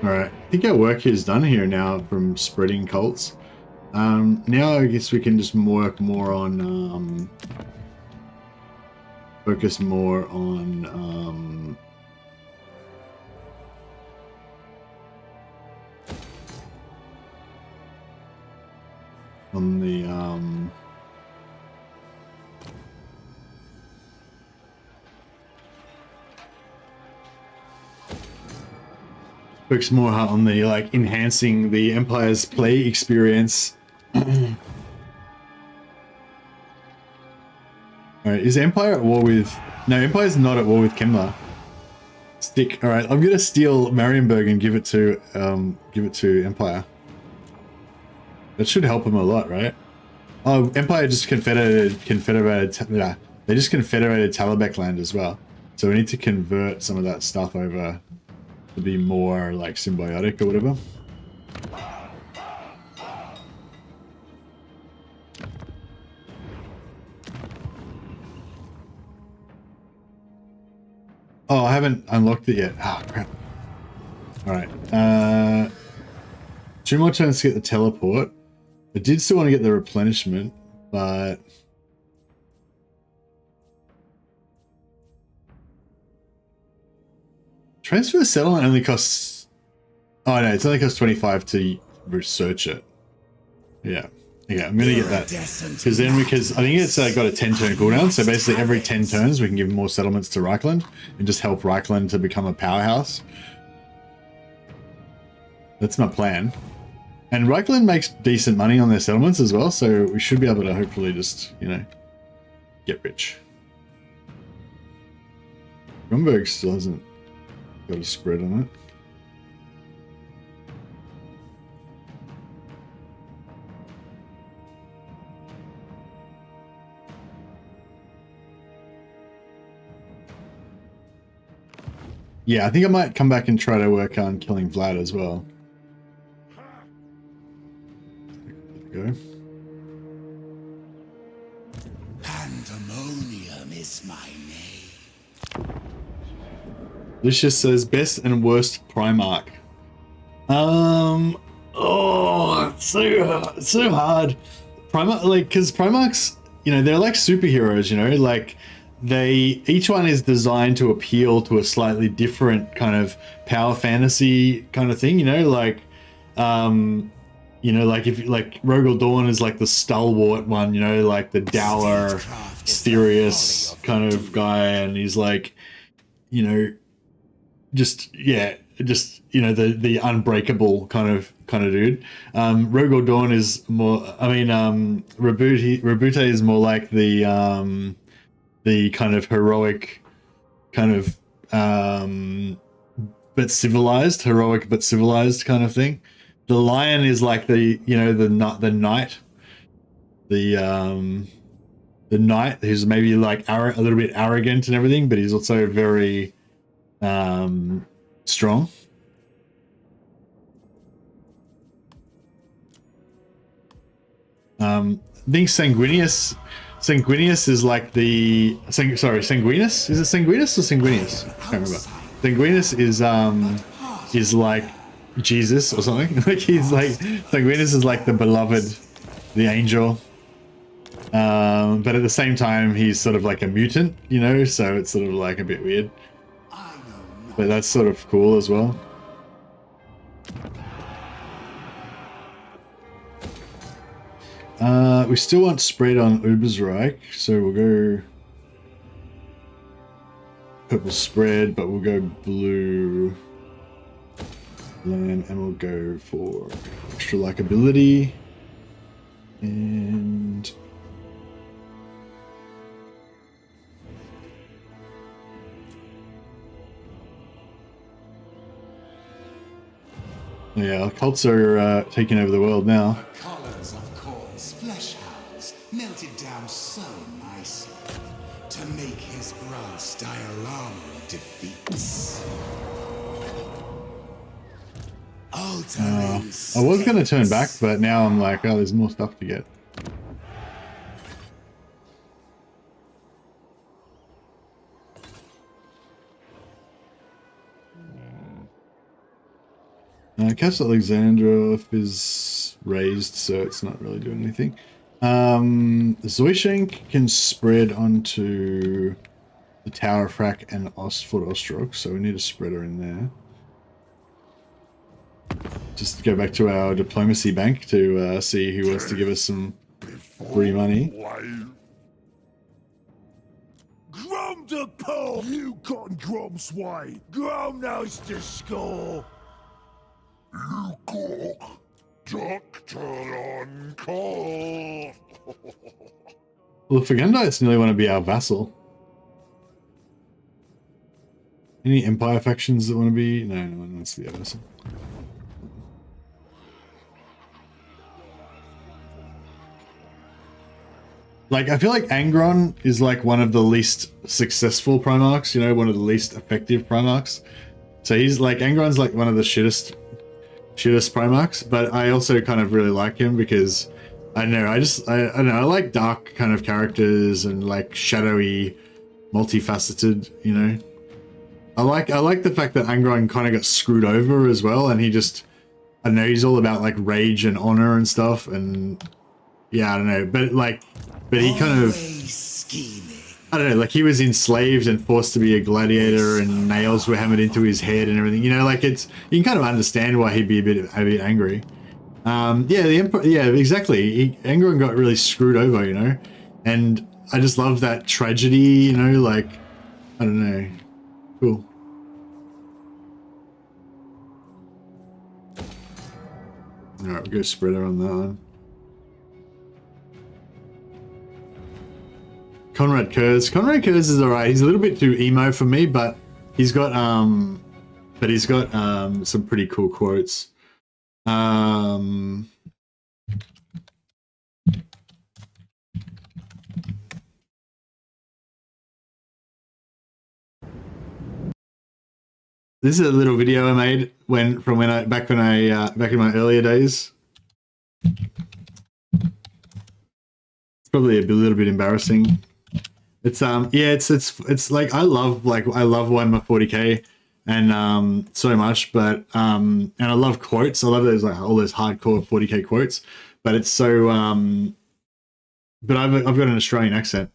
All right, I think our work is done here now from spreading cults. Now I guess we can just work more on focus more on the focus more on the like enhancing the Empire's play experience. Alright, is Empire at war with... No, Empire's not at war with Kemlar. Stick. Alright, I'm gonna steal Marienburg and give it to Empire. That should help him a lot, right? Oh, Empire just confederated they just confederated Talabek land as well. So we need to convert some of that stuff over to be more like symbiotic or whatever. Oh, I haven't unlocked it yet. Oh, crap. Alright. 2 more turns to get the teleport. I did still want to get the replenishment, but... Transfer settlement only costs... Oh no, it's only costs 25 to research it. Yeah. Okay, I'm gonna get that. Because I think it's got a 10-turn cooldown, so basically every 10 turns we can give more settlements to Reichland and just help Reichland to become a powerhouse. That's my plan. And Reichland makes decent money on their settlements as well, so we should be able to hopefully just, you know, get rich. Grunberg still hasn't got a spread on it. Yeah, I think I might come back and try to work on killing Vlad as well. There we go. Pandemonium is my name. Lucius says best and worst Primarch. Oh, it's so hard. Primarch, like, because Primarchs, you know, they're like superheroes, you know, like each one is designed to appeal to a slightly different kind of power fantasy kind of thing, you know, like, you know, like if like Rogel Dawn is like the stalwart one, you know, like the dour, mysterious kind of guy, and he's like, you know, just you know, the unbreakable kind of dude. Rogel Dawn is more, I mean, Rabute is more like the kind of heroic kind of but civilized, heroic but civilized kind of thing. The lion is like the, you know, the knight, the knight who's maybe like a little bit arrogant and everything, but he's also very strong. I think Sanguinius is like the Sanguinus? Is it Sanguinus or Sanguinius? I can't remember. Sanguinus is like Jesus or something. Like he's like, Sanguinus is like the beloved, the angel. But at the same time he's sort of like a mutant, you know, so it's sort of like a bit weird. But that's sort of cool as well. We still want spread on Ubersreich, so we'll go purple spread, but we'll go blue land, and we'll go for extra likability. And cults are taking over the world now. The collars of Khorne's flesh hounds melted down so nicely to make his brass diorama of defeats. I was going to turn back, but now I'm like, oh, there's more stuff to get. Castle Alexandrov is raised, so it's not really doing anything. Zoishank can spread onto the Tower of Frak and Fort Ostrog, so we need a spreader in there. Just go back to our diplomacy bank to see who wants to give us some free money. Grom the Paul! You got Grom's way! Grom knows the score! You cock! Doctor on call! Well, the Fagendites nearly want to be our vassal. Any Empire factions that want to be... No, no one wants to be our vassal. Like, I feel like Angron is like one of the least successful Primarchs, you know, one of the least effective Primarchs. So he's like, Angron's like one of the shittest Primarchs, but I also kind of really like him because, I don't know, I don't know, I like dark kind of characters and like shadowy, multifaceted, you know. I like the fact that Angron kind of got screwed over as well, and he just, I don't know, he's all about like rage and honor and stuff, and yeah, I don't know, but he kind of, I don't know, like he was enslaved and forced to be a gladiator and nails were hammered into his head and everything, you know, like you can kind of understand why he'd be a bit angry. Yeah, the Emperor, yeah, exactly. Angron got really screwed over, you know, and I just love that tragedy, you know, like, I don't know, cool. Alright, we'll go spreader on that one. Conrad Kurz is alright. He's a little bit too emo for me, but he's got some pretty cool quotes. This is a little video I made back in my earlier days. It's probably a little bit embarrassing. It's yeah, it's like I love Warhammer 40k and so much, but and I love quotes. I love those like all those hardcore 40k quotes, but it's so but I've got an Australian accent.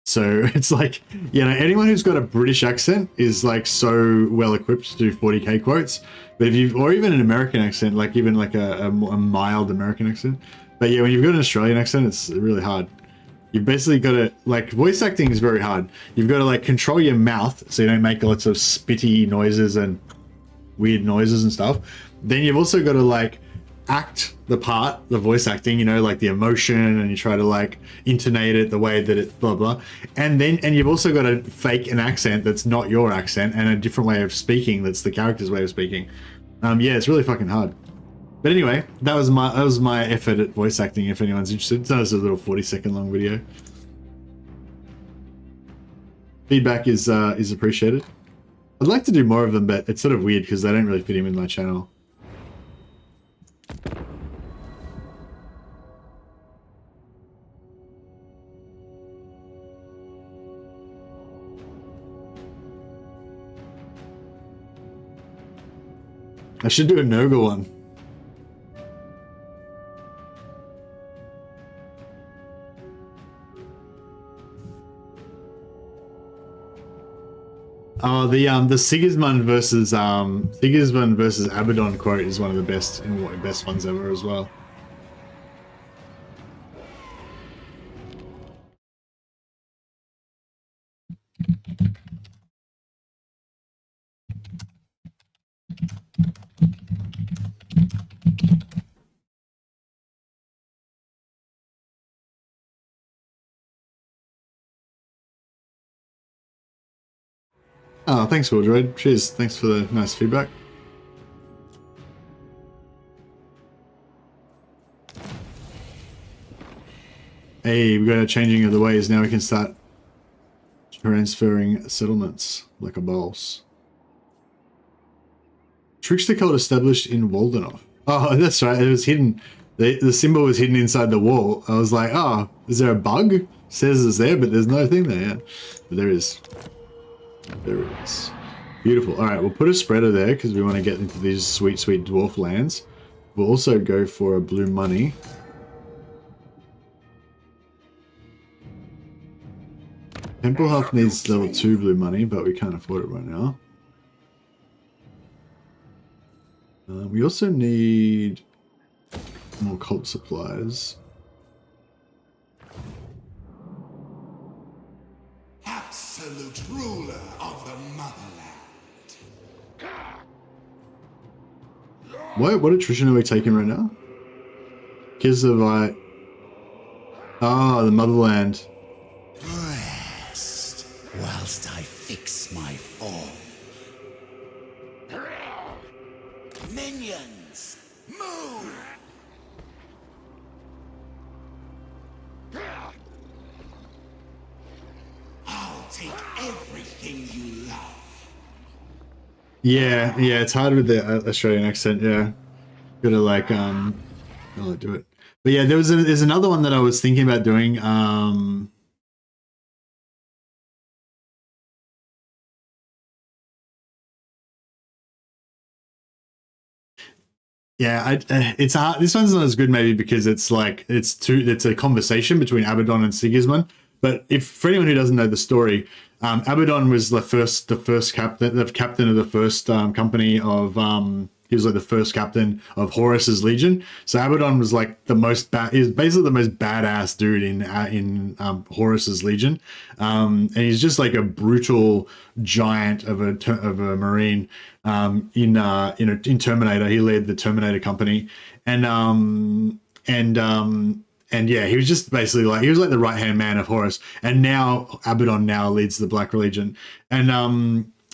So it's like, you know, anyone who's got a British accent is like so well equipped to do 40k quotes. But if you've, or even an American accent, like even like a mild American accent. But yeah, when you've got an Australian accent, it's really hard. You've basically got to, like, voice acting is very hard. You've got to like control your mouth so you don't make lots of spitty noises and weird noises and stuff. Then you've also got to like act the part, the voice acting, you know, like the emotion, and you try to like intonate it the way that it blah blah, and you've also got to fake an accent that's not your accent and a different way of speaking that's the character's way of speaking. Yeah, it's really fucking hard. But anyway, that was my effort at voice acting. If anyone's interested, so it's a little 40-second long video. Feedback is appreciated. I'd like to do more of them, but it's sort of weird because they don't really fit in with my channel. I should do a Noga one. Oh, the Sigismund versus Abaddon quote is one of the best ones ever as well. Oh, thanks, Wildroid. Cheers. Thanks for the nice feedback. Hey, we got a changing of the ways. Now we can start transferring settlements like a boss. Trickster cult established in Waldenoff. Oh, that's right. It was hidden. The symbol was hidden inside the wall. I was like, oh, is there a bug? It says it's there, but there's no thing there yet. But there is. There is. Beautiful. All right, we'll put a spreader there because we want to get into these sweet, sweet dwarf lands. We'll also go for a blue money. Temple Health needs level 2 blue money, but we can't afford it right now. We also need more cult supplies. Absolute ruler of the motherland. What attrition are we taking right now? Kids of the motherland. Rest whilst I fix my form. Minions, move! I'll take everything you love. Yeah, it's hard with the Australian accent, yeah. Gotta like, I'll do it. But yeah, there's another one that I was thinking about doing, yeah, it's hard. This one's not as good maybe because it's like it's a conversation between Abaddon and Sigismund. But for anyone who doesn't know the story, Abaddon was the captain of the first company of he was like the first captain of Horus's Legion. So Abaddon was like he was basically the most badass dude in Horus's Legion, and he's just like a brutal giant of a marine. In Terminator, he led the Terminator company, and yeah, he was just basically like, he was like the right-hand man of Horus, and now Abaddon leads the Black Legion,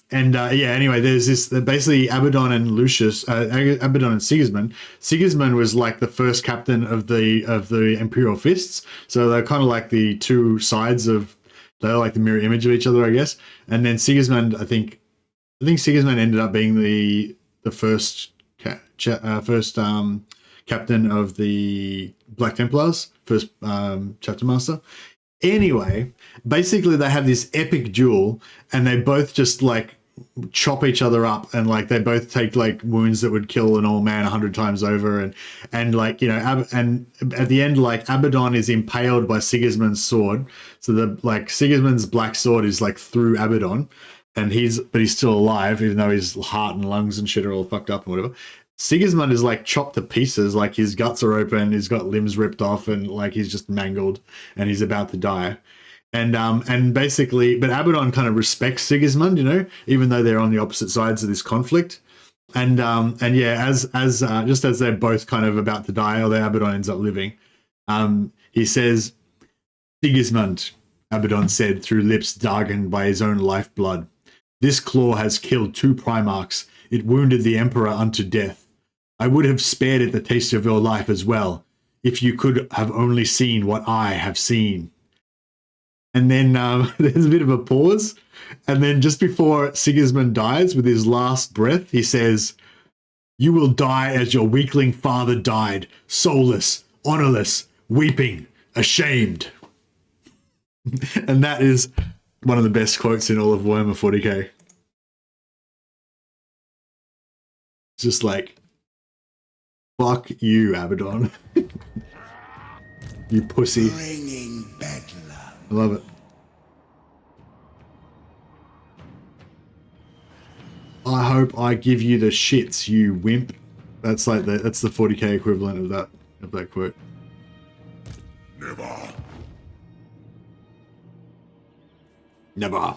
yeah, anyway, there's this, basically Abaddon and Abaddon and Sigismund. Sigismund was like the first captain of the Imperial Fists, so they're kind of like the two sides they're like the mirror image of each other, I guess. And then Sigismund, I think Sigismund ended up being the first captain of the Black Templars, first chapter master. Anyway, basically they have this epic duel, and they both just like chop each other up, and like they both take like wounds that would kill an old man 100 times over, and like, you know, and at the end, like Abaddon is impaled by Sigismund's sword. So the like Sigismund's black sword is like through Abaddon. And he's still alive, even though his heart and lungs and shit are all fucked up and whatever. Sigismund is like chopped to pieces, like his guts are open, he's got limbs ripped off, and like he's just mangled, and he's about to die. And basically, but Abaddon kind of respects Sigismund, you know, even though they're on the opposite sides of this conflict. And yeah, as just as they're both kind of about to die, although Abaddon ends up living, he says, "Sigismund," Abaddon said through lips darkened by his own lifeblood, "this claw has killed 2 Primarchs. It wounded the Emperor unto death. I would have spared it the taste of your life as well, if you could have only seen what I have seen." And then there's a bit of a pause. And then just before Sigismund dies, with his last breath, he says, "You will die as your weakling father died, soulless, honorless, weeping, ashamed." And that is one of the best quotes in all of Warhammer 40k. It's just like, fuck you, Abaddon. You pussy. Bringing bedlam. I love it. "I hope I give you the shits, you wimp." That's like that's the 40k equivalent of that quote. Never. Never.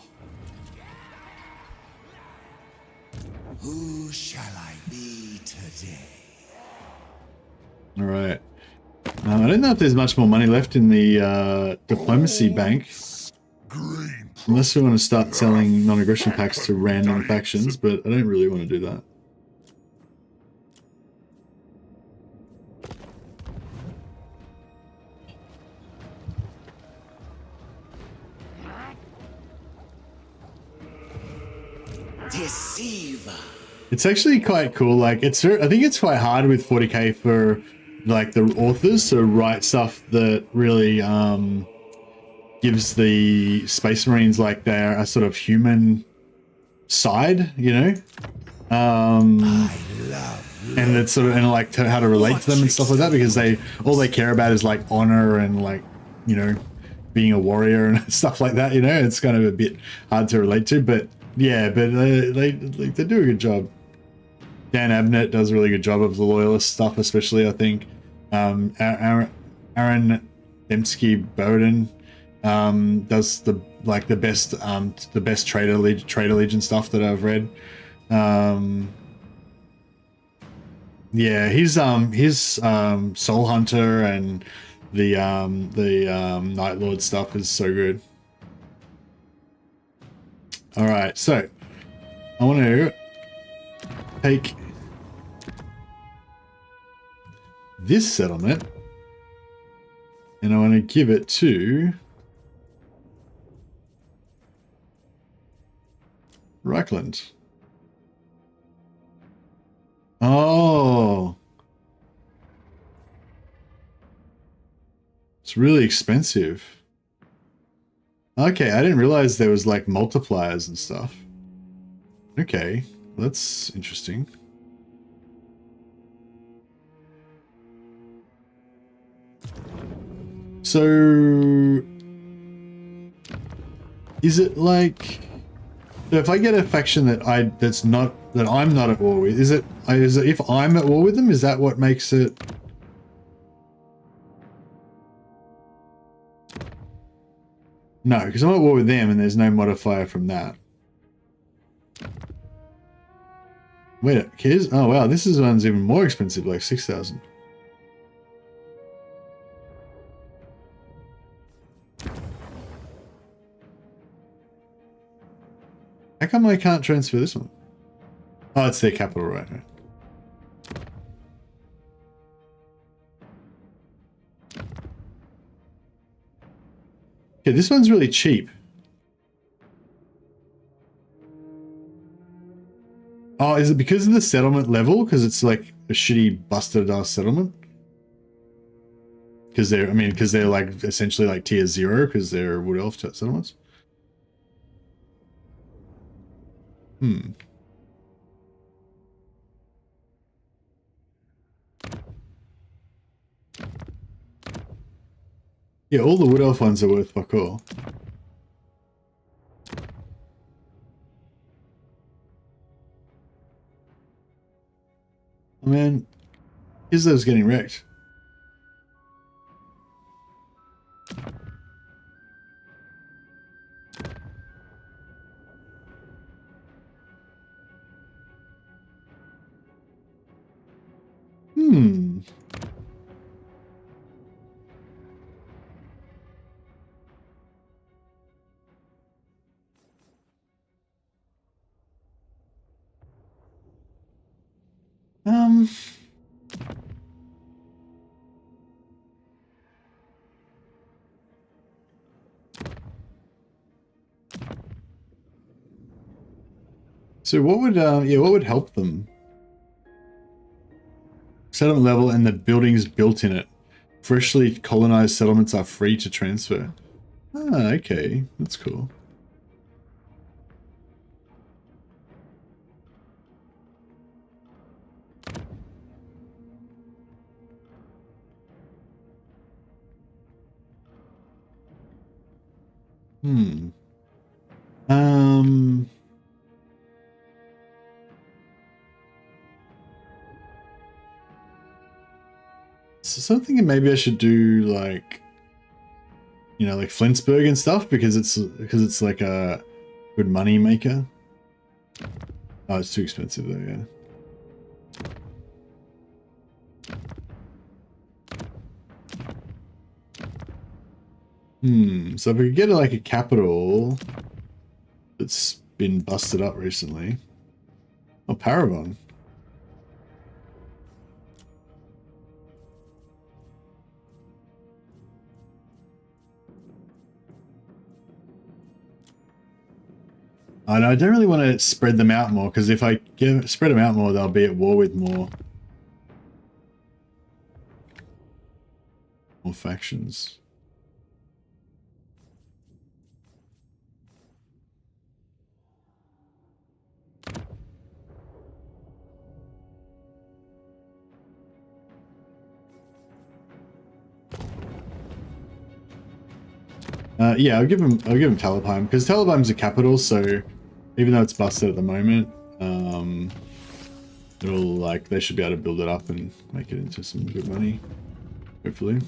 Who shall I be today? All right. I don't know if there's much more money left in the diplomacy bank, unless we want to start selling non-aggression packs to random factions, but I don't really want to do that. deceiver. It's actually quite cool. Like I think it's quite hard with 40k for like the authors to write stuff that really gives the Space Marines like their a sort of human side, you know. And it's sort of and like how to relate to them and stuff like that, because all they care about is like honor and like, you know, being a warrior and stuff like that, you know. It's kind of a bit hard to relate to, but yeah, but they do a good job. Dan Abnett does a really good job of the loyalist stuff, especially I think. Aaron Dembski Bowden does the best Traitor Legion stuff that I've read. Yeah, his Soul Hunter and the Night Lord stuff is so good. All right, so I want to take this settlement and I want to give it to Reichland. Oh, it's really expensive. Okay, I didn't realize there was like multipliers and stuff. Okay, that's interesting. So, is it like, if I get a faction that I'm not at war with, is it if I'm at war with them, is that what makes it? No, because I'm at war with them and there's no modifier from that. Wait, here's, oh wow, this one's even more expensive, like 6,000. How come I can't transfer this one? Oh, it's their capital, right? Okay, this one's really cheap. Oh, is it because of the settlement level? Because it's like a shitty busted ass settlement? Because they're like essentially like tier 0 because they're wood elf settlements. Yeah, all the wood elf ones are worth fuck all. Oh man, Izzo's getting wrecked. So what would help them? Settlement level and the buildings built in it. Freshly colonized settlements are free to transfer. Ah, okay, that's cool. So something maybe I should do like, you know, like Flintsburg and stuff because it's like a good money maker. Oh, it's too expensive though, yeah. So if we could get like a capital that's been busted up recently. Oh, Paragon. I don't really want to spread them out more, because if I spread them out more, they'll be at war with more factions. Yeah, I'll give him Talabheim, because Talabheim's a capital, so even though it's busted at the moment, it'll they should be able to build it up and make it into some good money, hopefully.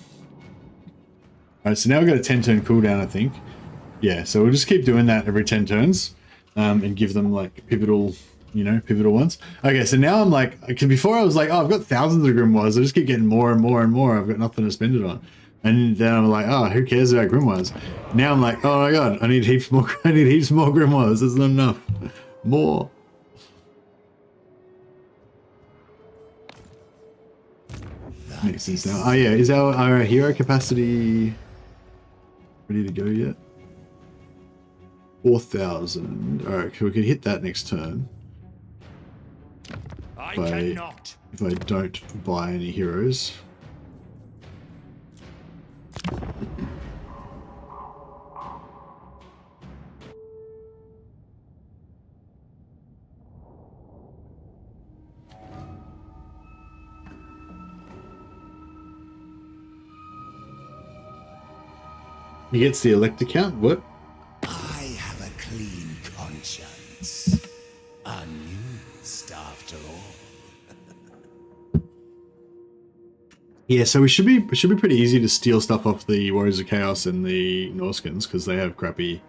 Alright, so now we've got a 10 turn cooldown, I think. Yeah, so we'll just keep doing that every 10 turns, and give them pivotal, pivotal ones. Okay, so now I'm because before I was oh, I've got thousands of grimoires, I just keep getting more and more and more, I've got nothing to spend it on. And then I'm oh, who cares about grimoires? Now I'm oh my god, I need heaps more. I need heaps more grimoires. There's not enough. More. Makes sense now. Oh yeah, is our hero capacity ready to go yet? 4,000. All right, we can hit that next turn. If I don't buy any heroes. He gets the elect account? What? I have a clean conscience. Unused after all. Yeah, so we should be pretty easy to steal stuff off the Warriors of Chaos and the Norskins, because they have crappy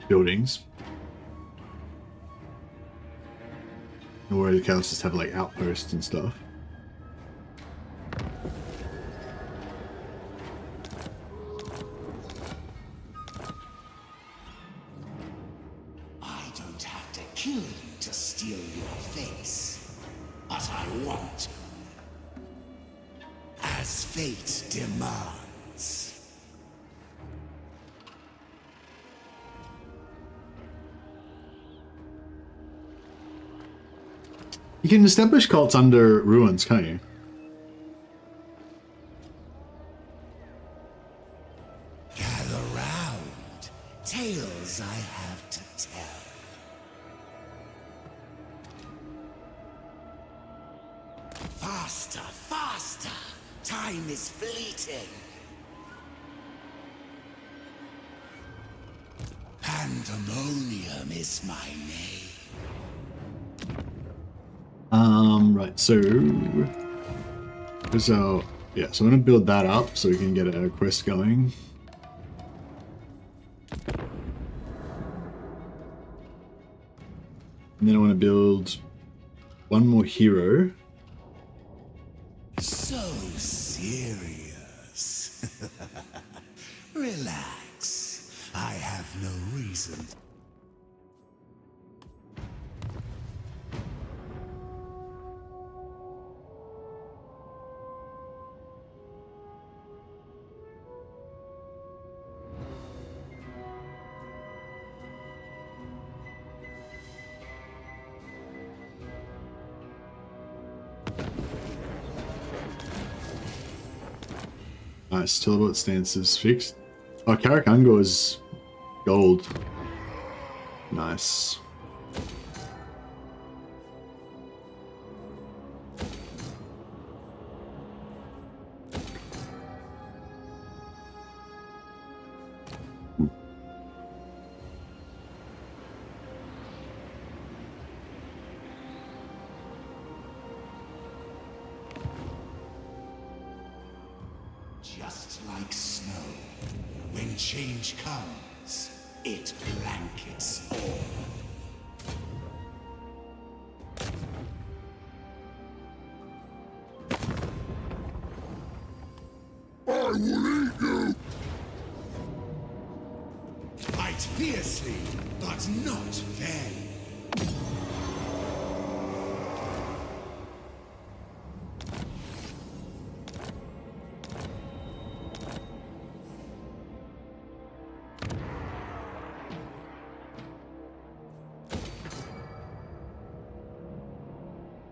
buildings. The Warriors of Chaos just have outposts and stuff. Kill you to steal your face, but I want to, as fate demands. You can establish cults under ruins, can't you? Gather round, tales I have to tell. Faster, faster! Time is fleeting. Pandemonium is my name. Right, so yeah, so I'm gonna build that up so we can get a quest going. And then I want to build one more hero. So serious. Relax. I have no reason. Nice, teleport stance is fixed. Oh, Karak Ungor is gold. Nice. Just like snow, when change comes, it blankets all. I will eat you! Fight fiercely, but not fairly.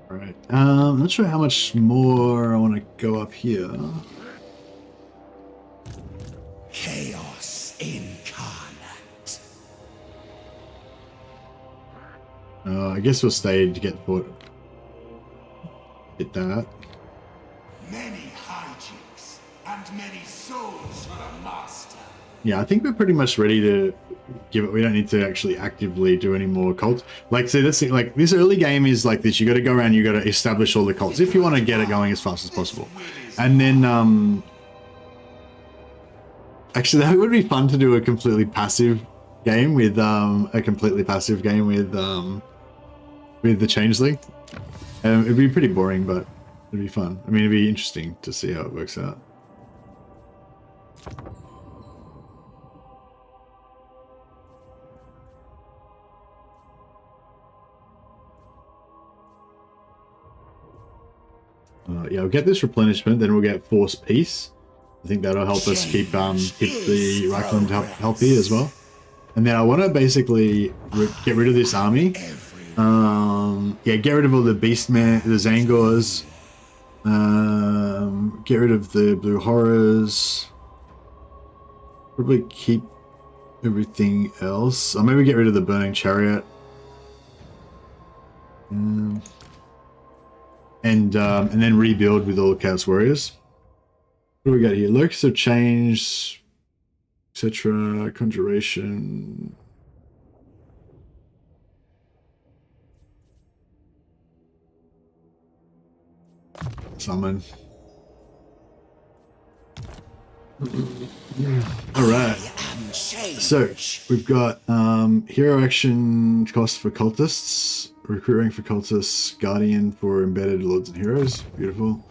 Alright, I'm not sure how much more I want to go up here. Chaos incarnate. I guess we'll stay to get that. Many hijinks and many souls for the master. Yeah, I think we're pretty much ready to give it. We don't need to actually actively do any more cults. Like, see, this like this early game is like this. You got to go around. You got to establish all the cults if you want to get it going as fast as possible. And then, actually, that would be fun to do a completely passive game with the Changeling. It'd be pretty boring, but it'd be fun. I mean, it'd be interesting to see how it works out. Yeah, we'll get this replenishment, then we'll get Force Peace. I think that'll help us keep the Reichland healthy as well. And then I want to basically get rid of this army. Yeah, get rid of all the Beastmen, the Zangors. Get rid of the Blue Horrors. Probably keep everything else. Or maybe get rid of the Burning Chariot. And then rebuild with all the Chaos Warriors. What do we got here? Locus of Change, etc. Conjuration. Summon. Alright. So, we've got hero action cost for cultists, recruiting for cultists, guardian for embedded lords and heroes. Beautiful.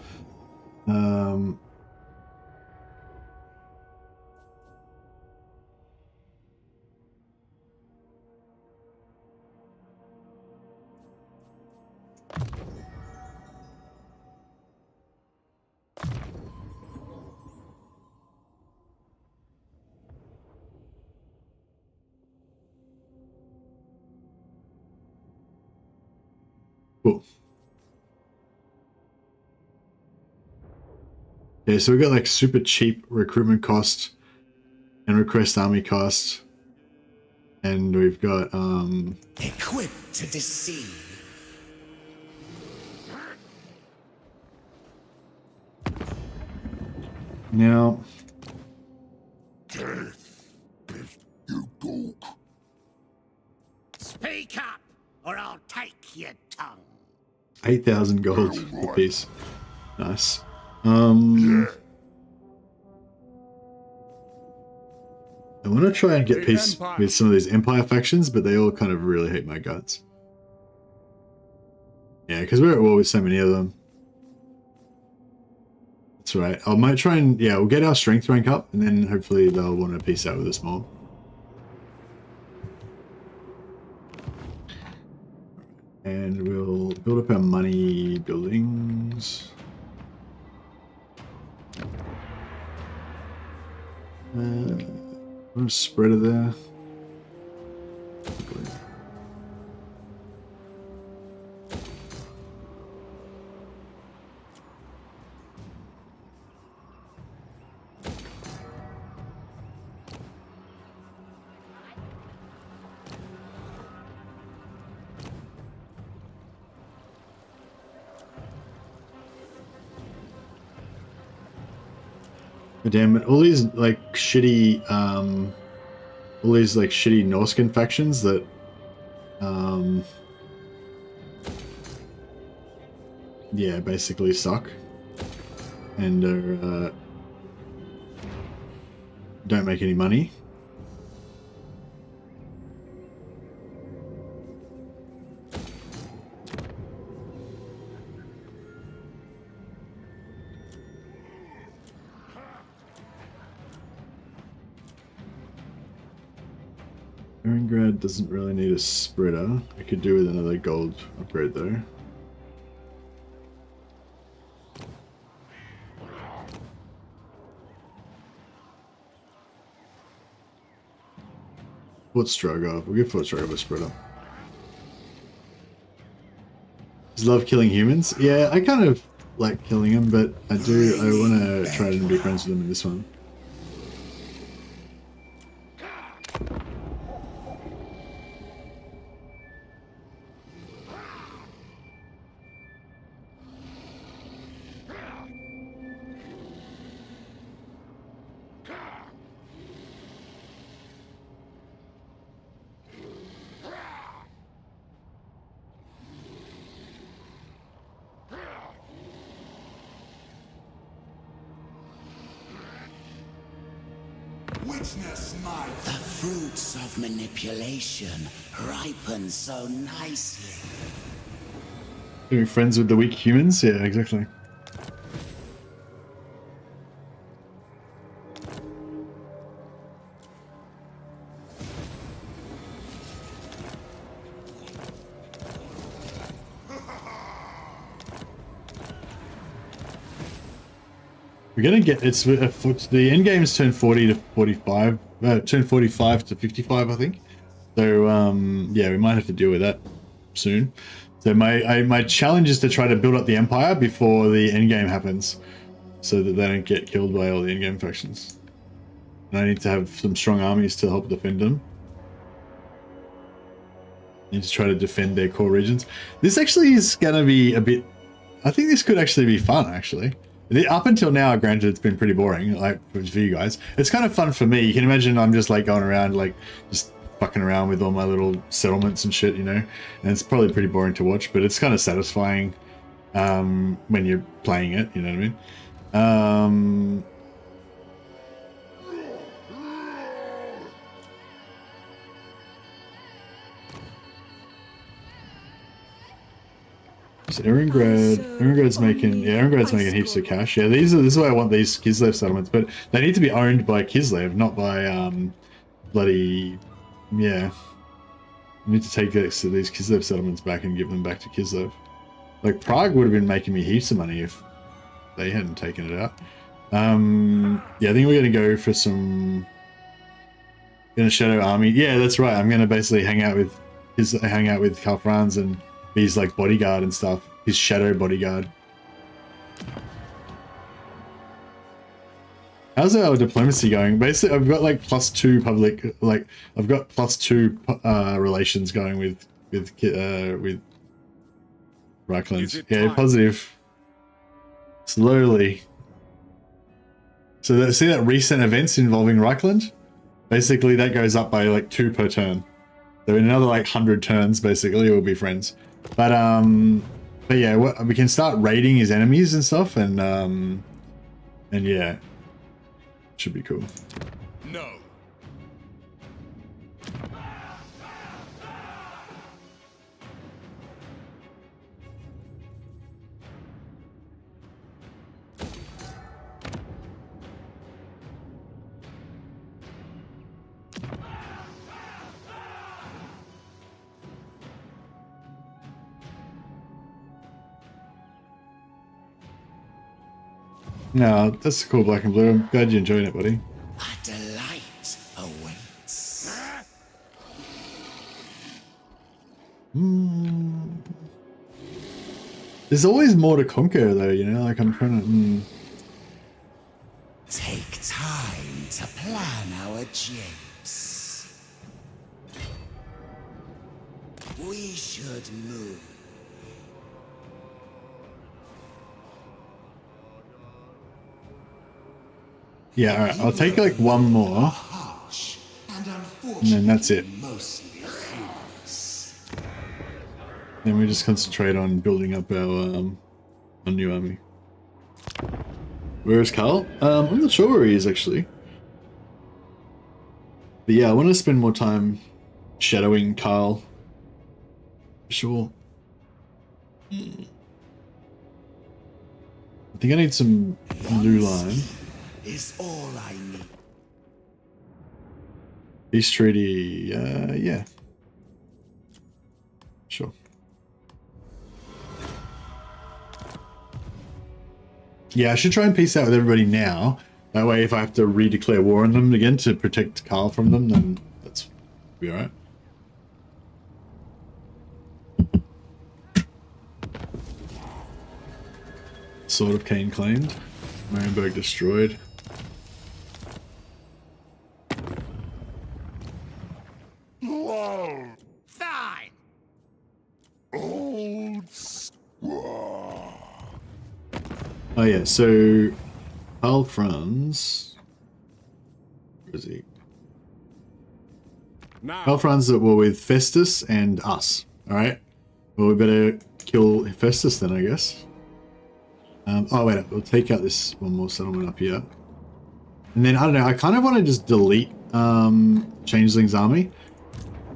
Cool. Yeah, so we got like super cheap recruitment cost and request army cost. And we've got equipped to deceive. Now Speak up, or I'll take your tongue. 8,000 gold a piece. Nice. I want to try and get peace with some of these Empire factions, but they all kind of really hate my guts. Yeah, because we're at war with so many of them. That's right. I might try and, yeah, we'll get our strength rank up, and then hopefully they'll want to peace out with us more. And we'll build up our money buildings. What a spreader there. Damn it, all these like shitty Norscan factions that yeah, basically suck and don't make any money. Irongrad doesn't really need a spreader. I could do with another gold upgrade though. Fort Strogoff. We'll give Fort Strogoff a spreader. Just love killing humans. Yeah, I kind of like killing them, but I want to try and be friends with them in this one. The fruits of manipulation ripen so nicely. Being friends with the weak humans? Yeah, exactly. We're gonna get the end game's turn 40 to 45, turn 45 to 55, I think. So yeah, we might have to deal with that soon. So my challenge is to try to build up the empire before the end game happens, so that they don't get killed by all the end game factions. And I need to have some strong armies to help defend them. Need to try to defend their core regions. This actually is gonna be a bit. I think this could actually be fun, actually. Up until now, granted, it's been pretty boring, like for you guys. It's kind of fun for me. You can imagine I'm just like going around, like just fucking around with all my little settlements and shit, you know. And it's probably pretty boring to watch, but it's kind of satisfying when you're playing it. You know what I mean? So Erengrad's making heaps of cash. Yeah, this is why I want these Kislev settlements, but they need to be owned by Kislev, not by bloody, yeah. I need to take these Kislev settlements back and give them back to Kislev. Like Prague would have been making me heaps of money if they hadn't taken it out. Yeah, I think we're gonna go for some in a shadow army. Yeah, that's right. I'm gonna basically hang out with Karl Franz and be his like bodyguard and stuff. His shadow bodyguard. How's our diplomacy going? Basically, I've got like +2 public, like I've got +2 relations going with Reichland. Yeah, positive. Slowly. So see that recent events involving Reichland? Basically, that goes up by like 2 per turn. So in another like 100 turns, basically, we'll be friends. But yeah, we can start raiding his enemies and stuff, and yeah, should be cool. No. No, that's cool, black and blue. I'm glad you're enjoying it, buddy. A delight awaits. There's always more to conquer, though, you know? Like, I'm trying to... Take time to plan our japes. We should move. Yeah, alright, I'll take like one more. And then that's it. Then we just concentrate on building up our new army. Where is Carl? I'm not sure where he is actually. But yeah, I want to spend more time shadowing Carl. Sure. I think I need some blue line. Is all I need. Peace treaty, yeah. Sure. Yeah, I should try and peace out with everybody now. That way, if I have to redeclare war on them again to protect Carl from them, then that's be alright. Sword of Cain claimed. Marienburg destroyed. Fine. Old squaw. Oh yeah, so Karl Franz. Where is he? Karl Franz that were with Festus and us. Alright. Well, we better kill Festus then, I guess. Oh wait, we'll take out this one more settlement up here. And then, I don't know, I kind of want to just delete Changeling's army.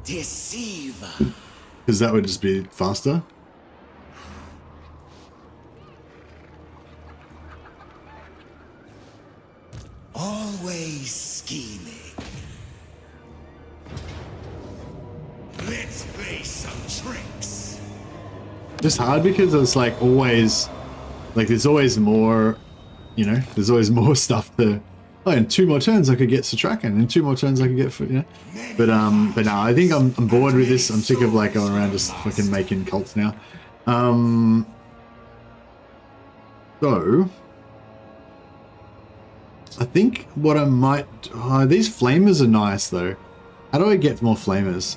Deceiver. Because that would just be faster. Always scheming. Let's play some tricks. Just hard because it's like always, like there's always more, you know, there's always more stuff to, oh, in 2 more turns I could get Satrakan, in 2 more turns I could get, you know. But no, I think I'm bored with this. I'm sick of like going around just fucking making cults now. So I think what I might, these flamers are nice though. How do I get more flamers?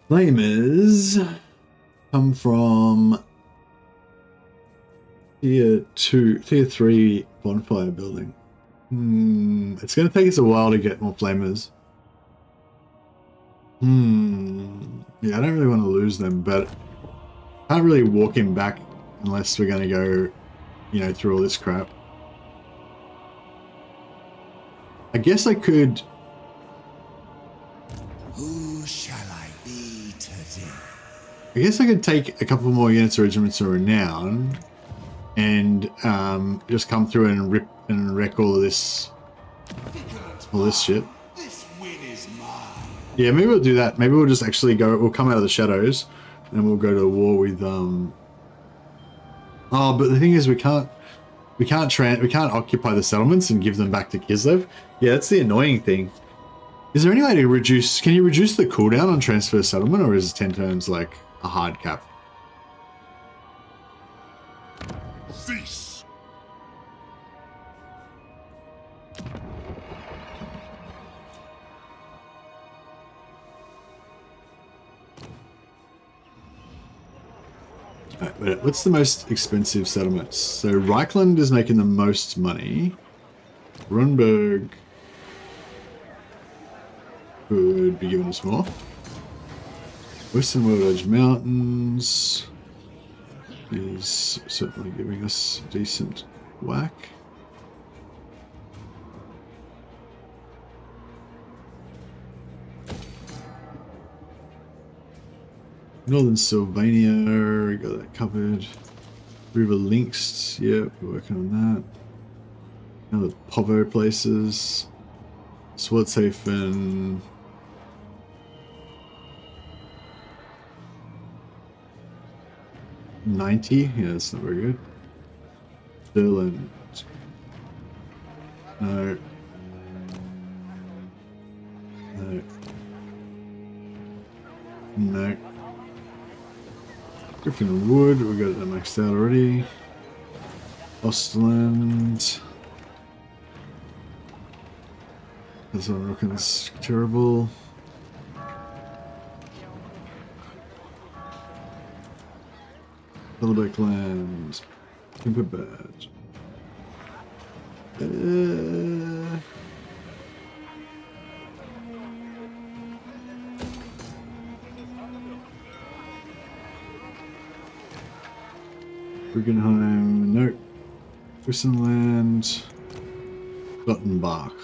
Flamers come from tier 3 bonfire building. It's going to take us a while to get more flamers. Yeah, I don't really want to lose them, but I can't really walk him back unless we're going to go, you know, through all this crap. I guess I could... Who shall I be today? I guess I could take a couple more units of regiments of renown and just come through and rip and wreck all of this shit. This win is mine. Yeah, maybe we'll do that. Maybe we'll just actually go, we'll come out of the shadows and we'll go to war with oh, but the thing is we can't occupy the settlements and give them back to Kislev. Yeah, that's the annoying thing. Is there any way to reduce, can you reduce the cooldown on transfer settlement, or is 10 turns like a hard cap? Cease. Right, wait, what's the most expensive settlements? So Reichland is making the most money. Runberg could be giving us more. Western World Edge Mountains is certainly giving us a decent whack. Northern Sylvania, got that covered. River Links, yep, we're working on that. Now the Povo places. Swarthafen. $90, yeah, that's not very good. Stirland. No. No. No. Griffin Wood, we got that maxed out already. Ostland. That's not looking as terrible. Hillebeck Land. Timber Badge. Guggenheim, nope. Wissenland. Dottenbach.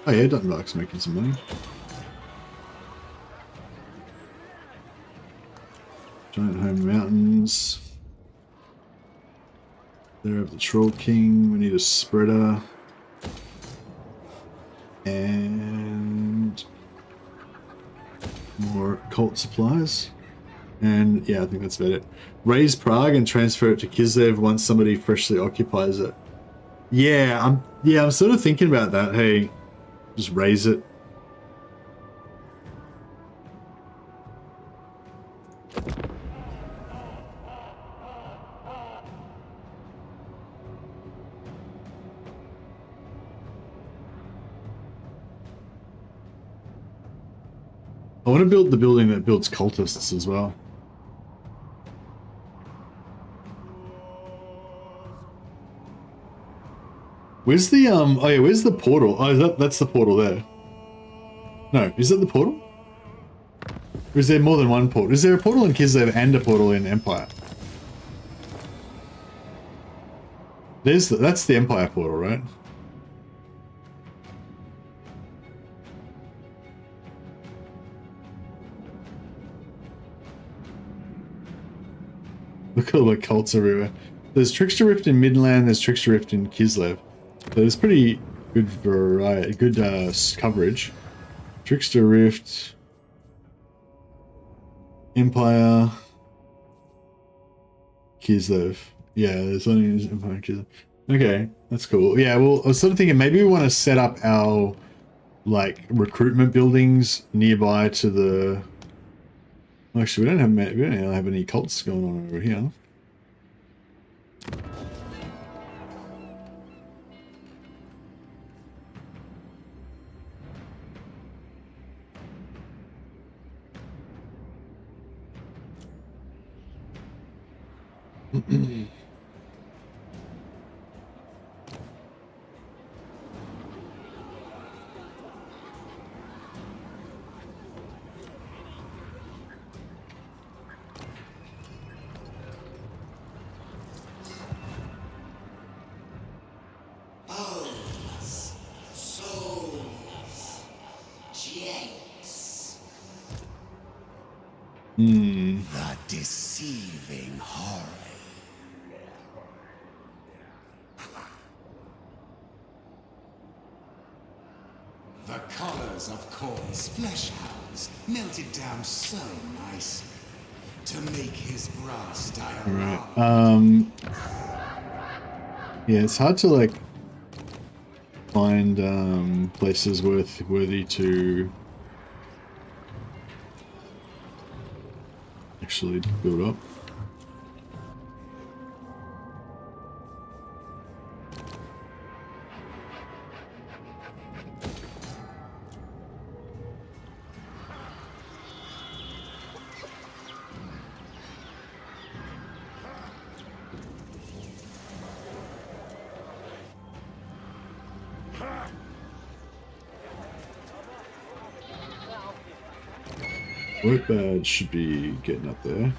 Oh yeah, Dottenbach's making some money. Giant Home Mountains. There have the Troll King. We need a spreader. And more cult supplies. And yeah, I think that's about it. Raise Prague and transfer it to Kislev once somebody freshly occupies it. Yeah, I'm sort of thinking about that. Hey, just raise it. want to build the building that builds cultists as well. Where's the oh yeah, where's the portal? Oh, that's the portal there. No, is it the portal? Or is there more than one portal? Is there a portal in Kislev and a portal in Empire? That's the Empire portal, right? Look at all the cults everywhere. There's Trickster Rift in Midland, there's Trickster Rift in Kislev. So there's pretty good variety, good coverage. Trickster Rift, Empire, Kislev. Yeah, there's only Empire and Kislev. Okay, that's cool. Yeah, well, I was sort of thinking maybe we want to set up our like recruitment buildings nearby to the. Actually, we don't have any cults going on over here. The deceiving horror. The collars of Korn's flesh hounds melted down so nicely to make his brass diorama. Alright, yeah, it's hard to like find places worthy to actually build up. Work badge should be getting up there.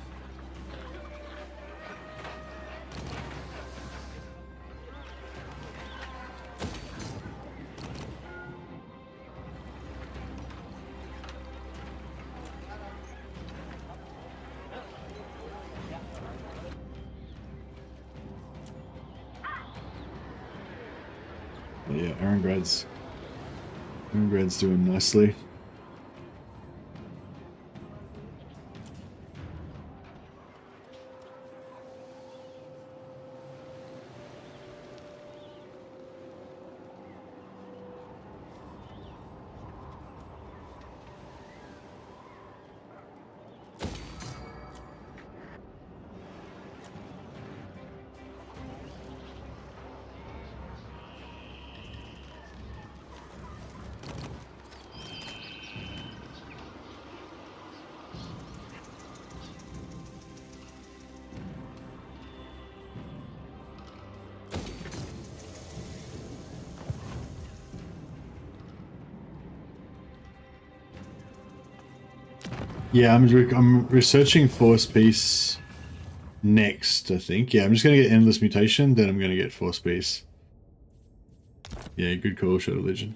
Yeah, Arengrad's doing nicely. Yeah, I'm researching Force Peace next, I think. Yeah, I'm just going to get Endless Mutation, then I'm going to get Force Peace. Yeah, good call, Shadow Legion.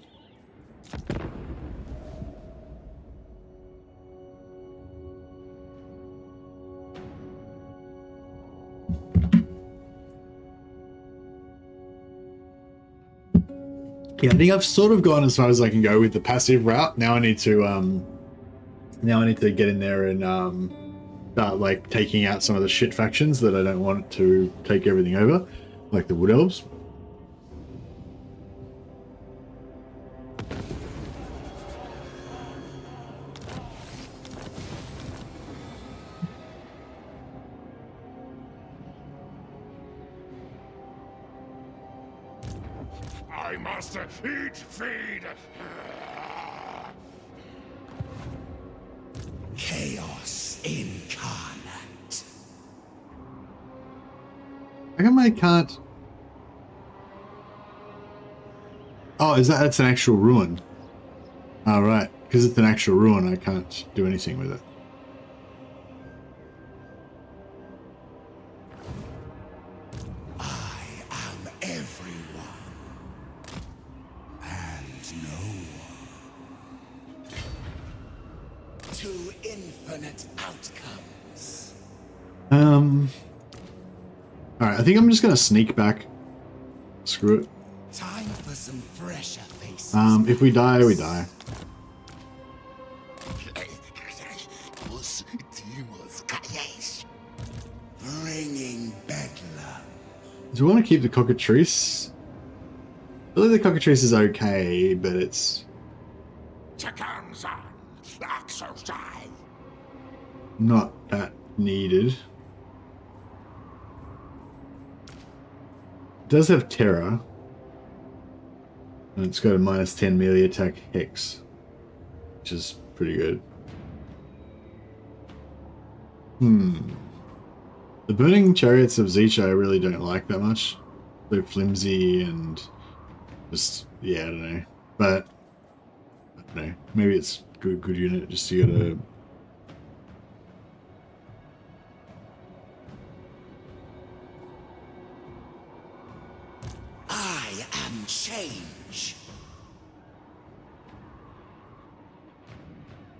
Yeah, I think I've sort of gone as far as I can go with the passive route. Now I need to get in there and start like taking out some of the shit factions that I don't want to take everything over, like the Wood Elves. I must eat, feed. How come I can't? Oh, that's an actual ruin? Oh, right. Because it's an actual ruin, I can't do anything with it. I am everyone, and no one. Two infinite outcomes. Alright, I think I'm just gonna sneak back. Screw it. Time for some fresher faces. If we die, we die. Bringing bedlam. Do we want to keep the cockatrice? I believe the cockatrice is okay, but it's not that needed. It does have terror. And it's got a -10 melee attack hex, which is pretty good. The burning chariots of Zecha I really don't like that much. They're flimsy and just, yeah, I don't know. But I don't know. Maybe it's good unit. Just you gotta. I am change.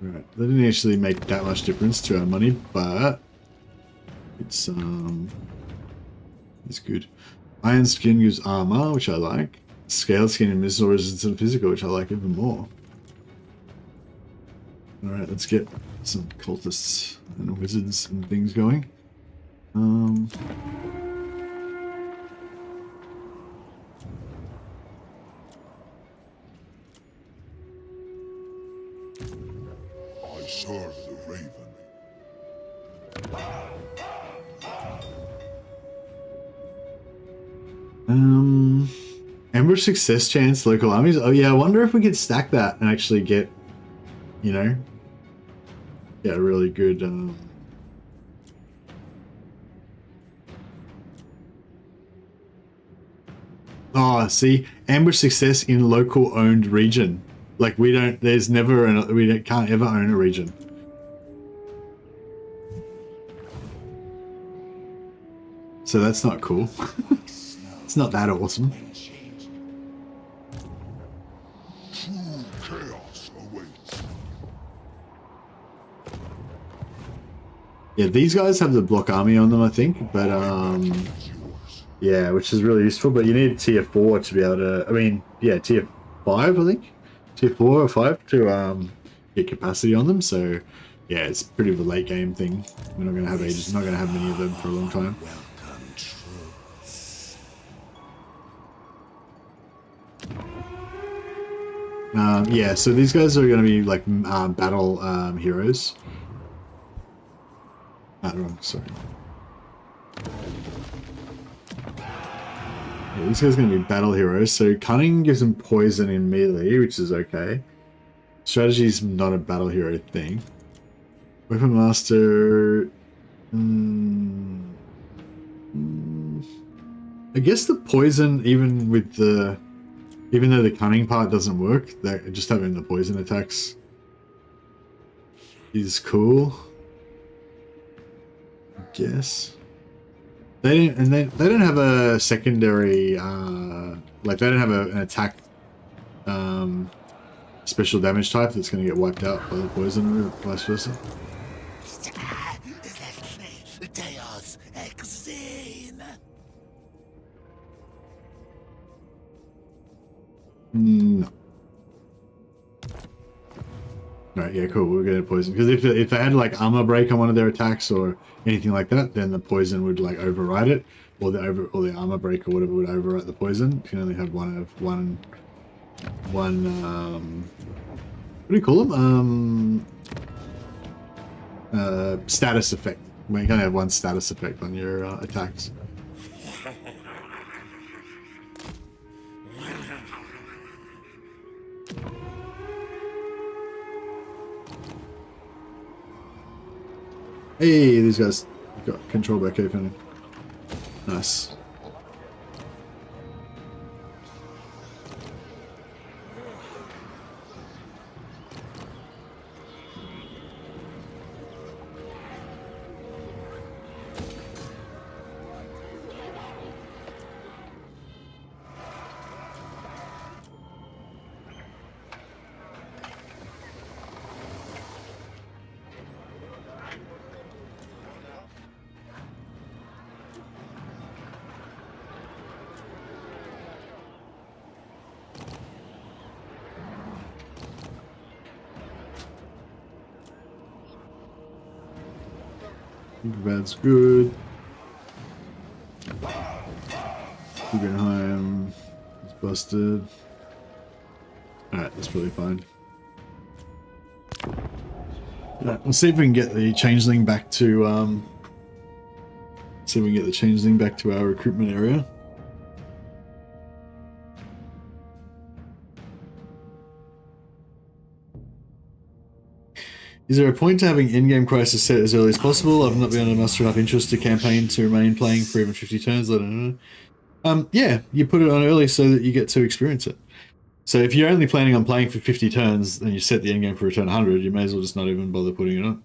Right, that didn't actually make that much difference to our money, but it's good. Iron skin gives armor, which I like. Scale skin and missile resistance and physical, which I like even more. Alright, let's get some cultists and wizards and things going. I serve the Raven. Ambush success chance, local armies. Oh yeah, I wonder if we could stack that and actually get, you know, a really good Oh, see, ambush success in local owned region. Like we don't. There's never can't ever own a region. So that's not cool. It's not that awesome. True chaos awaits. Yeah, these guys have the block army on them, I think, but yeah, which is really useful. But you need tier 4 to be able to. I mean, yeah, tier 5, I think, tier 4 or 5 to get capacity on them. So yeah, it's pretty of a late game thing. We're not gonna have ages. Not gonna have many of them for a long time. Yeah, so these guys are going to be like battle heroes. Wrong, sorry. Yeah, these guys are going to be battle heroes. So cunning gives them poison in melee, which is okay. Strategy is not a battle hero thing. Weapon master. I guess the poison, even though the cunning part doesn't work, just having the poison attacks is cool. I guess they don't have a secondary like they don't have an attack special damage type that's going to get wiped out by the poison or vice versa. No. Right, yeah, cool. We're gonna poison because if they had like armor break on one of their attacks or anything like that, then the poison would like override it, or the armor break or whatever would override the poison. You can only have one what do you call them? Status effect. Well, you can only have one status effect on your attacks. Hey, these guys got control by K-Fanning. Nice. That's good. Guggenheim is busted. Alright, that's probably fine. Right, we'll see if we can get the Changeling back to see if we can get the Changeling back to our recruitment area. Is there a point to having in-game crisis set as early as possible? I've not been able to muster enough interest to campaign to remain playing for even 50 turns. I don't know. Yeah, you put it on early so that you get to experience it. So if you're only planning on playing for 50 turns and you set the endgame for return 100, you may as well just not even bother putting it on.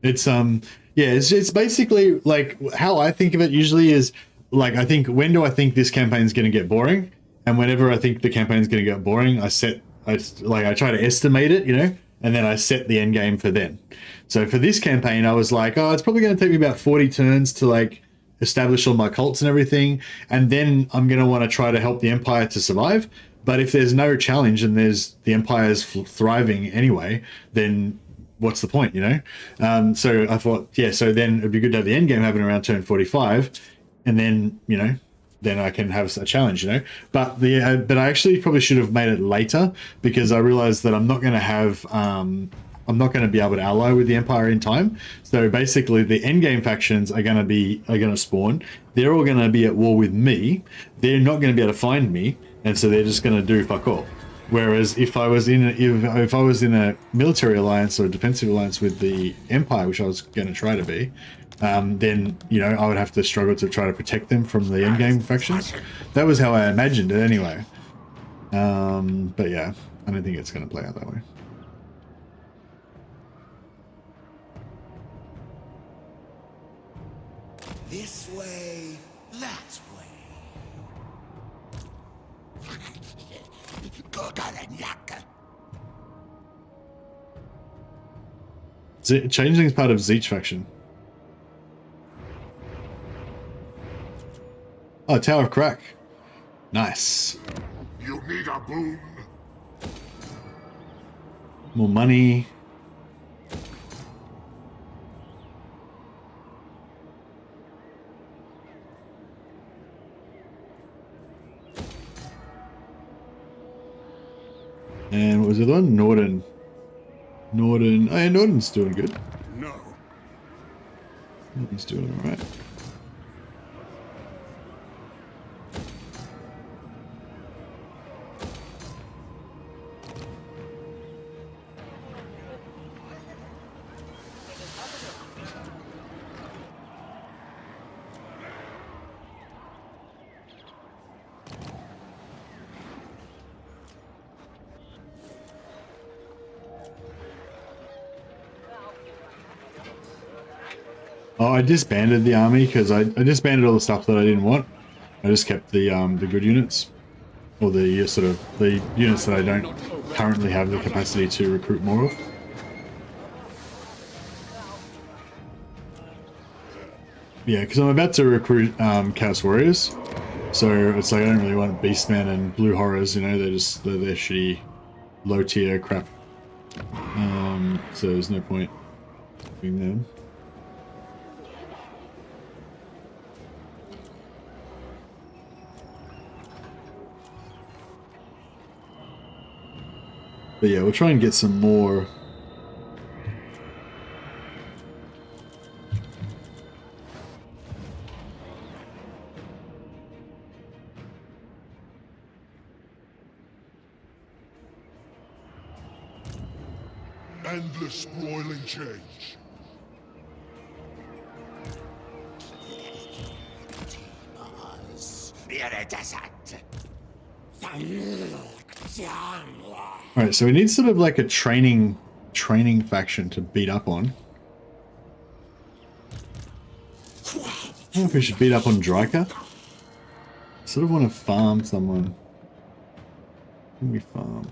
It's yeah, it's basically like how I think of it usually is like I think when do I think this campaign's going to get boring? And whenever I think the campaign's going to get boring, I try to estimate it, you know, and then I set the end game for then. So for this campaign, I was like, oh, it's probably going to take me about 40 turns to like establish all my cults and everything, and then I'm going to want to try to help the Empire to survive. But if there's no challenge and the Empire's thriving anyway, then what's the point, you know? So I thought, yeah, so then it'd be good to have the end game happen around turn 45, and then, you know, then I can have a challenge, you know. But but I actually probably should have made it later, because I realized that I'm not going to have I'm not going to be able to ally with the Empire in time. So basically, the endgame factions are going to spawn. They're all going to be at war with me. They're not going to be able to find me, and so they're just going to do fuck all. Whereas if I was in a military alliance or a defensive alliance with the Empire, which I was going to try to be, then, you know, I would have to struggle to try to protect them from the endgame factions. That was how I imagined it anyway. But yeah, I don't think it's going to play out that way. This way, that way. Changeling's part of Zeech faction. Oh, Tower of Crack. Nice. You need a boon. More money. And what was the other one? Norden. Oh yeah, Norden's doing good. No. Norden's doing alright. Oh, I disbanded the army because I disbanded all the stuff that I didn't want. I just kept the good units, or the the units that I don't currently have the capacity to recruit more of. Yeah, because I'm about to recruit Chaos Warriors, so it's like I don't really want Beastmen and Blue Horrors. You know, they're shitty, low tier crap. So there's no point doing them. But yeah, we'll try and get some more. Endless broiling change. Alright, so we need sort of like a training faction to beat up on. I don't know if we should beat up on Dryka. I sort of want to farm someone. Who can we farm?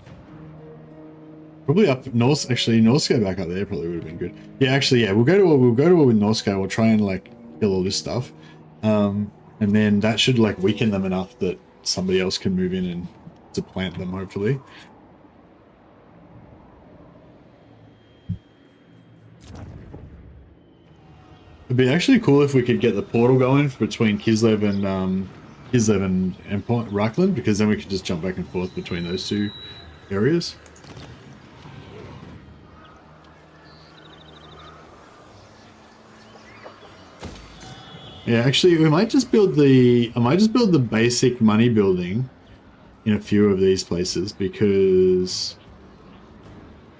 Probably up North. Actually, Northscale back up there probably would have been good. Yeah, actually, yeah, we'll go to war with Northscale. We'll try and like kill all this stuff, and then that should like weaken them enough that somebody else can move in and supplant them, hopefully. It'd be actually cool if we could get the portal going between Kislev and Empire Reichland, because then we could just jump back and forth between those two areas. Yeah, actually, we might just build the. I might just build the basic money building in a few of these places, because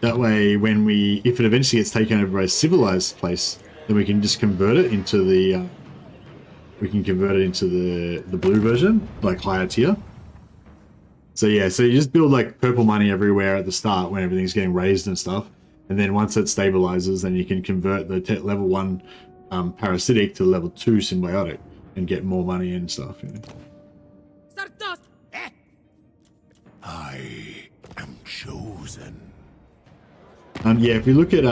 that way, when if it eventually gets taken over by a civilized place, then we can just convert it into the. We can convert it into the blue version, like higher tier. So yeah, so you just build like purple money everywhere at the start when everything's getting raised and stuff, and then once it stabilizes, then you can convert the level 1 parasitic to level 2 symbiotic and get more money and stuff. You know? I am chosen. Yeah, if you look at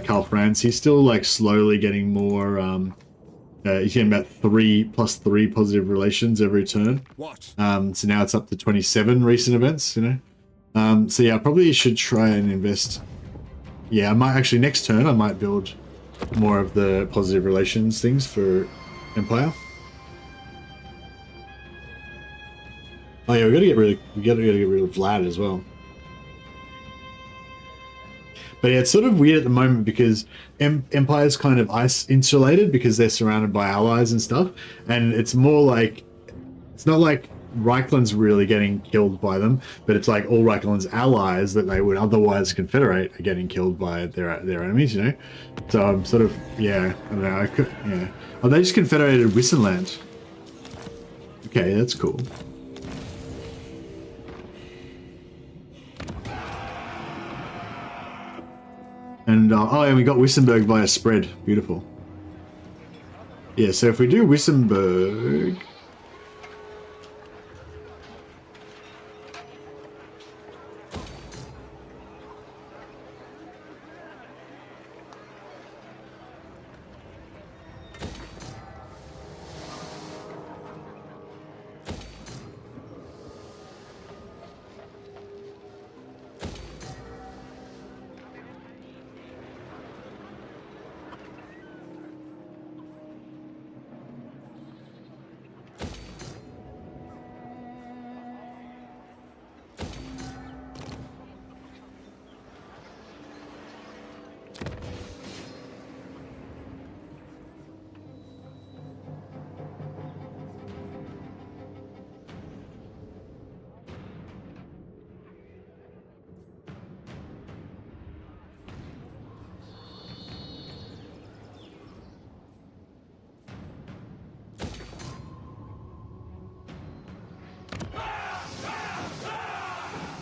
Karl Franz, he's still like slowly getting more. He's getting about 3 + 3 positive relations every turn. What? So now it's up to 27 recent events. You know. So yeah, I probably should try and invest. Yeah, I might actually next turn I might build more of the positive relations things for Empire. Oh yeah, we gotta get rid of Vlad as well. But yeah, it's sort of weird at the moment because Empire's kind of insulated because they're surrounded by allies and stuff, and it's more like it's not like Reichland's really getting killed by them, but it's like all Reichland's allies that they would otherwise confederate are getting killed by their enemies, you know. So I'm sort of I don't know. Oh, they just confederated Wissenland. Okay, that's cool. And and we got Wissenberg via spread. Beautiful. Yeah, so if we do Wissenberg.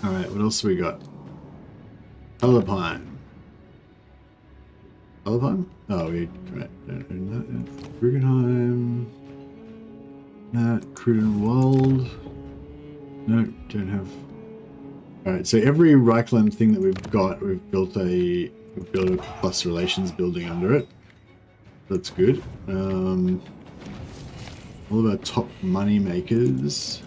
Alright, what else we got? Alpine. Alpine? Oh, we Guggenheim. Krudenwald. No, don't have. Alright, so every Reichland thing that we've got, we've built a plus relations building under it. That's good. All of our top money makers.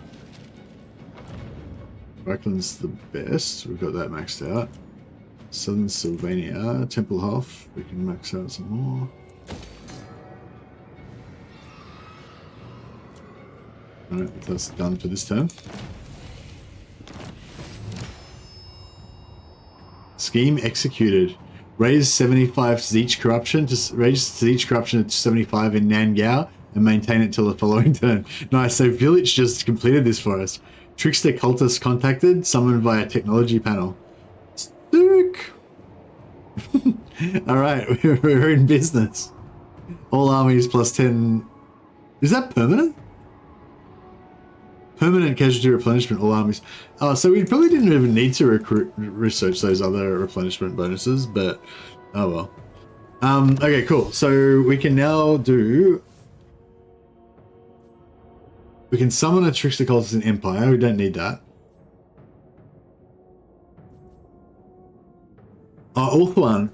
Reichland's the best. We've got that maxed out. Southern Sylvania, Tempelhof. We can max out some more. Alright, that's done for this turn. Scheme executed. Raise 75 Siege corruption to raise Siege corruption to 75 in Nangao and maintain it till the following turn. Nice. So Village just completed this for us. Trickster cultist contacted, summoned via technology panel. Sick. All right, we're in business. All armies plus 10. Is that permanent? Permanent casualty replenishment, all armies. Oh, so we probably didn't even need to research those other replenishment bonuses, but oh well. Okay, cool. So we can now do. We can summon a Trickster cultist in Empire. We don't need that. Oh, Ulthuan.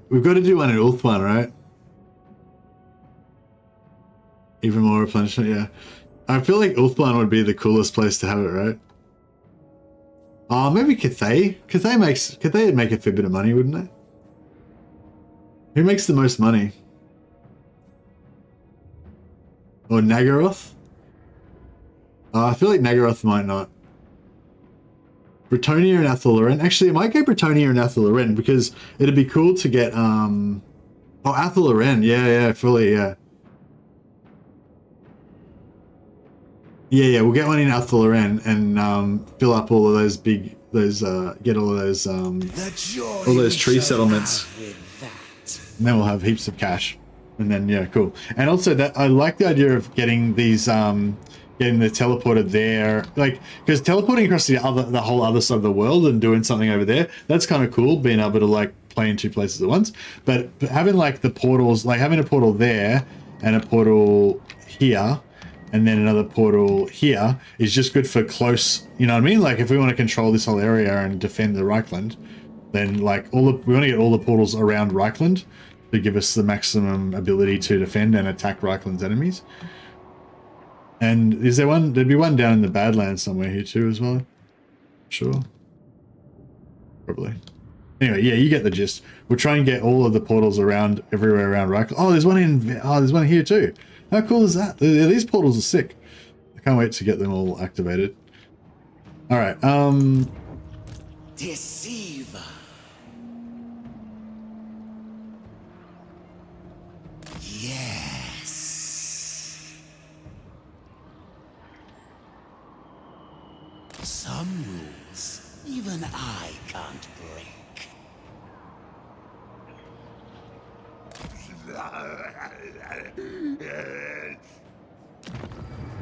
We've got to do one in Ulthuan, right? Even more replenishment, yeah. I feel like Ulthuan would be the coolest place to have it, right? Oh, maybe Cathay. Cathay would make a fair bit of money, wouldn't it? Who makes the most money? Or Nagaroth? I feel like Nagaroth might not. Bretonia and Athel-Loren. Actually, it might go Bretonia and Athel-Loren because it'd be cool to get oh, Athel-Loren. Yeah, fully, yeah. Yeah, we'll get one in Athel-Loren and fill up all of those big get all of those tree settlements. And then we'll have heaps of cash. And then yeah, cool. And also that I like the idea of getting these getting the teleporter there, like, because teleporting across the whole other side of the world and doing something over there, that's kind of cool, being able to like play in two places at once. But having like the portals, like having a portal there and a portal here and then another portal here is just good for close, you know what I mean? Like if we want to control this whole area and defend the Reichland, then like we want to get all the portals around Reichland to give us the maximum ability to defend and attack Reichland's enemies. And is there one? There'd be one down in the Badlands somewhere here too as well. Sure. Probably. Anyway, yeah, you get the gist. We'll try and get all of the portals around everywhere around Reichland. Oh, there's one here too. How cool is that? These portals are sick. I can't wait to get them all activated. All right. Deceiver. Some rules, even I can't break.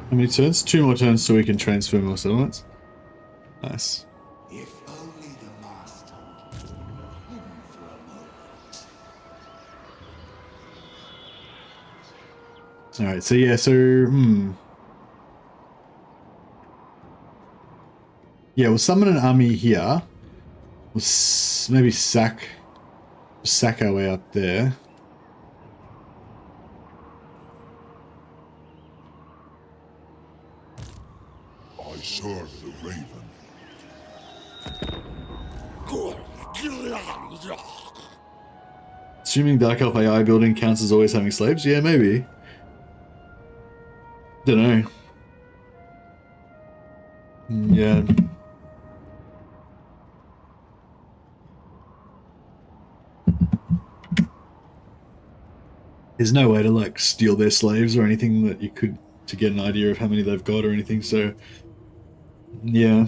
How many turns? 2 more turns so we can transfer more settlements. Nice. If only the master hidden for a moment. Alright, so yeah, yeah, we'll summon an army here. We'll maybe sack our way up there. I serve the Raven. Assuming Dark Elf AI building counts as always having slaves? Yeah, maybe. Don't know. Yeah. There's no way to like steal their slaves or anything that you could to get an idea of how many they've got or anything, so yeah.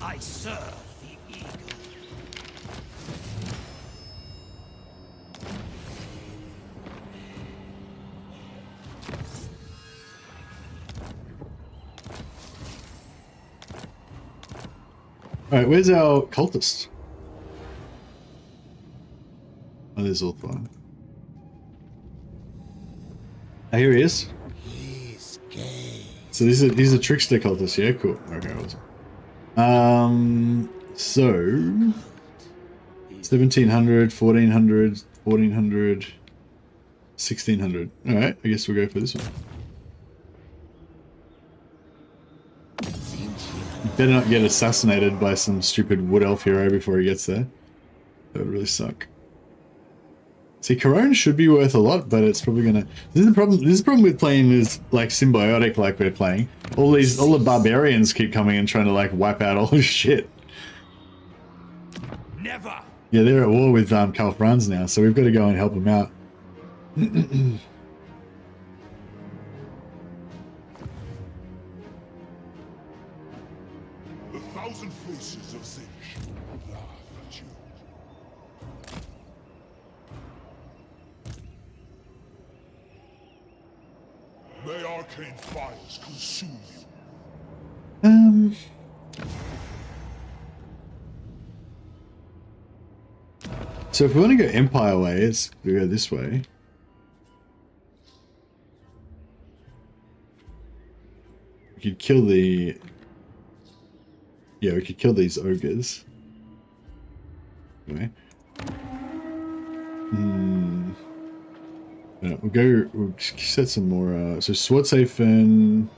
I serve the eagle. Alright, where's our cultist? Oh, there's Ulthuan. Oh, here he is. He's gay. So these are trickster cultists, yeah? Cool. Okay, awesome. So 1700, 1400, 1400, 1600. Alright, I guess we'll go for this one. You better not get assassinated by some stupid wood elf hero before he gets there. That would really suck. See, Corone should be worth a lot, but it's probably gonna... This is the problem with playing this, like, Symbiotic like we're playing. All the barbarians keep coming and trying to, like, wipe out all this shit. Never. Yeah, they're at war with Karl Franz now, so we've got to go and help them out. The thousand faces of Zinch laugh at you. May arcane fires consume you. So if we want to go Empire way, we go this way. We could kill the... Yeah, we could kill these ogres. Anyway. We'll set some more, so sword safe and,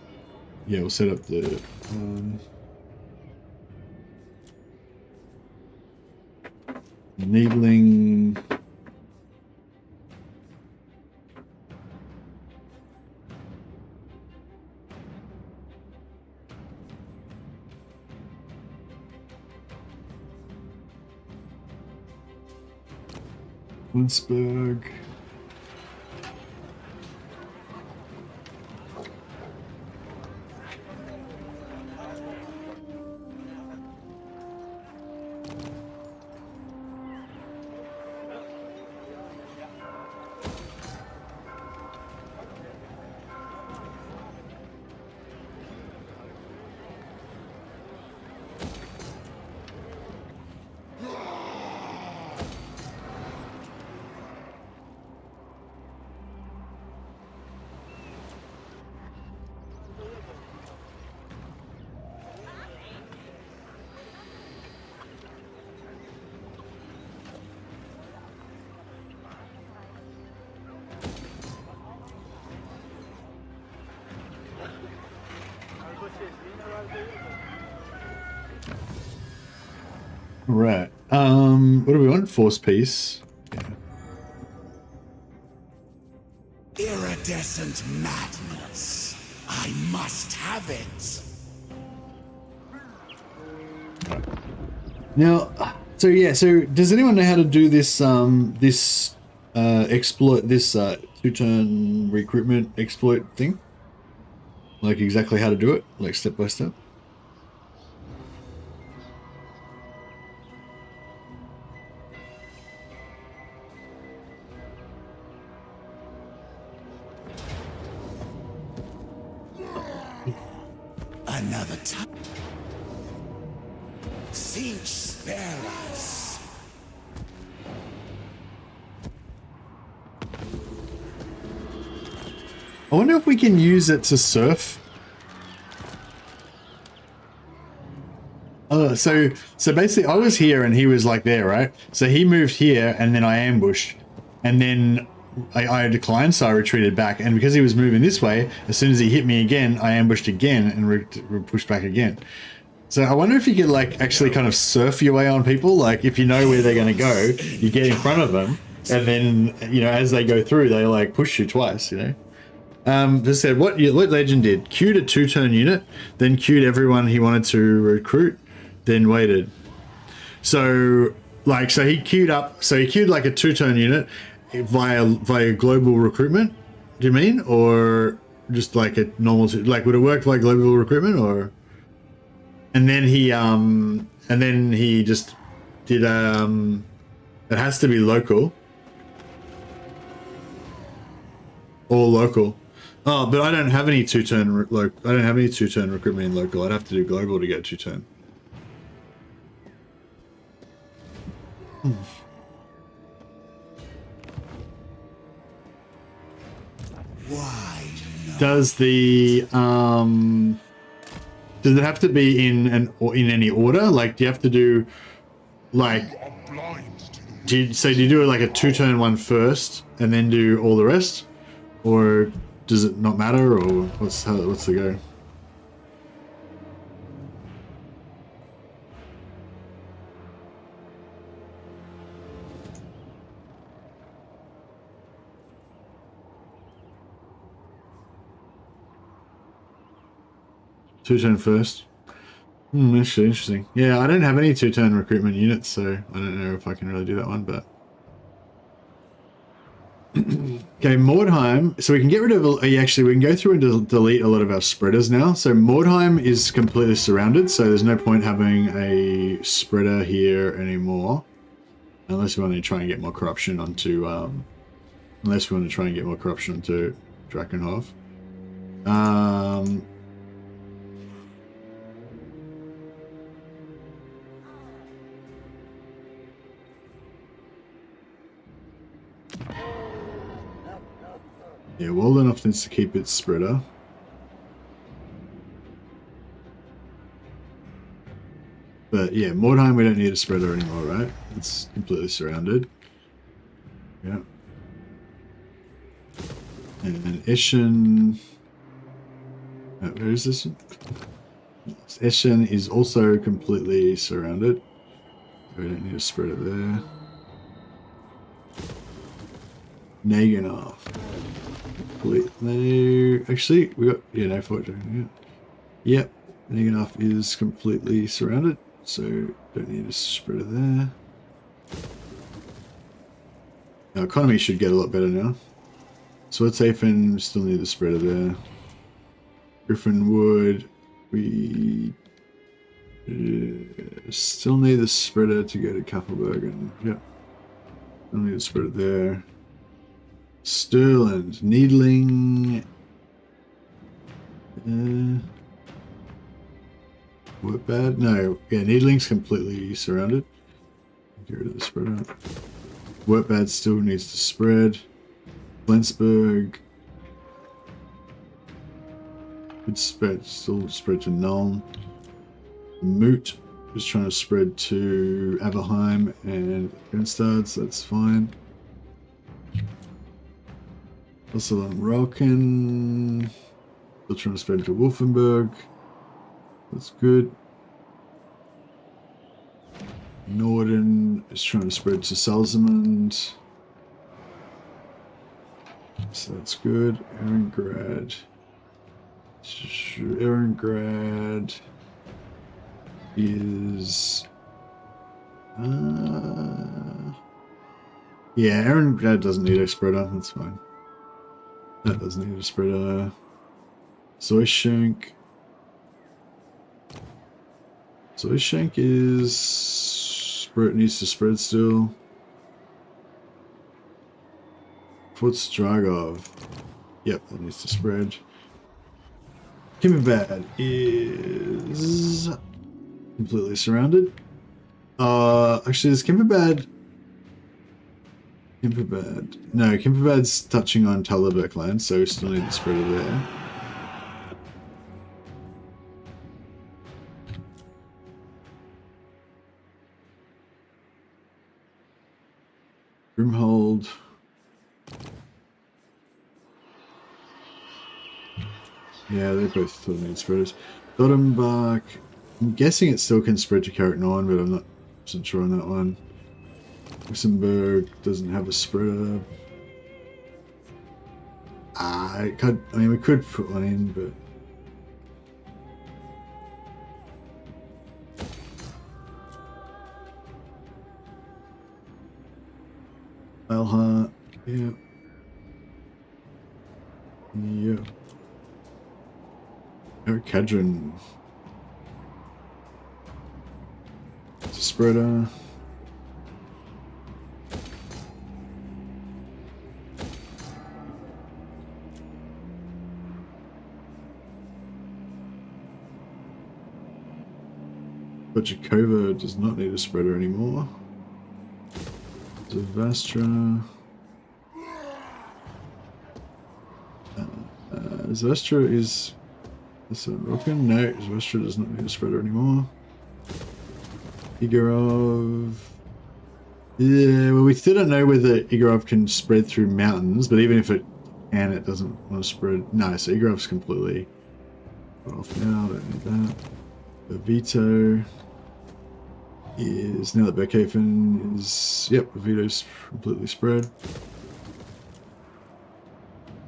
yeah, we'll set up the, needling. Winsburg. Right. What do we want? Force piece. Yeah. Iridescent madness. I must have it. Right. Now, so yeah, so does anyone know how to do this exploit, this two-turn recruitment exploit thing? Like exactly how to do it, like step by step? Another time. Siege spare us. I wonder if we can use it to surf. So basically I was here and he was like there, right? So he moved here and then I ambushed. And then I declined, so I retreated back. And because he was moving this way, as soon as he hit me again, I ambushed again and pushed back again. So I wonder if you could like actually kind of surf your way on people. Like if you know where they're going to go, you get in front of them. And then, you know, as they go through, they like push you twice, you know? This said, what Legend did, queued a two-turn unit, then queued everyone he wanted to recruit, then waited. So he queued up, so he queued like a two-turn unit via global recruitment, do you mean? Or just like a normal, like would it work like global recruitment or? And then he just did, it has to be local. All local. Oh, but I don't have any two-turn recruitment in local. I'd have to do global to get two-turn. Why? Does the does it have to be in any order? Like, do you have to do like? Do you do it like a two-turn one first and then do all the rest, or does it not matter, or what's the go? Two-turn first. Actually, interesting. Yeah, I don't have any two-turn recruitment units, so I don't know if I can really do that one, but... Okay, Mordheim. So we can get rid of... Actually, we can go through and delete a lot of our spreaders now. So Mordheim is completely surrounded, so there's no point having a spreader here anymore. Unless we want to try and get more corruption onto... Drakenhof. Yeah, Waldenhof needs to keep its spreader. But yeah, Mordheim, we don't need a spreader anymore, right? It's completely surrounded. Yeah. And Eshin... where is this? Eshin is also completely surrounded. We don't need to spread it there. Naganoff. No, actually, we got, yeah, no fortune. Yeah. Yep, Naganoff is completely surrounded, so don't need to spread it there. Our economy should get a lot better now. Swordsafen, still need to spread it there. Griffinwood, we still need the spreader to go to Kappelbergen. Yep. Still need to spread it there. Stirland, Needling. What bad? No, yeah, Needling's completely surrounded. Get rid of the spreader. Wortbad still needs to spread. Flensburg. Good spread, still spread to Nuln. Moot is trying to spread to Averheim and Grenstad, so that's fine. Also on Rauken. Still trying to spread to Wolfenburg. That's good. Norden is trying to spread to Salzamund. So that's good. Ehrengrad. Ehrengrad is... yeah, Ehrengrad doesn't need a spreader. That's fine. That doesn't need a spreader. Zoishank. Zoishank is... it needs to spread still. Fort Stragov. Yep, that needs to spread. Kimmerbad is completely surrounded. Actually, is Kimmerbad... No, Kimmerbad's touching on Talabek land, so we still need to spread it there. Grimhold. Yeah, they both still need spreaders. Dottenbach. I'm guessing it still can spread to Carrick 9, but I'm not sure on that one. Luxembourg doesn't have a spreader. I mean, we could put one in, but... Alha, yeah. Yeah. Eric Cadron. It's a spreader. But Jakova does not need a spreader anymore. Zavastra. Zavastra is... That's not broken. No, Zavastra does not need a spreader anymore. Igorov. Yeah, well, we still don't know whether Igorov can spread through mountains, but even if it can, it doesn't want to spread. No, so Igorov's completely off now. Don't need that. The veto is now that Beckhaven is, yep, the veto's completely spread.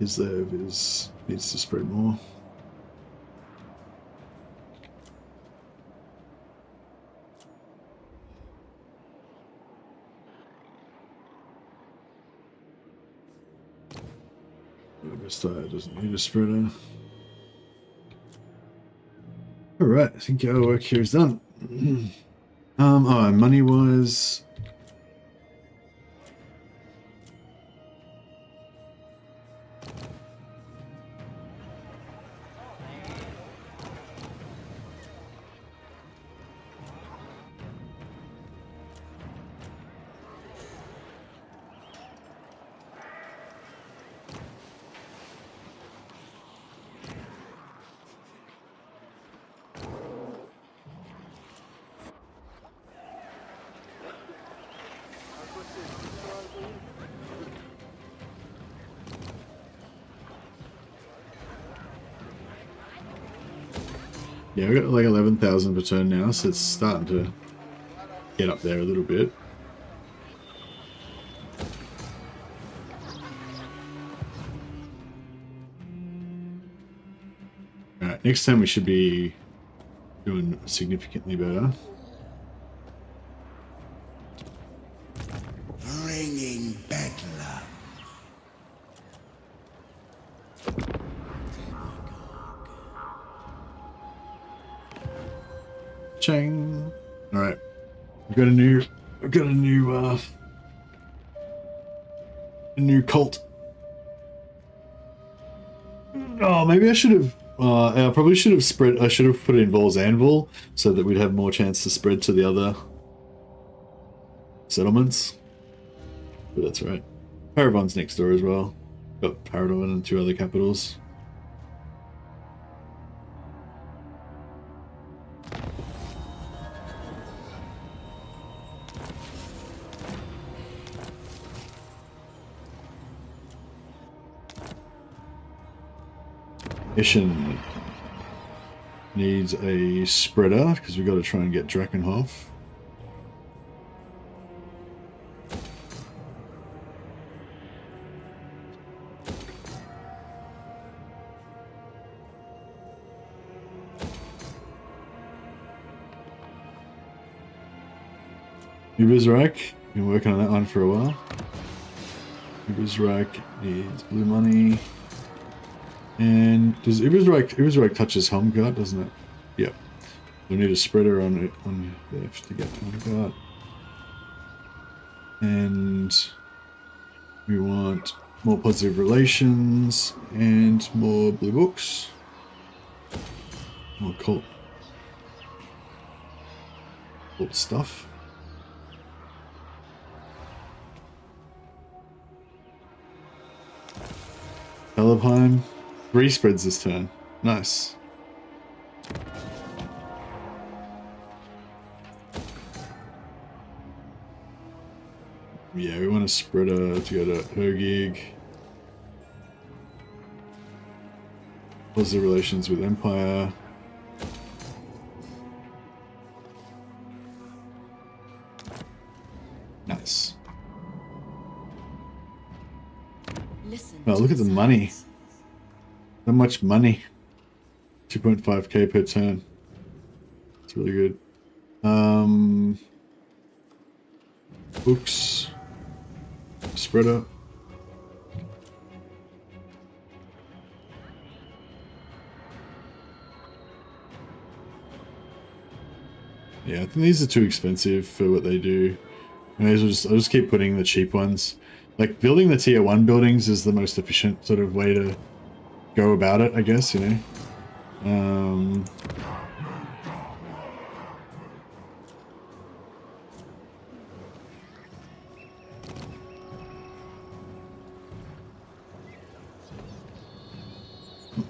Islev needs to spread more. Doesn't need a spreader. Alright, I think our work here is done. Money wise. Yeah, we got like 11,000 per turn now, so it's starting to get up there a little bit. Alright, next time we should be doing significantly better. Bringing bedlam. Chang. Alright. We've got a new cult. Oh, maybe I should have I probably should have I should have put it in Vol's Anvil so that we'd have more chance to spread to the other settlements. But that's right. Paravon's next door as well. Got Paradon and 2 other capitals. Mission needs a spreader because we've got to try and get Drakenhof. Ubizrak, been working on that one for a while. Ubizrak needs blue money. And does Ibizrak touches Helmgart, doesn't it? Yep. We need a spreader on it on left to get Helmgart. And we want more positive relations and more blue books. More cult stuff. Helleheim. 3 spreads this turn. Nice. Yeah, we want a spreader to go to Hergig. Positive relations with Empire. Nice. Oh, look at the money. So much money. 2.5k per turn. It's really good. Books. Spreader. Yeah, I think these are too expensive for what they do. I'll just keep putting the cheap ones. Like, building the tier 1 buildings is the most efficient sort of way to go about it, I guess, you know.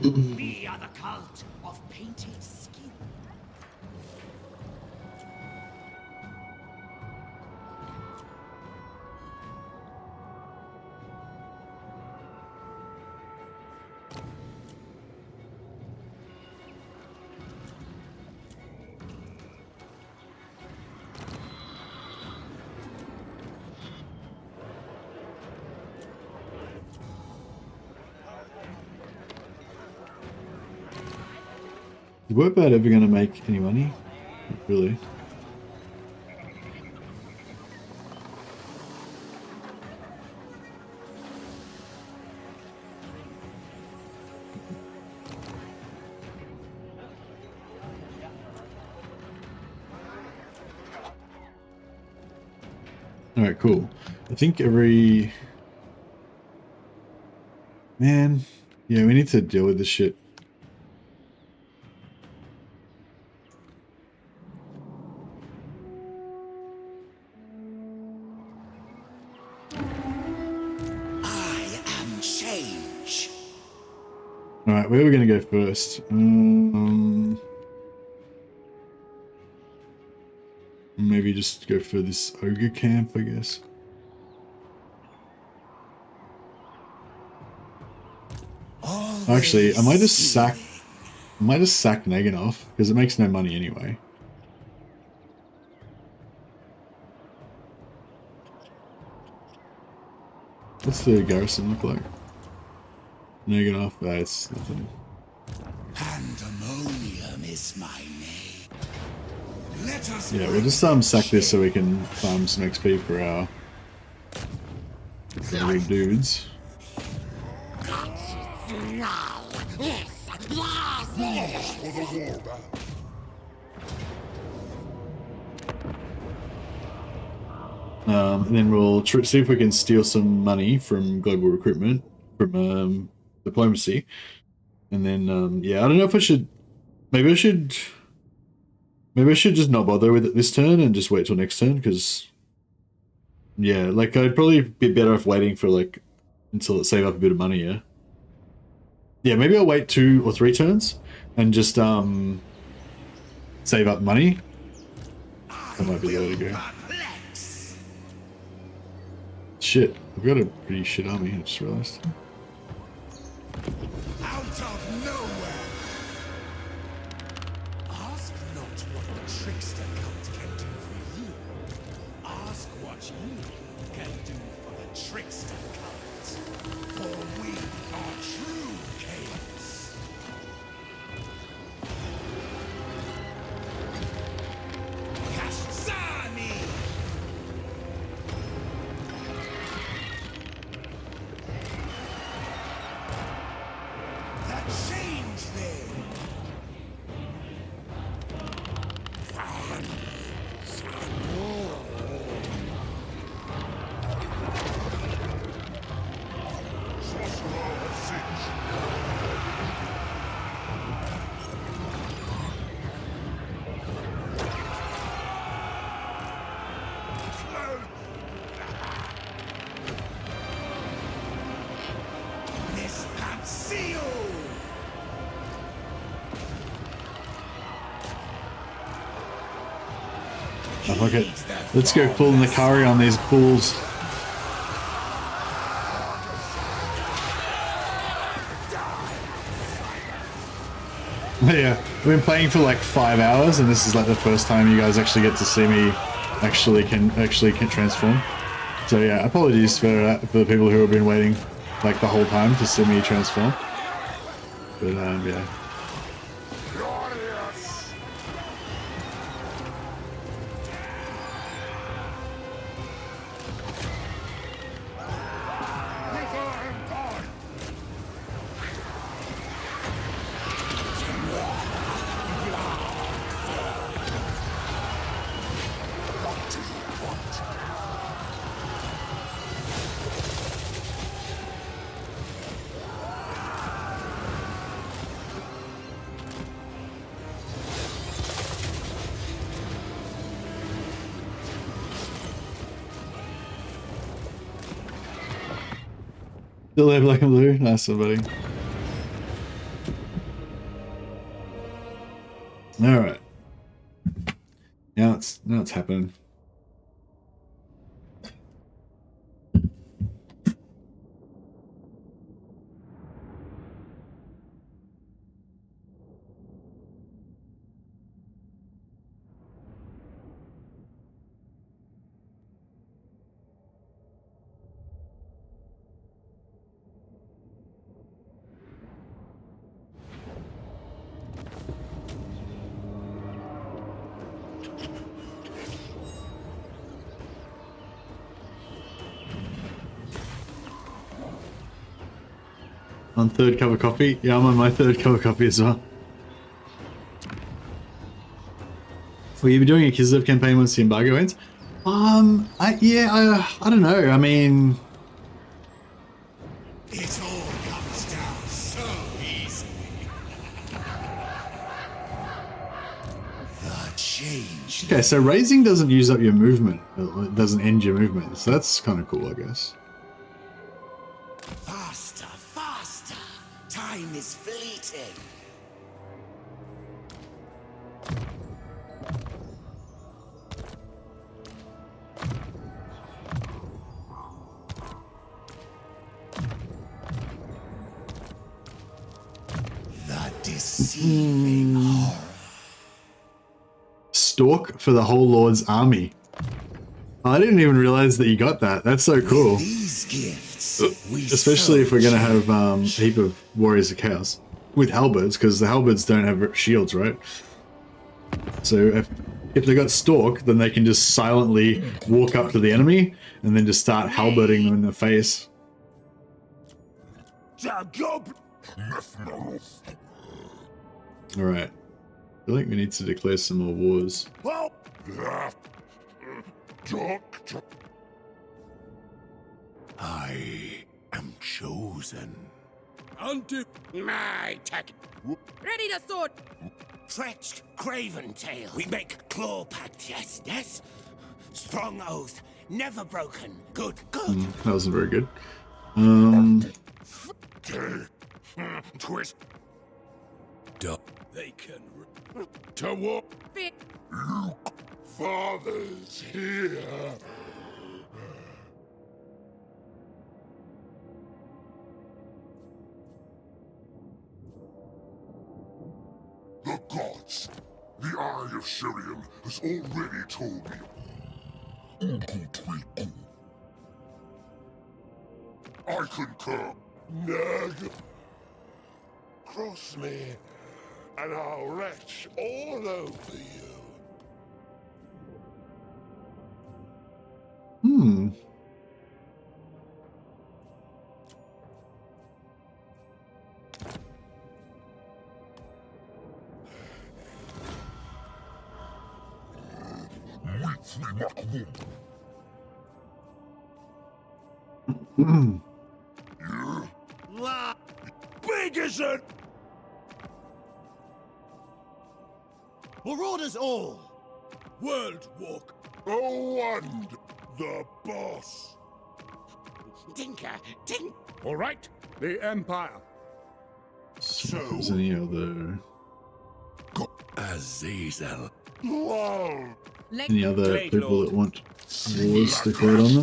We are the cult of painted skin. Is Wordbird ever going to make any money? Not really. Alright, cool. I think every... Man, yeah, we need to deal with this shit. Alright, where are we going to go first? Maybe just go for this ogre camp, I guess. Actually, I might just sack I might just sack Naganov, because it makes no money anyway. What's the garrison look like? Naganov, it's nothing. Pandemonium is my name. Let us Yeah, we'll just sack this so we can farm some XP for our little dudes. And then we'll see if we can steal some money from global recruitment, from diplomacy. And then, yeah, I don't know if I should... Maybe I should just not bother with it this turn and just wait till next turn, because... Yeah, like, I'd probably be better off waiting for, like, until it save up a bit of money, yeah? Yeah, maybe I'll wait 2 or 3 turns and just, save up money. That might be the way to go. Shit, I've got a pretty shit army, I just realized. Out of nowhere. Ask not what the trickster cult can do for you. Ask what you can do for the trickster cult. For we are true chaos. Kashzani! Changeling! Oh, fuck it. Let's go pulling the curry on these bulls. Yeah, we've been playing for like 5 hours, and this is like the first time you guys actually get to see me actually can transform. So yeah, apologies for the people who have been waiting like the whole time to see me transform. But yeah. Still there, black and blue. Nice one, buddy. All right. Now it's happening. On third cup of coffee? Yeah, I'm on my third cup of coffee as well. Will you be doing a Kislev campaign once the embargo ends? I don't know. I mean... It all comes down so easily. The change. Okay, so raising doesn't use up your movement. It doesn't end your movement. So that's kind of cool, I guess. Faster, faster. Time is fleeting. The deceiving horror. Stalk for the whole Lord's army. I didn't even realize that you got that. That's so cool. These gifts, Especially if we're going to have a heap of Warriors of Chaos with halberds, because the halberds don't have shields, right? So if they got Stalk, then they can just silently walk up to the enemy and then just start halberding them in the face. Alright. I feel like we need to declare some more wars. I am chosen. Unto my tack. Ready to sword! Stretched craven tail. We make claw pact, yes. Strong oath, never broken. Good. That wasn't very good. Twist. They can... To what? Luke, father's here. The gods. The Eye of Shirian has already told me. I concur. Nag. Cross me, and I'll retch all over you. Big as it. Marauders all! World walk. Oh, and the boss. Tinker. All right, the Empire. So, if there's any other... Azazel. Any other people that want wars declared on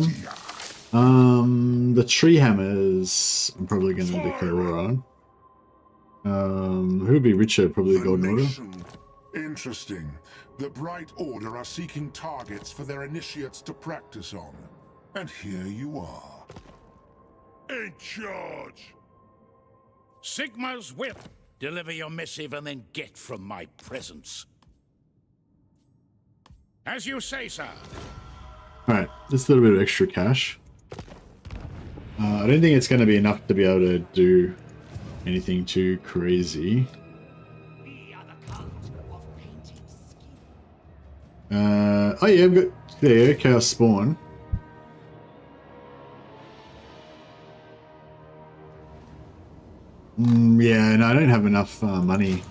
them? The Tree Hammers, I'm probably going to declare war on. Who would be richer? Probably the Golden Order. Interesting. The Bright Order are seeking targets for their initiates to practice on. And here you are. In charge. Sigma's whip. Deliver your missive and then get from my presence. As you say, sir. Alright, just a little bit of extra cash. I don't think it's going to be enough to be able to do anything too crazy. Oh yeah, I've got there, Chaos Spawn. Yeah, no, I don't have enough money.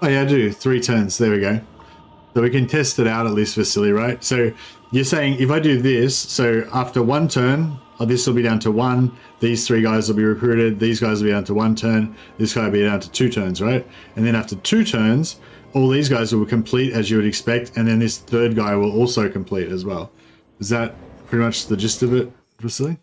Oh yeah, I do. 3 turns. There we go. So we can test it out at least for silly, right? So you're saying if I do this, so after 1 turn, this will be down to 1. These 3 guys will be recruited. These guys will be down to 1 turn. This guy will be down to 2 turns, right? And then after 2 turns, all these guys will complete as you would expect. And then this 3rd guy will also complete as well. Is that pretty much the gist of it, Vasily?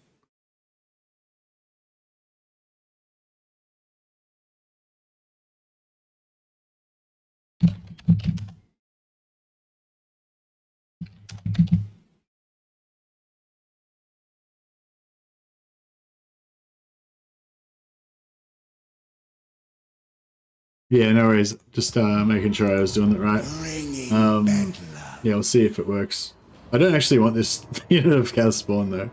Yeah, no worries. Just making sure I was doing it right. Yeah, we'll see if it works. I don't actually want this unit of Chaos Spawn though.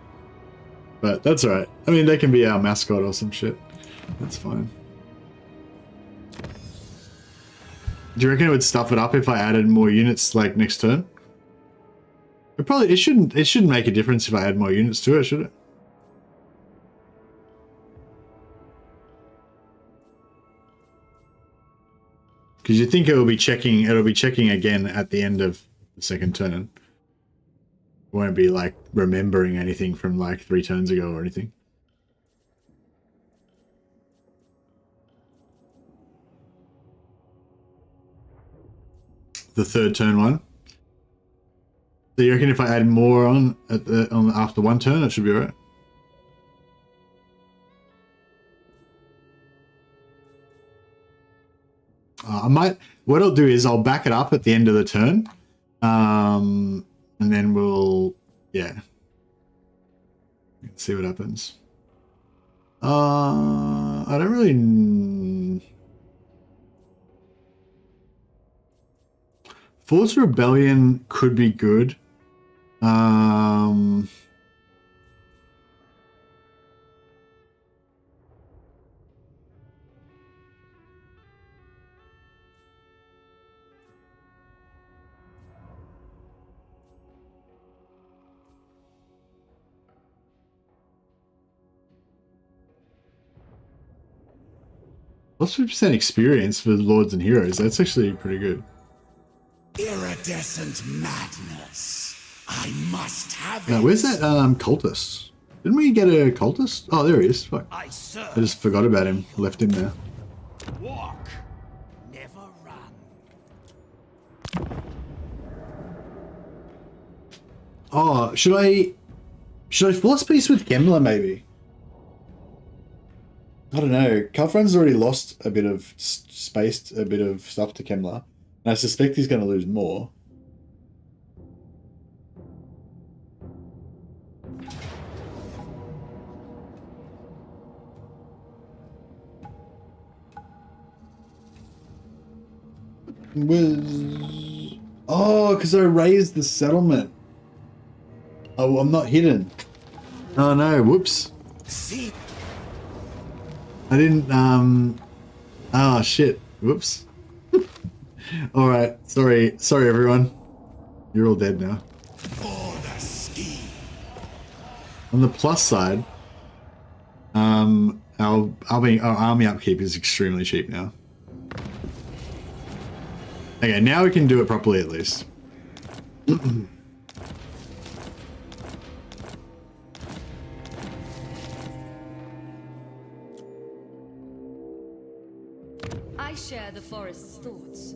But that's alright. I mean, they can be our mascot or some shit. That's fine. Do you reckon it would stuff it up if I added more units like next turn? It shouldn't make a difference if I add more units to it, should it? Because you think it'll be checking again at the end of the 2nd turn. It won't be like remembering anything from like 3 turns ago or anything. The 3rd turn one. So you reckon if I add more on after 1 turn, it should be alright? What I'll do is I'll back it up at the end of the turn. And then we'll, yeah. See what happens. I don't really... Force Rebellion could be good. Plus 50% experience for Lords and Heroes. That's actually pretty good. Iridescent madness. I must have it. Now, where's that cultist? Didn't we get a cultist? Oh, there he is. Fuck. I just forgot about him. Left him there. Walk, never run. Oh, should I force peace with Gemmler maybe? I don't know. Kufran's already lost a bit of space, a bit of stuff to Kemmler. And I suspect he's going to lose more. Oh, because I raised the settlement. Oh, I'm not hidden. Oh no, whoops. See? I didn't, oh shit, whoops. Alright, sorry everyone. You're all dead now. For the ski. On the plus side, our army upkeep is extremely cheap now. Okay, now we can do it properly at least. I share the forest's thoughts.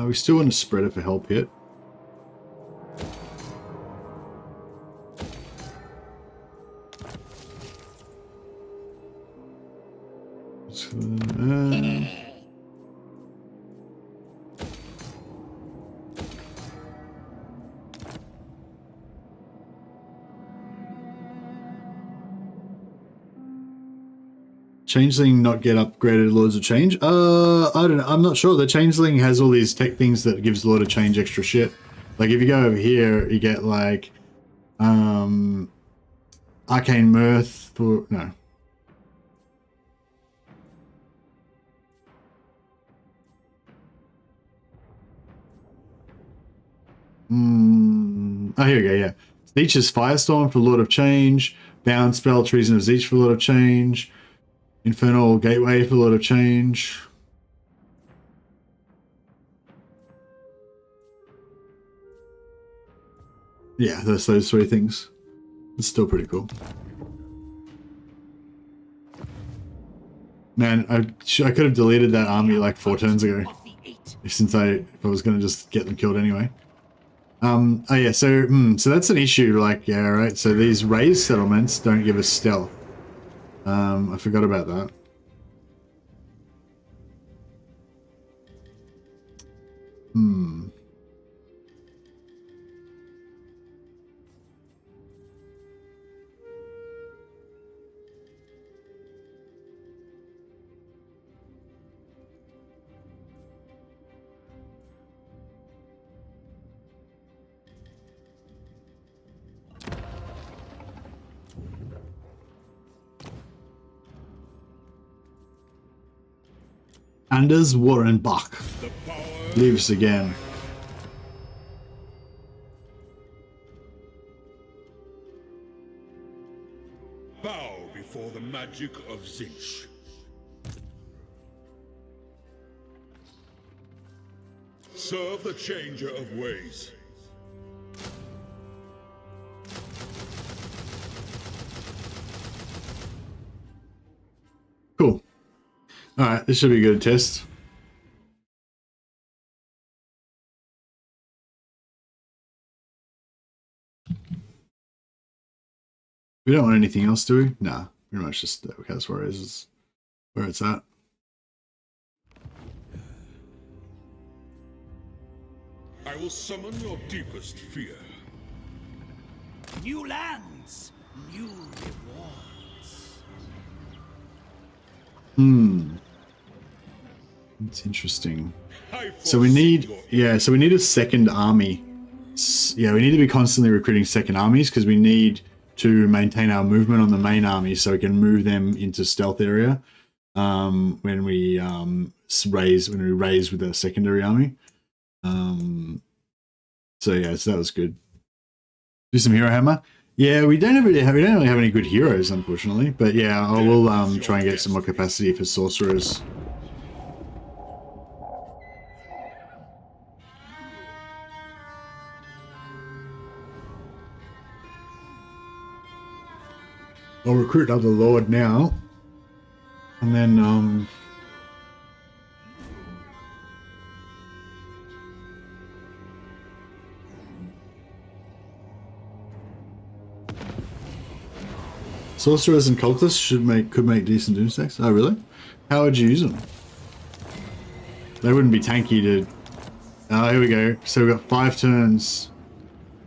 We still want to spread it for help hit. Changeling not get upgraded Lords of Change? I don't know. I'm not sure. The Changeling has all these tech things that gives Lord of Change extra shit. Like if you go over here, you get like Arcane Mirth for no. Oh, here we go, yeah. Zeech's Firestorm for Lord of Change, Bound Spell, Treason of Zeech for Lord of Change, Infernal Gateway for Lord of Change. Yeah, those three things. It's still pretty cool. Man, I could have deleted that army like 4 turns ago. Since if I was going to just get them killed anyway. Oh yeah, so that's an issue, like, yeah, right, so these raised settlements don't give us stealth. I forgot about that. Anders Warrenbach lives again. Bow before the magic of Zeech. Serve the changer of ways. All right, this should be a good test. We don't want anything else, do we? Nah, pretty much just the Chaos Warriors is where it's at. I will summon your deepest fear. New lands, new rewards. It's interesting. So we need, so we need a second army. Yeah, we need to be constantly recruiting second armies because we need to maintain our movement on the main army so we can move them into stealth area when we raise with a secondary army. So that was good. Do some hero hammer. Yeah, we don't really have any good heroes, unfortunately. But yeah, I will try and get some more capacity for sorcerers. I'll recruit another lord now, and then sorcerers and cultists could make decent doomstacks. Oh really? How would you use them? They wouldn't be tanky to. Oh, here we go. So we've got 5 turns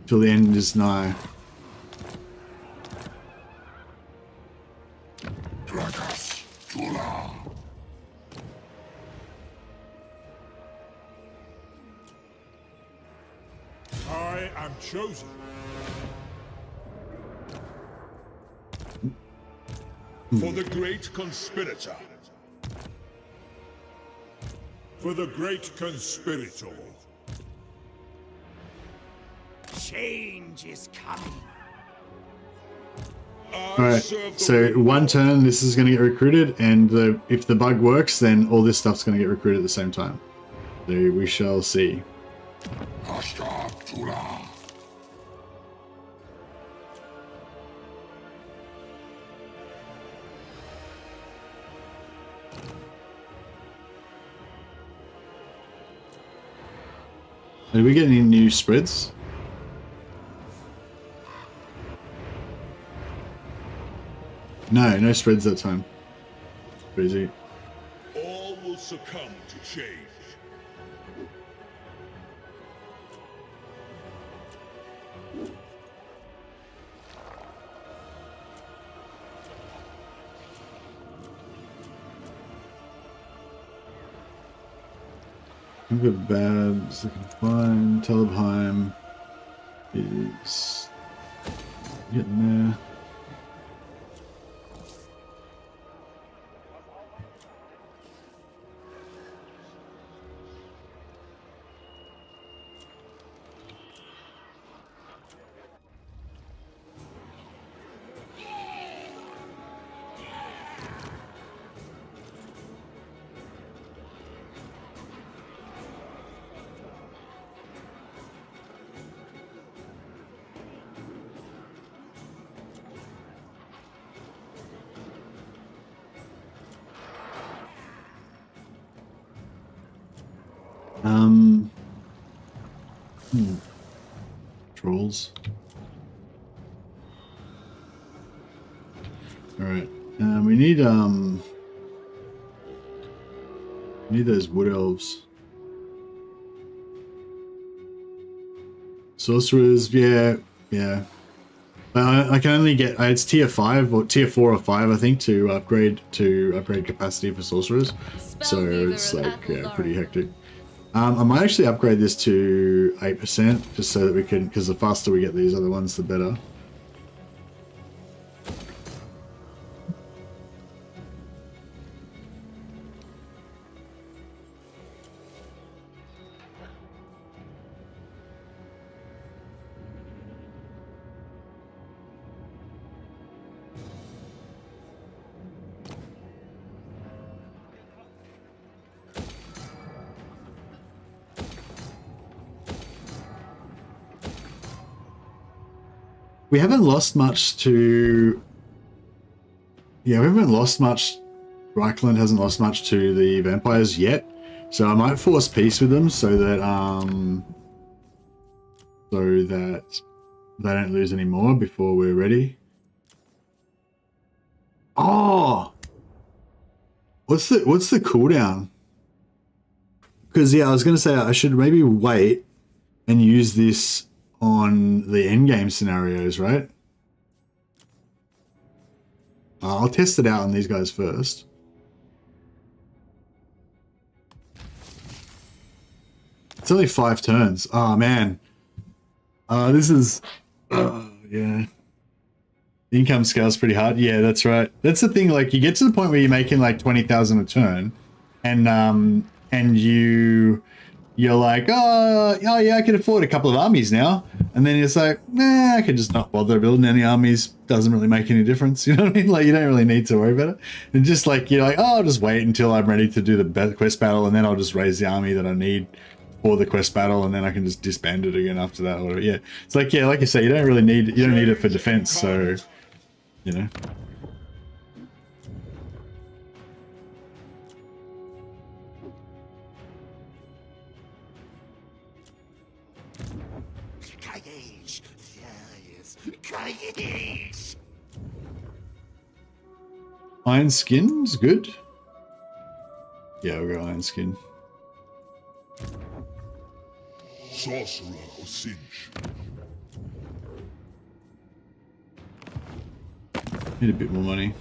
till the end is nigh. I am chosen. For the great conspirator. For the great conspirator. Change is coming. Alright, so 1 turn this is going to get recruited, and if the bug works, then all this stuff's going to get recruited at the same time. So we shall see. Did we get any new spreads? No spreads that time. Crazy. All will succumb to change. Look at Babs, looking fine. Telebheim is getting there. Trolls. Alright. We need those wood elves. Sorcerers, yeah. I can only get it's tier 5 or tier 4 or 5, I think, to upgrade capacity for sorcerers. So it's like pretty hectic. I might actually upgrade this to 8% just so that we can, because the faster we get these other ones, the better. We haven't lost much to... Yeah, we haven't lost much Reichland hasn't lost much to the vampires yet, so I might force peace with them so that they don't lose any more before we're ready. Oh, what's the cooldown? Because yeah, I was gonna say I should maybe wait and use this on the endgame scenarios, right? I'll test it out on these guys first. It's only 5 turns. Oh man. This is yeah. The income scale's pretty hard. Yeah, that's right. That's the thing, like you get to the point where you're making like 20,000 a turn and you're like, oh yeah, I can afford a couple of armies now. And then it's like, nah, I can just not bother building any armies. Doesn't really make any difference. You know what I mean? Like you don't really need to worry about it. And just like, you're like, oh, I'll just wait until I'm ready to do the quest battle. And then I'll just raise the army that I need for the quest battle. And then I can just disband it again after that. Or yeah. It's like, yeah, like you say, you don't need it for defense. So, you know. Iron skin's good. Yeah, we'll go iron skin. Sorcerer of Singe. Need a bit more money.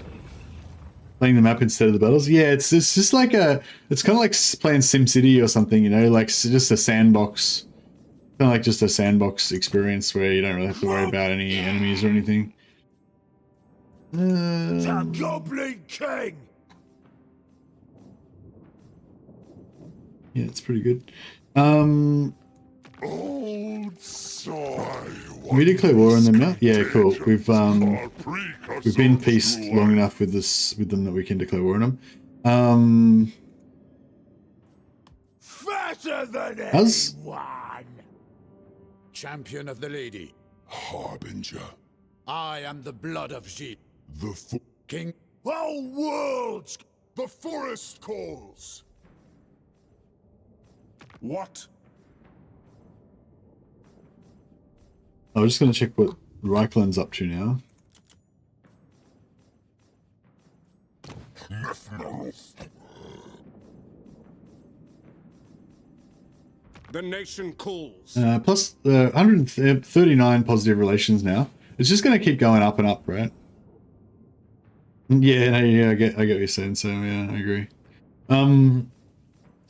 Playing the map instead of the battles. Yeah, it's just like it's kind of like playing SimCity or something, you know, like just a sandbox. Kind of like just a sandbox experience where you don't really have to worry about any enemies or anything. The Goblin King! Yeah, it's pretty good. We declare war on them now? Yeah, cool. We've been peaced long enough with them that we can declare war on them. Fatter than How's Champion of the Lady. Harbinger. I am the blood of Sheep. The King. All worlds! The forest calls! What? I was just going to check what Reichland's up to now. The nation calls. Plus 139 positive relations now. It's just going to keep going up and up, right? Yeah, no, yeah, I get what you're saying. So yeah, I agree.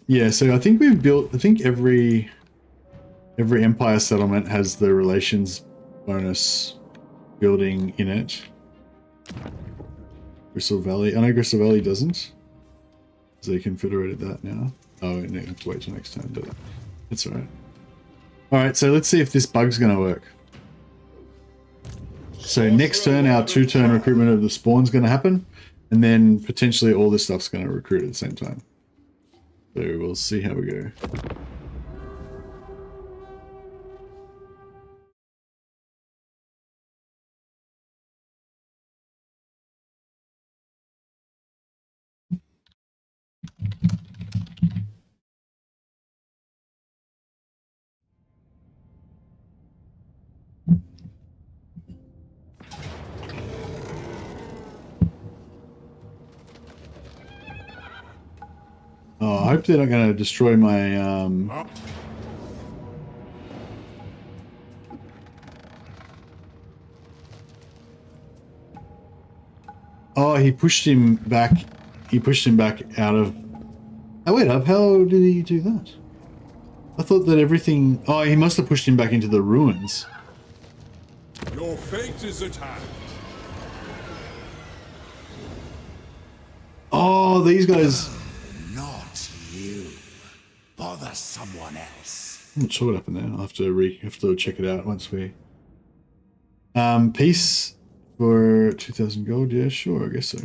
Yeah, so I think we've built. I think every empire settlement has the relations bonus building in it. Crystal Valley. I know Crystal Valley doesn't. So they confederated that now. Oh, no, have to wait till next time. But that's all right. All right, so let's see if this bug's going to work. So next turn, our 2-turn recruitment of the spawn's going to happen, and then potentially all this stuff's going to recruit at the same time. So we'll see how we go. Oh, I hope they're not going to destroy my, Oh, he pushed him back. He pushed him back out of... Oh, wait up. How did he do that? I thought that everything... Oh, he must have pushed him back into the ruins. Your fate is at hand. Oh, these guys... Not you. Bother someone else. I'm not sure what happened there. I'll have to check it out once we... Peace for 2,000 gold. Yeah, sure, I guess so.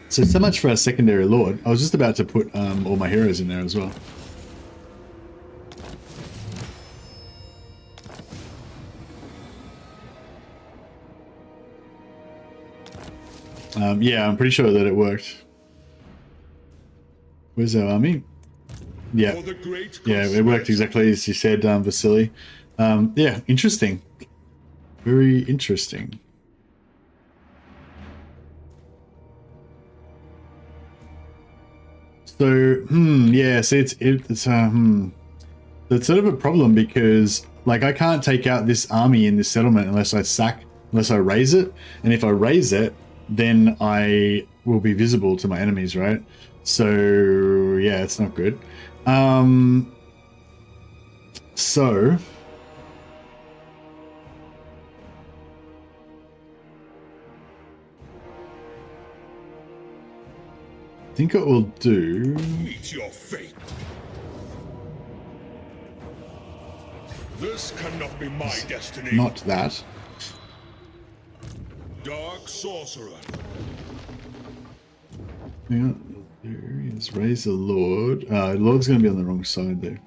So much for our secondary lord. I was just about to put all my heroes in there as well. Yeah, I'm pretty sure that it worked. Where's our army? Yeah, yeah, it worked exactly as you said, Vasily. Yeah, interesting. Very interesting. So, yeah, see, it's sort of a problem because, like, I can't take out this army in this settlement unless I raise it, and if I raise it, then I will be visible to my enemies, right? So, yeah, it's not good. So I think what we'll do... Meet your fate. This cannot be my destiny. Not that. Dark sorcerer. Hang on. There is raise the Lord. Lord's going to be on the wrong side there.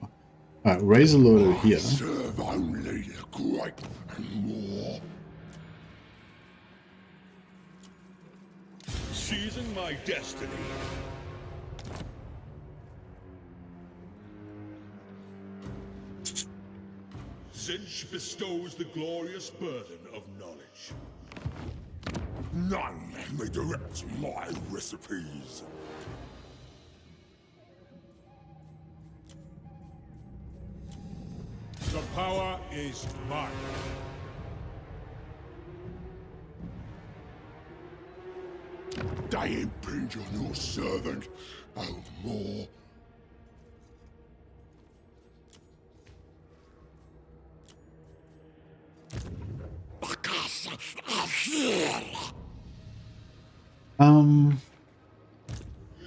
Alright, raise the Lord over here. Serve only the great and more. Seizing my destiny. Zinch bestows the glorious burden of knowledge. None may direct my recipes. The power is mine. They impinge on your servant, oh more.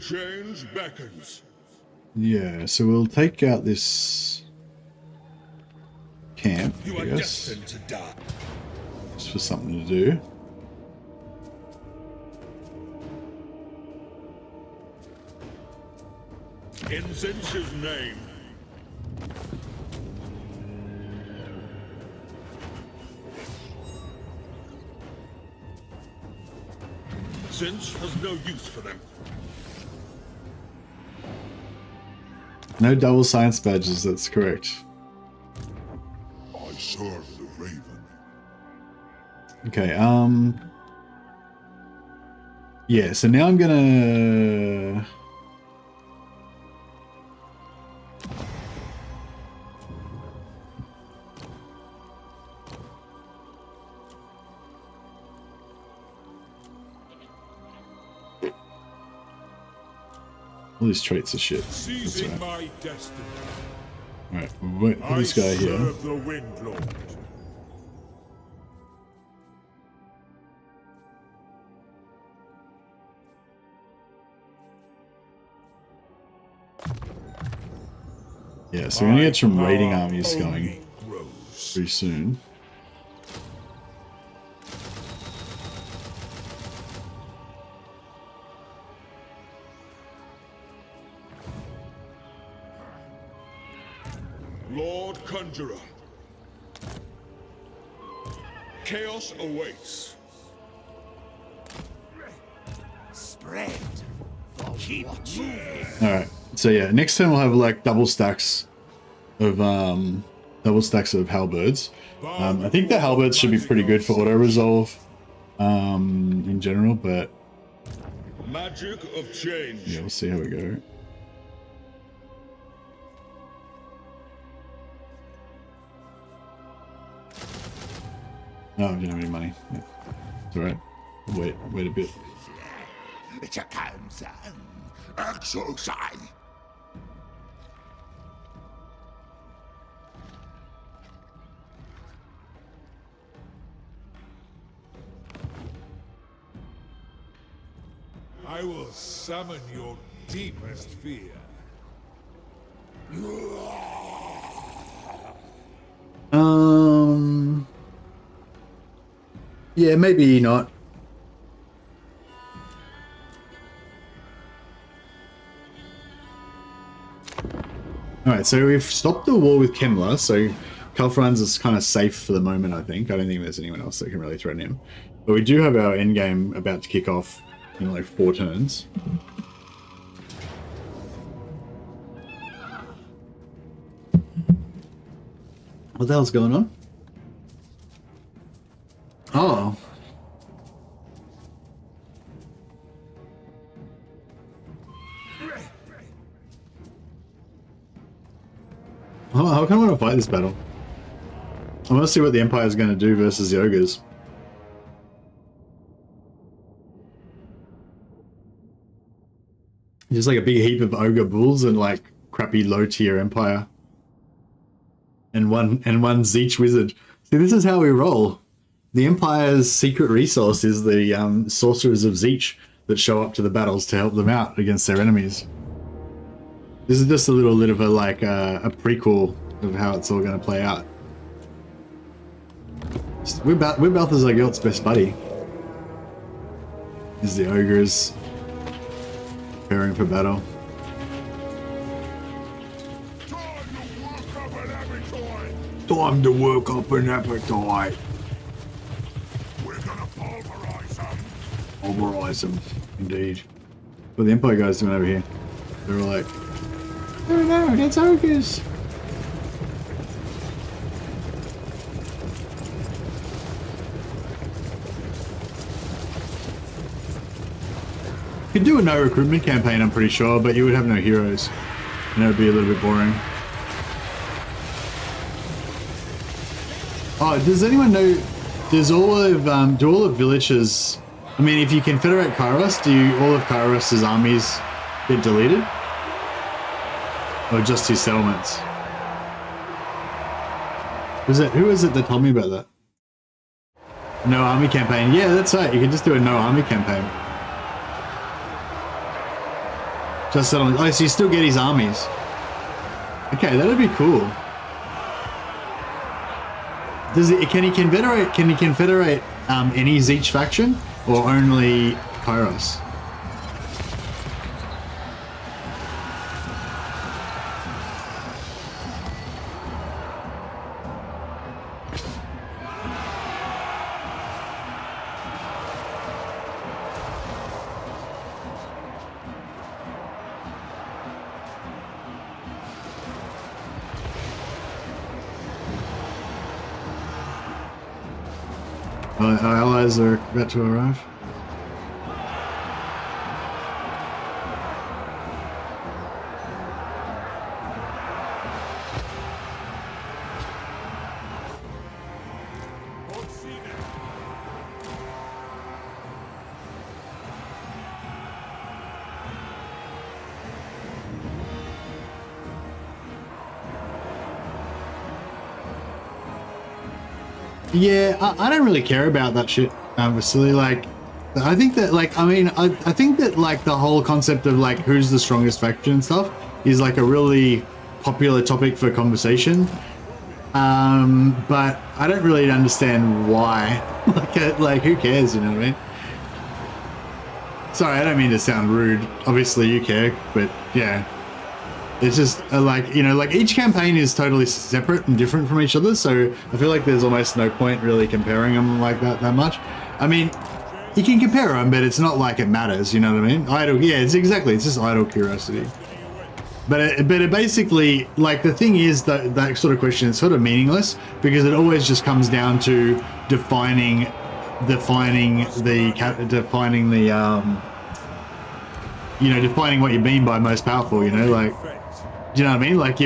Change beckons. Yeah, so we'll take out this camp, You I are guess, destined to die. just for something to do. In Zinch's name. Zinch has no use for them. No double science badges, that's correct. I serve the Raven. Okay, yeah, so now I'm gonna... All these traits are shit. That's Seizing right. my destiny. Alright, wait, put this guy here. Serve the Wind Lord. Yeah, so we're gonna get some raiding armies going pretty soon. Lord Conjurer. Chaos awaits. Spread. Keep moving. Alright, so yeah, next turn we'll have like double stacks of halberds. I think the halberds should be pretty good for auto resolve in general, but Magic of change. yeah, we'll see how we go. No, I don't have any money. Yeah. It's alright. Wait a bit. Exercise. I will summon your deepest fear. Yeah, maybe not. Alright, so we've stopped the war with Kemler, so Kalfranz is kind of safe for the moment, I think. I don't think there's anyone else that can really threaten him. But we do have our endgame about to kick off in like 4 turns. What the hell's going on? Oh. Oh, how come I want to fight this battle? I want to see what the Empire is going to do versus the ogres. Just like a big heap of ogre bulls and like crappy low tier Empire. And one Zeech wizard. See, this is how we roll. The Empire's secret resource is the sorcerers of Zeech that show up to the battles to help them out against their enemies. This is just a little bit of a like a prequel of how it's all going to play out. We're Balthazar Gelt's best buddy. Is the ogres preparing for battle. Time to work up an appetite. We're gonna pulverize them. Pulverize them, indeed. What are the Empire guys doing over here? They're all like, oh no, that's ogres. You could do a no recruitment campaign, I'm pretty sure, but you would have no heroes. And it would be a little bit boring. Oh, does anyone know, does all of, do all of villages, I mean, if you confederate Kairos, do all of Kairos' armies get deleted? Or just his settlements? Who is it that told me about that? No army campaign. Yeah, that's right, you can just do a no army campaign. Just settlement. Oh, so you still get his armies. Okay, that'd be cool. Can he confederate any Zeech faction or only Kairos? Our allies are about to arrive. Yeah, I don't really care about that shit, Vasily. Like, I think that, like, I mean, I think that, like, the whole concept of, like, who's the strongest faction and stuff is, like, a really popular topic for conversation. But I don't really understand why. like, who cares, you know what I mean? Sorry, I don't mean to sound rude. Obviously, you care, but, yeah. It's just like, you know, like each campaign is totally separate and different from each other, so I feel like there's almost no point really comparing them like that much. I mean, you can compare them, but it's not like it matters, you know what I mean? Yeah, it's just idle curiosity. But it basically, like, the thing is that sort of question is sort of meaningless because it always just comes down to defining what you mean by most powerful, you know, like. Do you know what I mean? Like,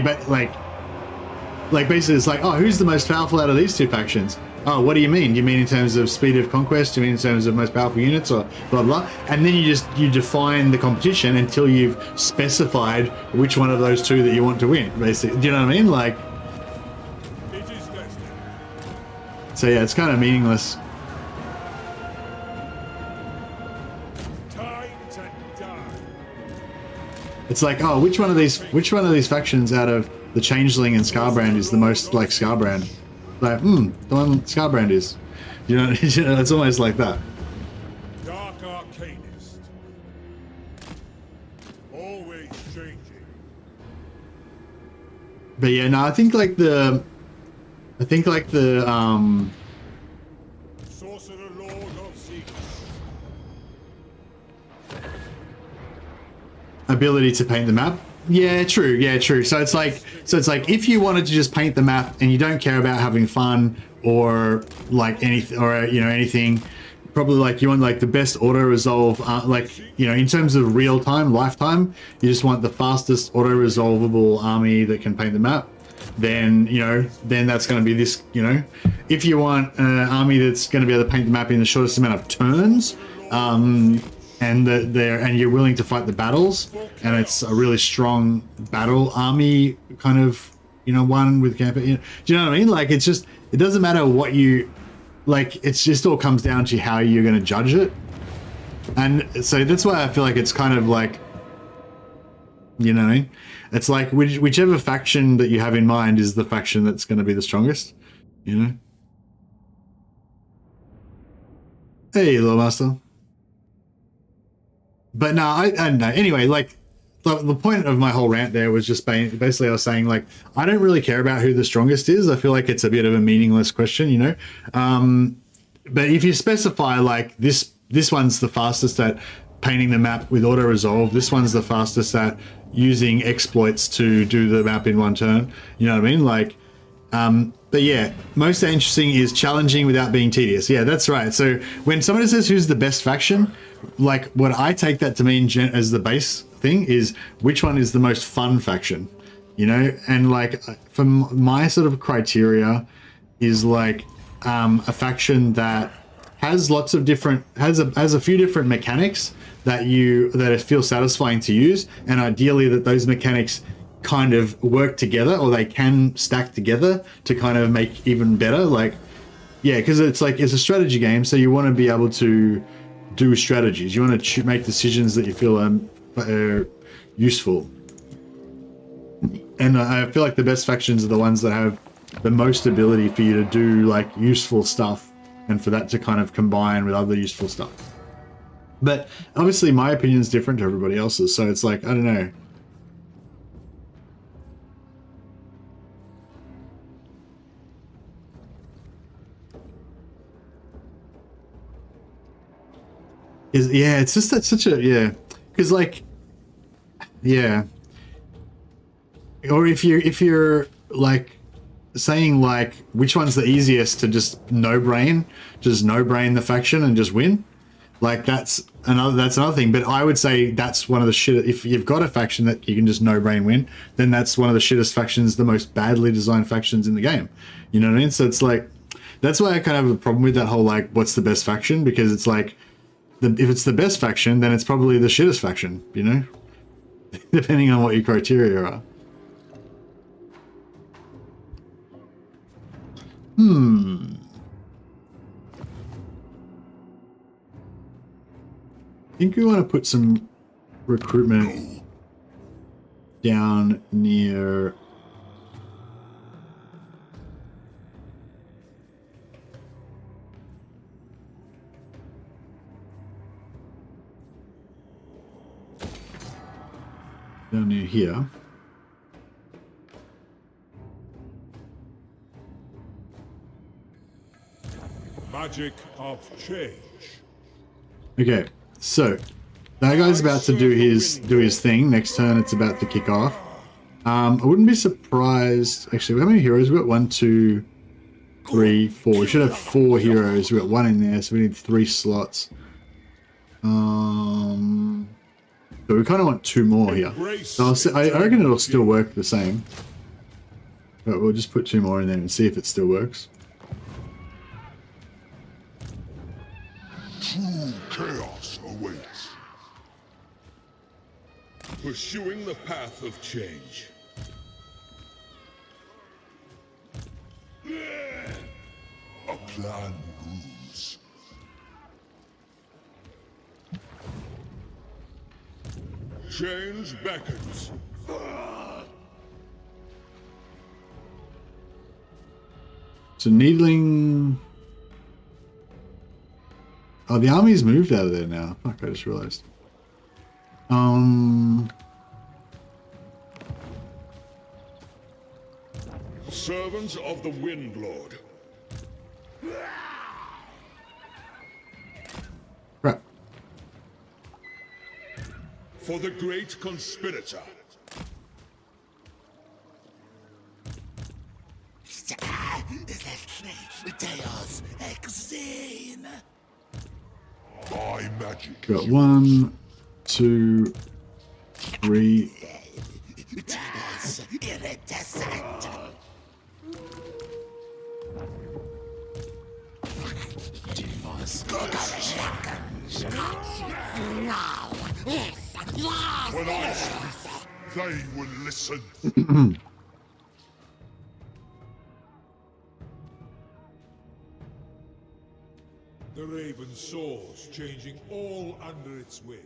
like basically it's like, oh, who's the most powerful out of these two factions? Oh, what do you mean? Do you mean in terms of speed of conquest? Do you mean in terms of most powerful units or blah, blah? And then you define the competition until you've specified which one of those two that you want to win, basically. Do you know what I mean? Like, so yeah, it's kind of meaningless. It's like, oh, which one of these factions out of the Changeling and Scarbrand is the most like Scarbrand? Like, the one Scarbrand is. You know, it's almost like that. Dark Arcanist. Always changing. But yeah, no, I think like the Sorcerer Lord of Zeech. ability to paint the map. Yeah, true. Yeah, true. So it's like if you wanted to just paint the map and you don't care about having fun or like anything or you know anything, probably like you want like the best auto resolve. Like you know, in terms of real time, lifetime, you just want the fastest auto resolvable army that can paint the map. Then you know, then that's going to be this. You know, if you want an army that's going to be able to paint the map in the shortest amount of turns. And you're willing to fight the battles, and it's a really strong battle army kind of, you know, one with campaign. You know, do you know what I mean? Like it's just, it doesn't matter what you like. It's just all comes down to how you're going to judge it, and so that's why I feel like it's kind of like, you know, what I mean? It's like whichever faction that you have in mind is the faction that's going to be the strongest. You know. Hey, little master. But no, I don't know. Anyway, like the point of my whole rant there was just basically I was saying like I don't really care about who the strongest is. I feel like it's a bit of a meaningless question, you know. But if you specify like this one's the fastest at painting the map with auto resolve, this one's the fastest at using exploits to do the map in one turn. You know what I mean? Like, but yeah, most interesting is challenging without being tedious. Yeah, that's right. So when somebody says who's the best faction, like what I take that to mean as the base thing is which one is the most fun faction, you know? And like from my sort of criteria is like a faction that has lots of different, has a few different mechanics that it feels satisfying to use, and ideally that those mechanics kind of work together or they can stack together to kind of make even better. Like, yeah, because it's like it's a strategy game, so you want to be able to do strategies. You want to make decisions that you feel are useful. And I feel like the best factions are the ones that have the most ability for you to do like useful stuff and for that to kind of combine with other useful stuff. But obviously my opinion is different to everybody else's, so it's like, I don't know. Yeah, it's just that such a, yeah, because like, yeah, or if you're like saying like which one's the easiest to just no brain the faction and just win, like that's another thing. But I would say that's one of the shit. If you've got a faction that you can just no brain win, then that's one of the shittest factions, the most badly designed factions in the game. You know what I mean? So it's like that's why I kind of have a problem with that whole like what's the best faction, because it's like. If it's the best faction, then it's probably the shittest faction, you know? Depending on what your criteria are. I think we want to put some recruitment down near... down near here. Magic of change. Okay, so that guy's about to do his thing. Next turn, it's about to kick off. I wouldn't be surprised. Actually, how many heroes? We've got 1, 2, 3, 4. We should have 4 heroes. We've got 1 in there, so we need 3 slots. So we kind of want 2 more here. So I reckon it'll still work the same. But we'll just put 2 more in there and see if it still works. True chaos awaits. Pursuing the path of change. A plan moves. Change beckons. So Needling... Oh, the army's moved out of there now. Fuck, I just realized. Servants of the Wind Lord. Crap. For the great conspirator. Deus exene. My magic. Got 1, 2, 3. Deus iridescent. When I speak, they will listen. The raven soars, changing all under its wing.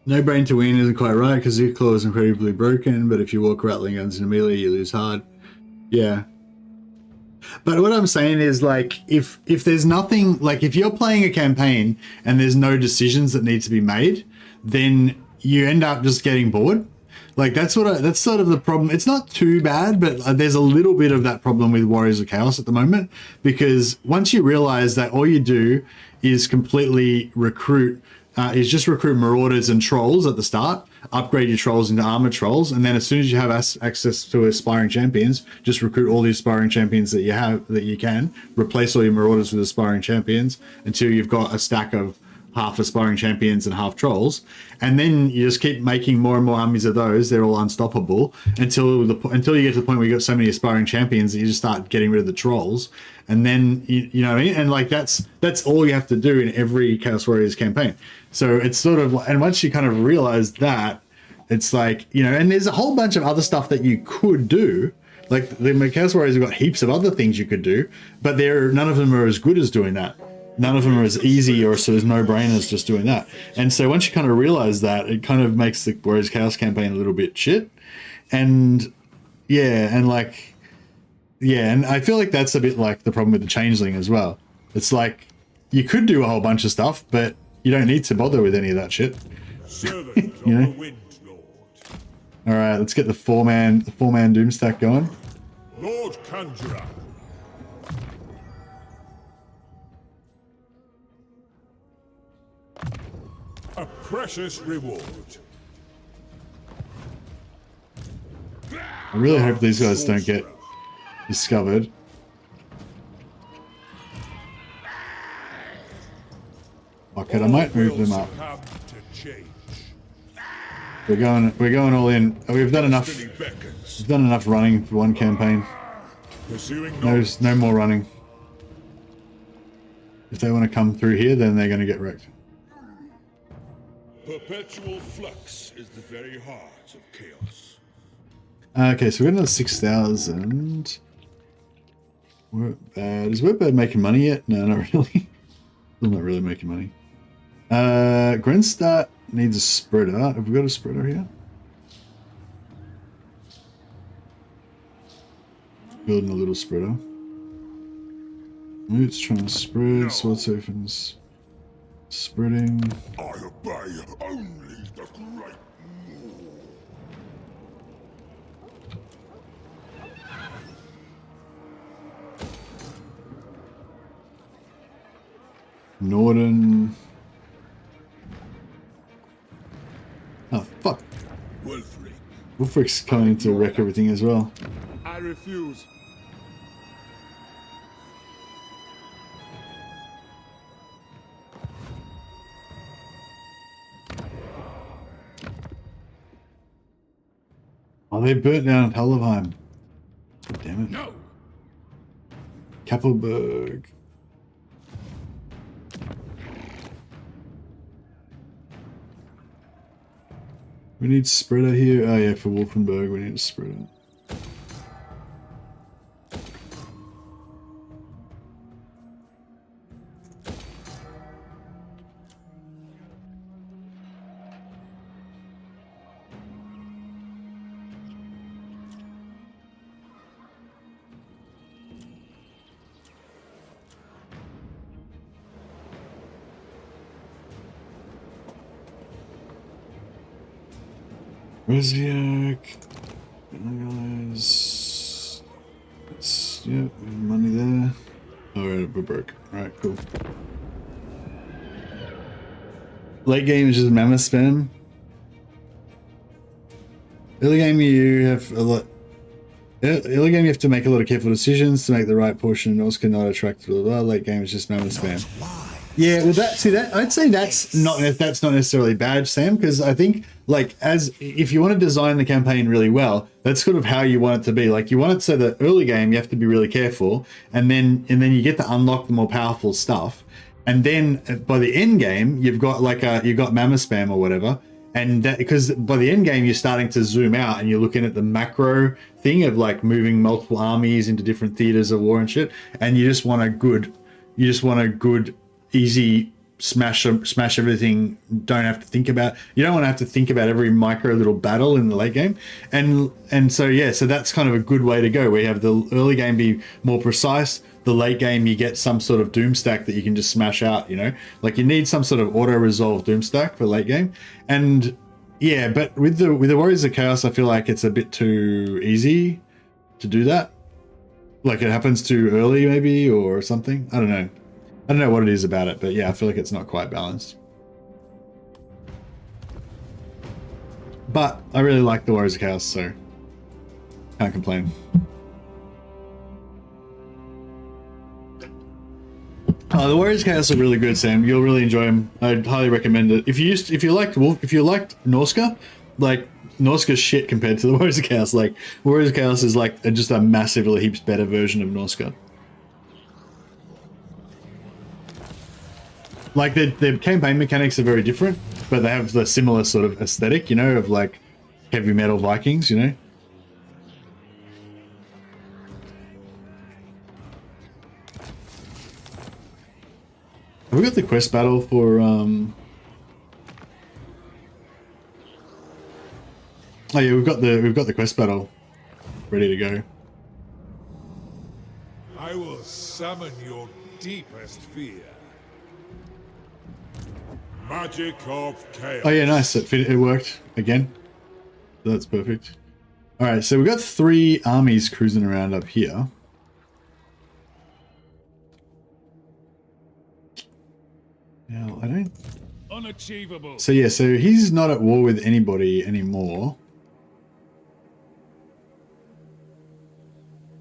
No brain to win isn't quite right because your claw is incredibly broken, but if you walk rattling guns in melee, you lose hard. Yeah. But what I'm saying is, like, if there's nothing, like, if you're playing a campaign and there's no decisions that need to be made, then you end up just getting bored. Like, that's sort of the problem. It's not too bad, but there's a little bit of that problem with Warriors of Chaos at the moment, because once you realize that all you do is completely recruit marauders and trolls at the start, upgrade your trolls into armored trolls, and then as soon as you have access to aspiring champions, just recruit all the aspiring champions that you can, replace all your marauders with aspiring champions until you've got a stack of half aspiring champions and half trolls, and then you just keep making more and more armies of those. They're all unstoppable until you get to the point where you got so many aspiring champions that you just start getting rid of the trolls, and then you know what I mean. And like that's all you have to do in every Chaos Warriors campaign. So it's sort of, and once you kind of realize that, it's like, you know, and there's a whole bunch of other stuff that you could do. Like the Chaos Warriors have got heaps of other things you could do, but none of them are as good as doing that. None of them are as easy or so as no-brainers just doing that. And so once you kind of realize that, it kind of makes the Warriors Chaos campaign a little bit shit. And yeah, and like, yeah, and I feel like that's a bit like the problem with the Changeling as well. It's like, you could do a whole bunch of stuff, but you don't need to bother with any of that shit. You know? All right, let's get the four-man Doomstack going. Lord Conjurer. A precious reward. I really hope these guys don't get discovered. Fuck it, I might move them up. We're going all in. We've done enough. We've done enough running for one campaign. No more running. If they want to come through here, then they're going to get wrecked. Perpetual flux is the very heart of chaos. Okay, so we're got another 6,000. Is Whitbird making money yet? No, not really. Still not really making money. Grenstadt needs a spreader. Have we got a spreader here? Building a little spreader. It's trying to spread. Swordsofen's spreading. I obey only the great Norden. Oh, fuck. Wolfric's coming to wreck everything as well. I refuse. Oh, they burnt down Helleheim. Damn it. No. Kappelberg. We need spreader here. Oh yeah, for Wolfenberg we need a spreader. Reziak, guys. Yep, money there. Alright, we're broke. Alright, cool. Late game is just mammoth spam. Early game you have a lot. Early game you have to make a lot of careful decisions to make the right portion. Also cannot attract blah, blah, blah. Late game is just mammoth spam. Yeah, well, that I'd say that's not necessarily bad, Sam, because I think like if you want to design the campaign really well, that's sort of how you want it to be. Like you want it so that early game you have to be really careful, and then you get to unlock the more powerful stuff, and then by the end game you've got you've got mammoth spam or whatever, and that, because by the end game you're starting to zoom out and you're looking at the macro thing of like moving multiple armies into different theaters of war and shit, and you just want a good easy smash everything. You don't want to have to think about every micro little battle in the late game, and so yeah, so that's kind of a good way to go. We have the early game be more precise, the late game you get some sort of doom stack that you can just smash out, you know, like you need some sort of auto resolve doom stack for late game. And yeah, but with the Warriors of Chaos I feel like it's a bit too easy to do that, like it happens too early maybe or something. I don't know what it is about it, but yeah, I feel like it's not quite balanced. But I really like the Warriors of Chaos, so can't complain. The Warriors of Chaos are really good, Sam. You'll really enjoy them. I'd highly recommend it. If you liked Norska, like Norska's shit compared to the Warriors of Chaos. Like Warriors of Chaos is like just a massively heaps better version of Norska. Like their campaign mechanics are very different, but they have the similar sort of aesthetic, you know, of like heavy metal Vikings, you know. Have we got the quest battle for Oh yeah, we've got the quest battle ready to go. I will summon your deepest fear. Magic of Chaos. Oh yeah, nice. It worked again. That's perfect. All right, so we've got 3 armies cruising around up here. Now I don't. Unachievable. So yeah, so he's not at war with anybody anymore.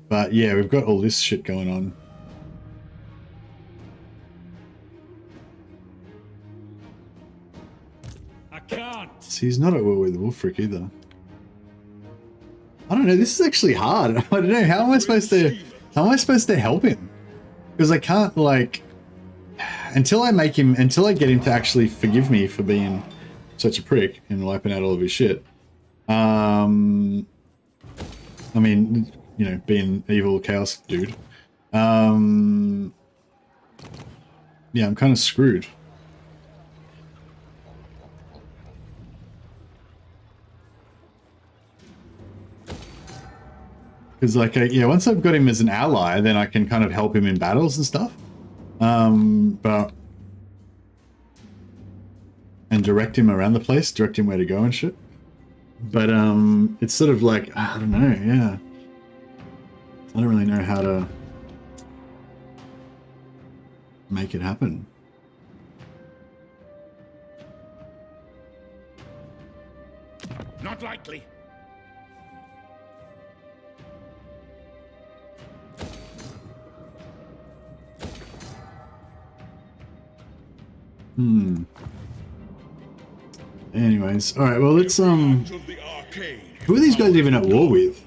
But yeah, we've got all this shit going on. So he's not at war with Wolfric either. I don't know, this is actually hard. I don't know, how am I supposed to help him? Because I can't, like, until I get him to actually forgive me for being such a prick and wiping out all of his shit. I mean, you know, being evil chaos dude. Yeah, I'm kind of screwed. Because, like, yeah, once I've got him as an ally, then I can kind of help him in battles and stuff. And direct him around the place, direct him where to go and shit. But, it's sort of like, I don't know, yeah. I don't really know how to make it happen. Not likely. Anyways, all right. Well, let's who are these guys even at war with?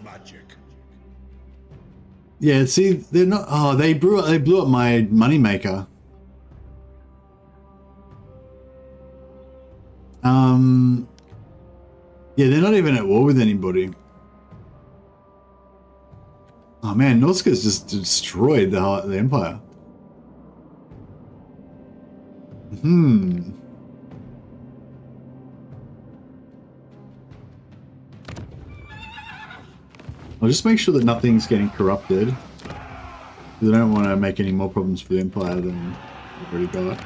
Yeah, see, they're not. Oh, they blew up my moneymaker. Yeah, they're not even at war with anybody. Oh man, Norska's just destroyed the empire. I'll just make sure that nothing's getting corrupted, because I don't want to make any more problems for the Empire than we've already got.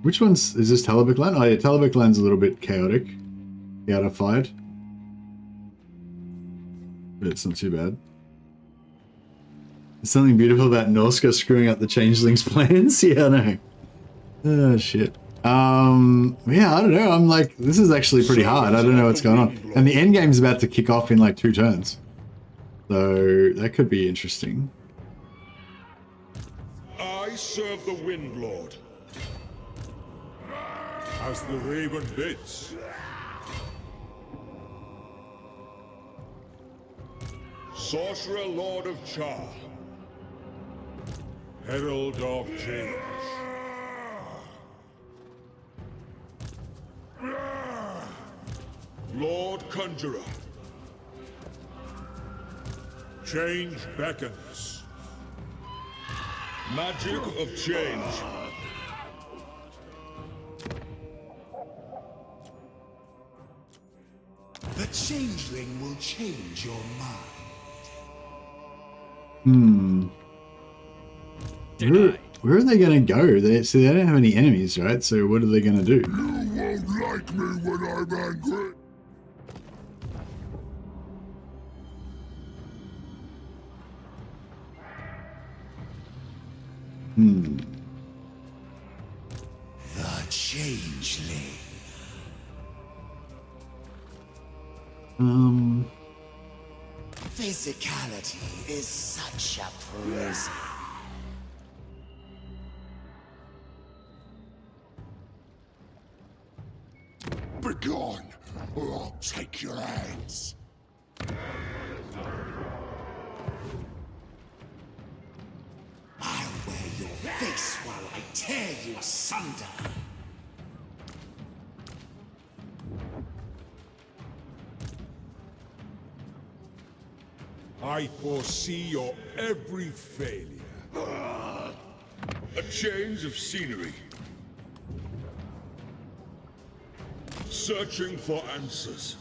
Which one's... is this Talabheq land? Oh yeah, Talabheq land's a little bit chaotic. Chaotified. But it's not too bad. There's something beautiful about Norska screwing up the Changeling's plans? Yeah, I know. Oh shit. Yeah, I don't know. I'm like, this is actually pretty hard. I don't know what's going on. And the end game's about to kick off in like 2 turns. So that could be interesting. I serve the Wind Lord. As the Raven bids. Sorcerer Lord of Char. Herald of Change. Lord Conjurer. Change beckons. Magic of change. The Changeling will change your mind. Where are they going to go? They don't have any enemies, right? So what are they going to do? You won't like me when I'm angry. The Changeling. Physicality is such a prison. Begone, or I'll take your hands. I'll wear your face while I tear you asunder. I foresee your every failure. A change of scenery. Searching for answers.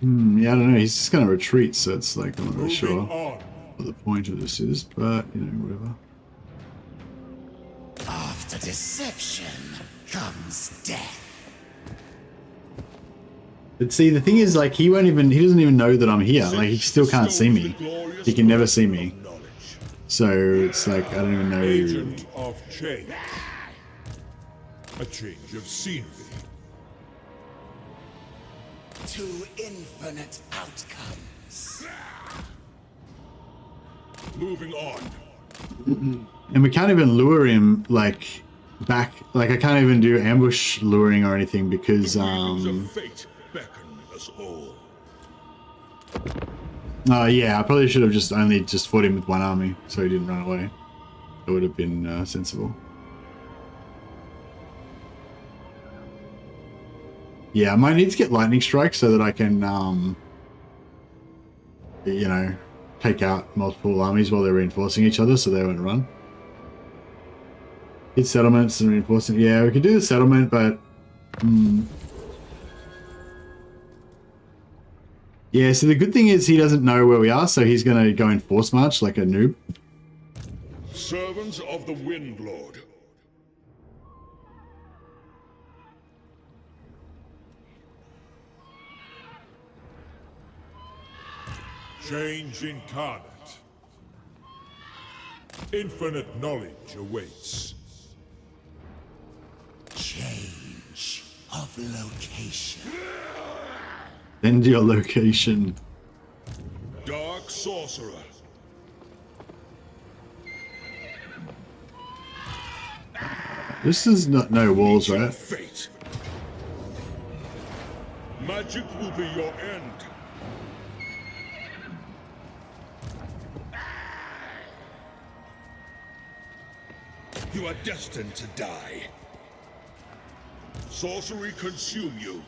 Yeah, I don't know. He's just going to retreat, so it's like, I'm not really sure On. what the point of this is, but, you know, whatever. After deception comes death. But see, the thing is, like, he doesn't even know that I'm here. Like, he still can't see me. He can never see me. So, it's like, I don't even know. Agent of change. A change of scenery. To infinite outcomes. Moving on. And we can't even lure him, like, back. Like, I can't even do ambush luring or anything because, Fate beckon us all. yeah, I probably should have just fought him with one army so he didn't run away. It would have been sensible. Yeah, I might need to get lightning strike so that I can, you know, take out multiple armies while they're reinforcing each other so they won't run. Hit settlements and reinforcing. Yeah, we could do the settlement, but yeah, so the good thing is he doesn't know where we are, so he's going to go in force march like a noob. Servants of the Wind Lord. Change incarnate. Infinite knowledge awaits. Change of location. End your location. Dark Sorcerer. This is no walls, right? Fate. Magic will be your end. You are destined to die. Sorcery consume you.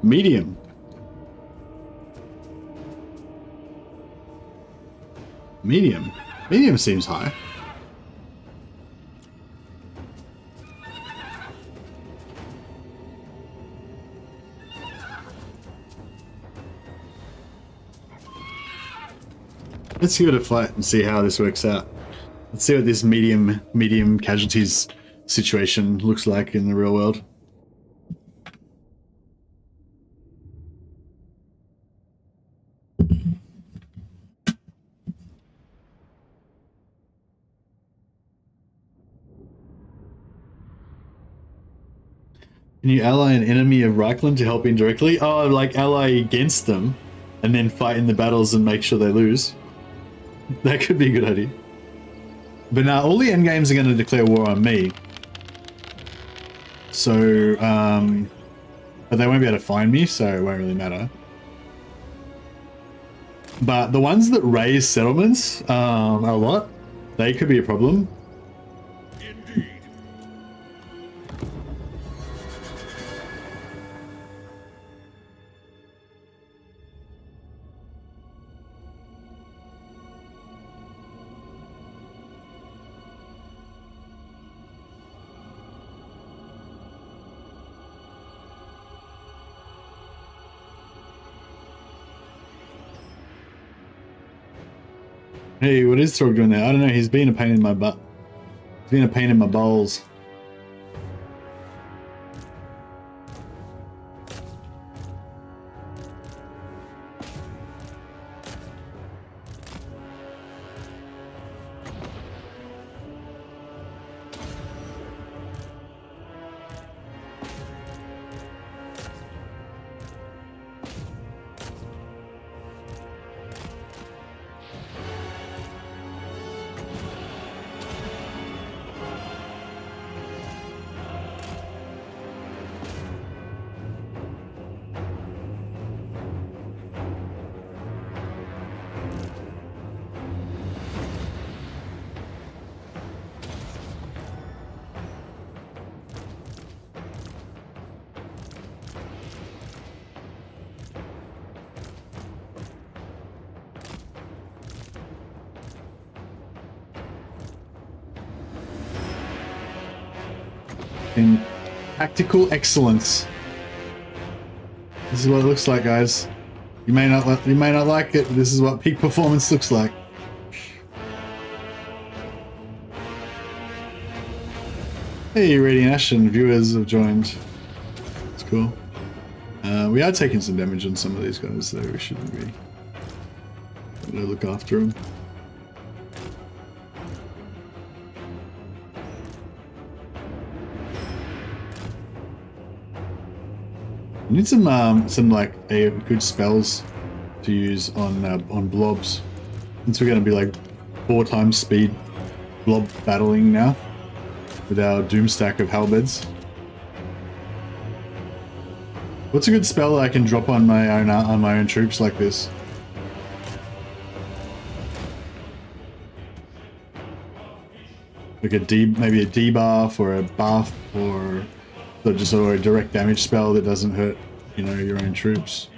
Medium. Medium. Medium seems high. Let's give it a fight and see how this works out. Let's see what this medium casualties situation looks like in the real world. Can you ally an enemy of Reichland to help indirectly? Oh, like ally against them and then fight in the battles and make sure they lose. That could be a good idea. But now all the endgames are going to declare war on me. So, but they won't be able to find me, so it won't really matter. But the ones that raise settlements a lot, they could be a problem. Hey, what is Thorg doing there? I don't know, he's been a pain in my butt. He's been a pain in my balls. In tactical excellence. This is what it looks like, guys. You may not like it, but this is what peak performance looks like. Hey, Radiant Ashen viewers have joined. It's cool. We are taking some damage on some of these guys, so we shouldn't be. Gotta look after them. I need some like good spells to use on blobs, since we're going to be like 4 times speed blob battling now with our doom stack of halberds. What's a good spell that I can drop on my own troops like this? Like maybe a debuff or a buff or just a direct damage spell that doesn't hurt, you know, your own troops.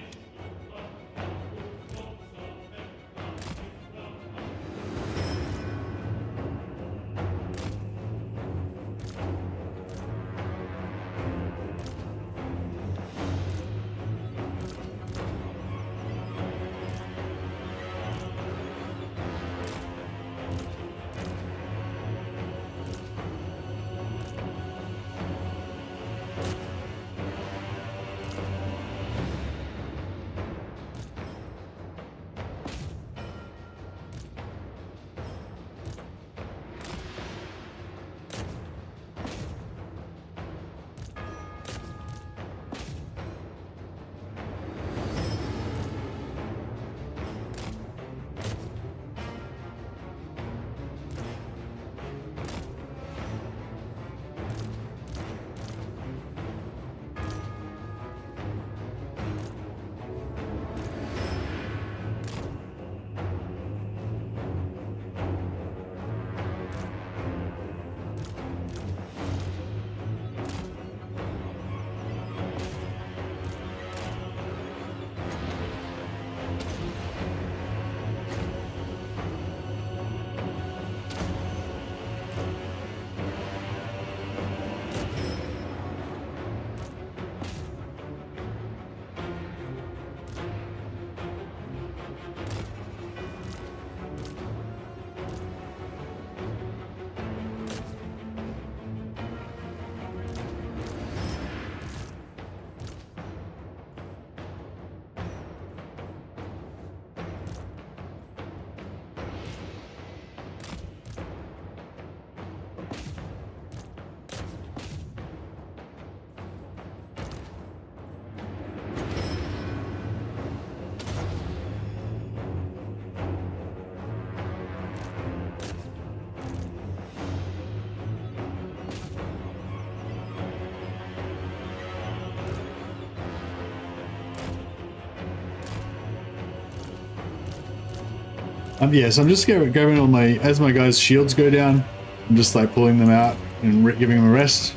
Yeah, so I'm just going on my, as my guys' shields go down, I'm just like pulling them out and giving them a rest.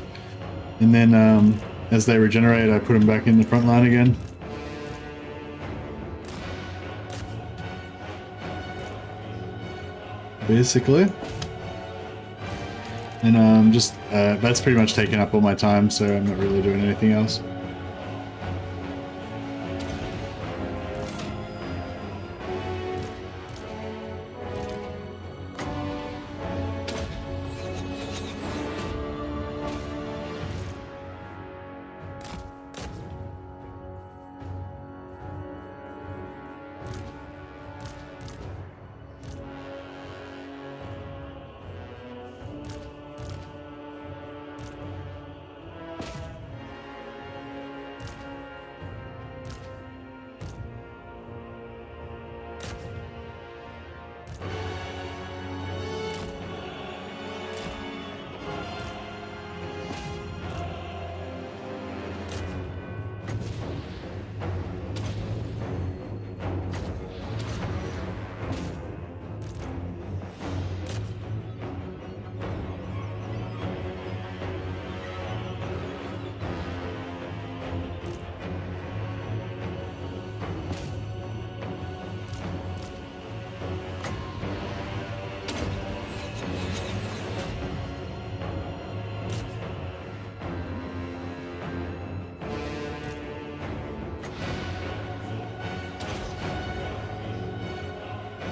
And then as they regenerate, I put them back in the front line again. Basically. And just, that's pretty much taken up all my time, so I'm not really doing anything else.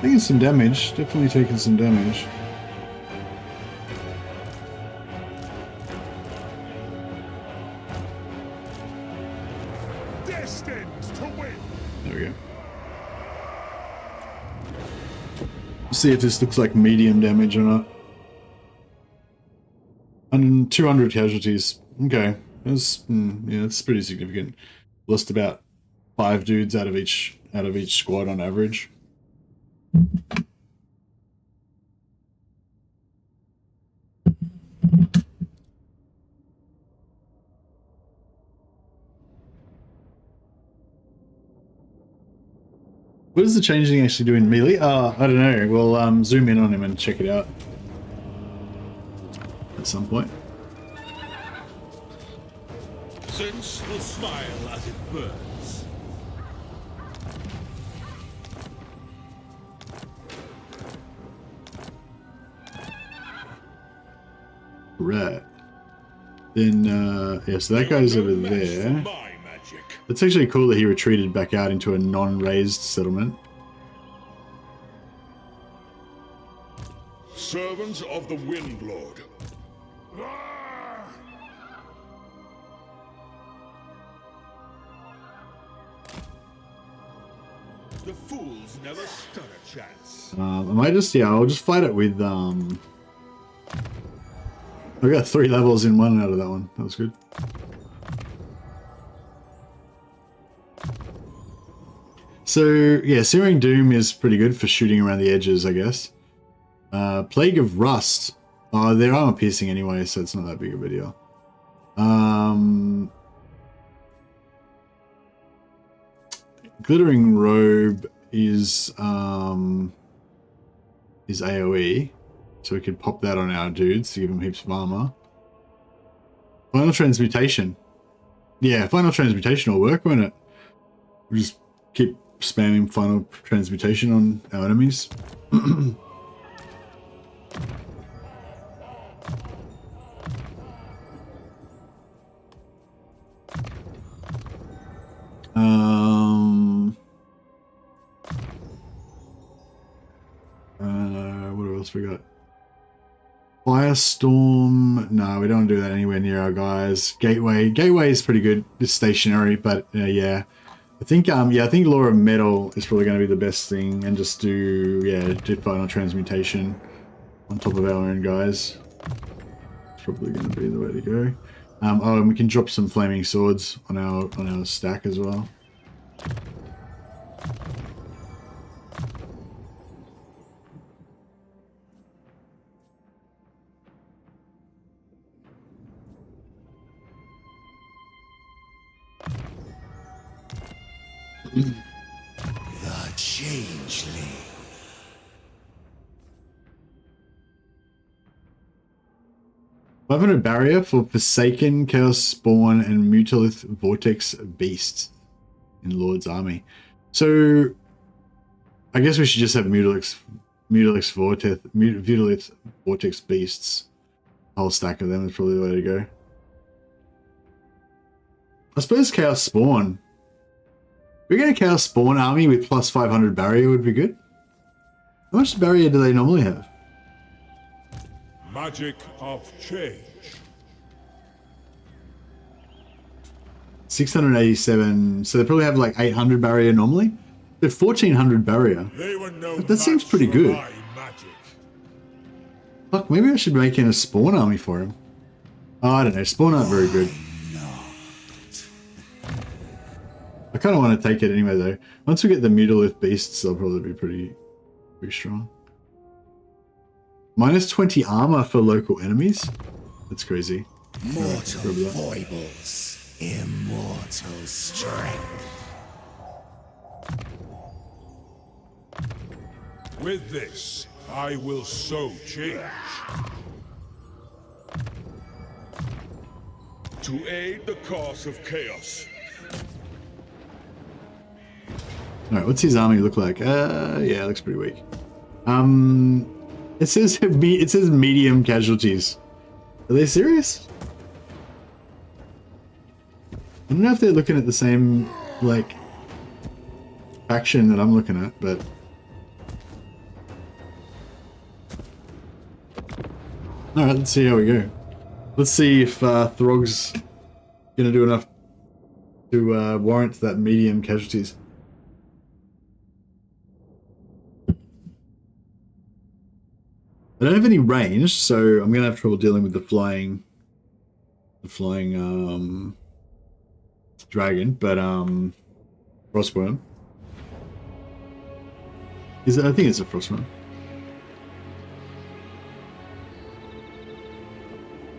Taking some damage, definitely taking some damage. Destined to win. There we go. See if this looks like medium damage or not. And 200 casualties. Okay, that's yeah, that's pretty significant. Lost about 5 dudes out of each squad on average. What does the Changeling actually do in melee? I don't know. We'll zoom in on him and check it out at some point. Sense the smile as it burns. Right. Then, yeah, so that guy's over there. It's actually cool that he retreated back out into a non-raised settlement. Servants of the Wind Lord. The fools never stood a chance. I might just, yeah, I'll just fight it with, I got 3 levels in 1 out of that one. That was good. So, yeah, Searing Doom is pretty good for shooting around the edges, I guess. Plague of Rust. Oh, they're armor piercing anyway, so it's not that big of a deal. Glittering Robe is AoE, so we could pop that on our dudes to give them heaps of armor. Final Transmutation. Yeah, Final Transmutation will work, won't it? We'll just keep spamming Final Transmutation on our enemies. What else we got? Firestorm. No, we don't want to do that anywhere near our guys. Gateway. Gateway is pretty good. It's stationary, but yeah. I think I think Law of Metal is probably going to be the best thing, and just do Final Transmutation on top of our own guys. It's probably going to be the way to go. Oh, and we can drop some Flaming Swords on our stack as well. The Changeling. 500 barrier for Forsaken, Chaos Spawn, and Mutalith Vortex Beasts in Lord's army. So I guess we should just have Mutalith Vortex Beasts. A whole stack of them is probably the way to go. I suppose Chaos Spawn. We're going to Chaos Spawn army with plus 500 barrier would be good. How much barrier do they normally have? Magic of change. 687. So they probably have like 800 barrier normally. They're 1400 barrier. That seems pretty good. Fuck, maybe I should make in a spawn army for him. Oh, I don't know. Spawn aren't very good. I kind of want to take it anyway though. Once we get the Mutalith Beasts, they'll probably be pretty strong. Minus 20 armor for local enemies? That's crazy. Mortal foibles, immortal strength. With this, I will sow change. To aid the cause of chaos. Alright, what's his army look like? Yeah, it looks pretty weak. It says medium casualties. Are they serious? I don't know if they're looking at the same, like, faction that I'm looking at, but... Alright, let's see how we go. Let's see if Throg's gonna do enough to warrant that medium casualties. I don't have any range, so I'm gonna have trouble dealing with the flying dragon, but frostworm. Is it? I think it's a frostworm.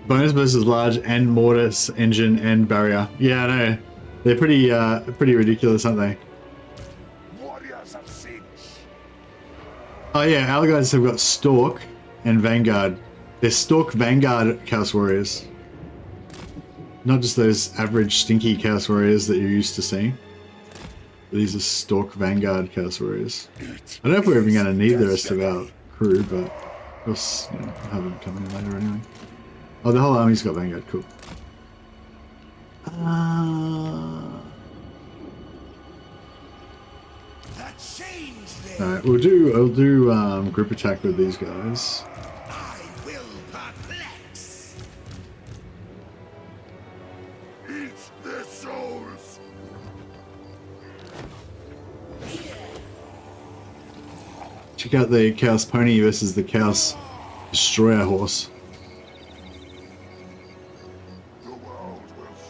Bonus versus large and mortis, engine and barrier. Yeah, I know. They're pretty ridiculous, aren't they? Oh yeah, our guys have got Stalk and Vanguard. They're Stalk Vanguard Chaos Warriors. Not just those average stinky Chaos Warriors that you're used to seeing. But these are Stalk Vanguard Chaos Warriors. I don't know if we're even going to need the rest of our crew, but we'll have them come in later anyway. Oh, the whole army's got Vanguard, cool. Alright, I'll do group attack with these guys. I will perplex. Eat their souls. Check out the Chaos Pony versus the Chaos Destroyer horse.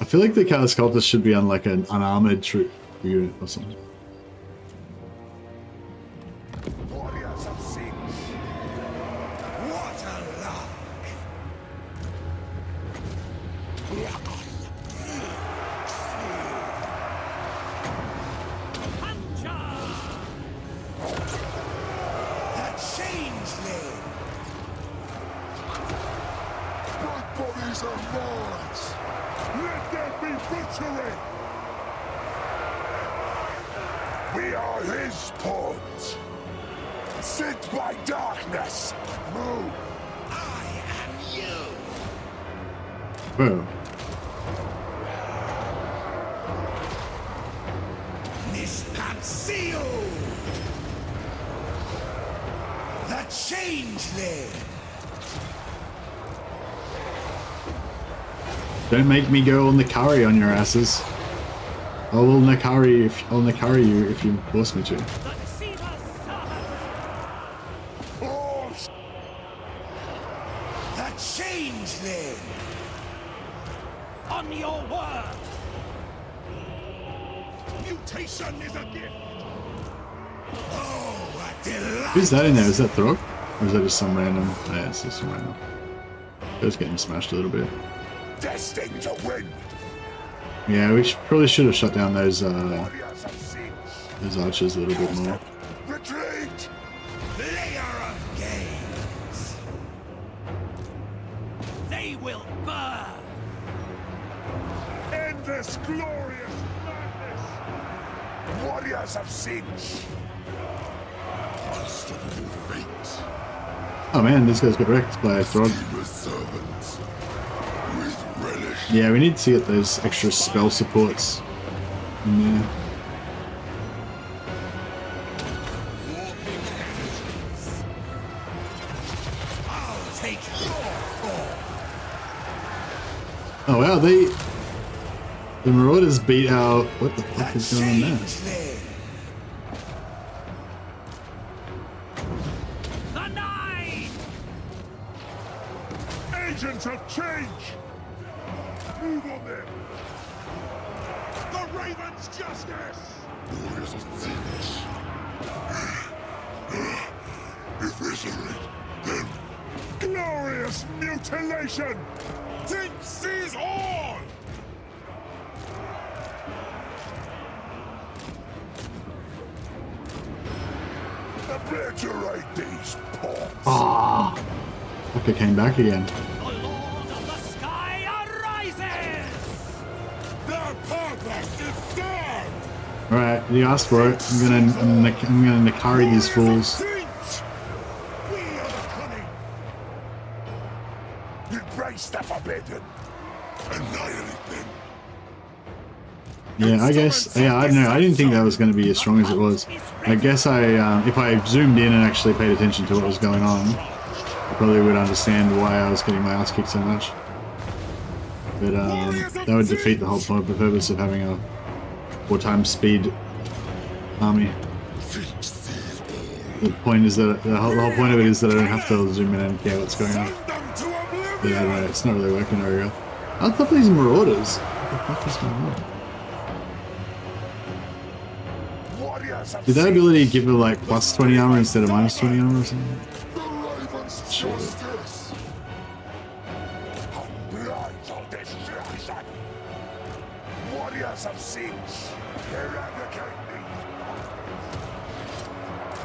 I feel like the Chaos Cultist should be on like an unarmored troop unit or something. Warriors of Siege. What a lark. The Changeling. Black bodies are Mars. Let there be butchery! We are his pawns. Sent by darkness. Move. I am you. Whoa. Nispapsio. The Changeling. Don't make me go on the curry on your asses. I will Nakari you if you force me to. The Changeling. On your word. Mutation is a gift. Oh, a delight. Who's that in there? Is that Throg? Or is that just some random? Oh, yeah, it's just some random. Just getting smashed a little bit. Destined to win. Yeah, we probably should have shut down those archers a little bit more. Retreat. Layer of games. They will Warriors of Sinch. Unstoppable fate. Oh man, this guy's got wrecked by a Throg. Yeah, we need to get those extra spell supports in there. Oh wow, the Marauders beat out. What the fuck is going on there? Agents of change! Move on them! The Raven's justice! Warriors of Venus. Eviscerate them. Glorious mutilation! Tinks is on! Obliterate these pawns! Ah! Fuck, it came back again. Alright, you asked for it. I'm gonna Nakari these fools. Embrace the forbidden. Annihilate them. Yeah, I guess. Yeah, I don't know. I didn't think that was going to be as strong as it was. I guess if I zoomed in and actually paid attention to what was going on, I probably would understand why I was getting my ass kicked so much. But that would defeat the whole purpose of having a 4x speed army. The point is that the whole point of it is that I don't have to zoom in and care what's going on. But I don't know, it's not really working very well. I thought these Marauders. What the fuck is going on? Did that ability give her like plus 20 armor instead of minus 20 armor or something? Sure. Warriors of Sinch, eradicate me.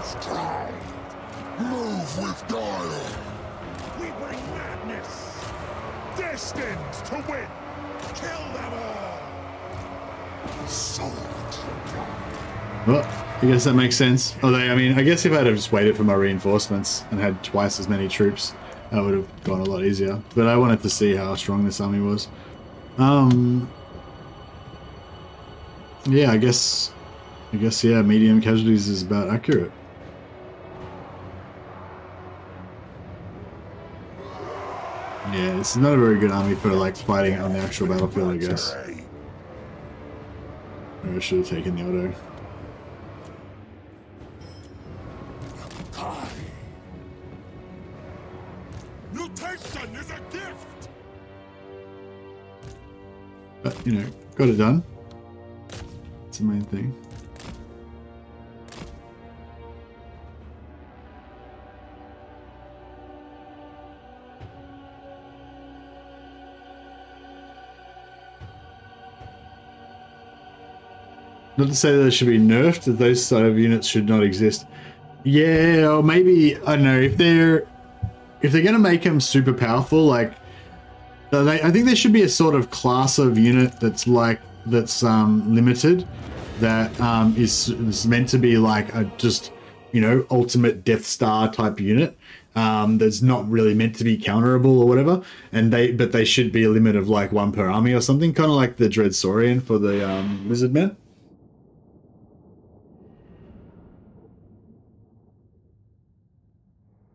Stride. Move with guile. We bring madness. Destined to win. Kill them all. Sword. Well, I guess that makes sense. Although, I mean, I guess if I'd have just waited for my reinforcements and had twice as many troops, that would have gone a lot easier. But I wanted to see how strong this army was. Yeah, I guess, yeah, medium casualties is about accurate. Yeah, this is not a very good army for, like, fighting on the actual battlefield, I guess. Maybe I should have taken the auto. Mutation is a gift. But, you know, got it done. That's the main thing. Not to say that they should be nerfed, that those sort of units should not exist. Yeah, or maybe, I don't know, if they're gonna make them super powerful, like, I think there should be a sort of class of unit that's limited, that is meant to be like a just, you know, ultimate Death Star type unit, that's not really meant to be counterable or whatever, and but they should be a limit of like 1 per army or something, kind of like the Dread Saurian for the Lizard Men.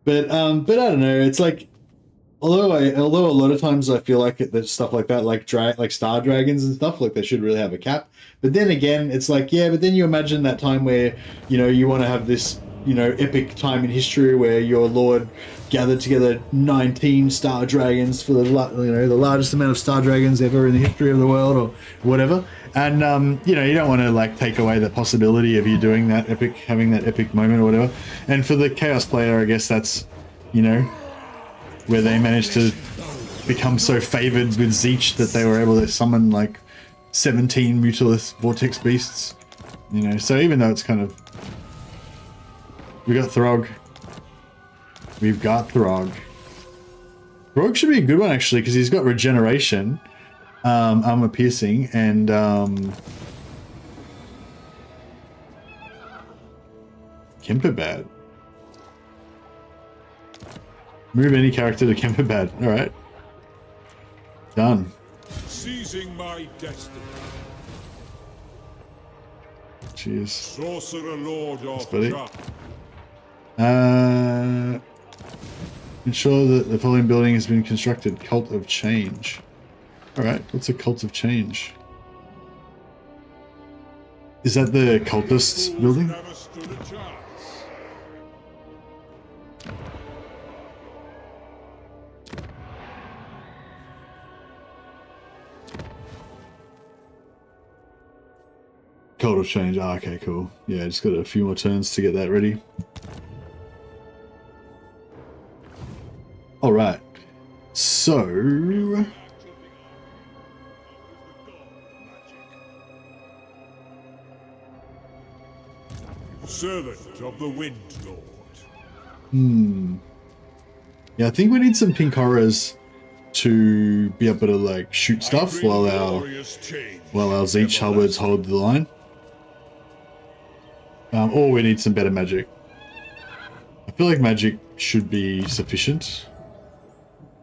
But I don't know. It's like, although a lot of times I feel like there's stuff like that, like Star Dragons and stuff, like they should really have a cap. But then again, it's like, yeah, but then you imagine that time where, you know, you want to have this, you know, epic time in history where your lord gathered together 19 Star Dragons for the largest amount of Star Dragons ever in the history of the world or whatever. And you know, you don't want to like take away the possibility of you doing that having that epic moment or whatever. And for the Chaos player, I guess that's, you know, where they managed to become so favored with Zeech that they were able to summon like 17 Mutilith Vortex Beasts. You know, so even though it's kind of, we got Throg. We've got Throg. Throg should be a good one actually, because he's got regeneration, armor piercing, and Kemperbad. Move any character to Kemperbad. Alright. Done. Seizing my destiny. Cheers. Sorcerer Lord of buddy. Dark. Ensure that the following building has been constructed. Cult of Change. Alright, what's a Cult of Change? Is that the cultists building? Never stood a chance. Cult of Change. Ah, okay, cool. Yeah, just got a few more turns to get that ready. Alright. So... Servant of the Wind Lord. Yeah, I think we need some pink horrors to be able to like shoot stuff while our Zeech halberds hold the line. Or we need some better magic. I feel like magic should be sufficient.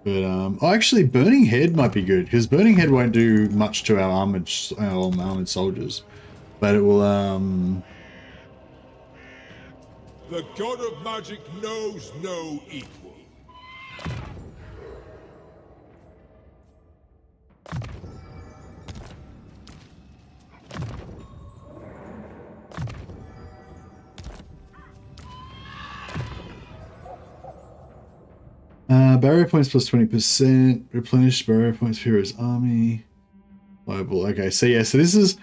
But actually Burning Head might be good, because Burning Head won't do much to our armored soldiers. But it will The god of magic knows no equal. barrier points plus 20%. Replenish barrier points for hero's army. Viable. Okay, so yeah, so this is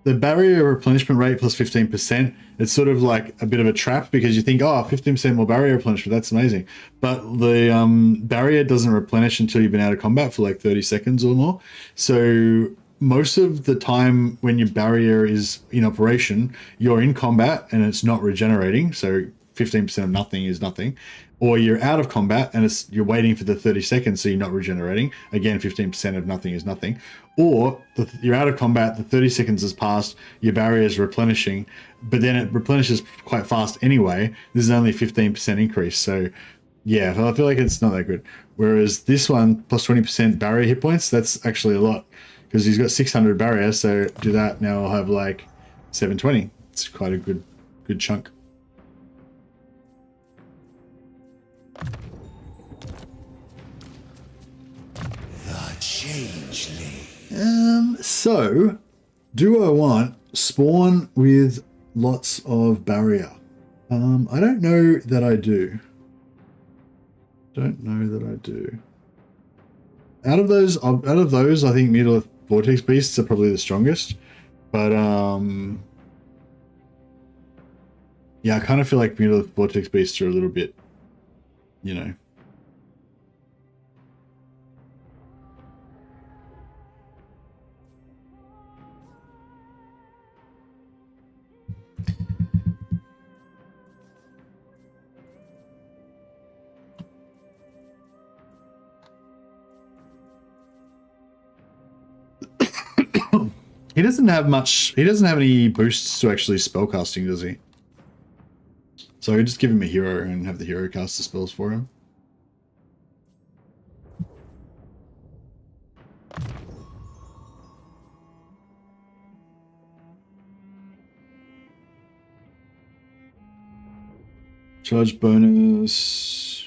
the barrier replenishment rate plus 15%. It's sort of like a bit of a trap because you think, oh, 15% more barrier replenishment, that's amazing. But the barrier doesn't replenish until you've been out of combat for like 30 seconds or more. So most of the time when your barrier is in operation, you're in combat and it's not regenerating. So 15% of nothing is nothing. Or you're out of combat and you're waiting for the 30 seconds, so you're not regenerating. Again, 15% of nothing is nothing. Or you're out of combat, the 30 seconds has passed, your barrier is replenishing, but then it replenishes quite fast anyway. This is only 15% increase. So yeah, I feel like it's not that good. Whereas this one, plus 20% barrier hit points, that's actually a lot. Because he's got 600 barrier, so do that, now I'll have like 720. It's quite a good chunk. Changeling. So, do I want spawn with lots of barrier? I don't know that I do. Out of those, I think Mutal Vortex Beasts are probably the strongest. But yeah, I kind of feel like Mutal Vortex Beasts are a little bit, you know. He doesn't have much. He doesn't have any boosts to actually spellcasting, does he? So I just give him a hero and have the hero cast the spells for him. Charge bonus.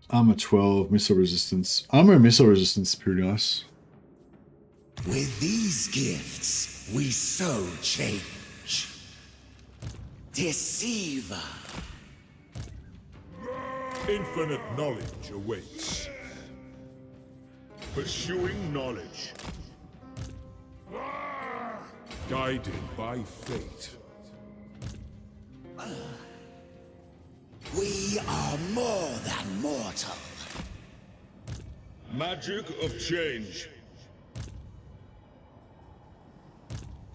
Armor 12, missile resistance. Armor and missile resistance is pretty nice. With these gifts, we so change. Deceiver. Infinite knowledge awaits. Pursuing knowledge. Guided by fate. We are more than mortal. Magic of change.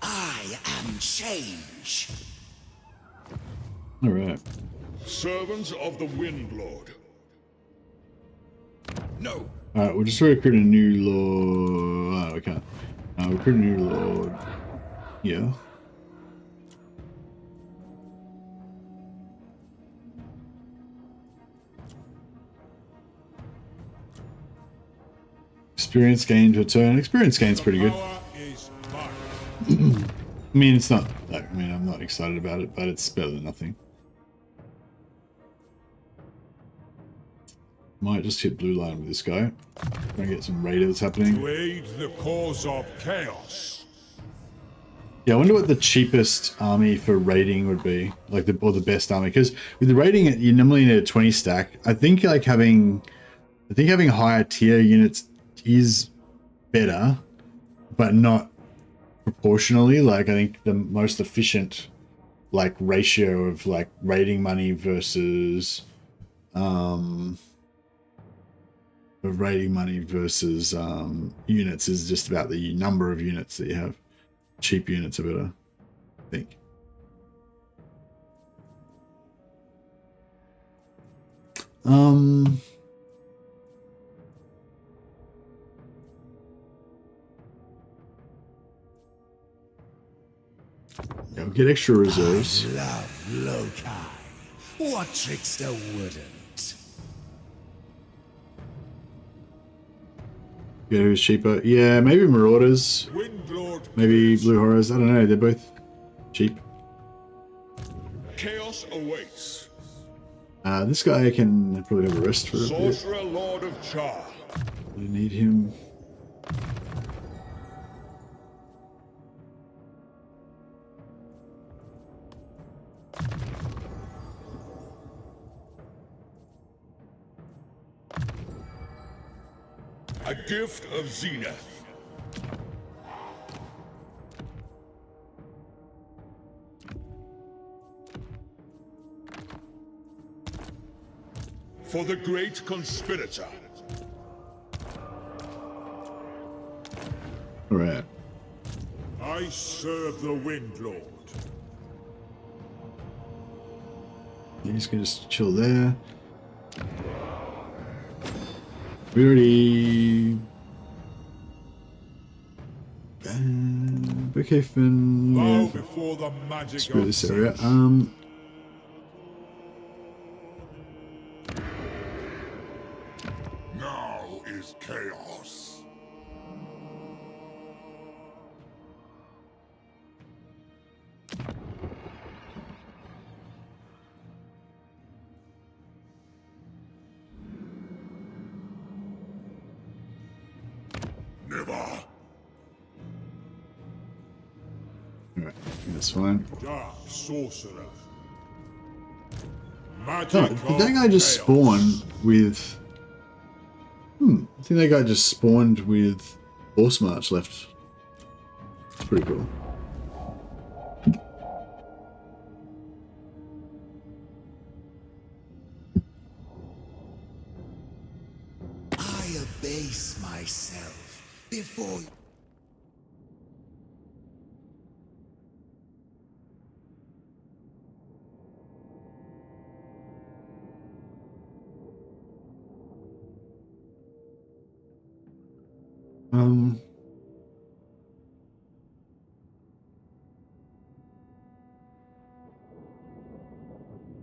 I am change. All right. Servants of the Wind Lord. No. All right, we'll just recruit a new lord. Oh, we can't. Recruit a new lord. Yeah. Experience gained per turn. Experience gain's pretty good. I mean, it's not. I mean, I'm not excited about it, but it's better than nothing. Might just hit blue line with this guy. Try and get some raiders happening. To aid the cause of chaos. Yeah, I wonder what the cheapest army for raiding would be, like or the best army. Because with the raiding, you normally need a 20 stack. I think like having higher tier units is better, but not proportionally. Like I think the most efficient like ratio of like raiding money versus units is just about the number of units that you have. Cheap units are better, I think. Yeah, we'll get extra reserves. I love Loci. What trickster wouldn't? Yeah, who's cheaper? Yeah, maybe Marauders. Maybe Blue Horrors. I don't know. They're both cheap. Chaos awaits. This guy can probably have a rest for a bit. Sorcerer Lord of Char. We need him. A gift of Zenith. For the great conspirator. All right. I serve the Wind Lord. He's gonna just chill there. We already. Okay, Finn. Bow before the magic screw this area. Now is chaos. Never. Alright, that's fine. Dark sorcerer. Oh, did that guy just spawn with... I think that guy just spawned with Horse March left. It's pretty cool. I abase myself before.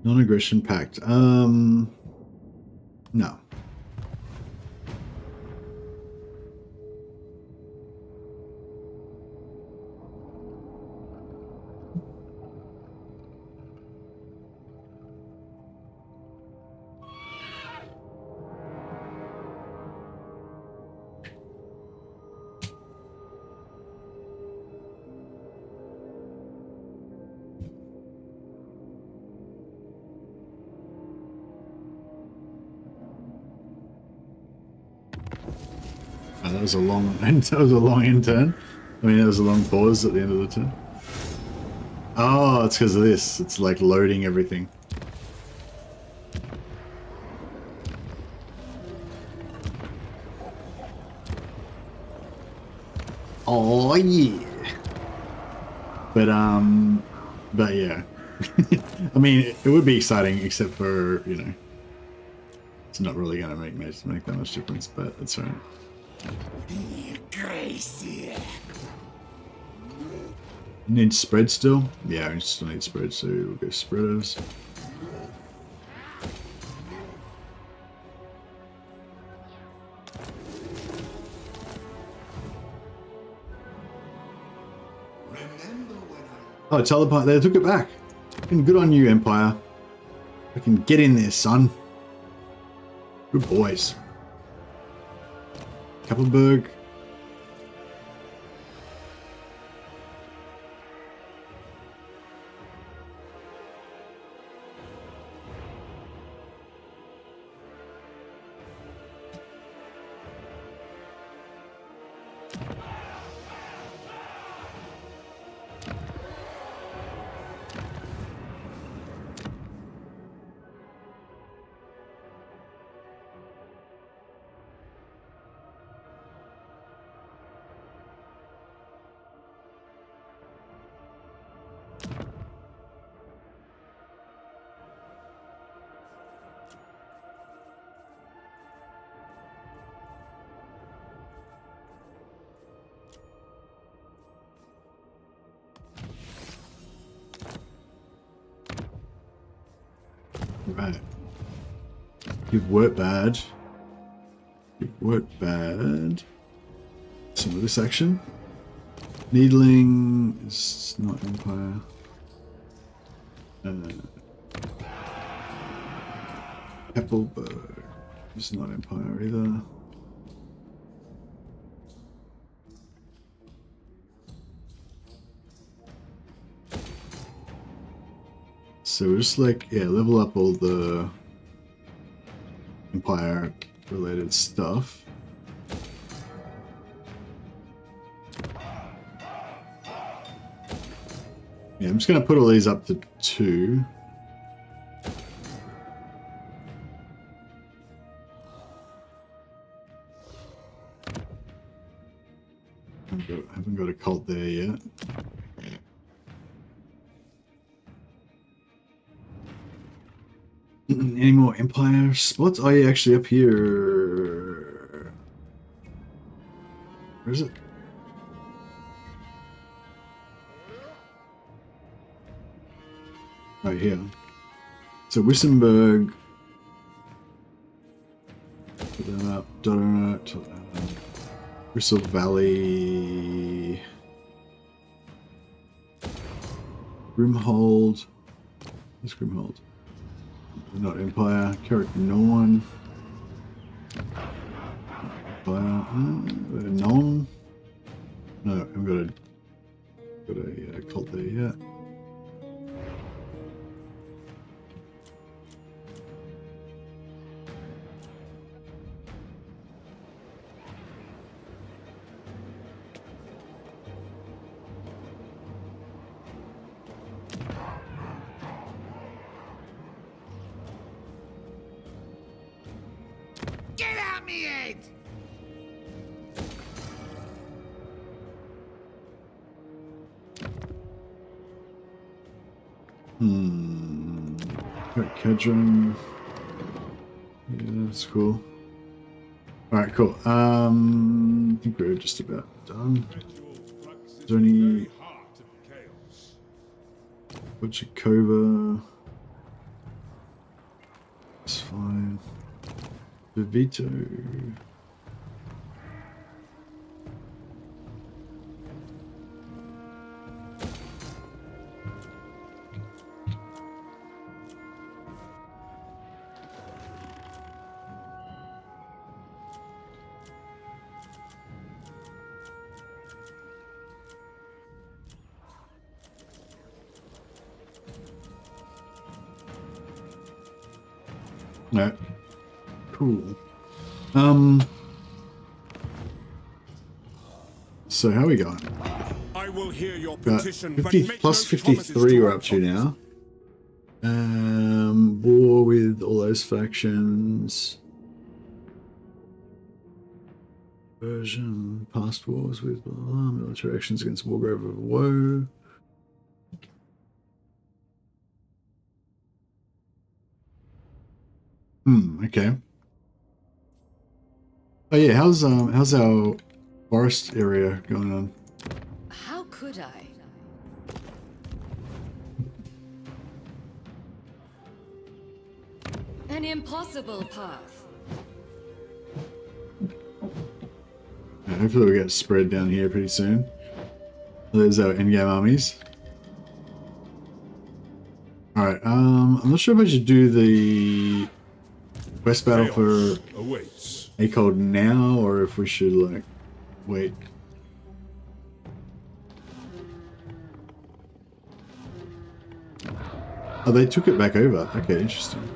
Non-aggression pact. No. Oh, that was a long end turn. I mean, that was a long pause at the end of the turn. Oh, it's because of this. It's like loading everything. Oh yeah. But yeah. I mean, it would be exciting, except for, you know, it's not really gonna make that much difference, but it's alright. Gracie. Need spread still? Yeah, we still need spread, so we'll go spreaders. Oh, teleport. They took it back. Fucking good on you, Empire. Fucking get in there, son. Good boys. Kappelberg. Right. You've worked bad. You've worked bad. Some of this action. Needling is not Empire. Appleberg is not Empire either. So we're just like, yeah, level up all the Empire related stuff. Yeah, I'm just going to put all these up to 2. Haven't got a cult there yet. Any more Empire spots? Oh yeah, actually up here. Where is it? Right here. So Wissenberg. Put that up. Donut. Bristol Valley. Grimhold. Where's Grimhold? Not Empire. Carrick Norn. Empire. Norn. No, I've got a cult there yet. Get out me head! Got Kedron. Yeah, that's cool. Alright, cool. I think we're just about done. Is there any Butchakova? That's fine. Vito. No. Cool. So how are we going? I will hear your petition, 50 but plus 53 we're up to now. War with all those factions. Version, past wars with blah, blah, military actions against Wargrave of Woe. Okay. Oh yeah, how's our forest area going on? How could I? An impossible path. Yeah, hopefully we get spread down here pretty soon. There's our endgame armies. Alright, I'm not sure if I should do the quest battle for ACOD now, or if we should, like, wait. Oh, they took it back over. Okay, interesting.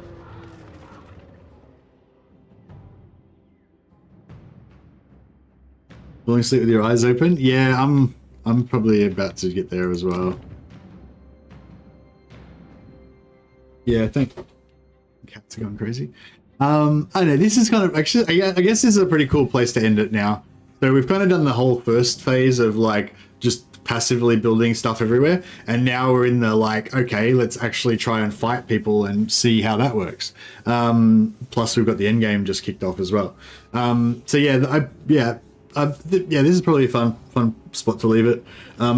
Falling asleep with your eyes open? Yeah, I'm probably about to get there as well. Yeah, I think cats are going crazy. I don't know, this is kind of actually I guess this is a pretty cool place to end it now. So we've kind of done the whole first phase of like just passively building stuff everywhere, and now we're in the like, okay, let's actually try and fight people and see how that works. Plus we've got the end game just kicked off as well. So yeah, yeah, this is probably a fun spot to leave it. I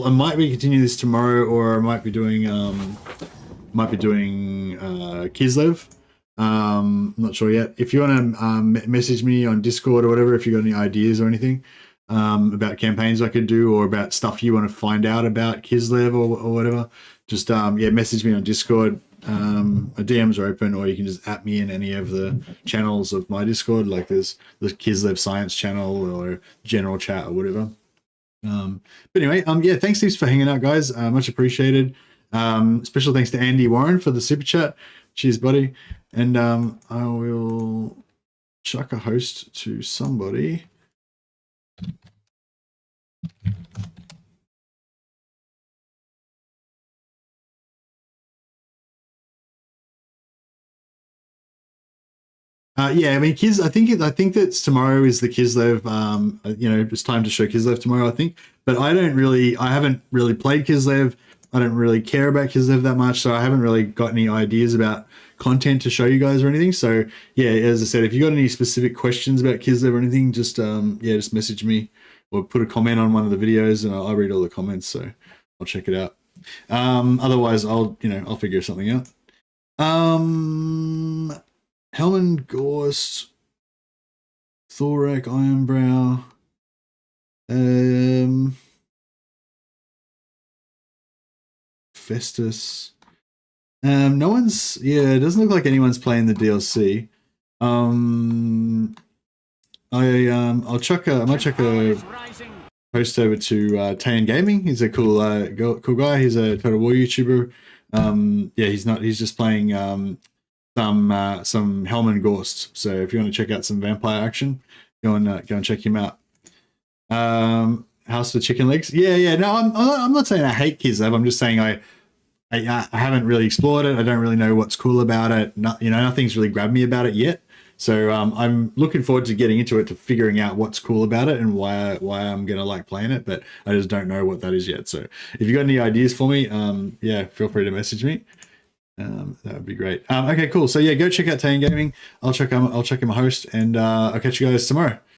might be continuing this tomorrow, or I might be doing Kislev. I'm not sure yet. If you want to message me on Discord or whatever, if you got any ideas or anything about campaigns I could do, or about stuff you want to find out about Kislev or whatever, just message me on Discord. DMs are open, or you can just at me in any of the channels of my Discord, like there's the Kislev Science channel or general chat or whatever. But anyway, thanks heaps for hanging out, guys. Much appreciated. Special thanks to Andy Warren for the super chat. Cheers, buddy. And I will chuck a host to somebody. Yeah, I mean, I think that tomorrow is the Kislev. It's time to show Kislev tomorrow, I think. But I haven't really played Kislev. I don't really care about Kislev that much, so I haven't really got any ideas about content to show you guys or anything. So yeah, as I said, if you got any specific questions about Kislev or anything, just just message me or put a comment on one of the videos, and I'll read all the comments. So I'll check it out. Otherwise, I'll figure something out. Helman Gorst, Thorek, Ironbrow, Festus. No one's, it doesn't look like anyone's playing the DLC. I might chuck a post over to Tan Gaming. He's a cool guy. He's a Total War YouTuber. He's just playing some Helman Gorst. So if you want to check out some vampire action, go and check him out. House for Chicken Legs. No, I'm not saying I hate Kislev. I'm just saying I haven't really explored it. I don't really know what's cool about it. Nothing's really grabbed me about it yet. So I'm looking forward to getting into it, to figuring out what's cool about it and why I'm gonna like playing it. But I just don't know what that is yet. So if you got any ideas for me, feel free to message me. That would be great. Okay, cool. So yeah, go check out Tane Gaming. I'll check him a host, and I'll catch you guys tomorrow.